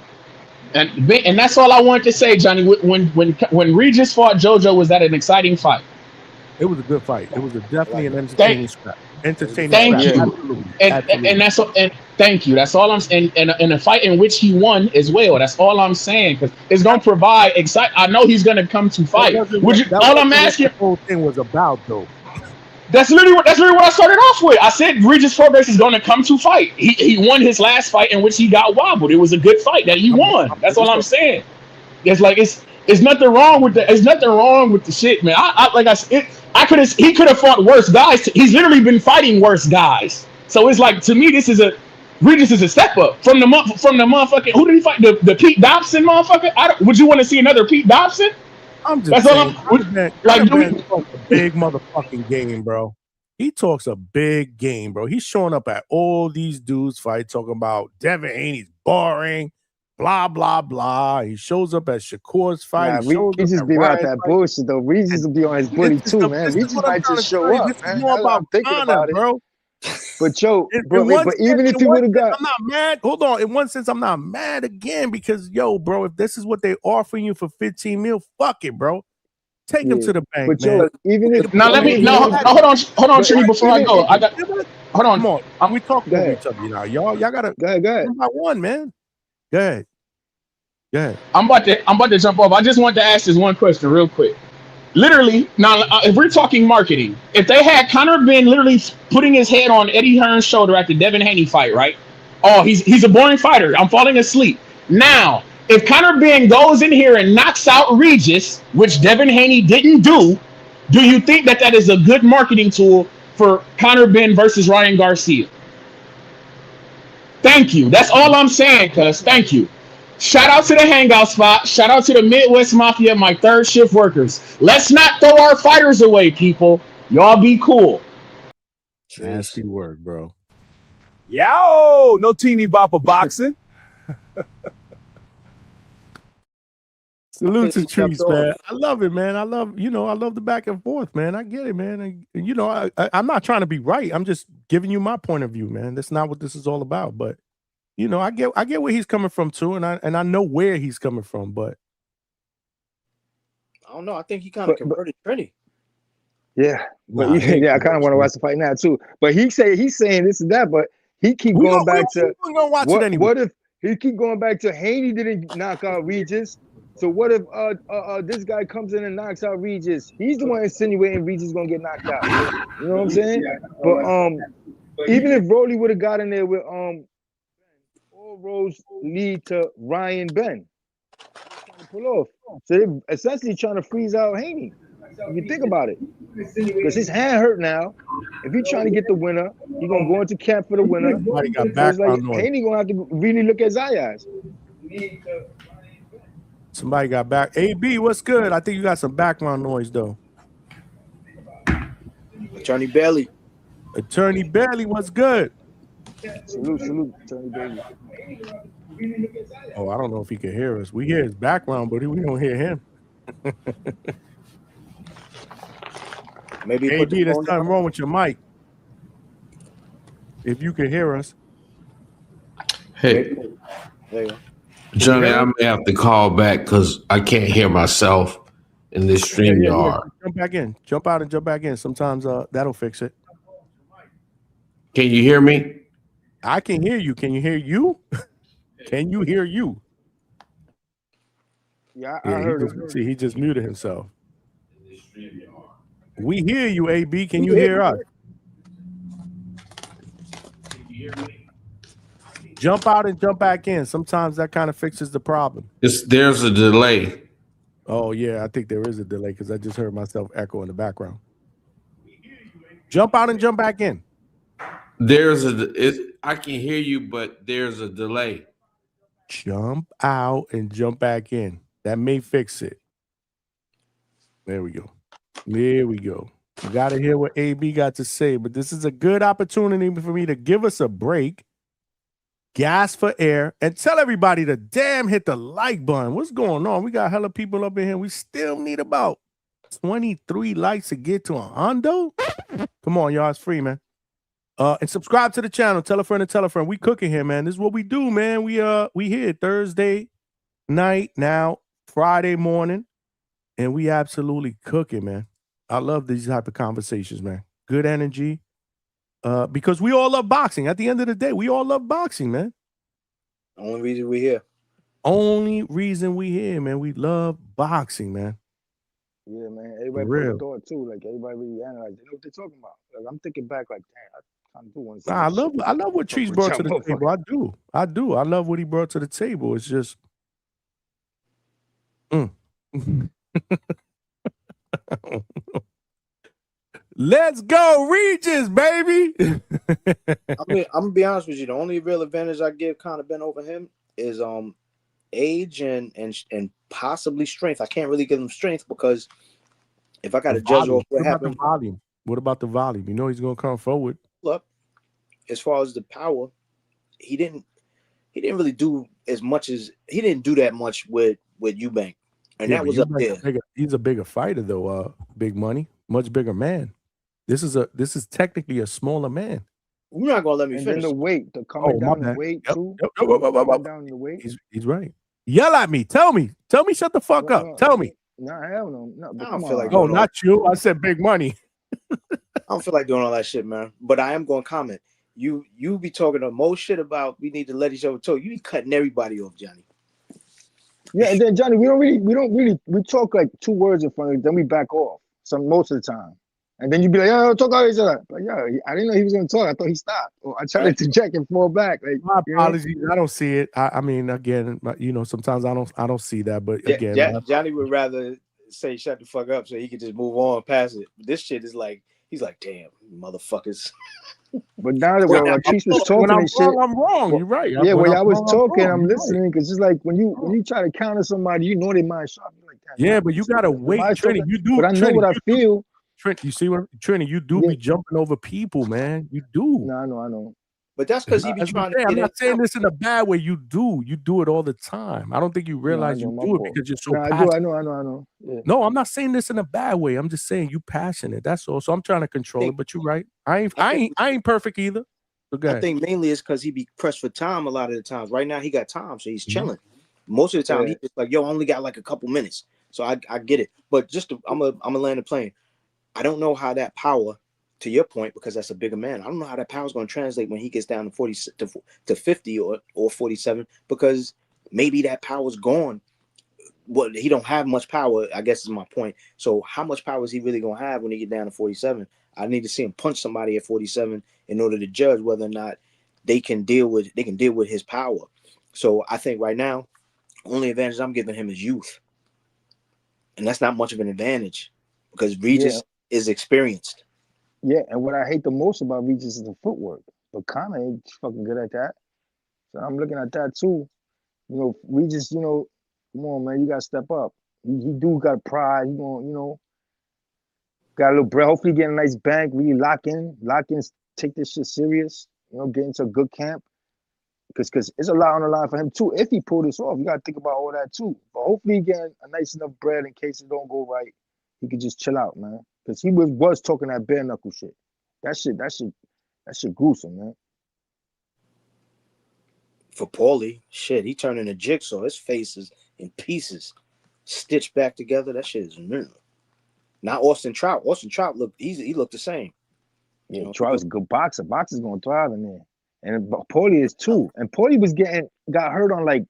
And that's all I wanted to say, Johnny. When Regis fought JoJo, was that an exciting fight? It was a good fight. It was definitely an entertaining scrap. Entertaining. Thank scrap. you. Absolutely. And Absolutely. and that's and thank you. That's all I'm saying. And a fight in which he won as well. That's all I'm saying, because it's gonna provide I know he's gonna come to fight. All I'm asking. What the whole thing was about, though. That's literally what I started off with. I said Regis Prograis is going to come to fight. He won his last fight in which he got wobbled. It was a good fight that he won. That's all I'm saying. It's like it's nothing wrong with the shit, man. He could have fought worse guys. He's literally been fighting worse guys. So it's like, to me, Regis is a step up from the motherfucking, who did he fight? The Pete Dobson motherfucker. Would you want to see another Pete Dobson? I'm just saying, Conor talks a big motherfucking game, bro. He talks a big game, bro. He's showing up at all these dudes' fights talking about Devin Haney's boring, blah, blah, blah. He shows up at Shakur's fight. Regis be about that bullshit, though. Regis will be on his bully, too, man. Regis might just show up, This man. is more about Conor, bro. But even if he would have got, I'm not mad. Hold on. In one sense, I'm not mad again because, bro, if this is what they offering you for 15 mil, fuck it, bro. Take him to the bank, but man. even if hold on, Trini, before I go. Hold on. Come on. We talking to each other now. Y'all gotta go ahead. One by one, man. Go ahead. I'm about to jump off. I just wanted to ask this one question real quick. Literally, now, if we're talking marketing, if they had Conor Benn literally putting his head on Eddie Hearn's shoulder at the Devin Haney fight, right? Oh, he's a boring fighter. I'm falling asleep. Now, if Conor Benn goes in here and knocks out Regis, which Devin Haney didn't do you think that is a good marketing tool for Conor Benn versus Ryan Garcia? Thank you. That's all I'm saying, cuz. Thank you. Shout out to the Hangout spot. Shout out to the Midwest Mafia, my third shift workers. Let's not throw our fighters away, people. Y'all be cool. Nasty word, bro. Yo, no teeny bopper boxing. Salute to Trees, man. I love it, man. I love the back and forth, man. I get it, man. And, I'm not trying to be right. I'm just giving you my point of view, man. That's not what this is all about. But I get where he's coming from too, and I know where he's coming from, but I don't know. I think he kind of converted Trini. Yeah, but I kind of want to watch the fight now too. But he's saying this and that, but he keep going back to what if he keep going back to Haney didn't knock out Regis? So what if this guy comes in and knocks out Regis? He's the one insinuating Regis is gonna get knocked out. You know what I'm saying? But even if Broly would have got in there with all roads lead to Ryan Benn trying to pull off. So they're essentially trying to freeze out Haney. If you think about it, because his hand hurt now. If he's trying to get the winner, he's gonna go into camp for the winner. Haney gonna have to really look at Zayas. Somebody got back. AB, what's good? I think you got some background noise though. Attorney Bailey, what's good? Salute, Attorney Bailey. Oh, I don't know if he can hear us. We hear his background, but we don't hear him. Maybe AB, there's something wrong with your mic. If you can hear us. Hey, there you go. Johnny, I may have to call back because I can't hear myself in this StreamYard. Yeah. Jump back in. Jump out and jump back in. Sometimes that'll fix it. Can you hear me? I can hear you. Can you hear you? Can you hear you? Yeah, I heard him. See, he just muted himself. We hear you, AB. Can you hear us? Jump out and jump back in. Sometimes that kind of fixes the problem. There's a delay. Oh, yeah, I think there is a delay because I just heard myself echo in the background. Jump out and jump back in. I can hear you, but there's a delay. Jump out and jump back in. That may fix it. There we go. You got to hear what AB got to say, but this is a good opportunity for me to give us a break. gas for air, and tell everybody to damn hit the like button. What's going on? We got hella people up in here. We still need about 23 likes to get to a hundo. Come on, y'all. It's free, man. And subscribe to the channel. Tell a friend and tell a friend. We cooking here, man. This is what we do, man. We here Thursday night, now Friday morning, and we absolutely cooking, man. I love these type of conversations, man. Good energy. Because we all love boxing. At the end of the day, we all love boxing, man. Only reason we here. Only reason we here, man. We love boxing, man. Yeah, man. Everybody put a thought too. Like everybody really analyze. They know what they're talking about. Like I'm thinking back, like, damn, I kind of do want to. Nah, I love what Cheese brought to the table. I do. I love what he brought to the table. It's just. Let's go, Regis, baby. I mean, I'm gonna be honest with you. The only real advantage I give Conor Benn over him is age and possibly strength. I can't really give him strength because if I got to judge off what happened, about the volume? What about the volume? You know he's gonna come forward. Look, as far as the power, he didn't really do as much as he didn't do that much with Eubank, and that was up there. He's a bigger fighter though. Big money, much bigger man. This is technically a smaller man. You're not gonna let me and finish. Then the weight, the coming down the weight too. Coming down the weight. He's right. Yell at me. Tell me. Shut the fuck up. Tell me. No, hell no. No, I don't feel like. Oh, not you. I said big money. I don't feel like doing all that shit, man. But I am going to comment. You be talking the most shit about we need to let each other talk. You be cutting everybody off, Johnny. Yeah, and then Johnny, we talk like 2 words in front of it, then we back off. Most of the time. And then you be like, yo, talk all each other. But yeah, I didn't know he was gonna talk. I thought he stopped. Or I tried to check and fall back. Like, my apologies. I don't see it. I mean, again, sometimes I don't see that. But again, Johnny would rather say shut the fuck up so he could just move on past it. This shit is like he's like, damn, motherfuckers. But now that when Cheese was talking and shit, I'm wrong. You're right. Yeah, when I was talking, I'm listening because it's like when you try to counter somebody, you know they mind sharp. Like, yeah, but you gotta wait, Trini. You do. But I know what I feel. Trent, you see what Trini? You do be jumping over people, man. You do. No, I know. But that's because he be trying to. I'm not saying this in a bad way. You do it all the time. I don't think you realize you do it because you're so passionate. I know. Yeah. No, I'm not saying this in a bad way. I'm just saying you passionate. That's all. So I'm trying to control it. But you're right. I ain't perfect either. I think mainly it's because he be pressed for time a lot of the times. Right now he got time, so he's chilling. Most of the time he's just like, yo, I only got like a couple minutes. So I get it. But I'm a land the plane. I don't know how that power, to your point, because that's a bigger man. I don't know how that power is going to translate when he gets down to 40 to 50 or 47, because maybe that power is gone. Well, he don't have much power, I guess is my point. So how much power is he really going to have when he get down to 47? I need to see him punch somebody at 47 in order to judge whether or not they can deal with his power. So I think right now, only advantage I'm giving him is youth. And that's not much of an advantage because Regis is experienced. Yeah, and what I hate the most about Regis is the footwork. But Conor ain't fucking good at that. So I'm looking at that too. Regis, come on, man, you gotta step up. He do got pride. He gonna, got a little bread. Hopefully get a nice bank, really lock in, take this shit serious, get into a good camp. Because it's a lot on the line for him too. If he pull this off, you gotta think about all that too. But hopefully he get a nice enough bread in case it don't go right. He could just chill out, man. Because he was talking that bare knuckle shit. That shit gruesome, man. For Paulie, shit, he turned into jigsaw. His face is in pieces, stitched back together. That shit is not Austin Trout. Austin Trout he looked the same. Yeah, Trout's a good boxer. Boxer's gonna thrive in there. And Paulie is too. And Paulie got hurt on like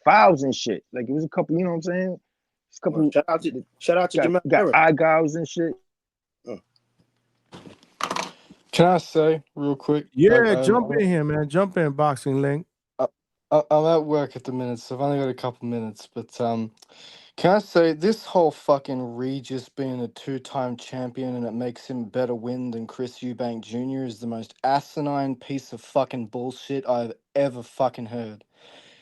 fouls and shit. Like it was a couple, you know what I'm saying? It's a couple. Shout out to Jamel. Got eye gouges and shit. Can I say real quick? Yeah, jump in here, man. Jump in, Boxing Link. I'm at work at the minute, so I've only got a couple minutes. But can I say this whole fucking Regis being a 2-time champion and it makes him better win than Chris Eubank Jr. is the most asinine piece of fucking bullshit I've ever fucking heard.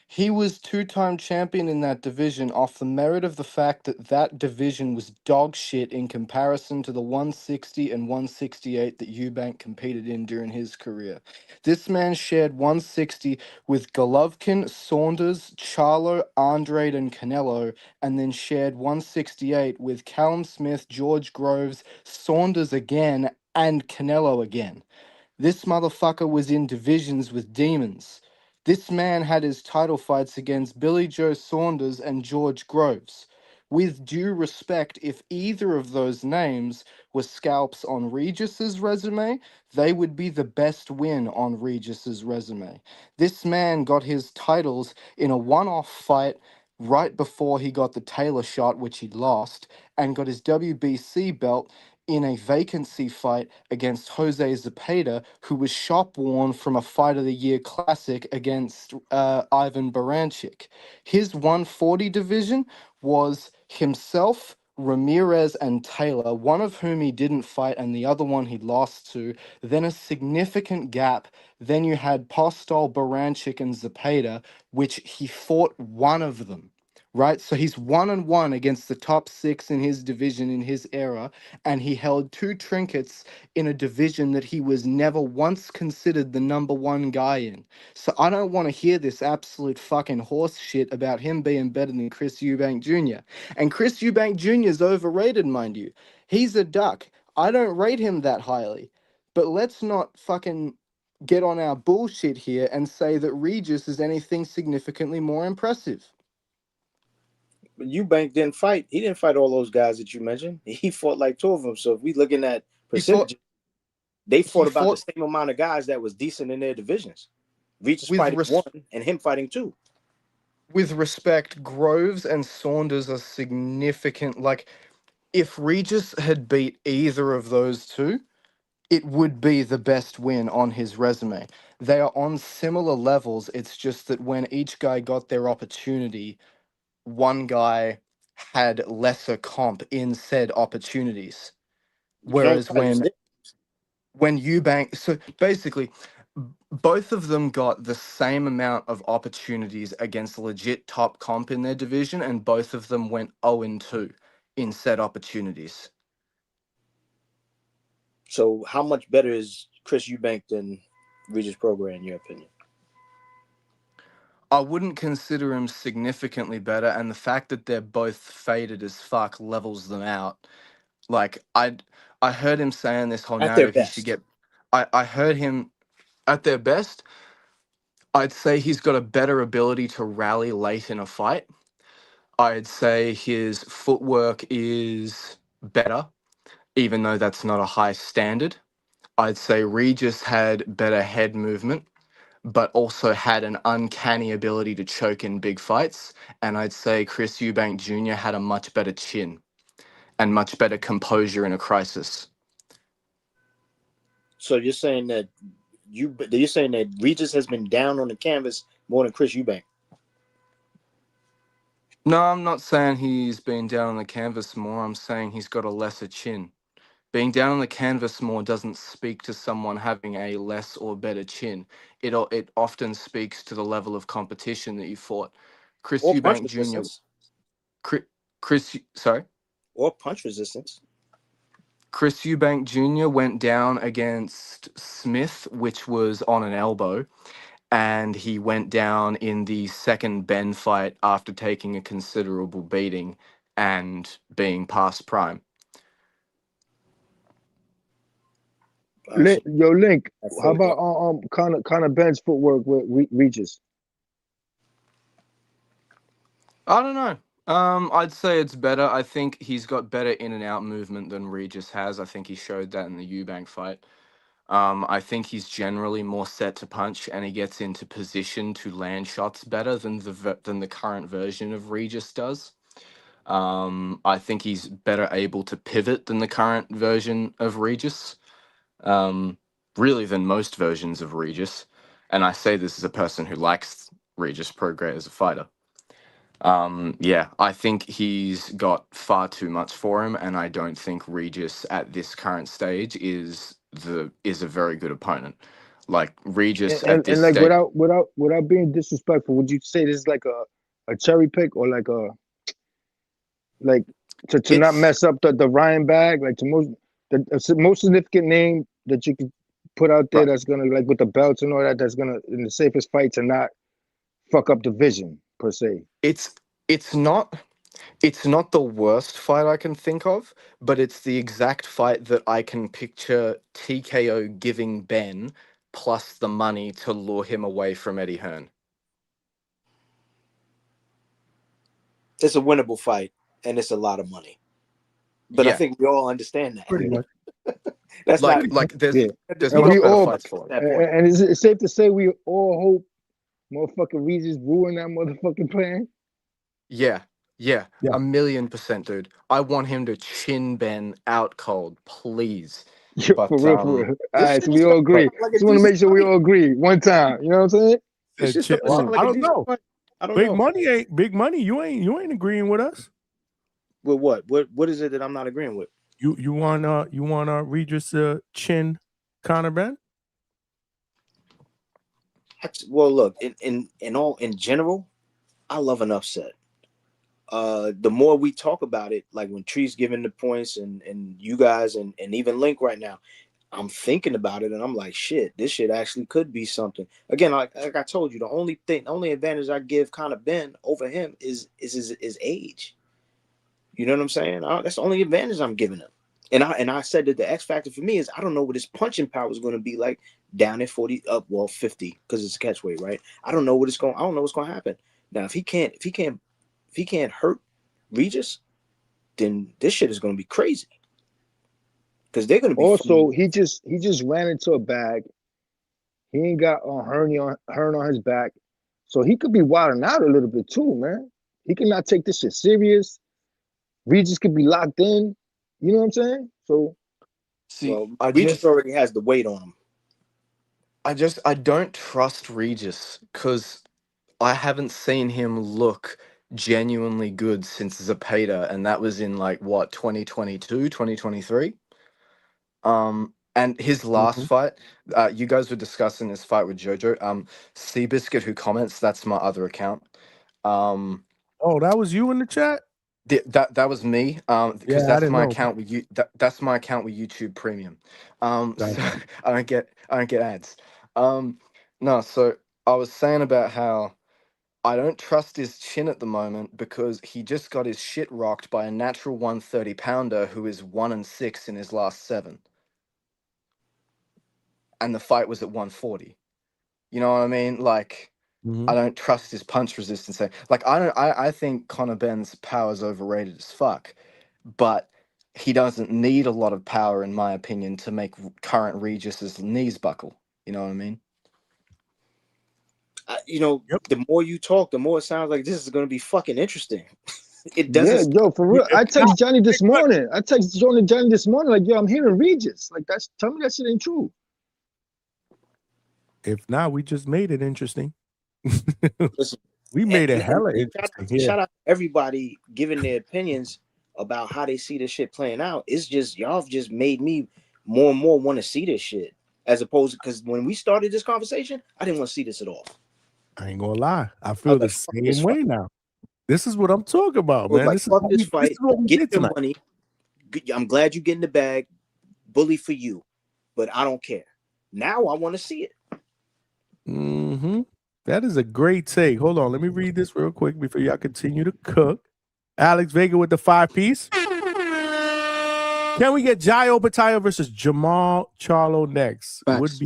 He was two-time champion in that division off the merit of the fact that that division was dog shit in comparison to the 160 and 168 that Eubank competed in during his career. This man shared 160 with Golovkin, Saunders, Charlo, Andrade, and Canelo, and then shared 168 with Callum Smith, George Groves, Saunders again, and Canelo again. This motherfucker was in divisions with demons. This man had his title fights against Billy Joe Saunders and George Groves. With due respect, if either of those names were scalps on Regis's resume, they would be the best win on Regis's resume. This man got his titles in a one-off fight right before he got the Taylor shot, which he lost, and got his WBC belt in a vacancy fight against Jose Zepeda, who was shop worn from a Fight of the Year Classic against Ivan Baranchik. His 140 division was himself, Ramirez, and Taylor, one of whom he didn't fight and the other one he lost to. Then a significant gap. Then you had Postol, Baranchik, and Zepeda, which he fought one of them. Right, so he's 1-1 against the top 6 in his division in his era, and he held 2 trinkets in a division that he was never once considered the number 1 guy in. So I don't want to hear this absolute fucking horse shit about him being better than Chris Eubank Jr. And Chris Eubank Jr. is overrated, mind you. He's a duck. I don't rate him that highly. But let's not fucking get on our bullshit here and say that Regis is anything significantly more impressive. But Eubank didn't fight. He didn't fight all those guys that you mentioned. He fought like 2 of them. So if we looking at percentages, they fought about the same amount of guys that was decent in their divisions. Regis fighting 1 and him fighting 2. With respect, Groves and Saunders are significant. Like, if Regis had beat either of those two, it would be the best win on his resume. They are on similar levels. It's just that when each guy got their opportunity, one guy had lesser comp in said opportunities. Whereas when Eubank, so basically, both of them got the same amount of opportunities against legit top comp in their division, and both of them went 0-2 in said opportunities. So how much better is Chris Eubank than Regis Prograis in your opinion? I wouldn't consider him significantly better, and the fact that they're both faded as fuck levels them out. Like, I heard him saying this whole At their narrative. He best. should get. I heard him at their best. I'd say he's got a better ability to rally late in a fight. I'd say his footwork is better, even though that's not a high standard. I'd say Regis had better head movement, but also had an uncanny ability to choke in big fights. And I'd say Chris Eubank Jr. had a much better chin and much better composure in a crisis. So you're saying that Regis has been down on the canvas more than Chris Eubank? No, I'm not saying he's been down on the canvas more. I'm saying he's got a lesser chin. Being down on the canvas more doesn't speak to someone having a less or better chin. It often speaks to the level of competition that you fought. Chris Or Eubank punch Jr. resistance. Sorry? Or punch resistance. Chris Eubank Jr. went down against Smith, which was on an elbow, and he went down in the second Benn fight after taking a considerable beating and being past prime. Yo, Link, how about Conor Benn's footwork with Regis? I don't know. I'd say it's better. I think he's got better in and out movement than Regis has. I think he showed that in the Eubank fight. I think he's generally more set to punch, and he gets into position to land shots better than the current version of Regis does. I think he's better able to pivot than the current version of Regis. Really than most versions of Regis. And I say this as a person who likes Regis Prograis as a fighter. Yeah, I think he's got far too much for him, and I don't think Regis at this current stage is a very good opponent. like Regis And, at this like stage. without being disrespectful, would you say this is like a cherry pick or like a like to not mess up the Ryan bag, like to most significant name that you could put out there that's gonna like with the belts and all that, that's gonna in the safest fight to not fuck up the vision per se. It's not the worst fight I can think of, but it's the exact fight that I can picture TKO giving Ben plus the money to lure him away from Eddie Hearn. It's a winnable fight, and it's a lot of money. But I think we all understand that. Pretty much. That's like not there's Yeah. there's And much we better all fights for it. and is it safe to say we all hope motherfucking Regis ruin that motherfucking plan? Yeah. 1,000,000%, dude. I want him to chin Ben out cold, please. Yeah, But for real, for real. All This right, shit so is we all starting to agree. sound like a Just want to decent make sure we fight. all agree one time. You know what I'm saying? This shit starting to sound like I a don't decent know. fight. I don't Big know. money ain't big money. You ain't agreeing with us. With what? What is it that I'm not agreeing with? You want Regis chin Conor Benn? Well, look, in general, I love an upset. The more we talk about it, like when Tree's giving the points and you guys and even Link right now, I'm thinking about it and I'm like, shit, this shit actually could be something. Again, like I told you, the only advantage I give Conor Benn over him is his age. You know what I'm saying? That's the only advantage I'm giving him. And I said that the X factor for me is I don't know what his punching power is going to be like down at 50 because it's a catchweight, right? I don't know what's going to happen. Now if he can't hurt Regis, then this shit is going to be crazy. Because they're going to be Also, he just ran into a bag. He ain't got Hearn on his back, so he could be wilding out a little bit too, man. He cannot take this shit serious. Regis could be locked in. You know what I'm saying? So, Regis already has the weight on him. I don't trust Regis because I haven't seen him look genuinely good since Zepeda, and that was in like what 2022, 2023. And his last fight, you guys were discussing this fight with Jojo. Seabiscuit, who comments, that's my other account. Oh, that was you in the chat? That was me. Because Yeah, I that's didn't my know. account with you. That's my account with YouTube Premium. So I don't get ads. No, so I was saying about how I don't trust his chin at the moment because he just got his shit rocked by a natural 130-pounder who is 1-6 in his last 7. And the fight was at 140. You know what I mean? Like, I don't trust his punch resistance. Like, I think Conor Benn's power is overrated as fuck, but he doesn't need a lot of power, in my opinion, to make current Regis's knees buckle. You know what I mean? The more you talk, the more it sounds like this is going to be fucking interesting. It doesn't. yeah, yo, for real. I texted Johnny this morning. Johnny this morning, like, yo, I'm hearing Regis. Like, tell me that shit ain't true. If not, we just made it interesting. Listen, we made it hella interesting. Shout out to everybody giving their opinions about how they see this shit playing out. It's just y'all have just made me more and more want to see this shit, as opposed to because when we started this conversation, I didn't want to see this at all. I ain't gonna lie. I feel the same way now. This is what I'm talking about, I was man. like, This is fuck what this we fight. did Get your tonight. money. I'm glad you get in the bag. Bully for you, but I don't care. Now I want to see it. That is a great take. Hold on, let me read this real quick before y'all continue to cook. Alex Vega with the 5-piece. Can we get Jai Opetaia versus Jamal Charlo next? Facts.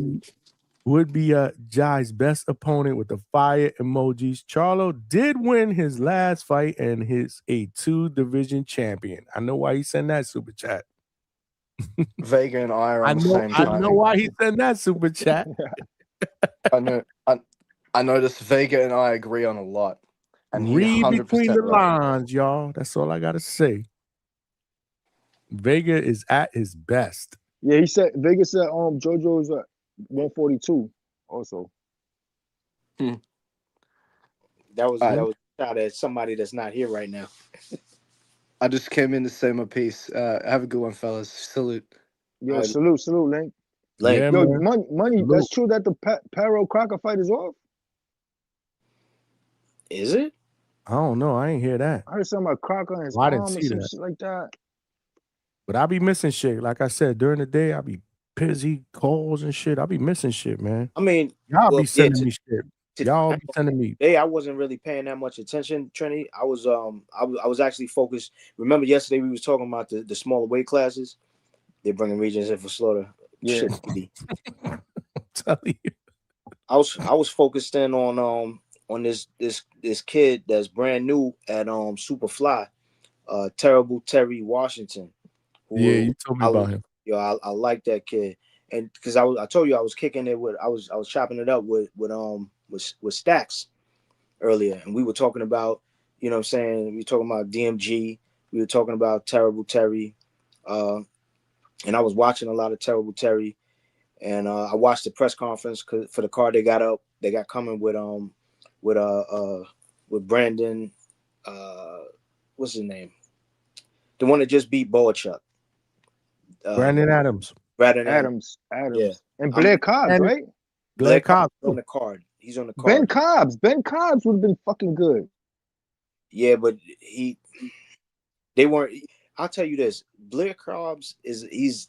Would be Jai's best opponent with the fire emojis. Charlo did win his last fight and is a 2-division champion. I know why he sent that super chat. Vega and I are on the same time. I know why he sent that super chat. I noticed Vega and I agree on a lot. And Read 100% between the right. lines, y'all. That's all I gotta say. Vega is at his best. Yeah, Vega said JoJo's at 142 also. That was shot at somebody that's not here right now. I just came in to say my piece. Have a good one, fellas. Salute. Yo, salute, Link. Link. Yeah, Yo, man. money. Salute. That's true that the Paro Crocker fight is off. Is it? I don't know. I ain't hear that. I heard something about Crocker on his Well, I didn't arm or see some that. shit like that. But I be missing shit. Like I said, during the day, I be busy calls and shit. I be missing shit, man. I mean, Y'all well, be sending me shit. to- Y'all be sending me. Today I wasn't really paying that much attention, Trini. I was actually focused. Remember yesterday we was talking about the smaller weight classes. They're bringing regions in for slaughter. Yeah. Shit, baby. I'm telling you. I was focused in on this kid that's brand new at Superfly, Terrible Terry Washington. Yeah, you told me about him. Yo, I like that kid, and because I told you I was kicking it with I was chopping it up with Stacks earlier, and we were talking about, you know what I'm saying, we were talking about DMG, we were talking about Terrible Terry, and I was watching a lot of Terrible Terry, and I watched the press conference for the card they got coming with Brandon, what's his name, the one that just beat Boachuk. Brandon Adams. Adams. Yeah. And Blair Cobbs, right? Blair Cobbs on the card. He's on the card. Ben Cobbs would have been fucking good. Yeah, but they weren't. I'll tell you this: Blair Cobbs he's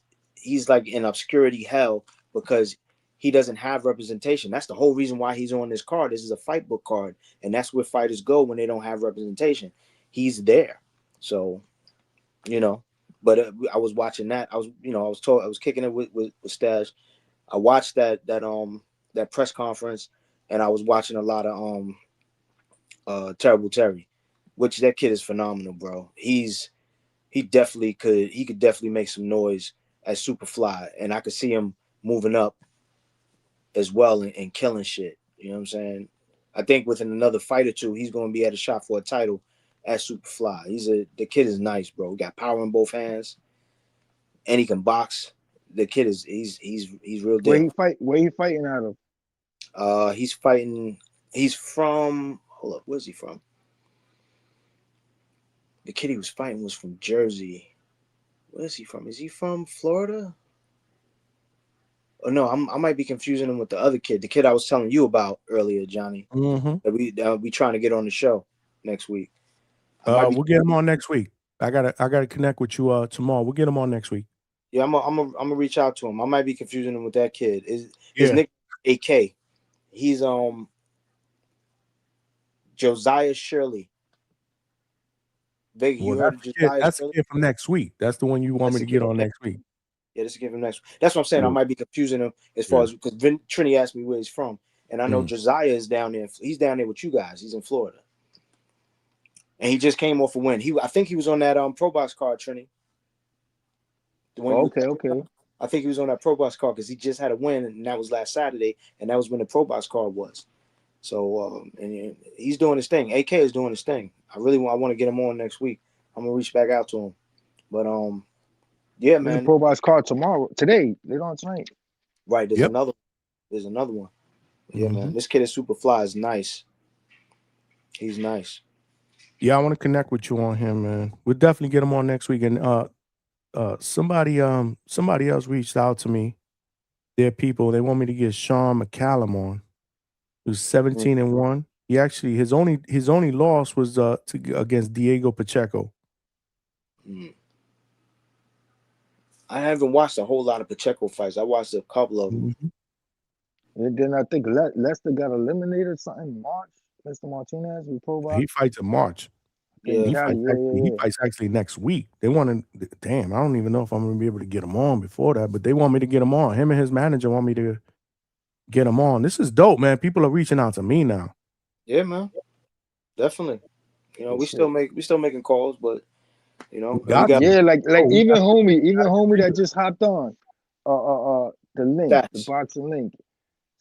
like in obscurity hell because he doesn't have representation. That's the whole reason why he's on this card. This is a fight book card, and that's where fighters go when they don't have representation. He's there, so you know. But I was watching that. I was kicking it with Stash. I watched that press conference, and I was watching a lot of Terrible Terry, which that kid is phenomenal, bro. He could definitely make some noise at Superfly, and I could see him moving up as well and killing shit. You know what I'm saying? I think within another fight or two, he's going to be at a shot for a title at Superfly. The kid is nice, bro. He got power in both hands, and he can box. The kid is he's real deal. Where he fighting out of? He's from, hold up, where's he from? The kid he was fighting was from Jersey. Where is he from? Is he from Florida? Oh no, I might be confusing him with the other kid, the kid I was telling you about earlier, Johnny. Mm-hmm. That we trying to get on the show next week. We'll get him on next week. I gotta connect with you tomorrow. We'll get him on next week. Yeah, I'm gonna reach out to him. I might be confusing him with that kid. His nickname AK. He's Josiah Shirley. Vega, you heard of Josiah That's Shirley? the kid from next week. That's the one you want me to get on next week. Yeah, this is give him next. That's what I'm saying. I might be confusing him as far as because Trini asked me where he's from, and I know Josiah is down there. He's down there with you guys. He's in Florida, and he just came off a win. I think he was on that Pro Box card, Trini. The one Okay. I think he was on that Pro Box card because he just had a win, and that was last Saturday, and that was when the Pro Box card was. So, and he's doing his thing. AK is doing his thing. I want to get him on next week. I'm gonna reach back out to him, but yeah, man. There's a Pro Box card today. Later on tonight. Right. There's another one. Yeah, man. This kid at Superfly is nice. He's nice. Yeah, I want to connect with you on him, man. We'll definitely get him on next week. And somebody else reached out to me. They're people. They want me to get Sean McCallum on. Who's 17-1. He actually his only loss was against Diego Pacheco. I haven't watched a whole lot of Pacheco fights. I watched a couple of them. And then I think Lester got eliminated or something in March. Lester Martinez with Pro Box. He fights in March. Yeah. He fights actually next week. They want to. Damn, I don't even know if I'm gonna be able to get him on before that, but they want me to get him on. Him and his manager want me to get him on. This is dope, man. People are reaching out to me now. Yeah, man. Definitely. You know, we still making calls, but you know, like even homie that just hopped on, the link, the boxing link.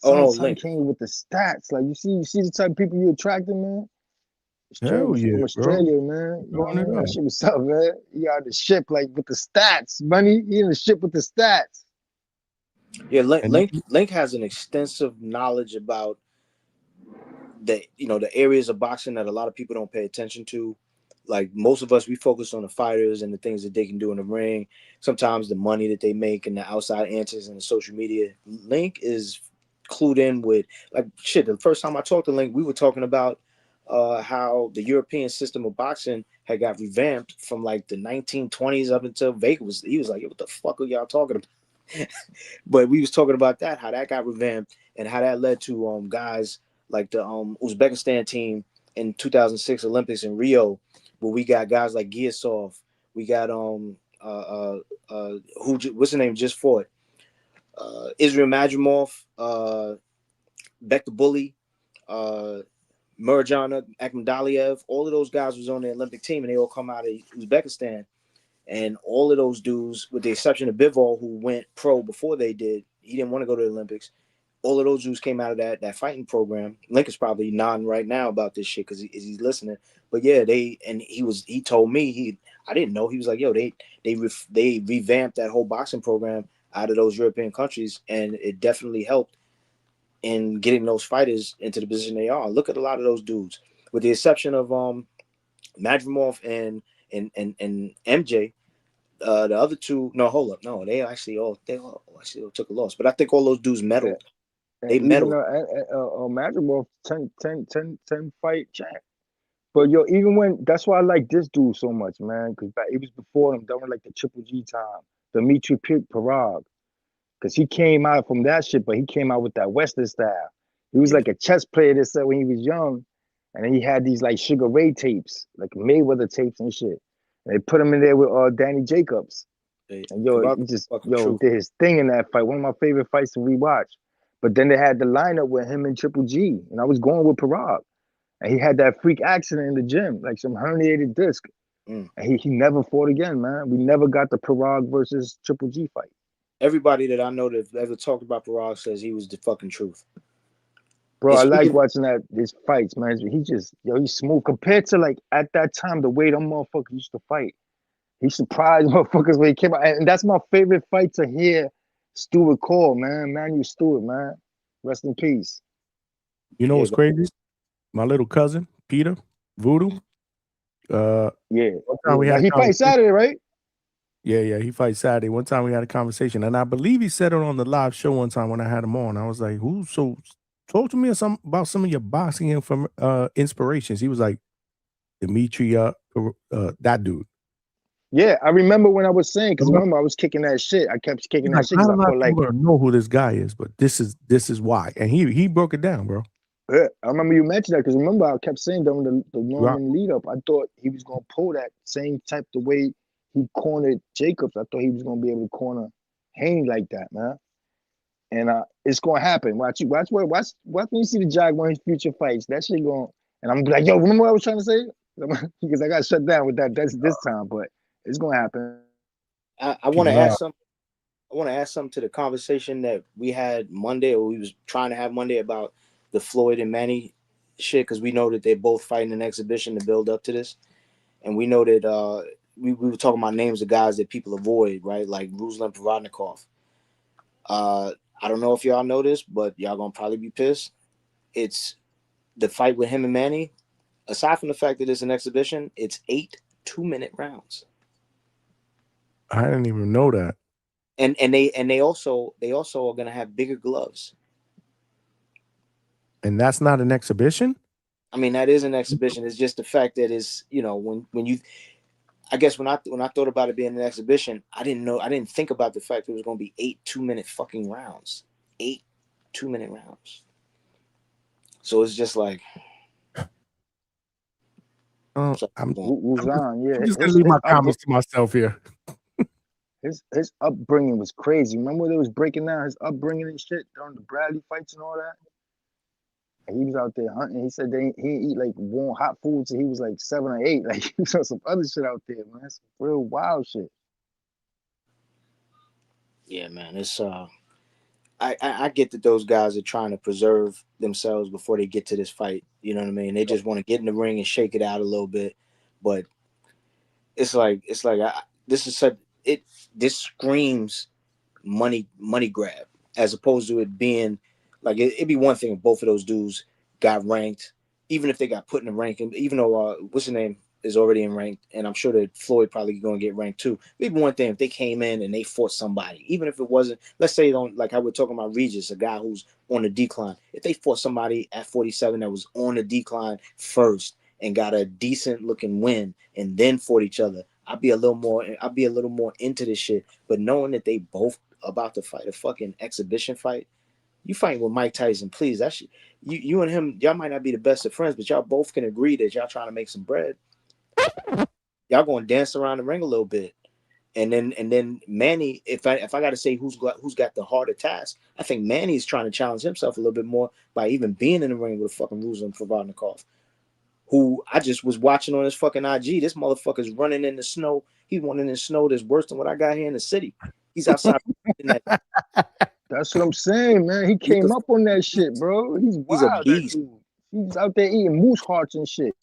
Son came with the stats. Like you see the type of people you attracting, man. Hell yeah, from Australia, man. You know what I mean? That shit was up, man. You out the ship like with the stats, money. You in the ship with the stats. Yeah, Link has an extensive knowledge about the areas of boxing that a lot of people don't pay attention to, like most of us, we focus on the fighters and the things that they can do in the ring. Sometimes the money that they make and the outside answers and the social media. Link is clued in with like shit. The first time I talked to Link, we were talking about how the European system of boxing had got revamped from like the 1920s up until Vegas. He was like, "What the fuck are y'all talking about?" But we was talking about that, how that got revamped and how that led to guys like the Uzbekistan team in 2006 Olympics in Rio, where we got guys like Giasov, we got what's the name just fought, Israel Madrimov, Beck the Bully, Murjana Akhmadaliev. All of those guys was on the Olympic team, and they all come out of Uzbekistan. And all of those dudes, with the exception of Bivol, who went pro before they did, he didn't want to go to the Olympics. All of those dudes came out of that fighting program. Link is probably nodding right now about this shit because he's listening. But yeah, he told me I didn't know. He was like, yo, they revamped that whole boxing program out of those European countries, and it definitely helped in getting those fighters into the position they are. Look at a lot of those dudes, with the exception of Madrimov and MJ. The other two, no, hold up, no, they all took a loss. But I think all those dudes medaled. And They even medaled. Madrimov 10 fight champ. But yo, even when that's why I like this dude so much, man, because it was before him during like the Triple G time, Dmitry Parag, because he came out from that shit, but he came out with that Western style. He was like a chess player that said when he was young, and then he had these like Sugar Ray tapes, like Mayweather tapes and shit. And they put him in there with Danny Jacobs. And yo, he just did his thing in that fight. One of my favorite fights to rewatch. But then they had the lineup with him and Triple G, and I was going with Parag. And he had that freak accident in the gym, like some herniated disc. And he never fought again, man. We never got the Parag versus Triple G fight. Everybody that I know that ever talked about Parag says he was the fucking truth. Bro, I like watching his fights, man. He's smooth compared to like at that time the way them motherfuckers used to fight. He surprised motherfuckers when he came out, and that's my favorite fight to hear. Stewart call, man, Manuel Stewart, man, rest in peace. You know what's crazy? My little cousin Peter Voodoo. He fights Saturday, right? Yeah, he fights Saturday. One time we had a conversation, and I believe he said it on the live show one time when I had him on. I was like, "Who?" So talk to me about some of your boxing inspirations. He was like, Dimitri, that dude. Yeah, I remember when I was saying, because remember I was kicking that shit. I kept kicking that shit because I felt like people know who this guy is, but this is why. And he broke it down, bro. Yeah, I remember you mentioned that because remember I kept saying during the Norman lead up, I thought he was gonna pull that same type the way he cornered Jacobs. I thought he was gonna be able to corner Haynes like that, man. And it's gonna happen. Watch when you see the Jaguar in his future fights. That shit going. And I'm like, yo, remember what I was trying to say? Because I got shut down with that. That's this time, but it's gonna happen. I want to add something. I want to add something to the conversation that we had Monday, or we was trying to have Monday about the Floyd and Manny shit, because we know that they're both fighting an exhibition to build up to this, and we know that we were talking about names of guys that people avoid, right? Like Ruslan Provodnikov. I don't know if y'all know this, but y'all gonna probably be pissed. It's the fight with him and Manny. Aside from the fact that it's an exhibition, it's 8 2-minute rounds. I didn't even know that. And they also are gonna have bigger gloves. And that's not an exhibition? I mean, that is an exhibition. It's just the fact that it's, when you, I guess when I thought about it being an exhibition, I didn't think about the fact that it was going to be 8 2-minute fucking rounds. 8 2-minute rounds. So it's just like, I'm just gonna his leave my comments to myself here. His upbringing was crazy. Remember when they was breaking down his upbringing and shit during the Bradley fights and all that? And he was out there hunting. He said he eat like warm hot food till he was like 7 or 8. Like he was on some other shit out there, man. That's real wild shit. Yeah, man. It's I get that those guys are trying to preserve themselves before they get to this fight. You know what I mean? They just want to get in the ring and shake it out a little bit. But this screams money grab, as opposed to it being like it'd be one thing if both of those dudes got ranked, even if they got put in the ranking. Even though what's the name? is already in rank, and I'm sure that Floyd probably going to get ranked too. Maybe one thing, if they came in and they fought somebody, even if it wasn't, let's say, like how we're talking about Regis, a guy who's on the decline. If they fought somebody at 47 that was on the decline first and got a decent looking win, and then fought each other, I'd be a little more into this shit. But knowing that they both about to fight a fucking exhibition fight, you fighting with Mike Tyson, please. That shit, you and him, y'all might not be the best of friends, but y'all both can agree that y'all trying to make some bread. Y'all going to dance around the ring a little bit, and then Manny. If I got to say who's got the harder task, I think Manny's trying to challenge himself a little bit more by even being in the ring with a fucking Ruslan Provodnikov, who I just was watching on his fucking IG. This motherfucker's running in the snow. He's running in the snow that's worse than what I got here in the city. He's outside. That's what I'm saying, man. He came up on that shit, bro. He's wild. He's a beast. He's out there eating moose hearts and shit.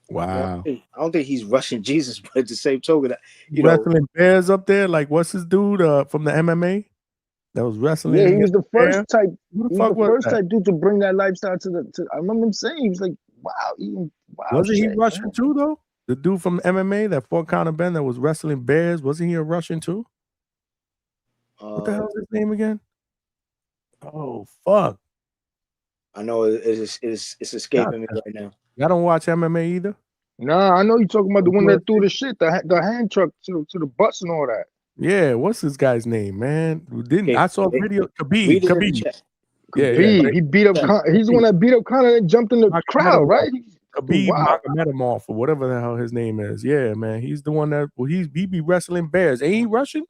Wow. I don't think he's rushing Jesus, but at the same token, wrestling bears up there. Like, what's his dude from the MMA that was wrestling? Yeah, he was the first type. Who He the fuck was the was first that? type dude to bring that lifestyle to. I remember him saying he was like, "Wow, eating wow." Wasn't he shit, Russian man. too, though? The dude from MMA that fought Conor Benn that was wrestling bears, wasn't he a Russian too? What the hell is his name again? Oh fuck! I know it's escaping me right now. Y'all don't watch MMA either? Nah, I know you talking about the one that threw the shit, the hand truck to the bus and all that. Yeah, what's this guy's name, man? I saw a video. Read it in the Khabib. chat. Yeah. He beat up. He's the one that beat up Conor and jumped in the crowd, right? Khabib Wow. Magomedov or whatever the hell his name is. Yeah, man, he's the one that he be wrestling bears. Ain't he Russian?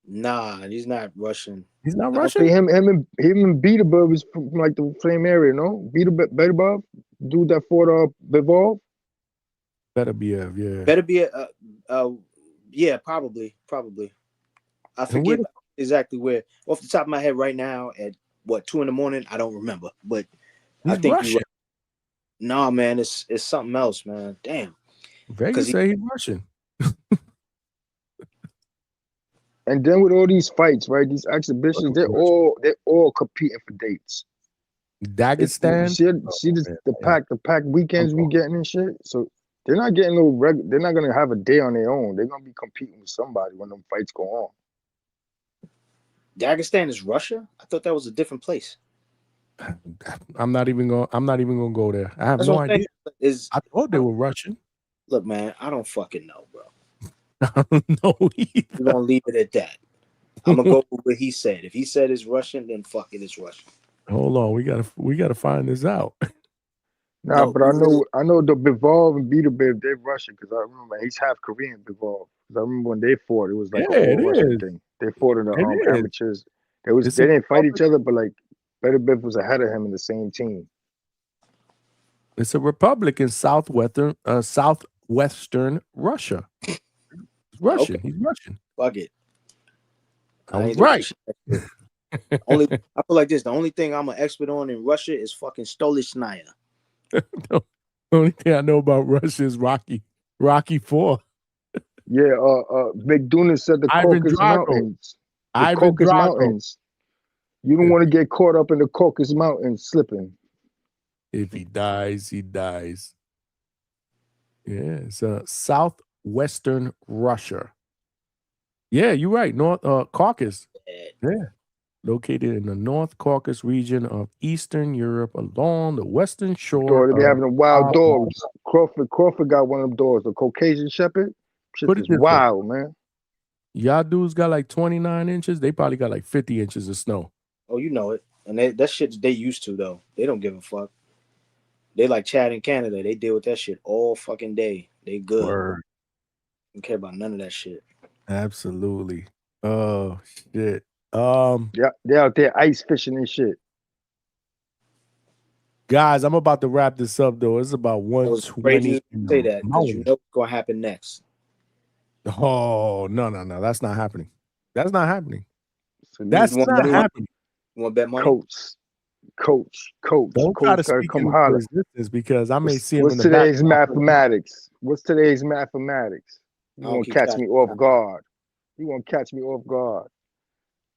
Nah, he's not Russian. He's not I Russian. think him and Beaterbub is from like the same area, no? Beaterbub, dude that fought Bivol. Better be yeah. Better be yeah, probably. I forget exactly where. Off the top of my head right now, at 2 a.m, I don't remember. But I think Russian. Nah, man, it's something else, man. Damn. Vegas say he's Russian. And then with all these fights, right? These exhibitions, they're all competing for dates. Dagestan. See the pack weekends we getting and shit. So they're not getting they're not gonna have a day on their own. They're gonna be competing with somebody when them fights go on. Dagestan is Russia? I thought that was a different place. I'm not even gonna go there. I have That's no what I'm idea. saying. I thought they were Russian. Look, man, I don't fucking know, bro. I don't know either. We're gonna leave it at that. I'm gonna go with what he said. If he said it's Russian, then fuck it, it's Russian. Hold on, we gotta find this out. Nah, but I know the Bivol and Beaterbib, they're Russian because I remember he's half Korean Bivol. Because I remember when they fought, it was like Yeah, a it whole Russian is. thing. They fought in the It is. amateurs. They didn't fight each other, but like Beaterbib was ahead of him in the same team. It's a republic in southwestern Russia. It's Russian. Okay. He's Russian. Fuck it. I was right. I feel like this. The only thing I'm an expert on in Russia is fucking Stolichnaya. The only thing I know about Russia is Rocky 4. Yeah, McDonough said the Ivan Caucasus Drago. Mountains. The Ivan Caucasus Drago. Mountains. You don't want to get caught up in the Caucasus Mountains slipping. If he dies, he dies. Yeah, it's southwestern Russia. Yeah, you're right. North Caucasus. Yeah. Located in the North Caucasus region of Eastern Europe along the western shore. They be having them wild dogs. Crawford got one of them dogs, the Caucasian Shepherd. Shit Put it is this way. wild, man. Y'all dudes got like 29 inches. They probably got like 50 inches of snow. Oh, you know it. And that shit they used to, though. They don't give a fuck. They like Chad in Canada. They deal with that shit all fucking day. They good. Word. Don't care about none of that shit. Absolutely. Oh shit. Yeah, they're out there ice fishing and shit. Guys, I'm about to wrap this up though. It's about It was 120. crazy to say that because you know what's gonna happen next. Oh no. That's not happening. That's not happening. So That's not happening. You want to bet money? Coach. Don't try to gotta speak come into holler. resistance because I may see him in What's the today's back. mathematics? What's today's mathematics? You I don't won't keep catch track. me off guard. You won't catch me off guard.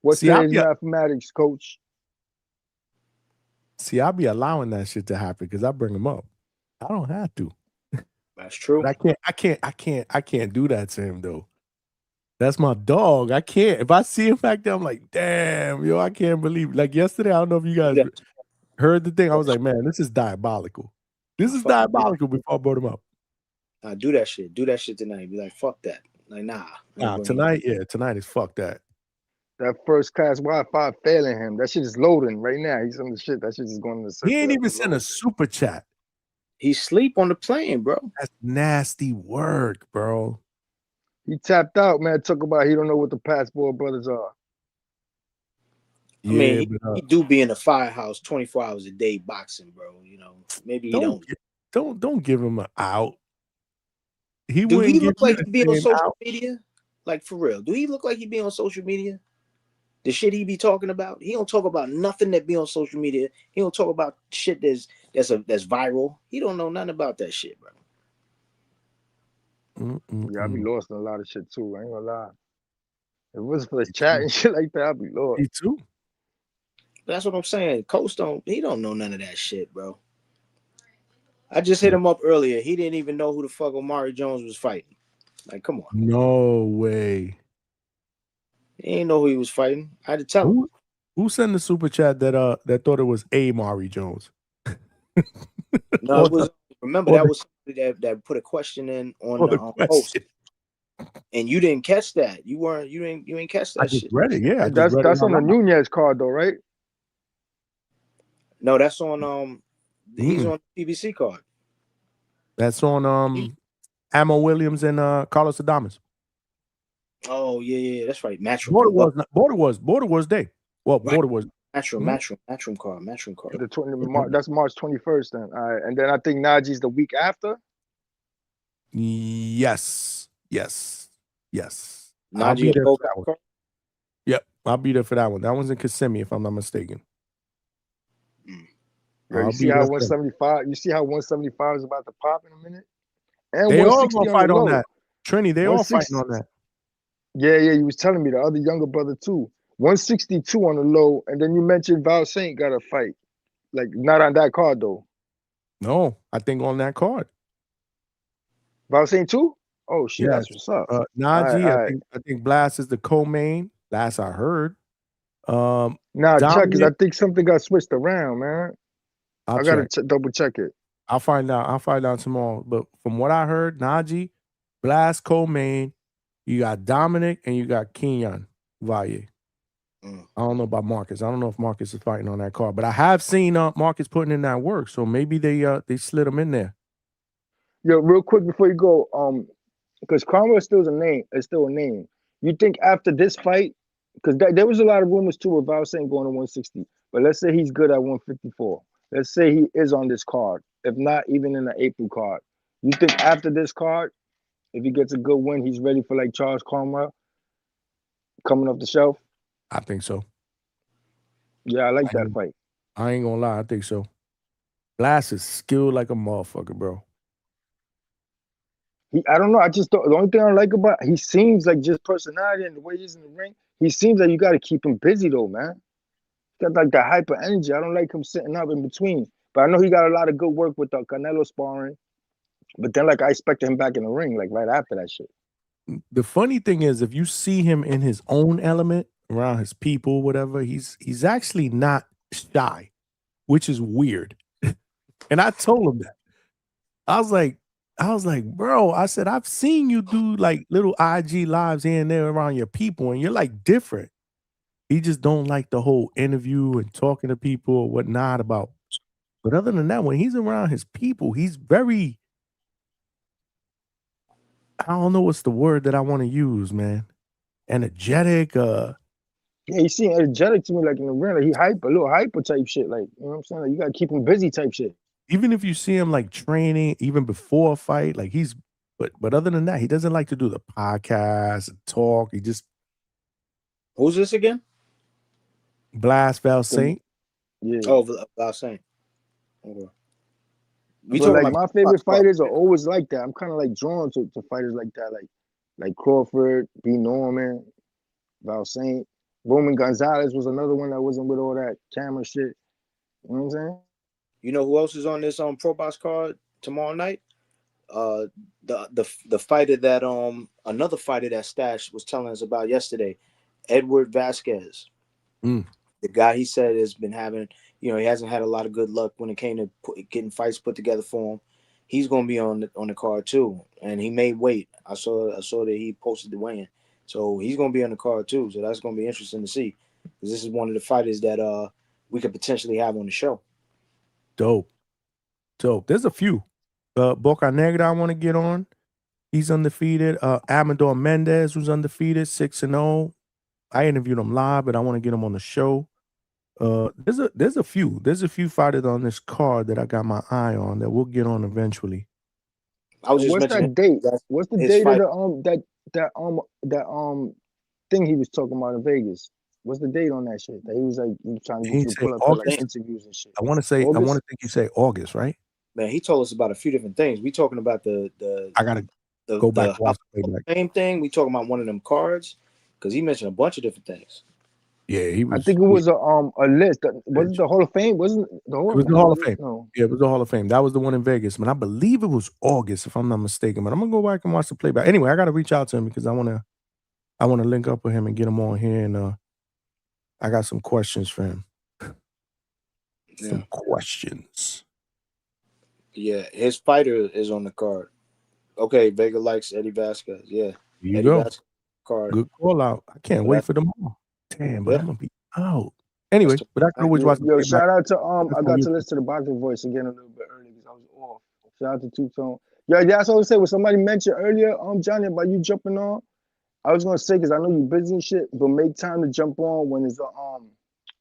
What's See, I'll today's be a- mathematics, coach? See, I'll be allowing that shit to happen because I bring him up. I don't have to. That's true. But I can't do that to him though. That's my dog. I can't. If I see him back there, I'm like, damn, yo, I can't believe. Like yesterday, I don't know if you guys heard the thing. I was like, man, this is diabolical. This is diabolical before I brought him up. Do that shit. Do that shit tonight. Be like, fuck that. Like, nah. Tonight is fuck that. That first class Wi-Fi failing him. That shit is loading right now. He's on the shit. That shit is going to the circle. He ain't even sent a super chat. He sleep on the plane, bro. That's nasty work, bro. He tapped out, man. Talk about he don't know what the passport brothers are. I mean, he do be in the firehouse 24 hours a day boxing, bro. You know, maybe he don't give him an out. Do he look like he be on social media? Like for real? Do he look like he be on social media? The shit he be talking about? He don't talk about nothing that be on social media. He don't talk about shit that's viral. He don't know nothing about that shit, bro. Yeah, I be lost in a lot of shit too. I ain't gonna lie. If it wasn't for the chat and shit like that, I'd be lost. Me too. That's what I'm saying. Coach he don't know none of that shit, bro. I just hit him up earlier. He didn't even know who the fuck Omari Jones was fighting. Like, come on. No way. He didn't know who he was fighting. I had to tell him. Who sent the super chat that thought it was Omari Jones? No, it was. Remember that was somebody that put a question in on the post, and you didn't catch that. You ain't catch that shit. Read it, yeah. That's on the Nunez card though, right? No, that's on he's on the PBC card. That's on Ammo Williams and Carlos Adames. Oh yeah, that's right. Border Wars Day. Well, right. Border Wars. Matchroom card. That's March 21st then. All right, and then I think Najee's the week after. Yes. I'll be there for that one. Yep, I'll be there for that one. That one's in Kissimmee, if I'm not mistaken. Yo, you see how 175? You see how 175 is about to pop in a minute? And they all gonna fight on that. Trini, they all fighting on that. Yeah, you was telling me the other younger brother too. 162 on the low, and then you mentioned Val Saint got a fight. Like not on that card though. No, I think on that card. Val Saint too? Oh shit, that's what's up. Najee, I think Blast is the co-main. Last I heard. Check because I think something got switched around, man. I gotta double check it. I'll find out tomorrow. But from what I heard, Najee, Blast co-main. You got Dominic and you got Kenyon Valle. I don't know about Marcus. I don't know if Marcus is fighting on that card, but I have seen Marcus putting in that work. So maybe they slid him in there. Yo, real quick before you go, because Cromwell is still a name. You think after this fight, because there was a lot of rumors too about saying going to 160, but let's say he's good at 154. Let's say he is on this card, if not even in the April card. You think after this card, if he gets a good win, he's ready for like Charles Cromwell coming off the shelf? I think so. Yeah, I like that fight. I ain't gonna lie, I think so. Blast is skilled like a motherfucker, bro. I don't know. I just thought the only thing I like about he seems like just personality and the way he's in the ring. He seems like you got to keep him busy though, man. He got like that hyper energy. I don't like him sitting up in between. But I know he got a lot of good work with Canelo sparring. But then like I expected him back in the ring like right after that shit. The funny thing is, if you see him in his own element around his people, whatever, he's actually not shy, which is weird. And I told him that. I was like, bro, I said, I've seen you do like little IG lives here and there around your people, and you're like different. He just don't like the whole interview and talking to people or whatnot about. But other than that, when he's around his people, he's very, I don't know what's the word that I want to use, man. Energetic. Yeah, he seems energetic to me, like in the ring. Like he a little hyper type shit. Like, you know what I'm saying? Like you gotta keep him busy type shit. Even if you see him like training, even before a fight, like but other than that, he doesn't like to do the podcast and talk. He just. Who's this again? Blast Val Saint. Yeah. Oh, Val Saint. Okay. Like my favorite fighters are always like that. I'm kind of like drawn to fighters like that, like Crawford, B. Norman, Val Saint. Roman Gonzalez was another one that wasn't with all that camera shit. You know what I'm saying? You know who else is on this Pro Box card tomorrow night? The fighter that another fighter that Stash was telling us about yesterday, Edward Vasquez. The guy he said has been having, he hasn't had a lot of good luck when it came to getting fights put together for him. He's going to be on the card too, and he may wait. I saw that he posted the weigh-in, so he's going to be on the card too. So that's going to be interesting to see, because this is one of the fighters that we could potentially have on the show. Dope. There's a few. Boca Negra I want to get on. He's undefeated. Amador Mendez, who's undefeated, 6-0. I interviewed him live, but I want to get him on the show. There's a few fighters on this card that I got my eye on that we'll get on eventually. I was just What's mentioning that date? What's the date fight. of that thing he was talking about in Vegas? What's the date on that shit? That he was trying to get you to pull up for like interviews and shit. I want to think you say August, right? Man, he told us about a few different things. We talking about the I gotta go back and watch the playback. Same thing. We talking about one of them cards, because he mentioned a bunch of different things. Yeah, he was. I think it was a list. Was it the Hall of Fame? Wasn't the Hall? It was the Hall of Fame. No. Yeah, it was the Hall of Fame. That was the one in Vegas, but I believe it was August, if I'm not mistaken. But I'm gonna go back and watch the playback. Anyway, I gotta reach out to him because I wanna link up with him and get him on here, and I got some questions for him. Some questions. Yeah, his fighter is on the card. Okay, Vega likes Eddie Vasquez. Yeah, You Eddie go. Vasquez card. Good call out. I can't wait for them all. Damn, but I'm gonna be out. Anyway, but I can always watch. Yo, shout out to I got to listen to the boxing voice again a little bit early because I was off. Shout out to Two Tone. Yeah, that's what I was saying. What somebody mentioned earlier, Johnny, about you jumping on. I was gonna say, because I know you busy and shit, but make time to jump on when there's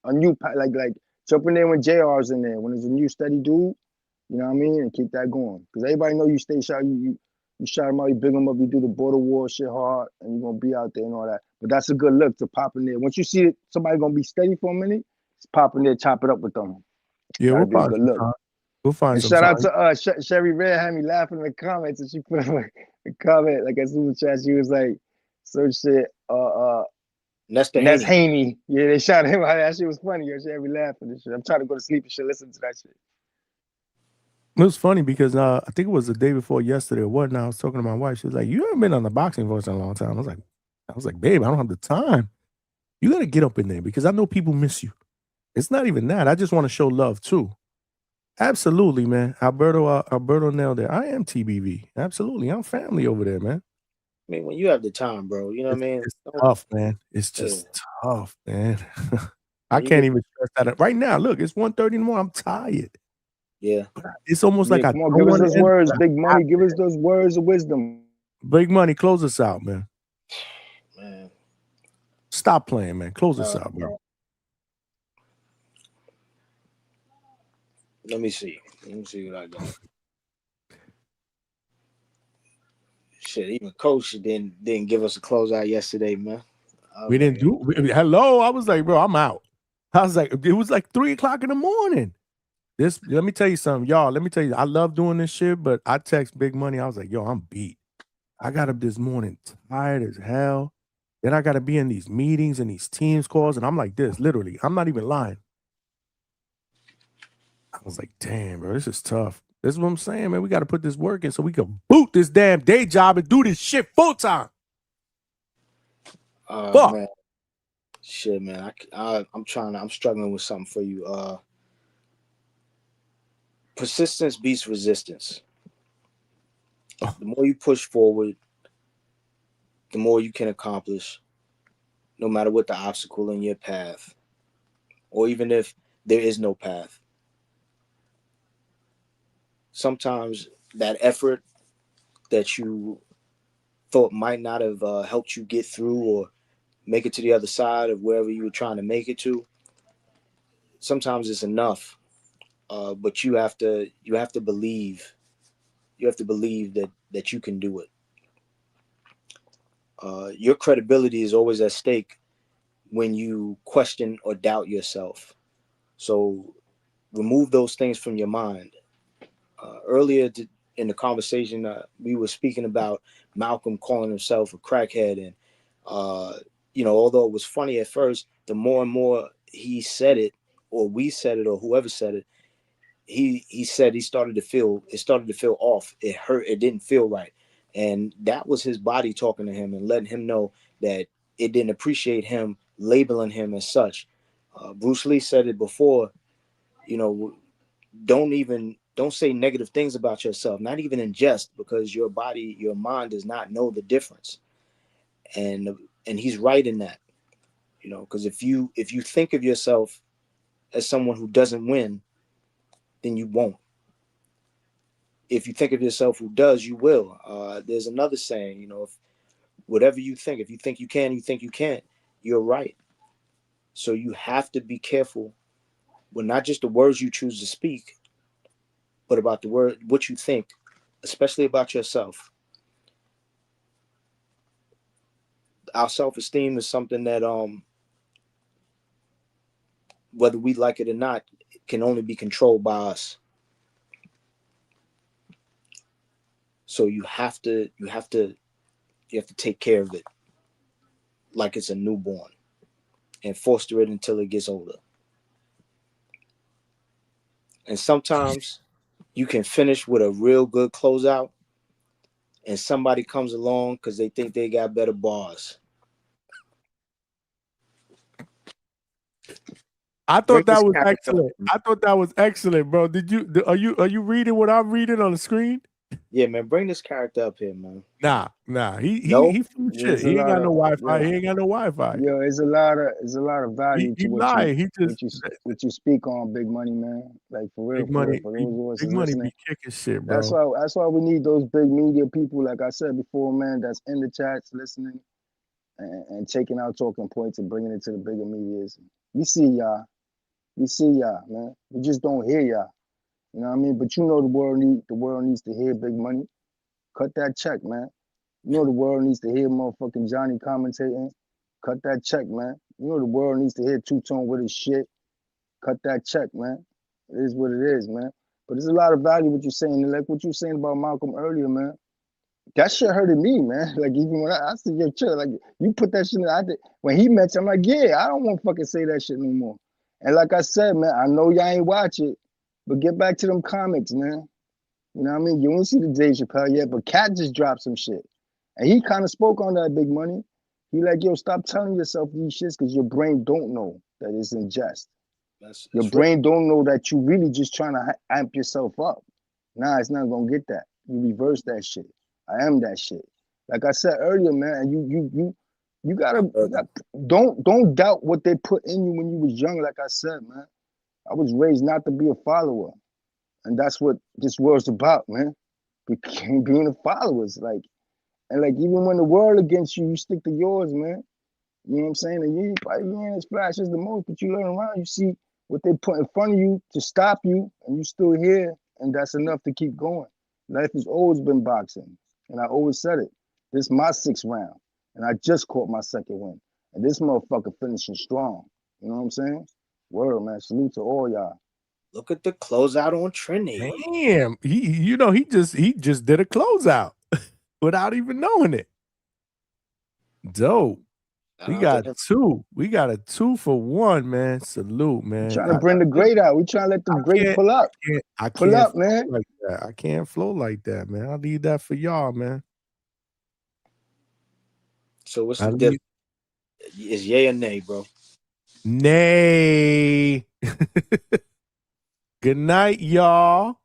a new like jumping in when JR's in there, when there's a new steady dude. You know what I mean? And keep that going. Because everybody know you stay shot, you shout him out, you big him up, you do the border war shit hard, and you're gonna be out there and all that. But that's a good look to pop in there. Once you see somebody gonna be steady for a minute, just pop in there, chop it up with them. Yeah, we'll find good some look. time. We'll find And some shout time. out to Sherry Red had me laughing in the comments, and she put a comment like a super chat. She was like, "So shit, Ness Haney." Yeah, they shouted him out. That shit was funny. Yo, she had me laughing and shit. I'm trying to go to sleep and shit. Listen to that shit. It was funny because I think it was the day before yesterday or whatnot. I was talking to my wife. She was like, "You haven't been on the boxing voice in a long time." I was like, "Babe, I don't have the time. You got to get up in there because I know people miss you." It's not even that. I just want to show love too. Absolutely, man. Alberto nailed it. I am TBV. Absolutely, I'm family over there, man. I mean, when you have the time, bro, you know what I mean? It's tough, man. It's just tough, man. I can't even stress that out. Right now, look, it's 1:30 in the morning. I'm tired. Yeah. It's almost like I come on, don't give us wanna those end words, it. Big Money. Give us those words of wisdom. Big Money, close us out, man. Man. Stop playing, man. Close us out, bro. Let me see what I got. Shit, even Coach didn't give us a closeout yesterday, man. We didn't do. Hello, I was like, bro, I'm out. I was like, it was like 3:00 in the morning. Let me tell you something, y'all. Let me tell you, I love doing this shit, but I text Big Money. I was like, yo, I'm beat. I got up this morning tired as hell. Then I got to be in these meetings and these Teams calls, and I'm like this, literally. I'm not even lying. I was like, damn, bro, this is tough. This is what I'm saying, man. We got to put this work in so we can boot this damn day job and do this shit full time. Fuck. Man. Shit, man. I'm struggling with something for you. Persistence beats resistance. The more you push forward, the more you can accomplish, no matter what the obstacle in your path, or even if there is no path. Sometimes that effort that you thought might not have helped you get through or make it to the other side of wherever you were trying to make it to, sometimes it's enough. But you have to believe. You have to believe that you can do it. Your credibility is always at stake when you question or doubt yourself. So remove those things from your mind. Earlier in the conversation, we were speaking about Malcolm calling himself a crackhead. And, although it was funny at first, the more and more he said it, or we said it, or whoever said it. He said it started to feel off. It hurt. It didn't feel right, and that was his body talking to him and letting him know that it didn't appreciate him, labeling him as such. Bruce Lee said it before. You know, don't say negative things about yourself, not even in jest, because your body, your mind does not know the difference. And he's right in that. You know, because if you think of yourself as someone who doesn't win, then you won't. If you think of yourself who does, you will. There's another saying, you know, if whatever you think, if you think you can, you think you can't, you're right. So you have to be careful with not just the words you choose to speak, but about what you think, especially about yourself. Our self-esteem is something that, whether we like it or not, can only be controlled by us. So you have to take care of it like it's a newborn and foster it until it gets older. And sometimes you can finish with a real good closeout and somebody comes along because they think they got better bars. I thought that was excellent. I thought that was excellent, bro. Are you reading what I'm reading on the screen? Yeah, man. Bring this character up here, man. Nah. He full shit. There's He a ain't got lot no of- Wi-Fi. yeah. He ain't got no Wi-Fi. Yo, there's a lot of value He to what lying. you, He just what you speak on, Big Money, man. Like for real, Big Money. for those of us Big that's Money listening. be kicking shit, bro. That's why we need those big media people, like I said before, man, that's in the chats listening and taking our talking points and bringing it to the bigger medias. We see y'all. We see y'all, man. We just don't hear y'all. You know what I mean? But you know the world needs to hear Big Money. Cut that check, man. You know the world needs to hear motherfucking Johnny commentating. Cut that check, man. You know the world needs to hear Two-Tone with his shit. Cut that check, man. It is what it is, man. But there's a lot of value what you're saying. And like what you were saying about Malcolm earlier, man. That shit hurted me, man. Like even when I said your chill, like you put that shit in, when he mentioned, I'm like, yeah, I don't want to fucking say that shit no more. And like I said, man, I know y'all ain't watch it, but get back to them comics, man. You know what I mean? You ain't see the Dave Chappelle yet, but Cat just dropped some shit. And he kind of spoke on that, Big Money. He like, yo, stop telling yourself these shits because your brain don't know that it's in jest. Your brain don't know that you really just trying to amp yourself up. Nah, it's not gonna get that. You reverse that shit. I am that shit. Like I said earlier, man, you gotta don't doubt what they put in you when you was young. Like I said, man, I was raised not to be a follower, and that's what this world's about, man. Being a follower, and even when the world against you, you stick to yours, man. You know what I'm saying? And you ain't as flash as the most, but you learn around. You see what they put in front of you to stop you, and you still here, and that's enough to keep going. Life has always been boxing, and I always said it. This is my 6th round, and I just caught my 2nd win, and this motherfucker finishing strong. You know what I'm saying? Word, man. Salute to all y'all. Look at the closeout on Trinity. Damn, he just did a closeout without even knowing it. Dope. We got 2. We got a 2 for 1, man. Salute, man. Trying to bring the great out. We trying to let the great pull up. Pull up, man. Like that. I can't flow like that, man. I'll leave that for y'all, man. So what's the difference? Is yay or nay, bro? Nay. Good night, y'all.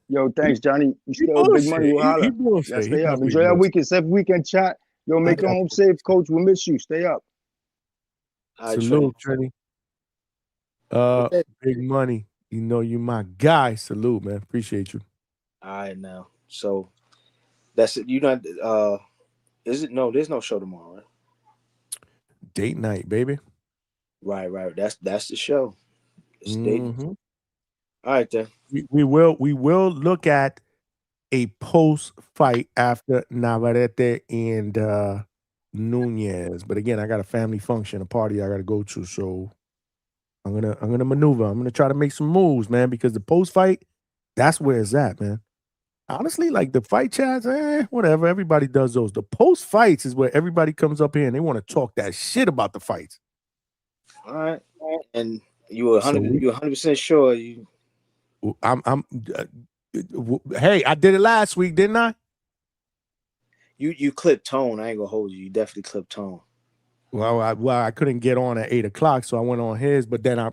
Yo, thanks, Johnny. You still Big Money. We'll holler. Yeah, stay up. Enjoy that weekend. Safe weekend chat. Yo, make it home safe, coach. We miss you. Stay up. Salute, Trini. Big Money. You know you my guy. Salute, man. Appreciate you. All right, now. So that's it. You not is it no, there's no show tomorrow, right? Date night, baby. Right. That's the show. It's date. All right, then. We will look at a post fight after Navarrete and Nunez. But again, I got a family function, a party I gotta go to. So I'm gonna maneuver. I'm gonna try to make some moves, man, because the post fight, that's where it's at, man. Honestly, like the fight chats, whatever. Everybody does those. The post fights is where everybody comes up here and they want to talk that shit about the fights. All right. And You were 100% sure you. Hey, I did it last week, didn't I? You clipped Tone. I ain't gonna hold you. You definitely clipped Tone. Well, I couldn't get on at 8 o'clock, so I went on his. But then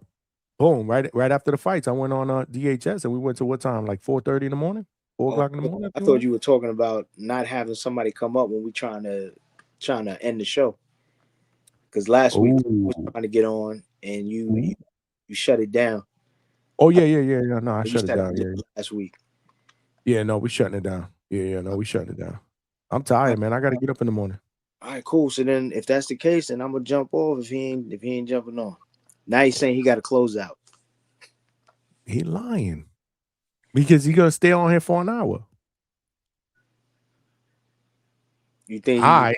boom, right after the fights, I went on DHS, and we went to what time? Like 4:30 in the morning, 4 o'clock in the morning. I thought you were talking about not having somebody come up when we trying to end the show. Because last week we was trying to get on, and you shut it down. Oh yeah. No, I shut it down. Yeah, last week. Yeah, no, we shutting it down. Yeah, no, we shutting it down. I'm tired, man. I got to get up in the morning. All right, cool. So then, if that's the case, then I'm gonna jump off if he ain't jumping on. Now he's saying he got to close out. He lying because he gonna stay on here for an hour. You think? All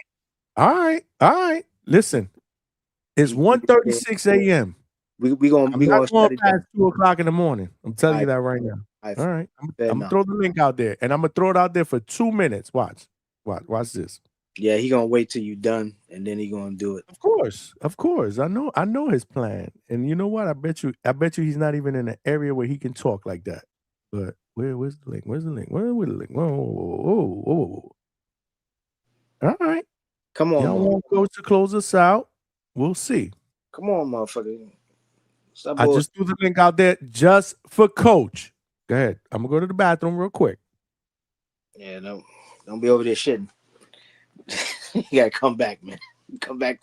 right. Listen, it's 1:36 a.m. We gonna going past 2 o'clock in the morning. I'm telling you that right now. All right, I'm gonna throw the link out there, and I'm gonna throw it out there for 2 minutes. Watch this. Yeah, he gonna wait till you done, and then he gonna do it. Of course. I know his plan, and you know what? I bet you he's not even in an area where he can talk like that. But where's the link? Where's the link? Where's the link? Whoa. All right, come on. Y'all want Coach to close us out? We'll see. Come on, motherfucker. I just threw the link out there just for Coach. Go ahead. I'm gonna go to the bathroom real quick. Yeah, don't be over there shitting. You gotta come back, man. Come back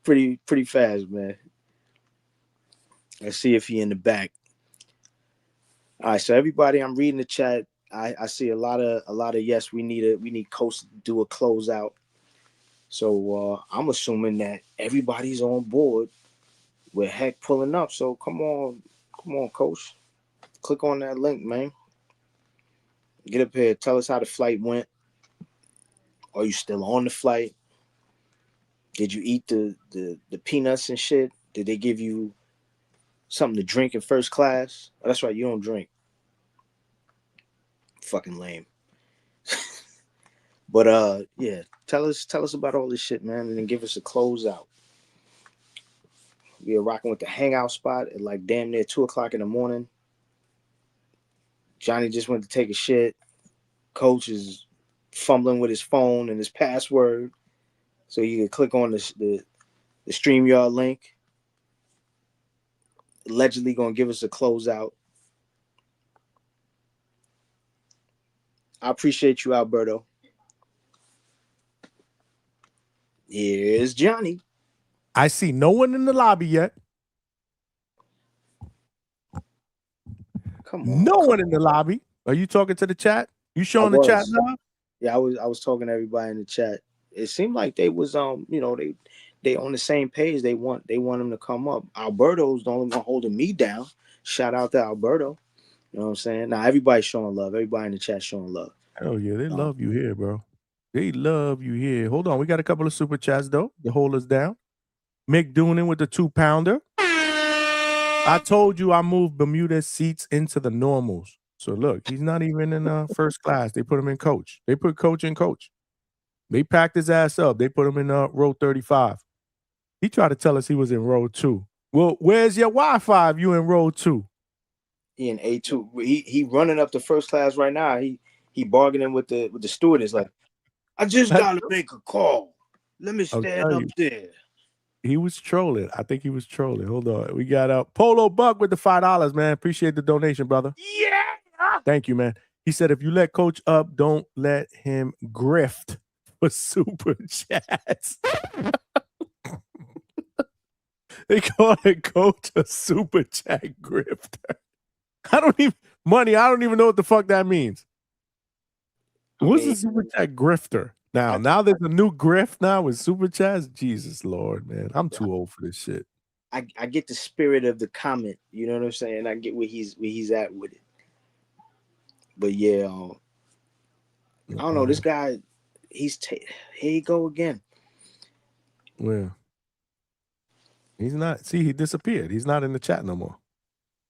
pretty fast, man. Let's see if he in the back. All right, so everybody, I'm reading the chat. I see a lot of yes. We need Coach to do a closeout. So I'm assuming that everybody's on board with Heck pulling up. So come on, Coach. Click on that link, man. Get up here. Tell us how the flight went. Are you still on the flight? Did you eat the peanuts and shit? Did they give you something to drink in first class? Oh, that's right, you don't drink. Fucking lame. But yeah, tell us about all this shit, man, and then give us a closeout. We are rocking with the Hangout spot at like damn near 2 o'clock in the morning. Johnny just went to take a shit. Coach is fumbling with his phone and his password, so you can click on the StreamYard link. Allegedly gonna give us a closeout. I appreciate you, Alberto. Here's Johnny. I see no one in the lobby yet. Come on. No one in the lobby. Are you talking to the chat? You showing the chat now? Yeah, I was talking to everybody in the chat. It seemed like they was they on the same page. They want them to come up. Alberto's the only one holding me down. Shout out to Alberto. You know what I'm saying? Now everybody's showing love. Everybody in the chat showing love. Hell yeah, they love you here, bro. They love you here. Hold on, we got a couple of super chats though to hold us down. Mick Doonan with the 2-pounder. I told you I moved Bermuda seats into the normals. So look, he's not even in first class. They put him in coach. They put coach in coach. They packed his ass up. They put him in row 35. He tried to tell us he was in row 2. Well, where's your Wi-Fi if you in row 2? He in A2. He running up to first class right now. He bargaining with the stewardess like, I just gotta make a call. Let me stand up there. He was trolling. I think he was trolling. Hold on. We got Polo Buck with the $5, man. Appreciate the donation, brother. Yeah. Thank you, man. He said, if you let Coach up, don't let him grift for super chats. They call it Coach a super chat grifter. I don't even know what the fuck that means. What's a super chat grifter? Now there's a new grift now with super chats. Jesus Lord, man. I'm too old for this shit. I get the spirit of the comment. You know what I'm saying? I get where he's at with it. But yeah, I don't know. This guy, here you go again. Well, he's not. See, he disappeared. He's not in the chat no more.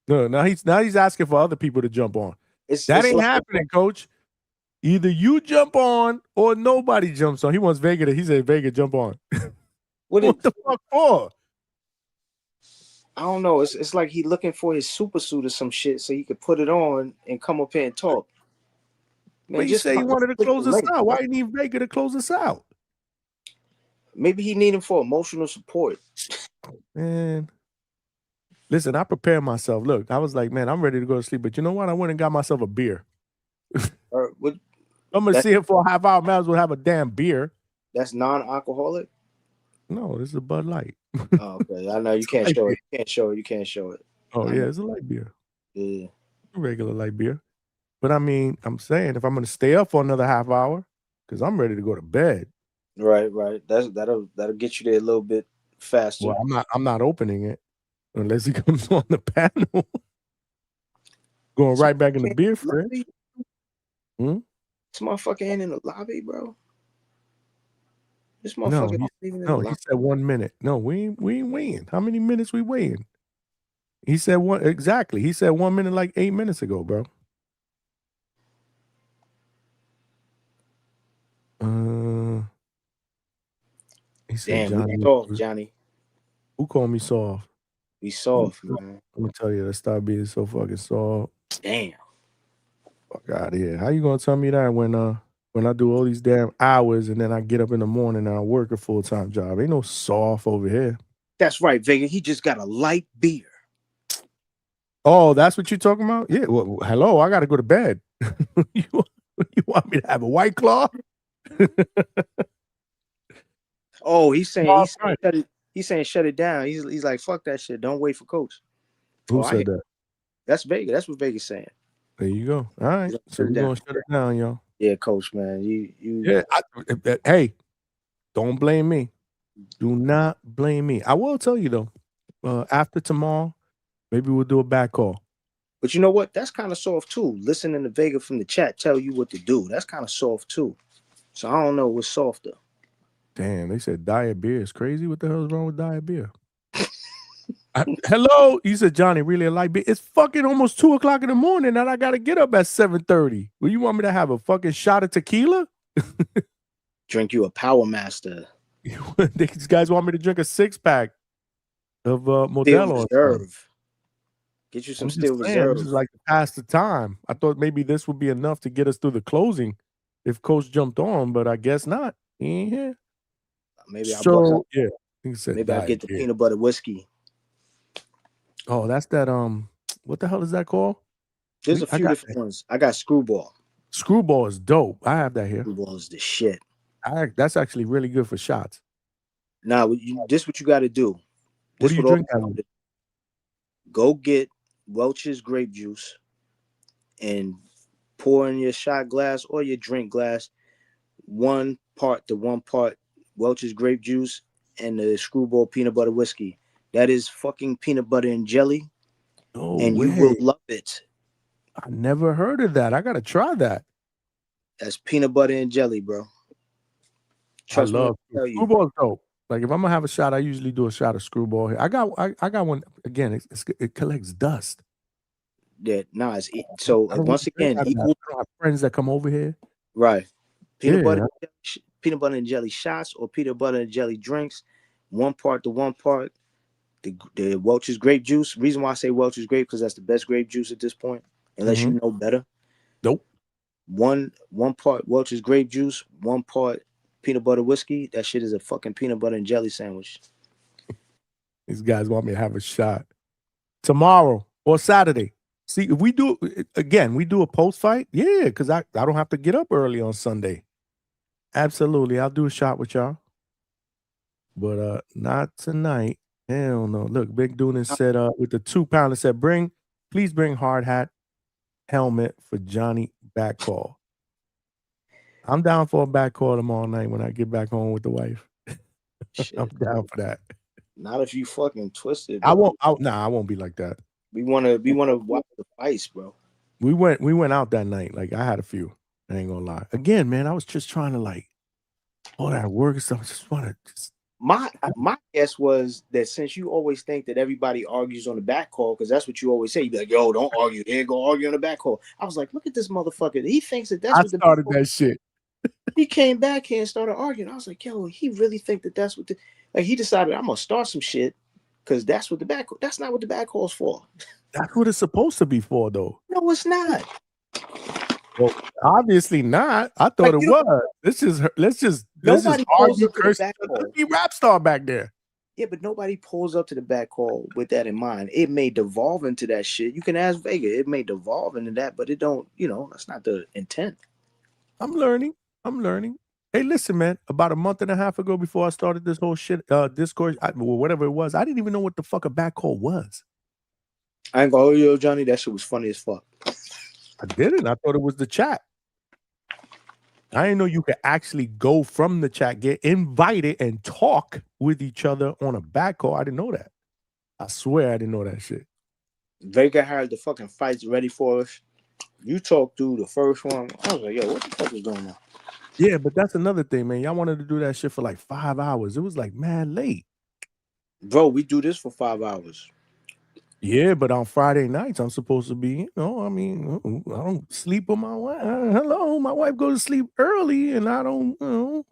No, now he's asking for other people to jump on. That ain't happening, Coach. Either you jump on or nobody jumps on. He wants Vega he said Vega jump on. What the fuck for? I don't know. It's like he looking for his super suit or some shit so he could put it on and come up here and talk. Man, But he just said he wanted to click the close us link, out. bro. Why didn't he Vega to close us out? Maybe he need him for emotional support. Man, listen, I prepared myself. Look, I was like, man, I'm ready to go to sleep. But you know what? I went and got myself a beer. I'm gonna see him for a half hour. Might as well have a damn beer. That's non-alcoholic. No, this is a Bud Light. Oh, okay, I know you can't show it. You can't show it. You can't show it. Oh yeah, it's a light beer. Yeah, Regular light beer. But I mean, I'm saying if I'm gonna stay up for another half hour, because I'm ready to go to bed. right. That'll get you there a little bit faster. Well, I'm not opening it unless he comes on the panel. Going right back in the beer fridge. This motherfucker ain't in the lobby, bro. This motherfucker No, ain't even in the he lobby. said 1 minute. No, we ain't waiting. How many minutes we waiting? He said one exactly. He said 1 minute like 8 minutes ago, bro. He said, Damn, we soft, Johnny. Who called me soft? We soft, man. I'm gonna tell you that stop being so fucking soft. Damn. Fuck out of here. How you gonna tell me that when I do all these damn hours and then I get up in the morning and I work a full-time job? Ain't no soft over here. That's right, Vega. He just got a light beer. Oh, that's what you're talking about? Yeah. Well, hello, I gotta go to bed. you want me to have a White Claw? Oh, he's saying shut it down. He's like, fuck that shit. Don't wait for coach. Who said that? That's Vega. That's what Vega's saying. There you go. All right. So we're gonna shut it down, y'all. Yeah, coach, man. Yeah. Hey, don't blame me. Do not blame me. I will tell you though, after tomorrow, maybe we'll do a back call. But you know what? That's kind of soft too. Listening to Vega from the chat tell you what to do. That's kind of soft too. So I don't know what's softer. Damn, they said diet beer is crazy. What the hell is wrong with diet beer? Hello, you said Johnny really a light beer. It's fucking almost 2 o'clock in the morning, and I gotta get up at 7:30. Well, you want me to have a fucking shot of tequila? Drink you a Power Master. These guys want me to drink a 6-pack of Modelo. Steel Reserve. Get you some Steel Reserve. This is like to pass the time. I thought maybe this would be enough to get us through the closing if Coach jumped on, but I guess not. He ain't here. Maybe I'll get the peanut butter whiskey. Oh, that's that. What the hell is that called? There's a few different ones. I got Screwball. Screwball is dope. I have that here. Screwball is the shit. That's actually really good for shots. Now, this what you got to do. What do you drink? Go get Welch's grape juice and pour in your shot glass or your drink glass 1 part to 1 part Welch's grape juice and the Screwball peanut butter whiskey. That is fucking peanut butter and jelly. Oh, and you will love it. I never heard of that. I gotta try that. That's peanut butter and jelly, bro. Trust me, Screwball is dope. Like if I'm gonna have a shot, I usually do a shot of Screwball here. I got one again. It collects dust. Yeah, so once again, I have friends that come over here. Right. Peanut butter and jelly shots or peanut butter and jelly drinks, 1 part to 1 part. The Welch's grape juice. Reason why I say Welch's grape because that's the best grape juice at this point, unless you know better. Nope. One part Welch's grape juice, 1 part peanut butter whiskey. That shit is a fucking peanut butter and jelly sandwich. These guys want me to have a shot tomorrow or Saturday. See, if we do a post fight, yeah, because I don't have to get up early on Sunday. Absolutely, I'll do a shot with y'all, but not tonight. Hell no. Look, Big Doonan said with the 2-pounder said please bring hard hat helmet for Johnny back call. I'm down for a back call tomorrow night when I get back home with the wife. I'm down for that. Not if you fucking twisted. I won't be like that. We wanna watch the fights, bro. We went out that night. Like I had a few. I ain't gonna lie. Again, man, I was just trying to like all that work and stuff. I just want to My guess was that since you always think that everybody argues on the back call, because that's what you always say, you be like, yo, don't argue. They ain't gonna argue on the back call. I was like, look at this motherfucker. He thinks that that's I what the started that shit. He came back here and started arguing. I was like, yo, he really think that that's what like he decided I'm gonna start some shit Because that's not what the back call's for. That's what it's supposed to be for, though. No, it's not. Well, obviously not. I thought it was. Let's just Nobody pulls argue, up to the curse. back call. Let's be rap star back there. Yeah, but nobody pulls up to the back call with that in mind. It may devolve into that shit. You can ask Vega. It may devolve into that, but it don't, that's not the intent. I'm learning. Hey, listen, man. About a month and a half ago, before I started this whole shit, Discord, whatever it was, I didn't even know what the fuck a back call was. I ain't gonna hold you, Johnny. That shit was funny as fuck. I didn't. I thought it was the chat. I didn't know you could actually go from the chat, get invited, and talk with each other on a back call. I didn't know that. I swear I didn't know that shit. Vega had the fucking fights ready for us. You talked through the first one. I was like, yo, what the fuck is going on? Yeah, but that's another thing, man. Y'all wanted to do that shit for like 5 hours. It was like mad late. Bro, we do this for 5 hours. Yeah, but on Friday nights, I'm supposed to be, I don't sleep with my wife. Hello, my wife goes to sleep early, and I don't,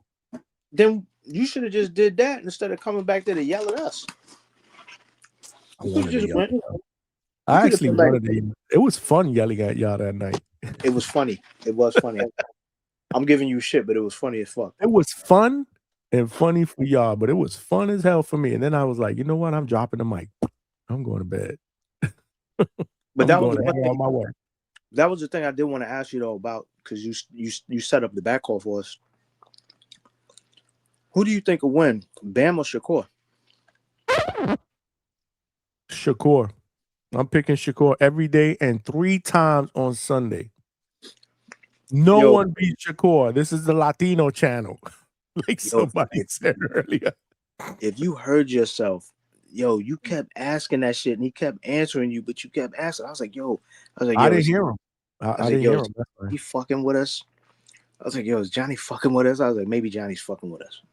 Then you should have just did that instead of coming back there to yell at us. I actually wanted to. It was fun yelling at y'all that night. It was funny. It was funny. I'm giving you shit, but it was funny as fuck. It was fun and funny for y'all, but it was fun as hell for me. And then I was like, you know what? I'm dropping the mic. I'm going to bed. But that was on my way. That was the thing I did want to ask you though about, because you set up the back call for us. Who do you think will win, Bam or Shakur? Shakur. I'm picking Shakur every day and 3 times on Sunday. No one beats Shakur. This is the Latino channel, like somebody said earlier. If you heard yourself, you kept asking that shit and he kept answering you, but you kept asking. I was like, I didn't hear him. I didn't hear him. He fucking with us. I was like, is Johnny fucking with us? I was like, maybe Johnny's fucking with us.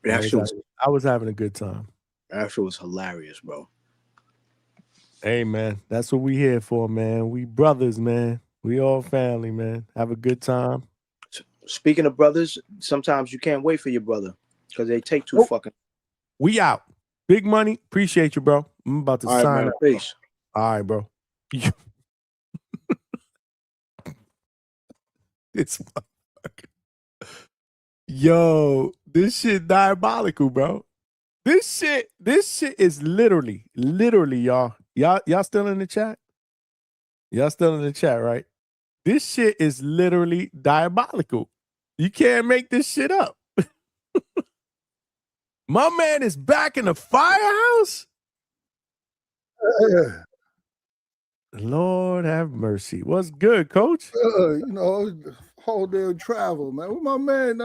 I was having a good time. That shit was hilarious, bro. Hey, man, that's what we here for, man. We brothers, man. We all family, man. Have a good time. Speaking of brothers, sometimes you can't wait for your brother because they take too fucking. We out. Big money. Appreciate you, bro. I'm about to sign up. Peace. All right, bro. It's yo, this shit diabolical, bro. This shit is literally, y'all. Y'all still in the chat? Y'all still in the chat, right? This shit is literally diabolical. You can't make this shit up. My man is back in the firehouse. Lord have mercy. What's good, coach? Whole day of travel, man. Where my man,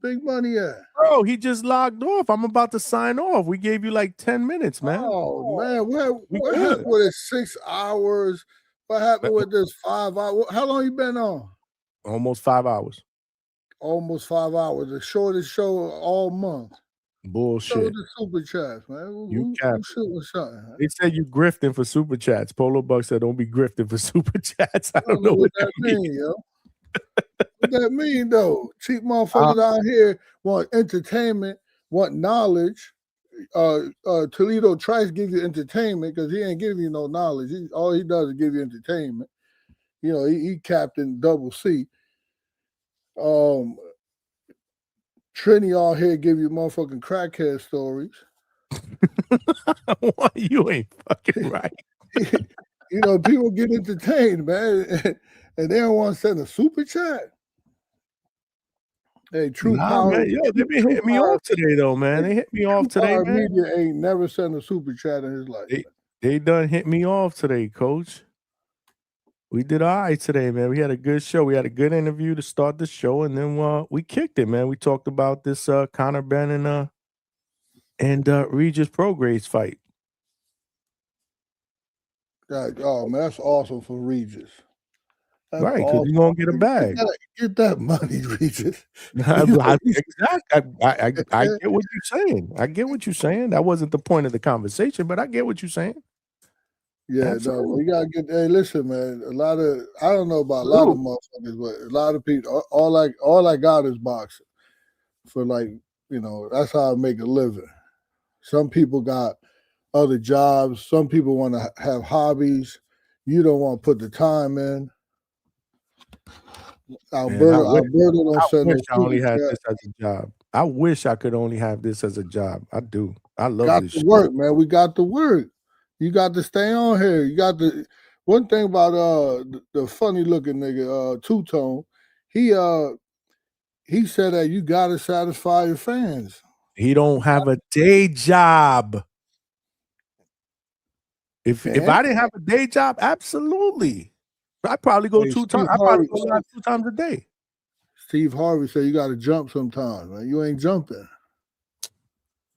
Big Money at? Bro, he just logged off. I'm about to sign off. We gave you like 10 minutes, man. Oh, man. What happened with it? 6 hours? What happened with this 5 hours? How long you been on? Almost 5 hours. Almost 5 hours. The shortest show all month. Bullshit. Show the super chats, man. Who shooting something? Huh? They said you grifting for super chats. Polo Buck said, "Don't be grifting for super chats." I don't know what that means, yo. What that mean, though? Cheap motherfuckers out here want entertainment, want knowledge. Toledo tries to give you entertainment because he ain't giving you no knowledge. All he does is give you entertainment. He Captain Double C. Trini all here give you motherfucking crackhead stories. You ain't fucking right. People get entertained, man, and they don't want to send a super chat. Hey, True Power. Man, they've been hitting me off today, though, man. They hit me off today, man. Media ain't never sent a super chat in his life. They done hit me off today, coach. We did all right today, man. We had a good show. We had a good interview to start the show, and then we kicked it, man. We talked about this Conor Benn and Regis Prograis fight. Oh, man, that's awesome for Regis. Right, because you're going to get a bag. Get that money, Regis. I get what you're saying. I get what you're saying. That wasn't the point of the conversation, but I get what you're saying. Yeah, Absolutely. no, we gotta get. Hey, listen, man. I don't know about a lot of motherfuckers, but a lot of people. All I got is boxing. For that's how I make a living. Some people got other jobs. Some people want to have hobbies. You don't want to put the time in. Alberto don't I send wish no I only super had chat. this as a job. I wish I could only have this as a job. I do. I love Got this to shit. work, man. We got to work. You got to stay on here. You got to. One thing about the funny looking nigga Two Tone, he said that you got to satisfy your fans. He don't have a day job. If I didn't have a day job, absolutely. I'd probably go Hey, 2 Steve times. I'd probably Harvey- go live 2 times a day. Steve Harvey said you got to jump sometimes, man. You ain't jumping.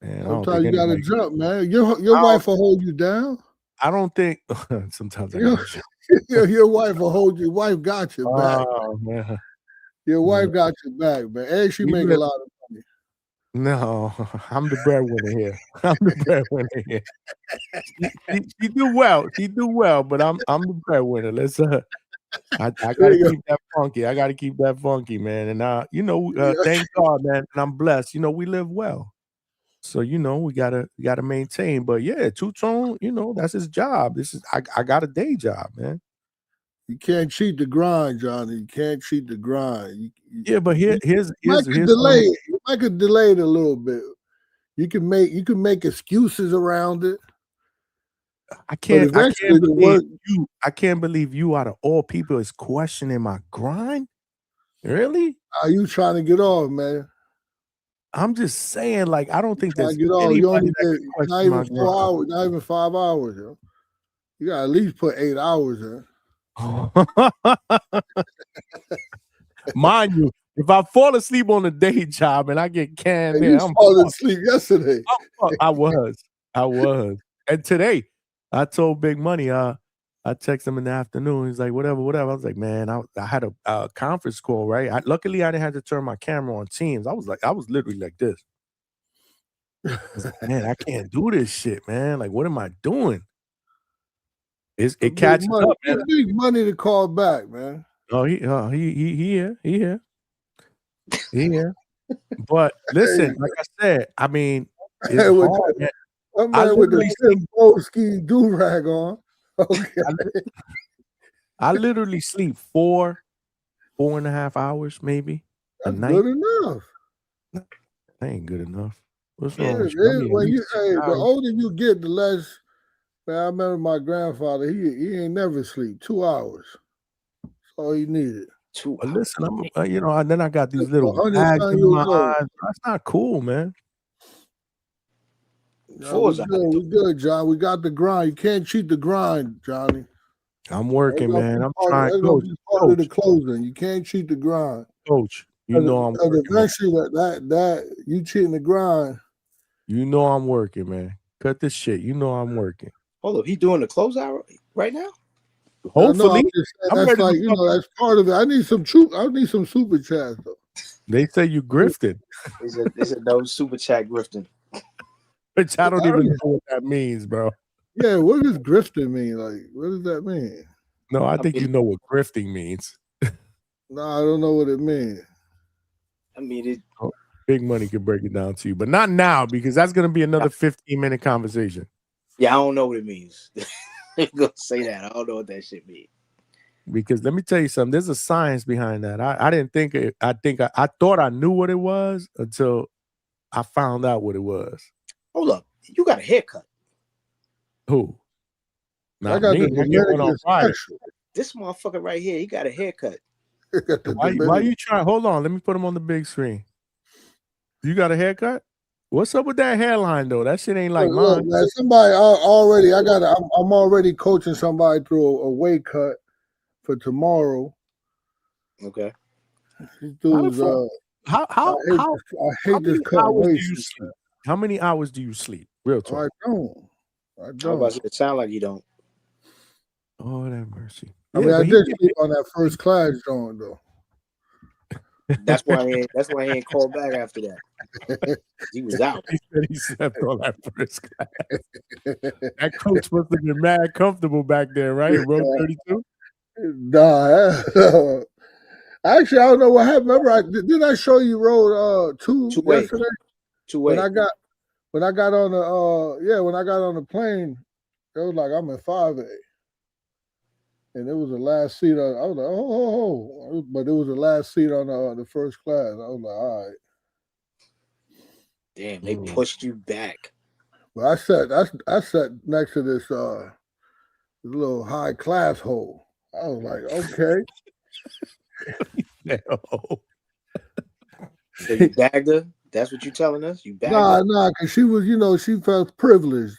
Man, I don't Sometimes think you got to anybody. jump, man. Your wife will hold you down. I don't think. Sometimes I Your, gotta jump. your wife will hold you. Your wife got your back. Oh man. Your wife got your back, man. And she We make a live- lot of money. No, I'm the breadwinner here. I'm the breadwinner here. She do well. She do well, but I'm the breadwinner. Let's I gotta keep that funky. I gotta keep that funky, man. And thank God, man. And I'm blessed. We live well. So we gotta maintain. But yeah, Two Tone, that's his job. I got a day job, man. You can't cheat the grind, Johnny. You can't cheat the grind. Yeah, but here's delay it. You might could delay it a little bit. You can make excuses around it. I can't believe you. I can't believe you out of all people is questioning my grind. Really? Are you trying to get off, man? I'm just saying, like, I don't think Trying there's to get off. anybody You only that did can not question even my 4 grind. hours, not even 5 hours. Yo. You got to at least put 8 hours in. Mind you, if I fall asleep on a day job and I get canned You in, I'm falling fucked. asleep yesterday. I was. And today, I told Big Money, I texted him in the afternoon. He's like, whatever. I was like, man, I had a conference call, right? Luckily, I didn't have to turn my camera on Teams. I was literally like this. I was like, man, I can't do this shit, man. Like, what am I doing? It catches up, man. Big Money to call back, man. Oh, he here. But listen, like I said, I mean, it's hard, man. I'm man with the Tim Boski do-rag on. Okay. I literally sleep 4.5 hours, maybe a night. Good enough. That ain't good enough. What's Yeah, wrong with you? the older you get, the less. Man, I remember my grandfather. He ain't never sleep 2 hours. That's all he needed. Listen, and then I got these little 100 bags some in years my old. eyes. That's not cool, man. No, we good, John. We got the grind. You can't cheat the grind, Johnny. I'm working, man. I'm That's trying. gonna be part of the closing. You can't cheat the grind. Coach, you know I'm working. Eventually, that you cheating the grind. You know I'm working, man. Cut this shit. You know I'm working. Hold up, he doing the closeout right now? Hopefully, that's like that's part of it. I need some super chats though. They say you grifted. They said no super chat grifting. Which I don't even know what that means, bro. Yeah, what does grifting mean? Like, what does that mean? No, I think you know what grifting means. No, I don't know what it means. I mean, Big Money can break it down to you, but not now because that's going to be another 15-minute conversation. Yeah, I don't know what it means. I'm gonna say that. I don't know what that shit means. Because let me tell you something. There's a science behind that. I didn't think it. I thought I knew what it was until I found out what it was. Hold up, you got a haircut. Who? Not I got me. the I get one on Friday. This motherfucker right here, he got a haircut. Why you trying? Hold on. Let me put him on the big screen. You got a haircut? What's up with that hairline though? That shit ain't like Look, mine. man, somebody already. I'm already coaching somebody through a weight cut for tomorrow. Okay. These dudes, I hate this cut weight system. How many hours do you sleep? Real talk. I don't. I about to sound like you don't. Oh, that mercy. I mean, I did sleep on that first class joint though. That's why he ain't called back after that. He was out. He said he slept on that first class. That coach must have been mad comfortable back there, right? In row 32? Nah. Actually, I don't know what happened. Remember, didn't I show you road 2 yesterday? 2-8. When I got when I got on the when I got on the plane, it was like I'm in 5A. And it was the last seat on, I was like, oh, but it was the last seat on the first class. I was like, all right. Damn, they pushed you back. But I sat next to this little high class hole. I was like, okay. So you bagged her? That's what you telling us? You bagged her? Nah, because she was, she felt privileged.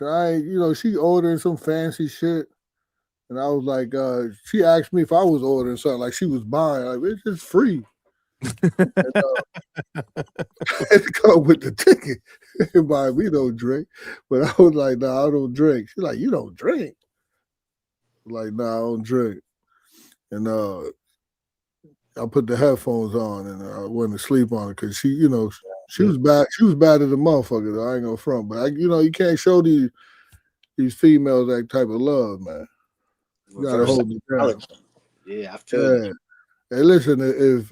She ordering some fancy shit. And I was like, she asked me if I was ordering something, like she was buying. Like, it's just free. And, I had to come with the ticket. Everybody, we don't drink. But I was like, nah, I don't drink. She's like, you don't drink? I'm like, nah, I don't drink. And I put the headphones on and I went to sleep on it because she was bad. She was bad as a motherfucker, though. I ain't gonna front. But you can't show these females that type of love, man. You gotta hold it down. Yeah, I feel you. Hey, listen, if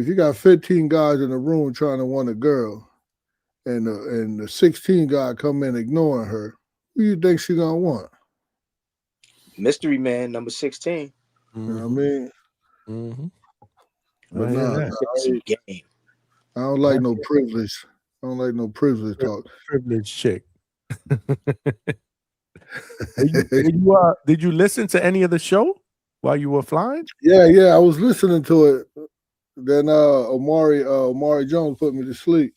you got 15 guys in the room trying to want a girl, and the 16 guy come in ignoring her, who you think she gonna want? Mystery man number 16. You know what I mean? Mm-hmm. But I don't like no privilege. I don't like no privilege talk. Privileged chick. Did you listen to any of the show while you were flying? Yeah, I was listening to it. Then Omari Jones put me to sleep.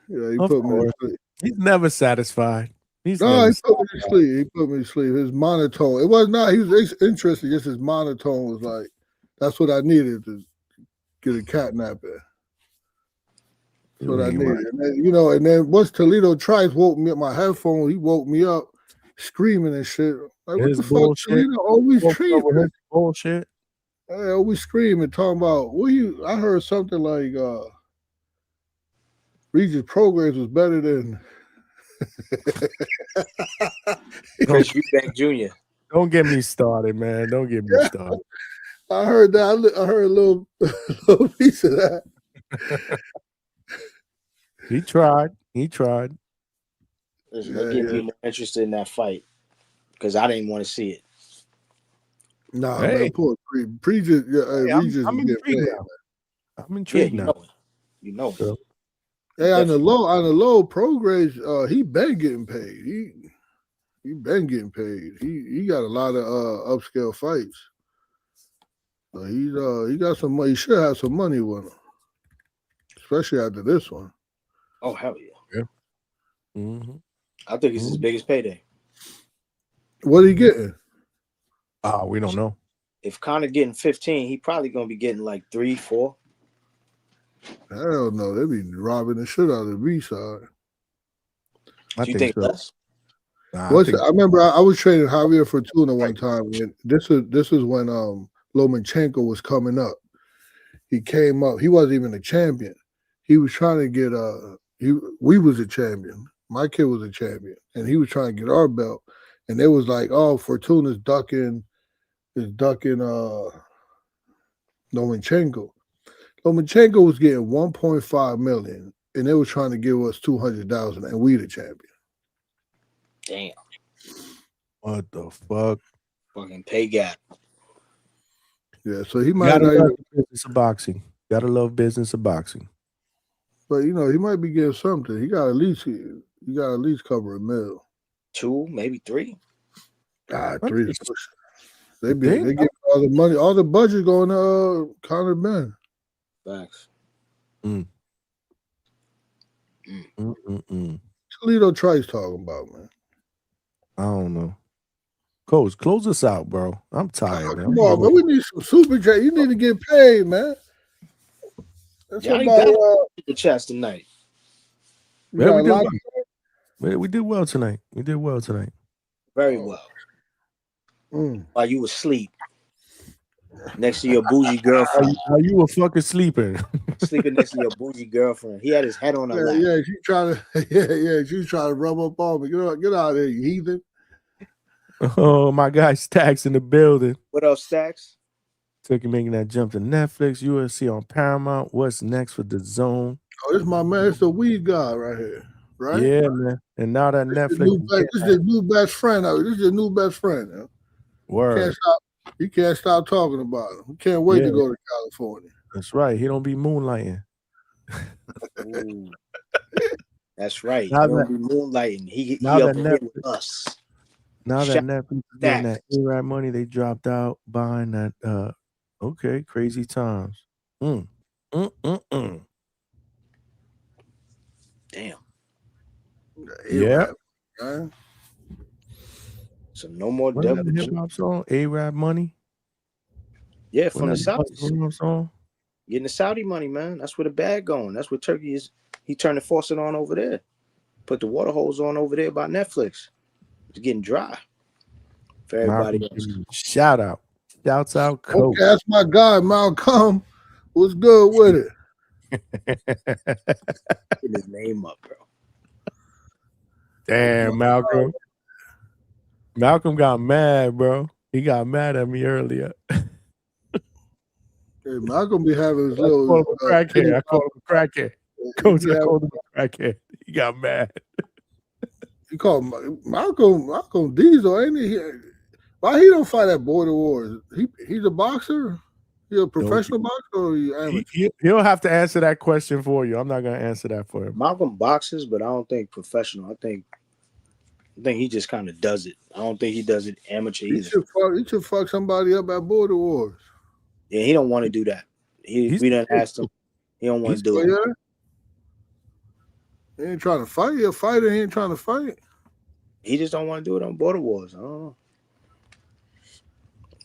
Yeah, he put me to sleep. He's never satisfied. He put me to sleep. He put me to sleep. His monotone. It was not. He was interested. Just his monotone was like, that's what I needed to get a cat nap in. That's what I needed. And then, and then once Toledo Trice woke me up, my headphone, he woke me up screaming and shit. Like, what the fuck, Toledo? Always screaming. Bullshit. Hey, always screaming, talking about, I heard something like Regis Prograis was better than Chris Eubank Jr. Don't get me started, man. Don't get me started. I heard that. I heard a little piece of that. He tried. Listen, that gave me more interested in that fight because I didn't want to see it. Nah, man, poor Regis. I'm intrigued now. I'm intrigued now. You know it. Hey, on the low, Prograis, he been getting paid. He been getting paid. He got a lot of upscale fights. So he got some money. He should have some money with him, especially after this one. Oh hell yeah! Mm-hmm. I think it's his biggest payday. What he getting? We don't know. If Conor getting 15, he probably gonna be getting like 3, 4. Hell no, they be robbing the shit out of the B side. Do you think so? Less? I remember I was training Javier Fortuna one time. And this is when Lomachenko was coming up. He came up. He wasn't even a champion. He was trying to get we was a champion. My kid was a champion, and he was trying to get our belt. And it was like, oh, Fortuna's ducking Lomachenko. Lomachenko was getting 1.5 million, and they were trying to give us 200,000, and we the champion. Damn. What the fuck? Fucking pay gap. Yeah, so he might gotta not love business of boxing. Gotta love business of boxing. But he might be getting something. He got at least cover $1 million. 2, maybe 3. 3. They get all the money, all the budget going to Conor Benn. Facts. Toledo Trice talking about, man. I don't know. Coach, close us out, bro. I'm tired, man. Come on, man. We need some super chat. You need to get paid, man. That's the chest tonight. Yeah, we did well tonight. Very well. While you were asleep next to your bougie girlfriend. How you were fucking sleeping? Sleeping next to your bougie girlfriend. He had his head on her lap. Yeah, she trying to rub up on me. Get out of here, you heathen. Oh, my guy Stacks in the building. What else, Stacks? Making that jump to Netflix, UFC on Paramount. What's next for the Zone? Oh, this is my man. It's the weed guy right here, right? Yeah, man. And now that Netflix, This is the new best friend. This is your new best friend. Huh? word. You can't stop talking about him. You can't wait to go to California. That's right. He don't be moonlighting. Ooh. That's right. Now He don't that- be moonlighting. He now up that here with us. Now that Shout Netflix is getting that A-Rap money, they dropped out buying that. Okay, crazy times. Damn. Yeah. Right? So no more Wasn't that double. a hip hop song? A-Rap money. Yeah, from the Wasn't that Saudis. a hip-hop song? Getting the Saudi money, man. That's where the bag going. That's where Turkey is. He turned the faucet on over there. Put the water hose on over there by Netflix. It's getting dry for everybody Malcolm, else. give me a shout out. Shouts out, Coach. Okay, that's my guy, Malcolm. What's good with it? Get his name up, bro. Damn, Malcolm. Malcolm got mad, bro. He got mad at me earlier. Hey, Malcolm be having his I called little him a crackhead. I called him a crackhead. Coach, I called him a crackhead. He got mad. You call him Malcolm Diesel, ain't he? Why he don't fight at Border Wars? He's a boxer? He a professional boxer or he amateur? He'll have to answer that question for you. I'm not gonna answer that for him. Malcolm boxes, but I don't think professional. I think he just kind of does it. I don't think he does it amateur He either. should fuck somebody up at Border Wars. Yeah, he don't want to do that. We done asked him. He don't want to do it. He ain't trying to fight. He a fighter. He ain't trying to fight. He just don't want to do it on Border Wars. I don't know.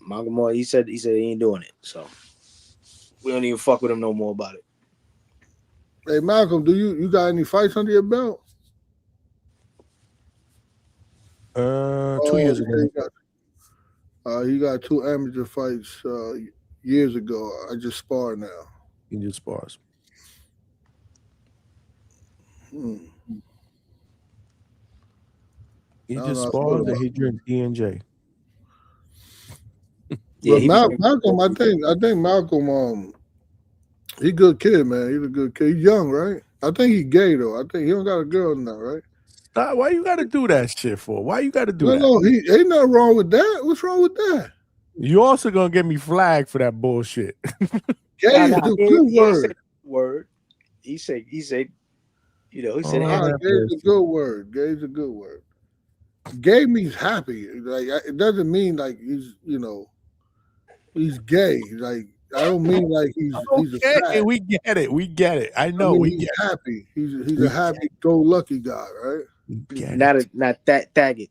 Malcolm Moore, he said he ain't doing it. So we don't even fuck with him no more about it. Hey Malcolm, do you got any fights under your belt? 2 years ago. He got 2 amateur fights years ago. I just sparred now. He just spars. He just spars and he drinks E&J. Yeah, Malcolm, I think Malcolm, he a good kid, man. He's a good kid. He's young, right? I think he's gay though. I think he don't got a girl now, right? Why you got to do that shit for? Why you got to do that? No, he ain't nothing wrong with that. What's wrong with that? You also gonna get me flagged for that bullshit. Gay is a good word. Word. He said, he said. Gay is a good word. Gay is a good word. Gay means happy. Like it doesn't mean like he's he's gay. Like I don't mean like he's a fag. We get it. We get it. I know. He's happy. He's a happy-go-lucky guy, right? Not tag it.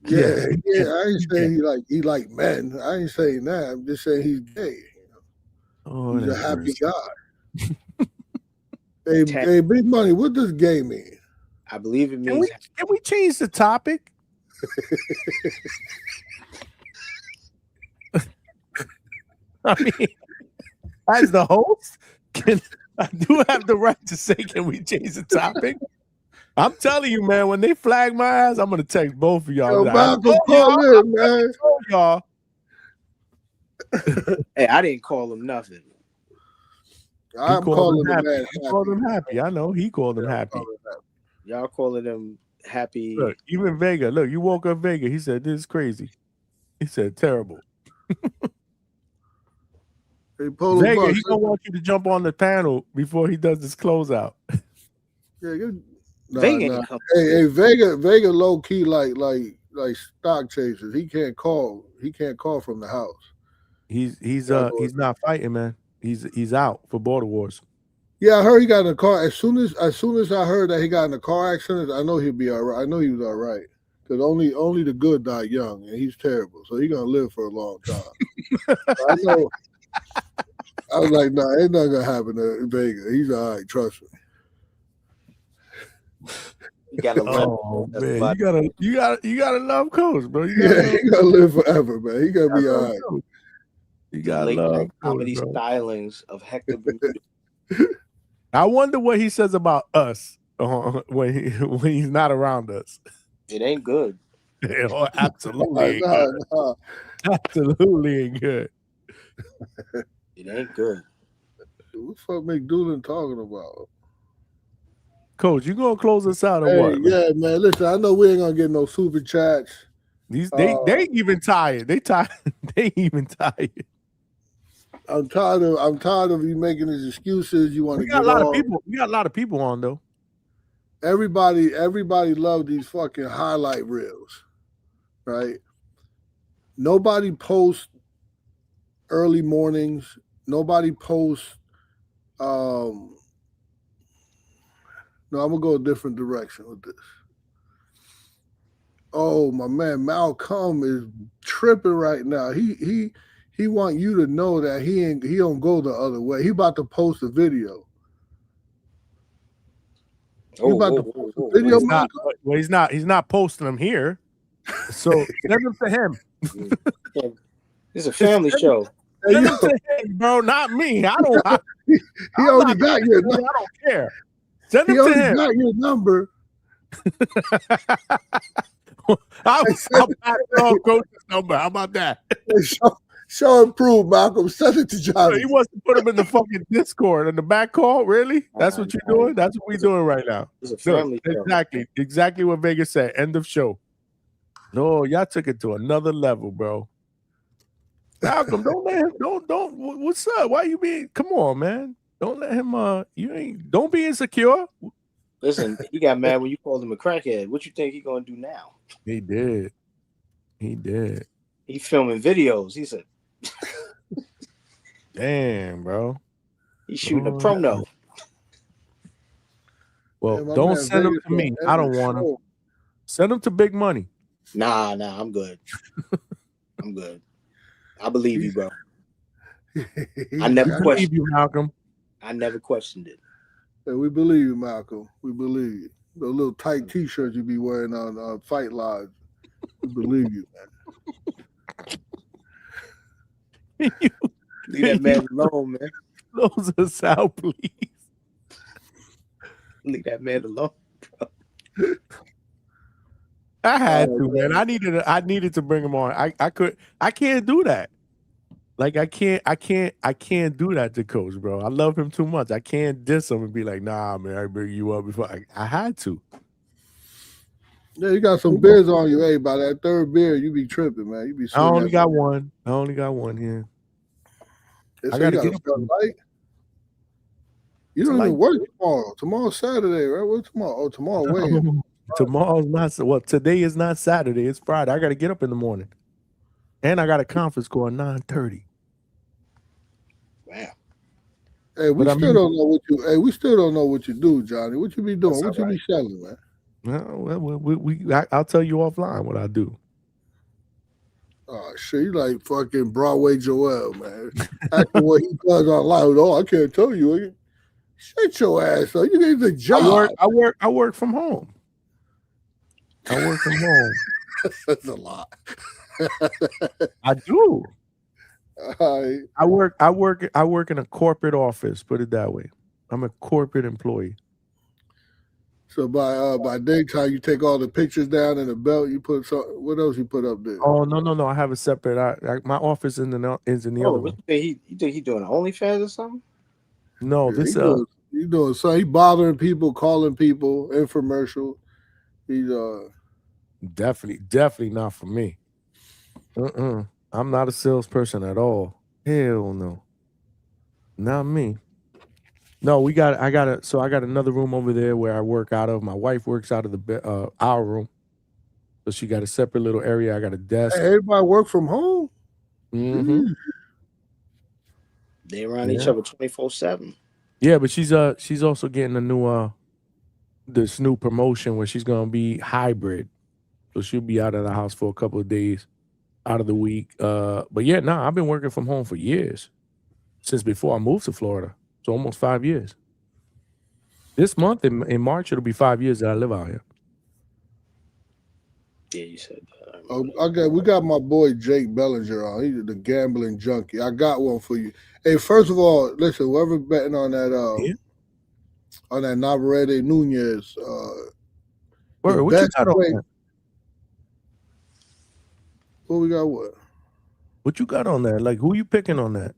Yeah. I ain't saying he like men. I ain't saying that. I'm just saying he's gay. He's a happy guy. Hey, Big Money, what does gay mean? I believe it means. Can we change the topic? I mean, as the host, I do have the right to say, can we change the topic? I'm telling you, man, when they flag my ass, I'm going to text both of y'all. Man. Y'all. Hey, I didn't call him nothing. I'm calling him happy. He called him happy. I know. He called him happy. Y'all calling him happy. Look, even Vega. Look, you woke up Vega. He said, this is crazy. He said, terrible. Vega, he going to want you to jump on the panel before he does this closeout. Yeah, Vega. Hey, Vega low key like stock chasers. He can't call from the house. He's not fighting, man. He's out for Border Wars. Yeah, I heard he got in a car. As soon as I heard that he got in a car accident, I know he'll be all right. I know he was all right. Because only the good die young, and he's terrible. So he's gonna live for a long time. I know. I was like, nah, ain't nothing gonna happen to Vega. He's all right, trust me. You gotta love. Oh man, you gotta love Coach, bro. He gotta live forever, man. He gotta be all right. You gotta love comedy Coach, stylings of Hector Bermuda. I wonder what he says about us when he's not around us. It ain't good. Absolutely ain't good. Absolutely ain't good. It ain't good. What the fuck McDoulan talking about? Coach, you gonna close us out or Hey, what? Man? yeah, man. Listen, I know we ain't gonna get no super chats. They even tired. They tired. They even tired. I'm tired of you making these excuses. You want to We got get a lot on. of people. We got a lot of people on though. Everybody love these fucking highlight reels, right? Nobody posts early mornings. Nobody posts. No, I'm gonna go a different direction with this. Oh, my man Malcolm is tripping right now. He want you to know that he don't go the other way. He about to post a video. You about to post a video, Malcolm? Well, he's not. He's not posting them here. So send them to him. It's a family show. Send them to him, bro. Not me. I don't. He only got your number. I don't care. Send them he to only him. got your number. I'll pass it on Coach's number. How about that? Show and prove, Malcolm. Send it to Johnny. He wants to put him in the fucking Discord in the back call. Really? That's what you're doing? That's what we're doing right now. It's a family show. Exactly what Vegas said. End of show. No, y'all took it to another level, bro. Malcolm, don't let him. Don't. What's up? Why you being? Come on, man. Don't let him. You ain't. Don't be insecure. Listen, he got mad when you called him a crackhead. What you think he gonna do now? He did. He did. He filming videos. He said, "Damn, bro." He's shooting a promo. Well, don't send them to me. I don't want them. Send them to Big Money. Nah, I'm good. I'm good. I believe you, bro. I never questioned you, Malcolm. I never questioned it. Yeah, we believe you, Malcolm. We believe you. Those little tight T-shirts you be wearing on Fight Live. We believe you, man. Leave that man alone, man. Close us out, please. Leave that man alone, bro. I had to, man. I needed to bring him on. I can't do that. Like I can't do that to Coach, bro. I love him too much. I can't diss him and be like, nah, man, I bring you up before. I had to. Yeah, you got some beers on you. Hey, by that third beer, you be tripping, man. You be. I only got one. I only got one here. Yeah, I gotta get up. You don't even work tomorrow. Tomorrow's Saturday, right? What's tomorrow? Oh, tomorrow. Wait. Tomorrow's not. Well, today is not Saturday. It's Friday. I got to get up in the morning, and I got a conference call at 9:30. Wow. Hey, we still don't know what you. Hey, we still don't know what you do, Johnny. What you be doing? What you be selling, man? Well, I'll tell you offline what I do. Oh shit, you like fucking Broadway Joel, man. Acting what he does online. Oh, I can't tell you. Shut your ass up. You need a job. I work from home. I work from home. That's a lot. I do. Right. I work in a corporate office. Put it that way. I'm a corporate employee. So by daytime, you take all the pictures down in the belt. You put some. What else you put up there? Oh no! I have a separate. my office is in the other one. You think he doing OnlyFans or something? No, He's doing so. He bothering people, calling people, infomercial. He's definitely not for me. I'm not a salesperson at all. Hell no. Not me. No, I got another room over there where I work out of. My wife works out of the our room. So she got a separate little area. I got a desk. Hey, everybody work from home. Mm-hmm. They around each other 24/7. Yeah, but she's also getting a this new promotion where she's gonna be hybrid. So she'll be out of the house for a couple of days out of the week. But yeah, I've been working from home for years. Since before I moved to Florida. So almost 5 years. This month in March, it'll be 5 years that I live out here. Yeah, you said that. Okay, we got my boy Jake Bellinger on. He's the gambling junkie. I got one for you. Hey, first of all, listen, whoever betting on that on that Navarrete Nunez, what you got on that? What we got? What you got on that? Like, who you picking on that?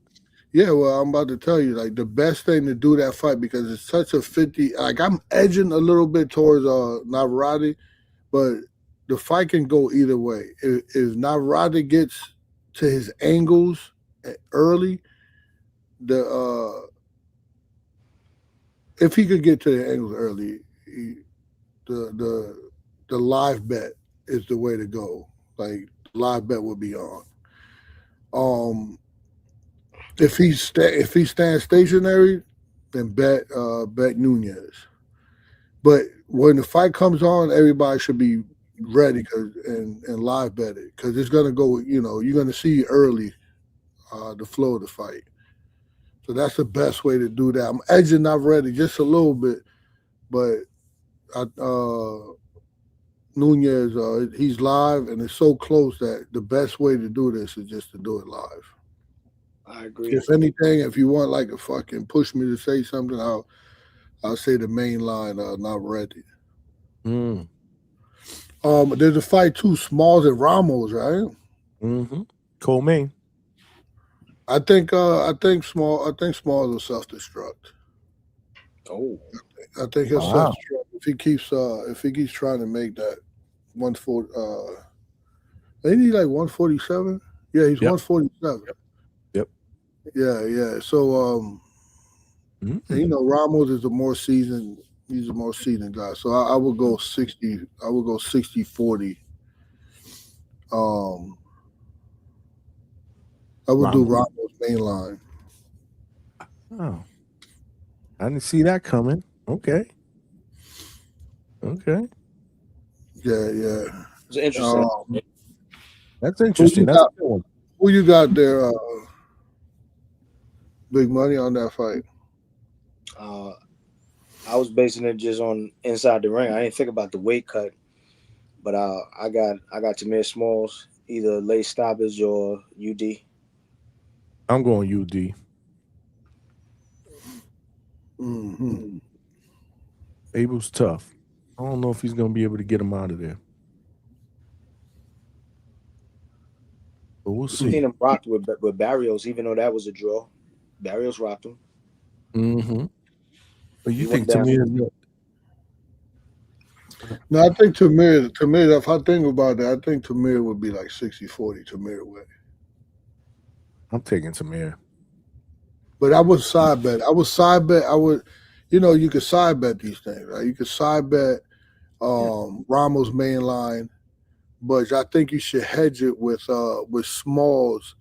Yeah, well, I'm about to tell you, like the best thing to do that fight because it's such a 50. Like I'm edging a little bit towards Navarrete, but the fight can go either way. If Navarrete gets to his angles early, if he could get to the angles early, the live bet is the way to go. Like live bet would be on. If he stands stationary, then bet Nunez. But when the fight comes on, everybody should be ready and live bet it because it's gonna go. You're gonna see early the flow of the fight. So that's the best way to do that. I'm edging not ready just a little bit, but Nunez he's live and it's so close that the best way to do this is just to do it live. I agree. If anything, if you want like a fucking push me to say something, I'll say the main line not ready. There's a fight too, Smalls and Ramos, right? Mm-hmm. Co-main. I think Smalls will self-destruct. Oh. I think he'll self-destruct if he keeps trying to make that 140 ain't he like 147? Yeah, he's 147. Yep. Yeah. So Ramos is a more seasoned. He's a more seasoned guy. So I would go 60. I would go 60-40. I would do Ramos main line. Oh, I didn't see that coming. Okay. Yeah. It's interesting. That's interesting. That's a good one. Who you got there? Big money on that fight. I was basing it just on inside the ring. I didn't think about the weight cut, but I got Tamir Smalls, either late stoppage or UD. I'm going UD. Mm-hmm. Abel's tough. I don't know if he's going to be able to get him out of there. But we'll see. I've seen him rocked with Barrios, even though that was a draw. Barrios rocked him. Mm-hmm. But you think Tamir? No, I think Tamir. If I think about that, I think Tamir would be like 60-40. Tamir way. I'm taking Tamir. But I would side bet. I would, you could side bet these things, right? You could side bet Ramos main line, but I think you should hedge it with Smalls.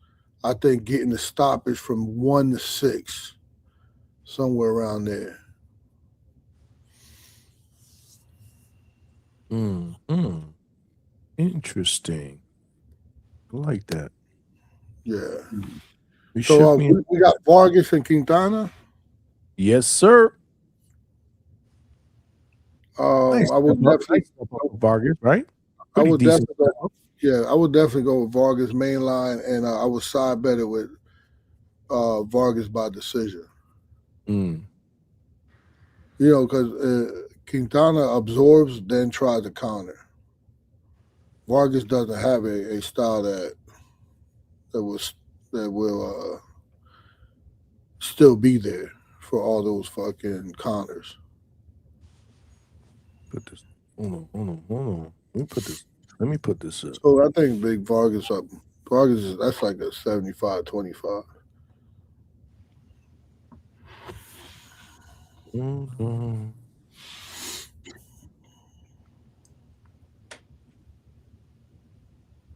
I think getting the stoppage from 1 to 6, somewhere around there. Interesting. I like that. Yeah. We got Vargas and Quintana. Yes, sir. I would definitely Vargas, right? I would definitely go with Vargas main line, and I would side bet it with Vargas by decision. Because Quintana absorbs, then tries to counter. Vargas doesn't have a style that will still be there for all those fucking counters. Put this. Hold on. Let me put this up. So I think big Vargas up. Vargas that's like a 75-25.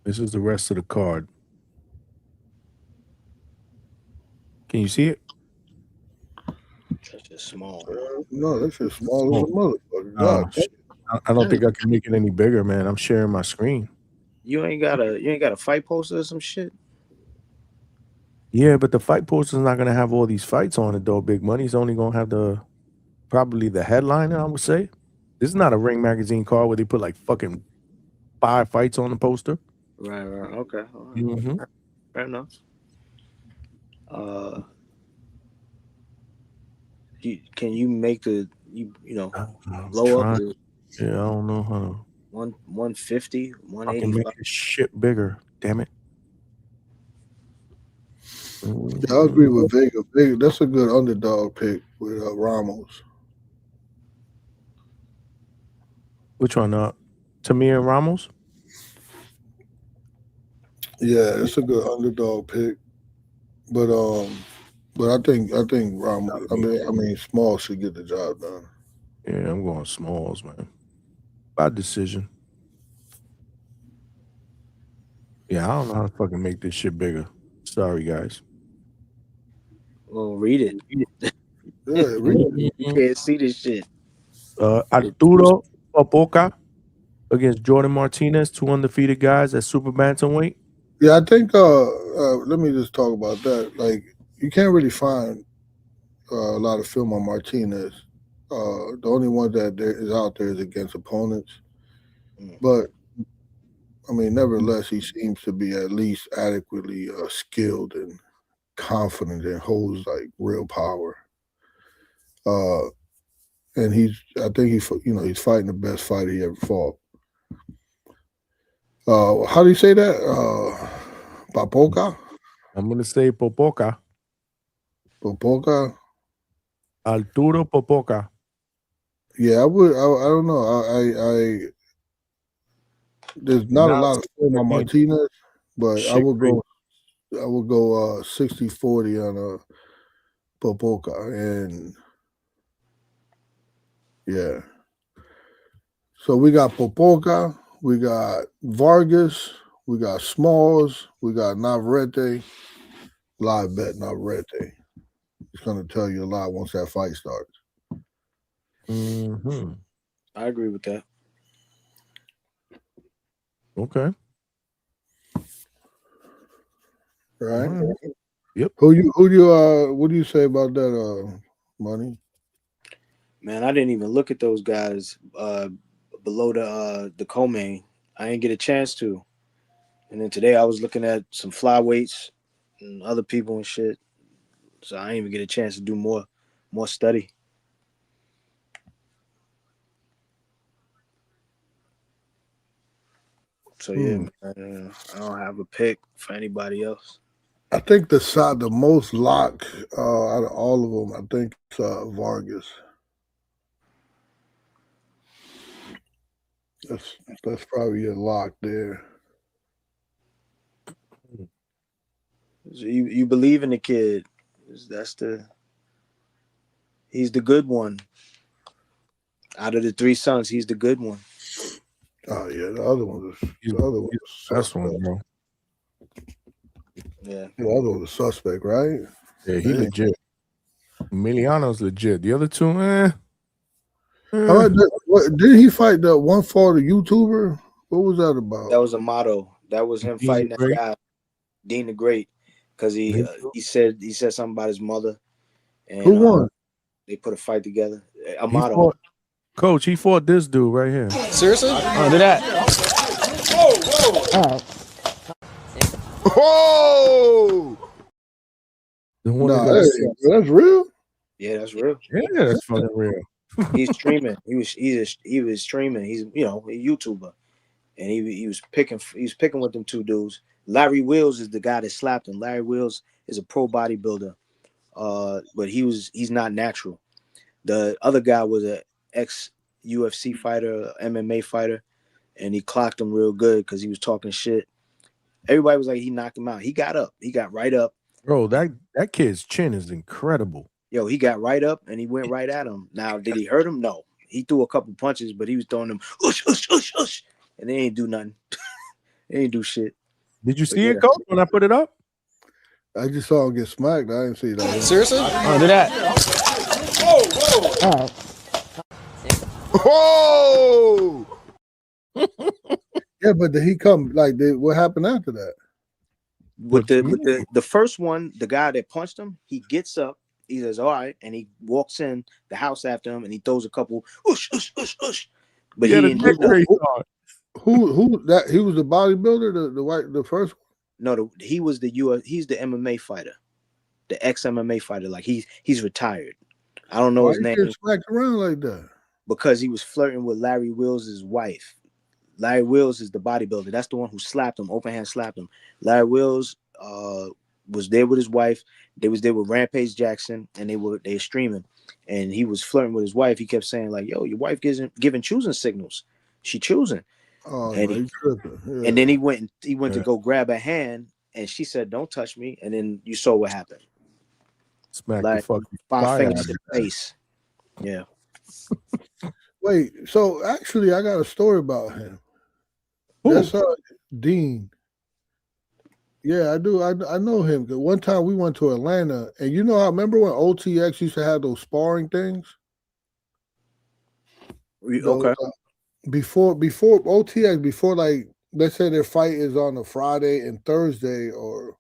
This is the rest of the card. Can you see it? That's just small. No, that's just small as a motherfucker. I don't think I can make it any bigger, man. I'm sharing my screen. You ain't got a fight poster or some shit? Yeah, but the fight poster is not gonna have all these fights on it though. Big Money's only gonna have probably the headliner, I would say. This is not a Ring Magazine card where they put like fucking 5 fights on the poster. Right. Okay. All right. Mm-hmm. Fair enough. Can you make the blow up? Yeah, I don't know how. 150, 185. I can make this shit bigger. Damn it. Yeah, I agree with Vega. Vega, that's a good underdog pick with Ramos. Which one? Tamir and Ramos? Yeah, it's a good underdog pick. But I think Ramos. I mean, Small should get the job done. Yeah, I'm going Smalls, man. By decision. Yeah, I don't know how to fucking make this shit bigger. Sorry, guys. Well, read it. Yeah, read it. You can't see this shit. Arturo Popoca against Jordan Martinez, 2 undefeated guys at super bantamweight. Yeah, I think. Let me just talk about that. Like, you can't really find a lot of film on Martinez. The only one that there is out there is against opponents. But I mean, nevertheless, he seems to be at least adequately skilled and confident and holds like real power. And I think he's fighting the best fighter he ever fought. How do you say that? Popoca? I'm gonna say Popoca. Popoca? Arturo Popoca. Yeah, I would. I don't know. There's not a lot of film on Martinez, but I would go. I would go 60-40 on Popoca, and yeah. So we got Popoca, we got Vargas, we got Smalls, we got Navarrete. Live bet Navarrete. It's gonna tell you a lot once that fight starts. Mm-hmm. I agree with that. Okay. Right. Yep. What do you say about that Money? Man, I didn't even look at those guys below the co-main. I didn't get a chance to. And then today I was looking at some flyweights and other people and shit. So I didn't even get a chance to do more study. So yeah, man, I don't have a pick for anybody else. I think the most lock out of all of them, I think it's Vargas. That's probably a lock there. So you believe in the kid? He's the good one. Out of the 3 sons, he's the good one. Oh yeah, the other one was that's one, bro. Yeah, the other one was suspect, right? Yeah, he legit. Emiliano's legit. The other two, All right, did he fight that one for the YouTuber? What was that about? that was a motto. That was him fighting that guy, Dean the Great, because he said something about his mother. And, who won? They put a fight together. Amato. Coach, he fought this dude right here. Seriously? Under that. Whoa! The one Nah, that that's real. Yeah, that's real. Yeah, that's fucking real. He's streaming. He was streaming. He's a YouTuber, and he was picking with them 2 dudes. Larry Wills is the guy that slapped him. Larry Wills is a pro bodybuilder, but he's not natural. The other guy was a ex UFC fighter, MMA fighter, and he clocked him real good because he was talking shit. Everybody was like, he knocked him out. He got up. He got right up. Bro, that kid's chin is incredible. Yo, he got right up and he went right at him. Now, did he hurt him? No. He threw a couple punches, but he was throwing them, and they ain't do nothing. They ain't do shit. Did you see it, Coach, when I put it up? I just saw him get smacked. I didn't see that. Seriously? Under that. Whoa! Yeah, but did he come? Like, what happened after that? With the first one, the guy that punched him, he gets up, he says, "All right," and he walks in the house after him, and he throws a couple, but he didn't do that. Who that? He was the bodybuilder, the first one. No, he was he's the MMA fighter, the ex MMA fighter. Like he's retired. I don't know Why his name. He smacked around like that because he was flirting with Larry Wills' wife. Larry Wills is the bodybuilder. That's the one who slapped him, open hand slapped him. Larry Wills was there with his wife. They was there with Rampage Jackson, and they were streaming, and he was flirting with his wife. He kept saying like, "Yo, your wife giving choosing signals. She choosing." Oh, and, no, he, he's tripping. Yeah. and then he went to go grab her hand, and she said, "Don't touch me." And then you saw what happened. Smack like the fucking 5 fire fingers out to of the face. Yeah. Wait, so actually, I got a story about him. That's Dean. Yeah, I do. I know him. One time we went to Atlanta, and I remember when OTX used to have those sparring things. Okay. Before OTX, before like let's say their fight is on a Friday and Thursday, or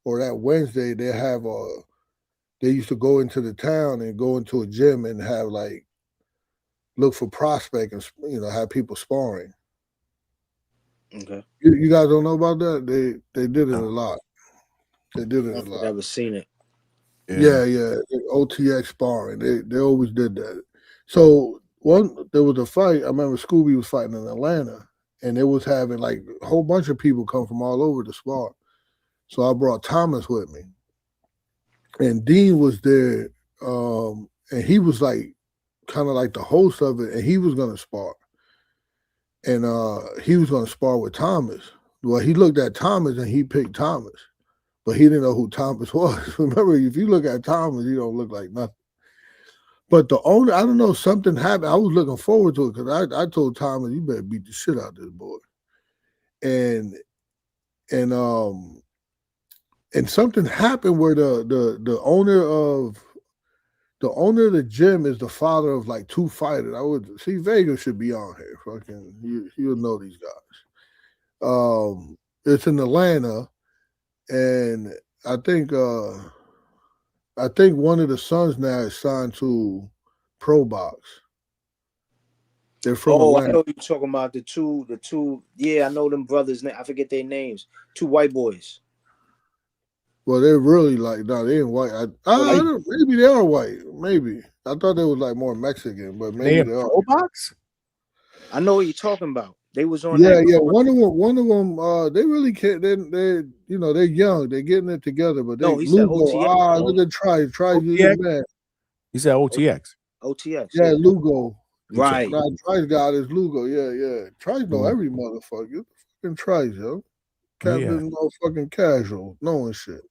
that Wednesday, they used to go into the town and go into a gym and have like look for prospect and have people sparring. Okay. You guys don't know about that? They did it a lot. They did it a lot. I've never seen it. Yeah. OTX sparring. They always did that. So there was a fight. I remember Scooby was fighting in Atlanta, and it was having like a whole bunch of people come from all over to spar. So I brought Thomas with me, and Dean was there, and he was like kind of like the host of it, and he was gonna spar, and he was gonna spar with Thomas. Well, he looked at Thomas and he picked Thomas, but he didn't know who Thomas was. Remember, if you look at Thomas, he don't look like nothing. But the owner, I don't know, something happened. I was looking forward to it because I told Thomas, you better beat the shit out of this boy. And something happened where the owner of the gym is the father of like 2 fighters. I would see Vegas should be on here. Fucking, you'll know these guys. It's in Atlanta, and I think one of the sons now is signed to Pro Box. They're from Atlanta. I know you're talking about the two. Yeah, I know them brothers. I forget their names. 2 white boys. Well, they're really like they ain't white. I don't, maybe they are white. Maybe I thought they was like more Mexican, but maybe they are. Pro Box? I know what you're talking about. They was on. Yeah. One of them. They really can't. They're young. They're getting it together. But he said OTX. Look at Try OTX? He said OTX. OTX. Yeah, Lugo. Right. Try's got his Lugo. Yeah. Try's know every motherfucker. Fucking Try's, yo. Captain motherfucking casual, knowing shit.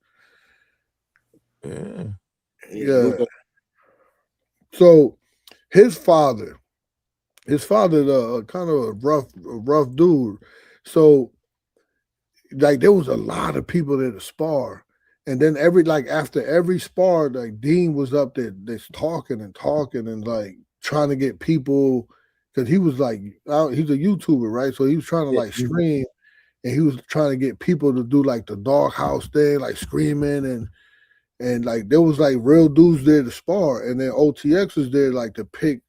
Yeah. So his father, kind of a rough dude. So like there was a lot of people there to spar. And then after every spar, like Dean was up there just talking and like trying to get people, because he was like he's a YouTuber, right? So he was trying to like stream, and he was trying to get people to do like the doghouse thing, like screaming and like there was like real dudes there to spar, and then OTX was there like to pick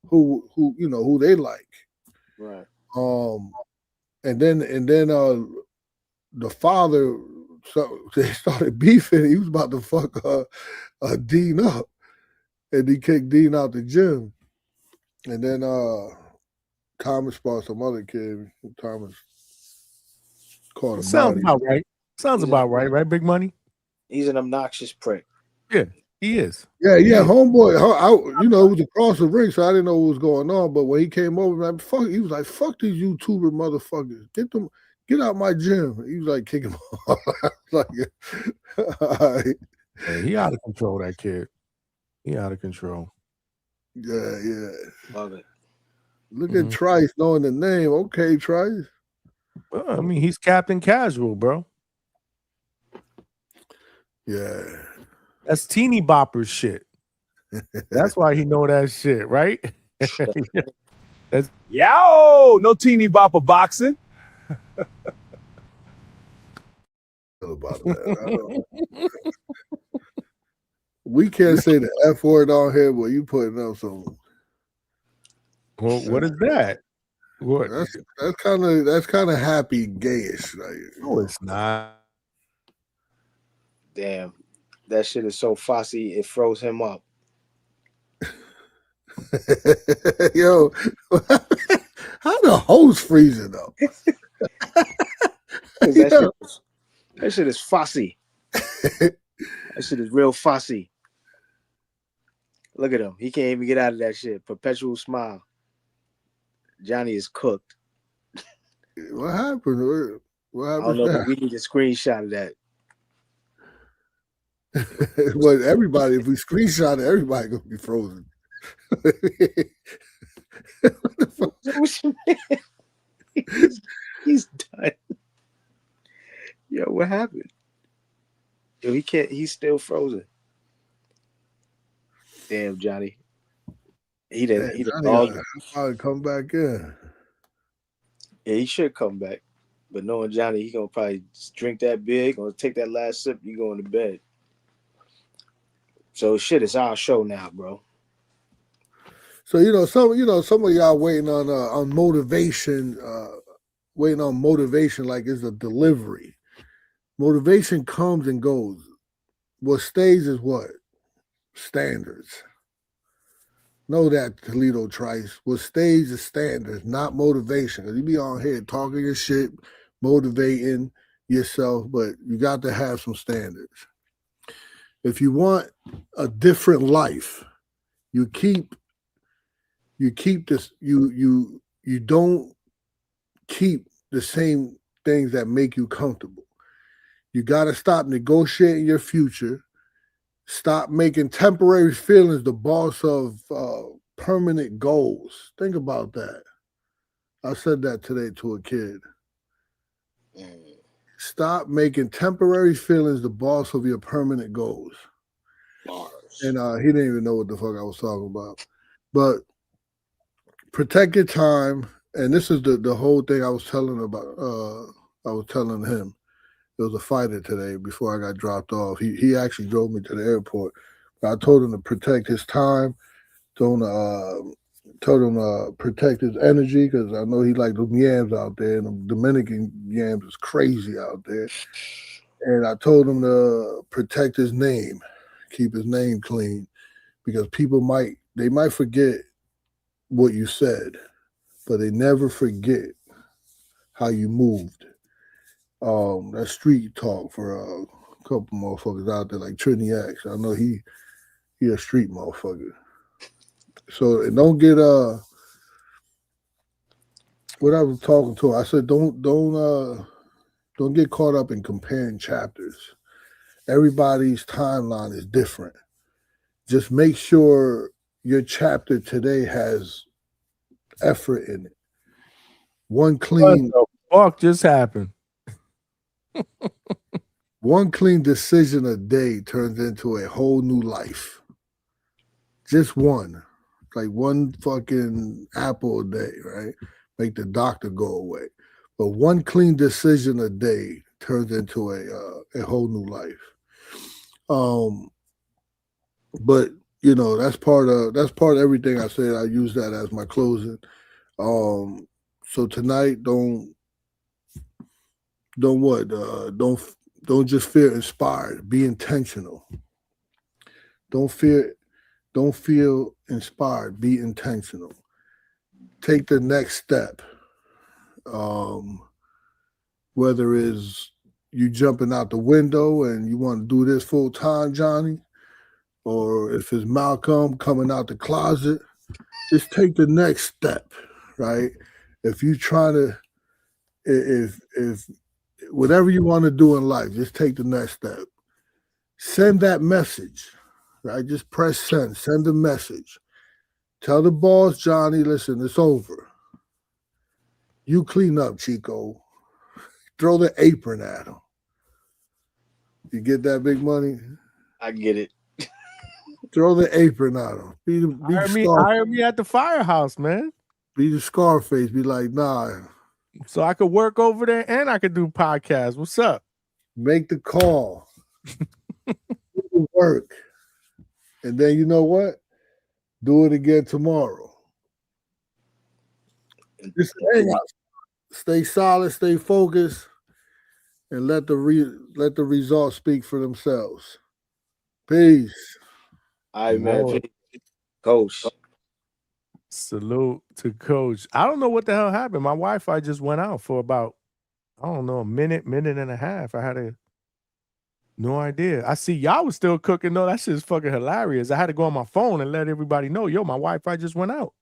who they like. Right. And then the father, so they started beefing. He was about to fuck Dean up, and he kicked Dean out the gym. And then Thomas sparred some other kid. Thomas caught him. Sounds about right. Sounds about right, right? Big Money. He's an obnoxious prick. Yeah, he is. Yeah, homeboy. It was across the ring, so I didn't know what was going on. But when he came over, he was like, "Fuck these YouTuber motherfuckers! Get out my gym!" He was like kicking him off. Like, all right. Yeah, he out of control. That kid. He out of control. Yeah. Love it. Look at Trice knowing the name. Okay, Trice. Well, I mean, he's Captain Casual, bro. Yeah. That's teeny bopper shit. That's why he know that shit, right? That's Yo, no teeny bopper boxing. About that. We can't say the F word on here, but you putting up some. Well, what is that? What? That's kind of happy gayish. Like, no, it's not. Damn, that shit is so fussy. It froze him up. Yo, how the host freezing up? That shit is fussy. That shit is real fussy. Look at him. He can't even get out of that shit. Perpetual smile. Johnny is cooked. What happened? What I don't happened know, now? but we need a screenshot of that. But everybody, if we screenshot it, everybody gonna be frozen. He's done. Yo, what happened? Yo, he can't. He's still frozen. Damn, Johnny. He didn't. He didn't log. Probably come back in. Yeah, he should come back. But knowing Johnny, he gonna probably just drink that big, gonna take that last sip. You going to bed. So shit, it's our show now, bro. So some of y'all waiting on motivation, waiting on motivation like it's a delivery. Motivation comes and goes. What stays is what? Standards. Know that, Toledo Trice. What stays is standards, not motivation. Because you be on here talking your shit, motivating yourself, but you got to have some standards. If you want a different life, you keep this, you don't keep the same things that make you comfortable. You got to stop negotiating your future. Stop making temporary feelings the boss of permanent goals. Think about that. I said that today to a kid. Stop making temporary feelings the boss of your permanent goals. And he didn't even know what the fuck I was talking about. But protect your time. And this is the whole thing I was telling about. I was telling him. There was a fighter today before I got dropped off. He actually drove me to the airport. But I told him to protect his time. Told him to protect his energy because I know he like those yams out there. And the Dominican yams is crazy out there. And I told him to protect his name, keep his name clean, because people might forget what you said, but they never forget how you moved. That street talk for a couple motherfuckers out there like Trini X. I know he a street motherfucker. So don't get what I was talking to. I said don't get caught up in comparing chapters. Everybody's timeline is different. Just make sure your chapter today has effort in it. One clean. What the fuck just happened? One clean decision a day turns into a whole new life. Just one. Like one fucking apple a day, right? Make the doctor go away. But one clean decision a day turns into a whole new life. But that's part of everything I said. I use that as my closing. So tonight, don't just feel inspired. Be intentional. Don't feel inspired. Be intentional. Take the next step. Whether it's you jumping out the window and you want to do this full time, Johnny, or if it's Malcolm coming out the closet, just take the next step, right? If you try to, if whatever you want to do in life, just take the next step. Send that message, right? Just press send. Send the message. Tell the boss, Johnny, listen, it's over. You clean up, Chico. Throw the apron at him. You get that, Big Money? I get it. Throw the apron at him. Hire me at the firehouse, man. Be the Scarface. Be like, nah. So I could work over there and I could do podcasts. What's up? Make the call. Do the work. And then you know what? Do it again tomorrow. Just stay solid, stay focused, and let the results speak for themselves. Peace. All right, man. Coach. Salute to Coach. I don't know what the hell happened. My Wi-Fi just went out for about, I don't know, a minute and a half. I had to No idea. I see y'all was still cooking though. That shit's fucking hilarious. I had to go on my phone and let everybody know, yo, my Wi-Fi just went out.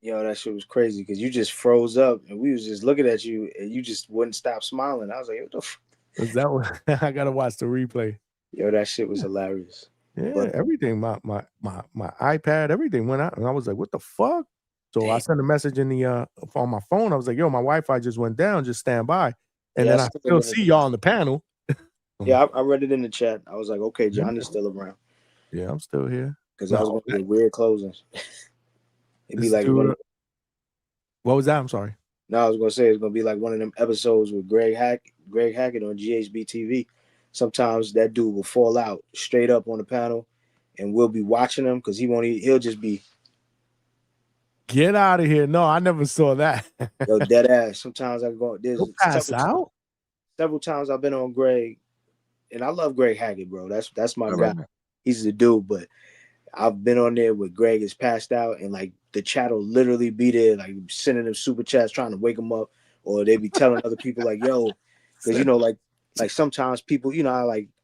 Yo, that shit was crazy because you just froze up and we was just looking at you and you just wouldn't stop smiling. I was like, what the f-? Is that what I gotta watch the replay? Yo, that shit was hilarious. Yeah, But everything, my iPad, everything went out, and I was like, "What the fuck?" So I sent a message in the on my phone. I was like, "Yo, my Wi-Fi just went down. Just stand by." And yeah, then I still see y'all on the panel. Yeah, I read it in the chat. I was like, okay, Yeah. Johnny's still around Yeah, I'm still here. because I was going to get weird closings. It'd be This like dude, what was that? I'm sorry. No, I was gonna say it's gonna be like one of them episodes with Greg Hackett on GHB TV. Sometimes that dude will fall out straight up on the panel, and we'll be watching him because he'll just be Get out of here! No, I never saw that. yo dead ass. Sometimes I go there's He'll pass out. Several times I've been on Greg, and I love Greg Hackett, bro. That's my guy. Right. He's the dude, but I've been on there with Greg is passed out, and like the chat will literally be there, like sending them super chats trying to wake him up, or they be telling other people like, "Yo," because like sometimes people,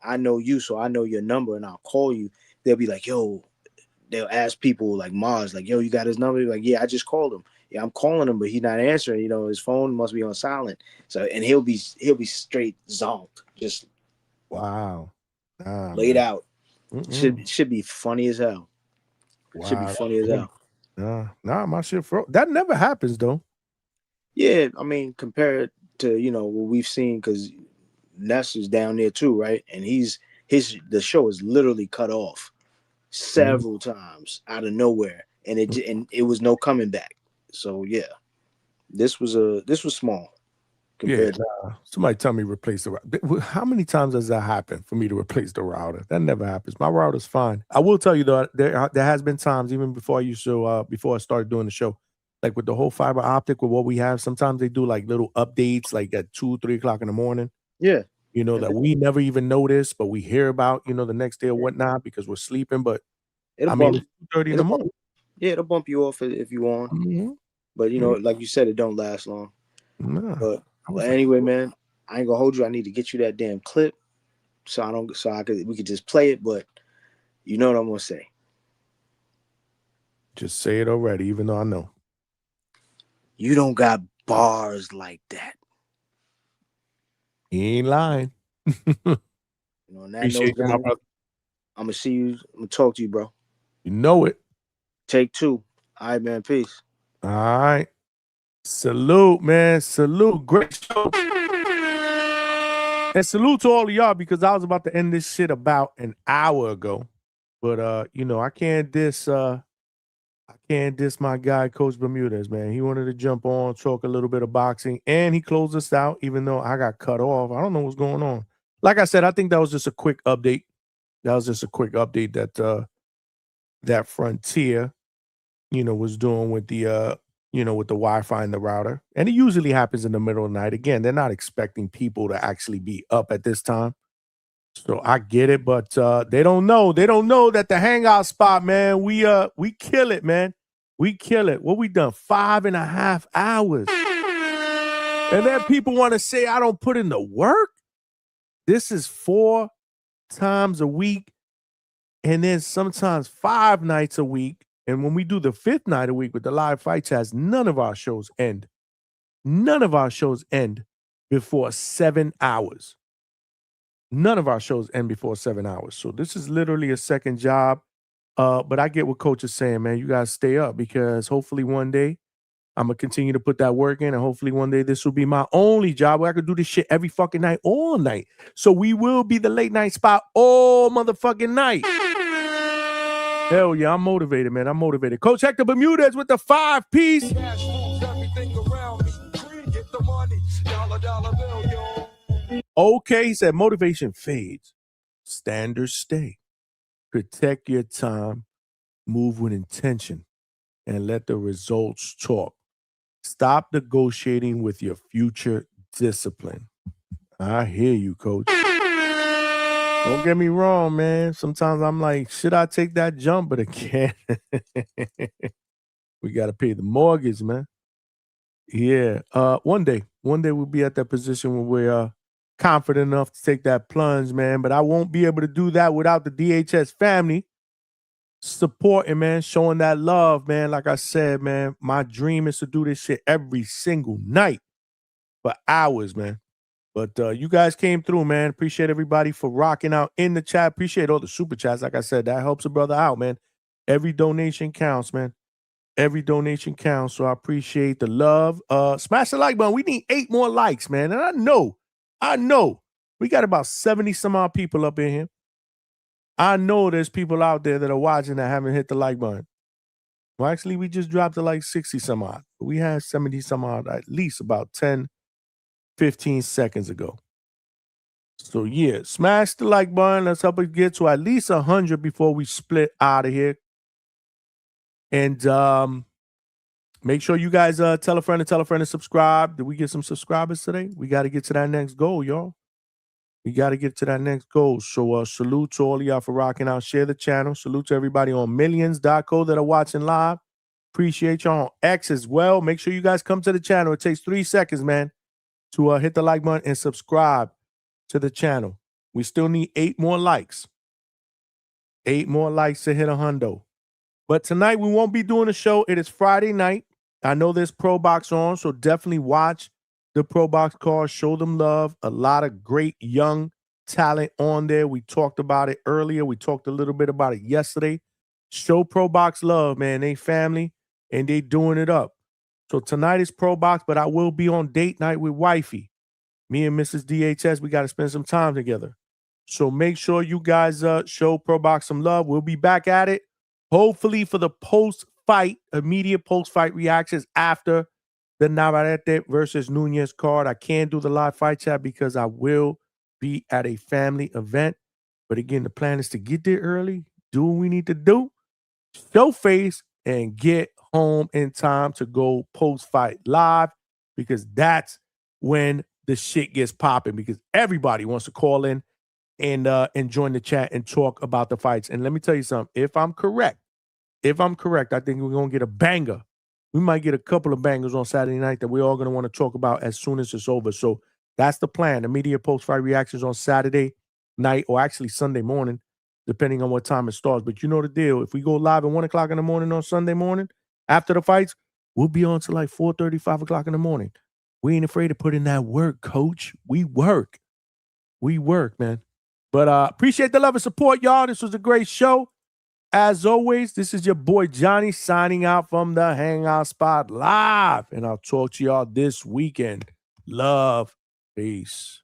I know you, so I know your number, and I'll call you. They'll be like, "Yo," they'll ask people like Mars, like, "Yo, you got his number?" Like, "Yeah, I just called him. Yeah, I'm calling him, but he's not answering. His phone must be on silent." So, and he'll be straight zonked, just wow, laid man. out. Should be funny as hell. Wow. Should be funny as hell. Nah, my shit froze. That never happens though. Yeah, I mean, compared to what we've seen, because Ness is down there too, right? And the show is literally cut off several times out of nowhere, and it was no coming back. So yeah, this was small. Yeah, somebody tell me replace the router. How many times does that happen for me to replace the router? That never happens. My router's fine. I will tell you though, there has been times even before I started doing the show, like with the whole fiber optic with what we have. Sometimes they do like little updates, like at 2-3 o'clock in the morning. Yeah, that we never even notice, but we hear about the next day or whatnot because we're sleeping. But It'll I mean, bump, it's 2:30 in the morning. Yeah, it'll bump you off if you want. Mhm. But like you said, it don't last long. Nah, But anyway, man, I ain't gonna hold you. I need to get you that damn clip we could just play it. But you know what I'm gonna say. Just say it already, even though I know. You don't got bars like that. He ain't lying. On that Appreciate you, my brother. I'm gonna see you. I'm gonna talk to you, bro. You know it. Take 2. All right, man. Peace. All right. Salute, man. Salute. Great show. And salute to all of y'all because I was about to end this shit about an hour ago. But I can't diss my guy, Coach Bermudez, man. He wanted to jump on, talk a little bit of boxing, and he closed us out, even though I got cut off. I don't know what's going on. Like I said, I think that was just a quick update. That Frontier, was doing with the with the Wi-Fi and the router. And it usually happens in the middle of the night. Again, they're not expecting people to actually be up at this time. So I get it, but they don't know. They don't know that the Hangout spot, man, we kill it, man. We kill it. What we done? 5.5 hours. And then people want to say I don't put in the work. This is 4 times a week, and then sometimes 5 nights a week. And when we do the 5th night a week with the live fight chats, none of our shows end. None of our shows end before 7 hours. None of our shows end before 7 hours. So this is literally a second job. But I get what Coach is saying, man. You guys stay up because hopefully one day I'm going to continue to put that work in. And hopefully one day this will be my only job where I could do this shit every fucking night, all night. So we will be the late night spot all motherfucking night. Hell yeah, I'm motivated, man. I'm motivated. Coach Hector Bermudez with the 5-piece. Okay, he said motivation fades. Standards stay. Protect your time. Move with intention. And let the results talk. Stop negotiating with your future discipline. I hear you, Coach. Don't get me wrong, man. Sometimes I'm like, should I take that jump? But again, we got to pay the mortgage, man. Yeah. One day we'll be at that position where we're confident enough to take that plunge, man. But I won't be able to do that without the DHS family supporting, man, showing that love, man. Like I said, man, my dream is to do this shit every single night for hours, man. But you guys came through, man. Appreciate everybody for rocking out in the chat. Appreciate all the super chats. Like I said, that helps a brother out, man. Every donation counts, man. Every donation counts. So I appreciate the love. Smash the like button. We need 8 more likes, man. And I know. We got about 70 some odd people up in here. I know there's people out there that are watching that haven't hit the like button. Well, actually, we just dropped to like 60 some odd. But we had 70 some odd at least about 10, 15 seconds ago. So yeah, smash the like button. Let's help us get to at least 100 before we split out of here. And make sure you guys tell a friend to subscribe. Did we get some subscribers today? We got to get to that next goal, y'all. We got to get to that next goal. So salute to all of y'all for rocking out. Share the channel. Salute to everybody on millions.co that are watching live. Appreciate y'all on X as well. Make sure you guys come to the channel. It takes 3 seconds, man, to hit the like button and subscribe to the channel. We still need 8 more likes. 8 more likes to hit 100. But tonight we won't be doing a show. It is Friday night. I know there's Pro Box on, so definitely watch the Pro Box card. Show them love. A lot of great young talent on there. We talked about it earlier. We talked a little bit about it yesterday. Show Pro Box love, man. They family, and they doing it up. So tonight is Pro Box, but I will be on date night with wifey. Me and Mrs. DHS, we got to spend some time together. So make sure you guys show Pro Box some love. We'll be back at it, hopefully for the post-fight, immediate post-fight reactions after the Navarrete versus Nunez card. I can't do the live fight chat because I will be at a family event. But again, the plan is to get there early, do what we need to do, show face, and get home in time to go post-fight live, because that's when the shit gets popping, because everybody wants to call in and join the chat and talk about the fights. And let me tell you something. If I'm correct, I think we're going to get a banger. We might get a couple of bangers on Saturday night that we're all going to want to talk about as soon as it's over. So that's the plan. Immediate post-fight reactions on Saturday night, or actually Sunday morning, depending on what time it starts. But you know the deal. If we go live at 1 o'clock in the morning on Sunday morning, after the fights, we'll be on till like 4:30, 5 o'clock in the morning. We ain't afraid to put in that work, coach. We work. We work, man. But appreciate the love and support, y'all. This was a great show. As always, this is your boy Johnny signing out from the Hangout spot live. And I'll talk to y'all this weekend. Love. Peace.